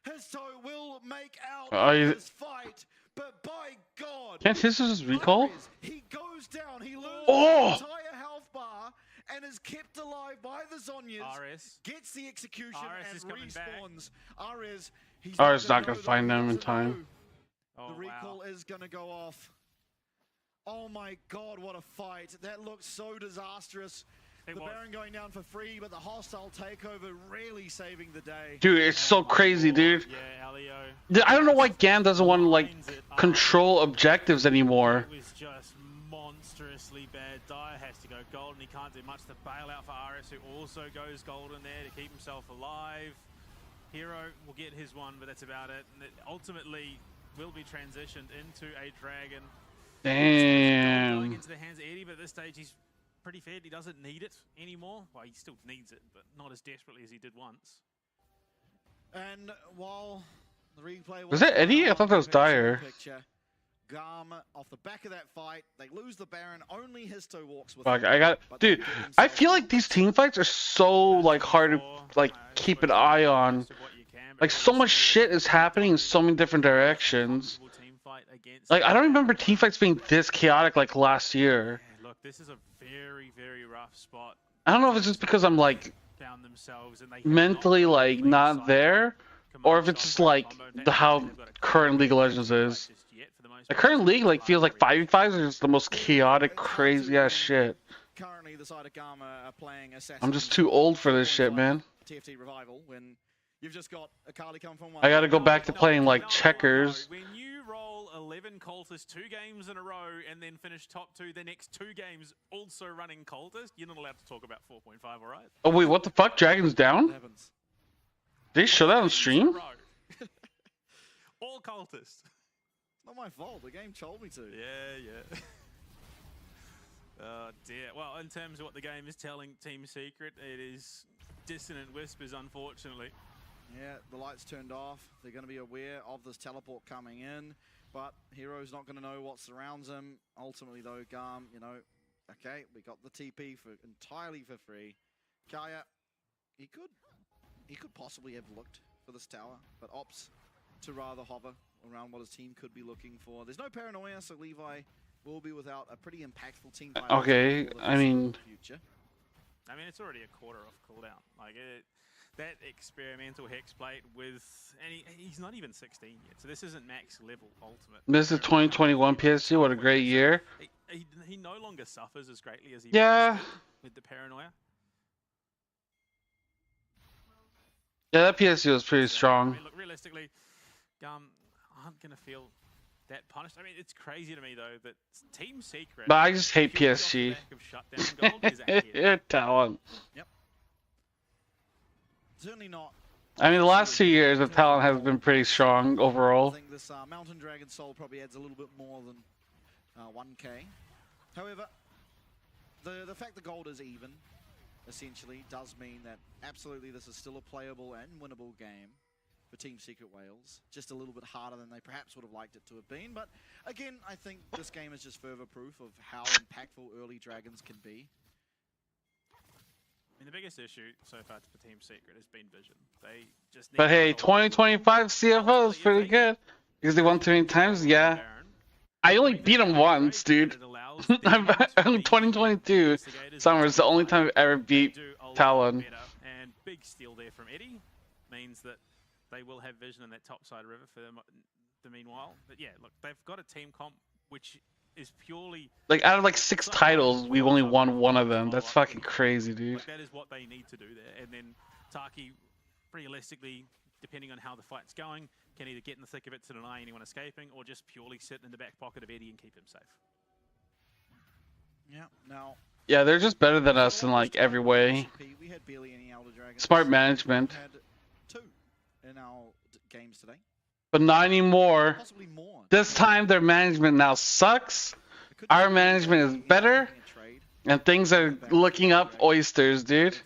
Histo will make out this fight, but by God, can't Histo just recall? He goes down. He loses the entire health bar and is kept alive by the Zhonyas. Gets the execution and respawns. Ares not gonna find them in time. The recall is going to go off. Oh my god, what a fight. That looks so disastrous. The Baron going down for free, but the hostile takeover really saving the day. Dude, it's so crazy, dude. Yeah, Alio. I don't know why GAM doesn't want to like control objectives anymore. It was just monstrously bad. Dyer has to go golden. He can't do much to bail out for RS, who also goes golden there to keep himself alive. Hero will get his one, but that's about it. And it ultimately will be transitioned into a dragon. Damn. Going into the hands of Eddie, but at this stage he's pretty fair. He doesn't need it anymore. Well, he still needs it, but not as desperately as he did once. And while the replay Was that Eddie? I thought that was Dyer. GAM off the back of that fight, they lose the Baron. Only Histo walks with. Fuck, dude. I feel like these team fights are so like hard to like keep an eye on. Like so much shit is happening in so many different directions. Like I don't remember team fights being this chaotic like last year. Yeah, look, this is a very, very rough spot. I don't know if it's just because I'm like mentally like not there, or if it's just like how current League of Legends is. The current league like feels like 5v5s are just the most chaotic, crazy ass shit. Currently, the side of GAM are playing Assassin. I'm just too old for this shit, man. TFT Revival when you've just got Akali come from one. I gotta go back to playing like checkers. When you roll 11 cultists 2 games in a row and then finish top 2 the next 2 games also running cultist, you're not allowed to talk about 4.5, alright? Oh wait, what the fuck? Dragon's down? Did they show that on stream? All cultists. Not my fault. The game told me to. Yeah. Oh dear. Well, in terms of what the game is telling Team Secret, it is dissonant whispers, unfortunately. Yeah, the lights turned off. They're going to be aware of this teleport coming in, but Hero's not going to know what surrounds him. Ultimately, though, GAM, you know, okay, we got the TP for entirely for free. Kaya, he could possibly have looked for this tower, but opts to rather hover around what his team could be looking for. There's no paranoia, so Levi will be without a pretty impactful team. Okay, I mean, it's already a quarter off cooldown. Like that experimental hex plate with, and he's not even 16 yet, so this isn't max level ultimate. This is 2021 PSG. What a great year. He no longer suffers as greatly as he yeah with the paranoia. Yeah, that PSG was pretty strong. I mean, look, realistically, GAM aren't gonna feel that punished. I mean, it's crazy to me though that Team Secret. But I just hate PSG. Talent. Yep. Certainly not. I mean, the last 2 years, the talent has been pretty strong overall. I think this Mountain Dragon Soul probably adds a little bit more than 1k. However, the fact the gold is even, essentially, does mean that absolutely this is still a playable and winnable game for Team Secret Wales. Just a little bit harder than they perhaps would have liked it to have been. But again, I think this game is just further proof of how impactful early Dragons can be. I mean, the biggest issue so far for Team Secret has been vision. They just. But hey, 2025 CFO is pretty good because they won 2 many times. Yeah, I only beat them once, dude. I'm 2022. Summer is the only time I've ever beat Talon. And big steal there from Eddie means that they will have vision in that top side river for the meanwhile. But yeah, look, they've got a team comp which is purely like out of like 6 titles, we've only won 1 of them. That's fucking crazy, dude. Like, that is what they need to do there. And then Taki, realistically, depending on how the fight's going, can either get in the thick of it to deny anyone escaping, or just purely sit in the back pocket of Eddie and keep him safe. Yeah. Now. Yeah, they're just better than us in like every way. We had barely any Elder Dragons. Smart management. We had 2 in our games today. But not anymore. Possibly more. This time their management now sucks. Our management is better. And things are looking up oysters, dude.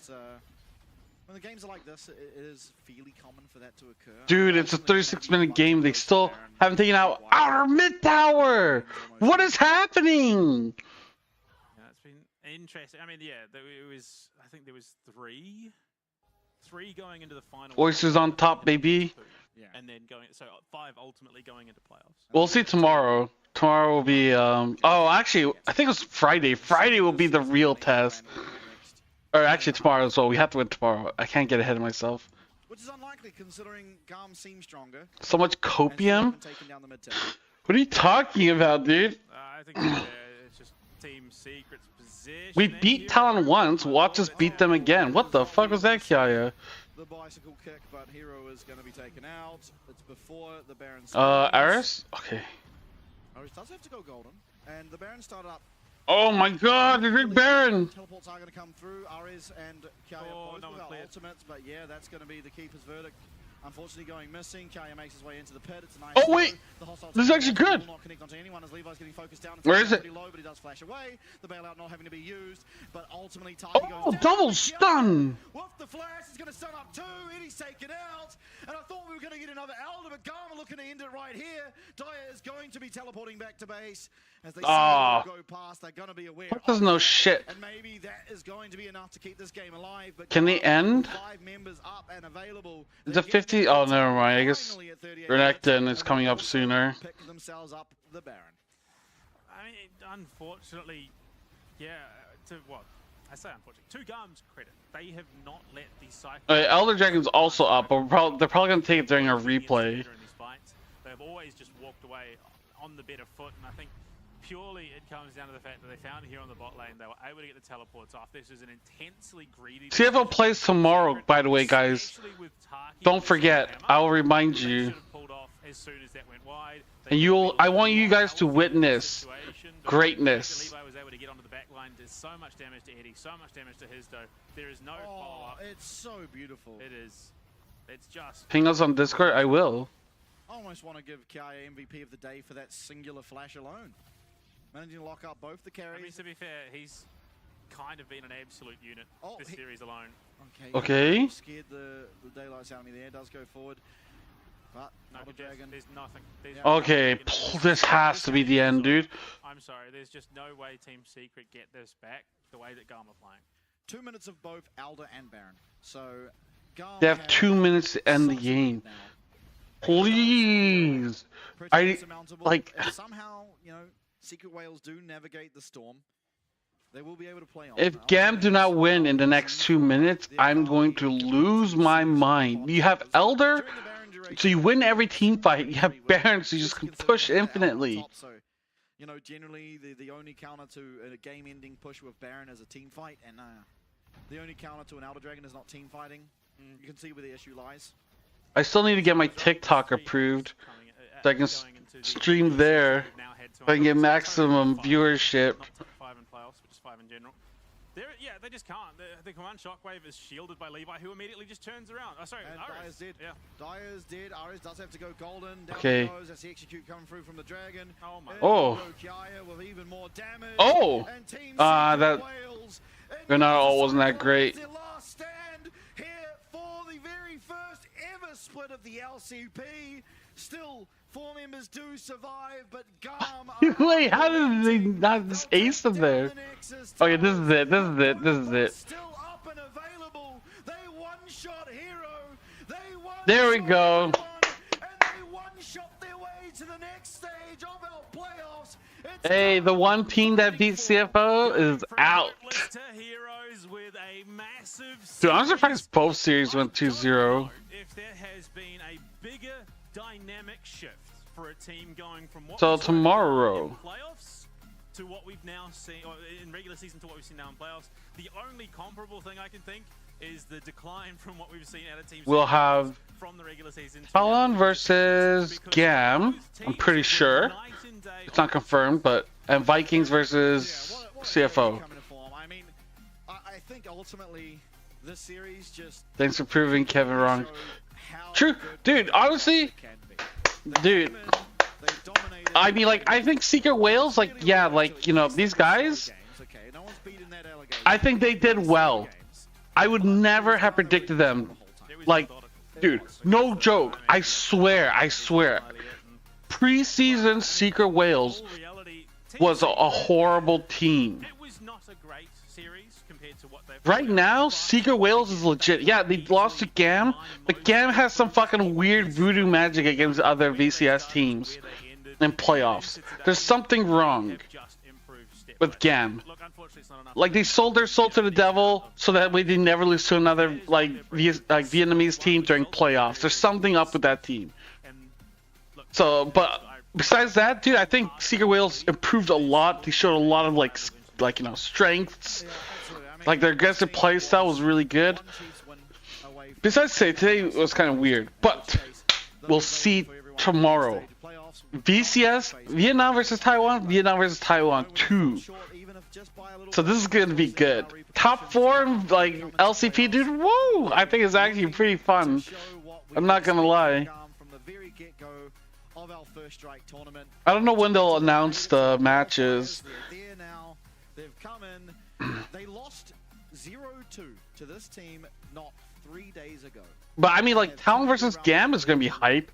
When the games are like this, it is fairly common for that to occur. Dude, it's a 36-minute game. They still haven't taken out our mid tower. What is happening? Yeah, it's been interesting. I mean, yeah, it was. I think there was 3 going into the final. Oysters on top, baby. Yeah. And then so 5 ultimately going into playoffs. We'll see tomorrow. Tomorrow will be oh, actually, I think it was Friday. Friday will be the real test. Or actually tomorrow as well. We have to win tomorrow. I can't get ahead of myself. Which is unlikely considering GAM seems stronger. So much copium? What are you talking about, dude? I think it's just Team Secret's possession. We beat Talon once. Watch us beat them again. What the fuck was that, Kiaya? The bicycle kick, but Hero is going to be taken out. It's before the Baron. Aris? Okay. Aris does have to go golden, and the Baron started up. Oh my god, the big Baron! Teleports are going to come through. Aris and Kiaya both with our ultimates, but yeah, that's going to be the keeper's verdict. Unfortunately going missing. Kiaya makes his way into the pit. It's a nice. Oh wait! This is actually good! Will not connect onto anyone as Levi's getting focused down. Where is it? Low, but he does flash away. The bailout not having to be used, but ultimately Oh, goes double stun! With the flash, he's going to stun up 2. Eddie's taken out. And I thought we were going to get another Elder, but GAM are looking to end it right here. Dyer is going to be teleporting back to base. As they see him go past, they're going to be aware. Does no shit. And maybe that is going to be enough to keep this game alive. But Can they end? 5 members up and available. Is it 50? Oh, never mind. I guess Renekton is coming up sooner. Pick themselves up the Baron. I mean, unfortunately, yeah, to what? I say unfortunately. To GAM's credit, they have not let the cycle. Elder Dragon's also up, but they're probably going to take it during a replay. They've always just walked away on the better foot, and I think purely it comes down to the fact that they found it here on the bot lane. They were able to get the teleports off. This is an intensely greedy. CFO plays tomorrow, by the way, guys. Don't forget. I'll remind you. As soon as that went wide, And I want you guys to witness greatness. Levi was able to get onto the back line, did so much damage to Eddie, so much damage to his though. There is no follow-up. It's so beautiful. It is. It's just. Ping us on Discord, I will. I almost want to give Kiaya MVP of the day for that singular flash alone. Managing to lock up both the carries. I mean, to be fair, he's kind of been an absolute unit this series alone. Okay. Scared the daylights out of me there. Does go forward. But no, Dragon. There's nothing. Okay, this has to be the end, dude. I'm sorry, there's just no way Team Secret get this back the way that GAM are playing. 2 minutes of both Elder and Baron. So GAM They have 2 minutes to end the game. Please. And somehow, you know, Secret Whales do navigate the storm. They will be able to play on. If GAM do not win in the next 2 minutes, I'm going to lose my mind. You have Elder, so you win every team fight. You have Baron, so you just can push infinitely. So, you know, generally the only counter to a game-ending push with Baron is a team fight, and the only counter to an Elder Dragon is not team fighting. You can see where the issue lies. I still need to get my TikTok approved so I can stream there. So I can get maximum viewership. 5 in playoffs, but just 5 in general. Yeah, they just can't. The command shockwave is shielded by Levi, who immediately just turns around. Oh, sorry, Dyer's dead. Yeah. Dyer's dead. Aris does have to go golden. Down Okay. he goes. That's the execute coming through from the Dragon. Oh my. Oh. With even more damage. Oh. That Granada wasn't that great. Their last stand here for the very first ever split of the LCP. Still, 4 members do survive, but GAM. Wait, how did they not just ace them there? Okay, this is it. This is it. This is it. Still up and available. They one-shot Hero. There we go. One-shot their way to the next stage of our playoffs. Hey, the one team that beat CFO is out. Dude, I'm surprised both series went 2-0. If there has been a bigger dynamic shift for a team going from what So tomorrow. playoffs to what we've now seen, or in regular season to what we've seen now in playoffs, the only comparable thing I can think is the decline from what we've seen out of teams. We'll have from the regular season. Talon versus GAM. I'm pretty sure. It's not confirmed, but and Vikings versus CFO. I mean, I think ultimately this series just. Thanks for proving Kevin wrong. True, dude. Honestly, dude. I mean, like, I think Secret Whales, like, yeah, like, you know, these guys. I think they did well. I would never have predicted them. Like, dude, no joke. I swear. Preseason Secret Whales was a horrible team. Right now, Secret Whales is legit. Yeah, they lost to GAM, but GAM has some fucking weird voodoo magic against other VCS teams in playoffs. There's something wrong with GAM. Like, they sold their soul to the devil so that way they never lose to another like Vietnamese team during playoffs. There's something up with that team. So, but besides that, dude, I think Secret Whales improved a lot. They showed a lot of like like, you know, strengths. Like their aggressive play style was really good. Besides today was kind of weird, but we'll see tomorrow. VCS, Vietnam versus Taiwan, Vietnam versus Taiwan 2. So this is going to be good. Top 4, like LCP, dude, whoa! I think it's actually pretty fun. I'm not going to lie. I don't know when they'll announce the matches. They've come in. They lost 0-2 to this team not 3 days ago. But I mean, like, Talon versus GAM is going to be hype.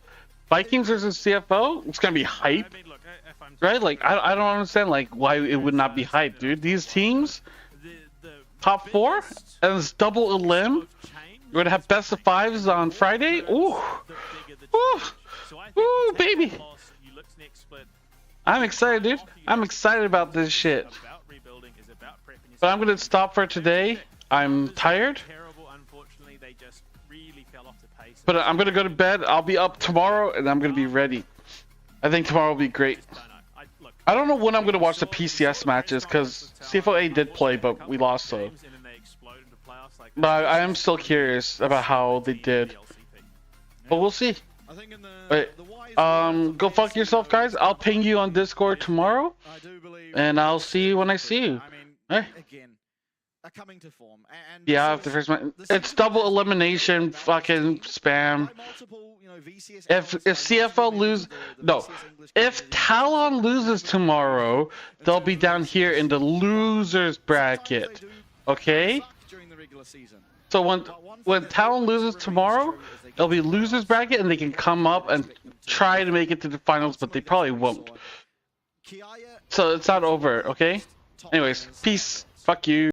Vikings versus CFO, it's going to be hype. Right? Like, I don't understand, like, why it would not be hype, dude. These teams, top 4, and it's double elim. We're going to have best of 5s on Friday. Ooh. Ooh. Ooh, baby. I'm excited, dude. I'm excited about this shit. But I'm going to stop for today. I'm tired. But I'm going to go to bed. I'll be up tomorrow, and I'm going to be ready. I think tomorrow will be great. I don't know when I'm going to watch the PCS matches, because CFOA did play, but we lost, so. But I am still curious about how they did. But we'll see. Wait, go fuck yourself, guys. I'll ping you on Discord tomorrow, and I'll see you when I see you. Hey. Yeah, the first match. It's double elimination, fucking spam. If CFO lose, no. If Talon loses tomorrow, they'll be down here in the losers bracket. Okay? So when Talon loses tomorrow, it'll be losers bracket, and they can come up and try to make it to the finals, but they probably won't. So it's not over, okay? Anyways, peace. Fuck you.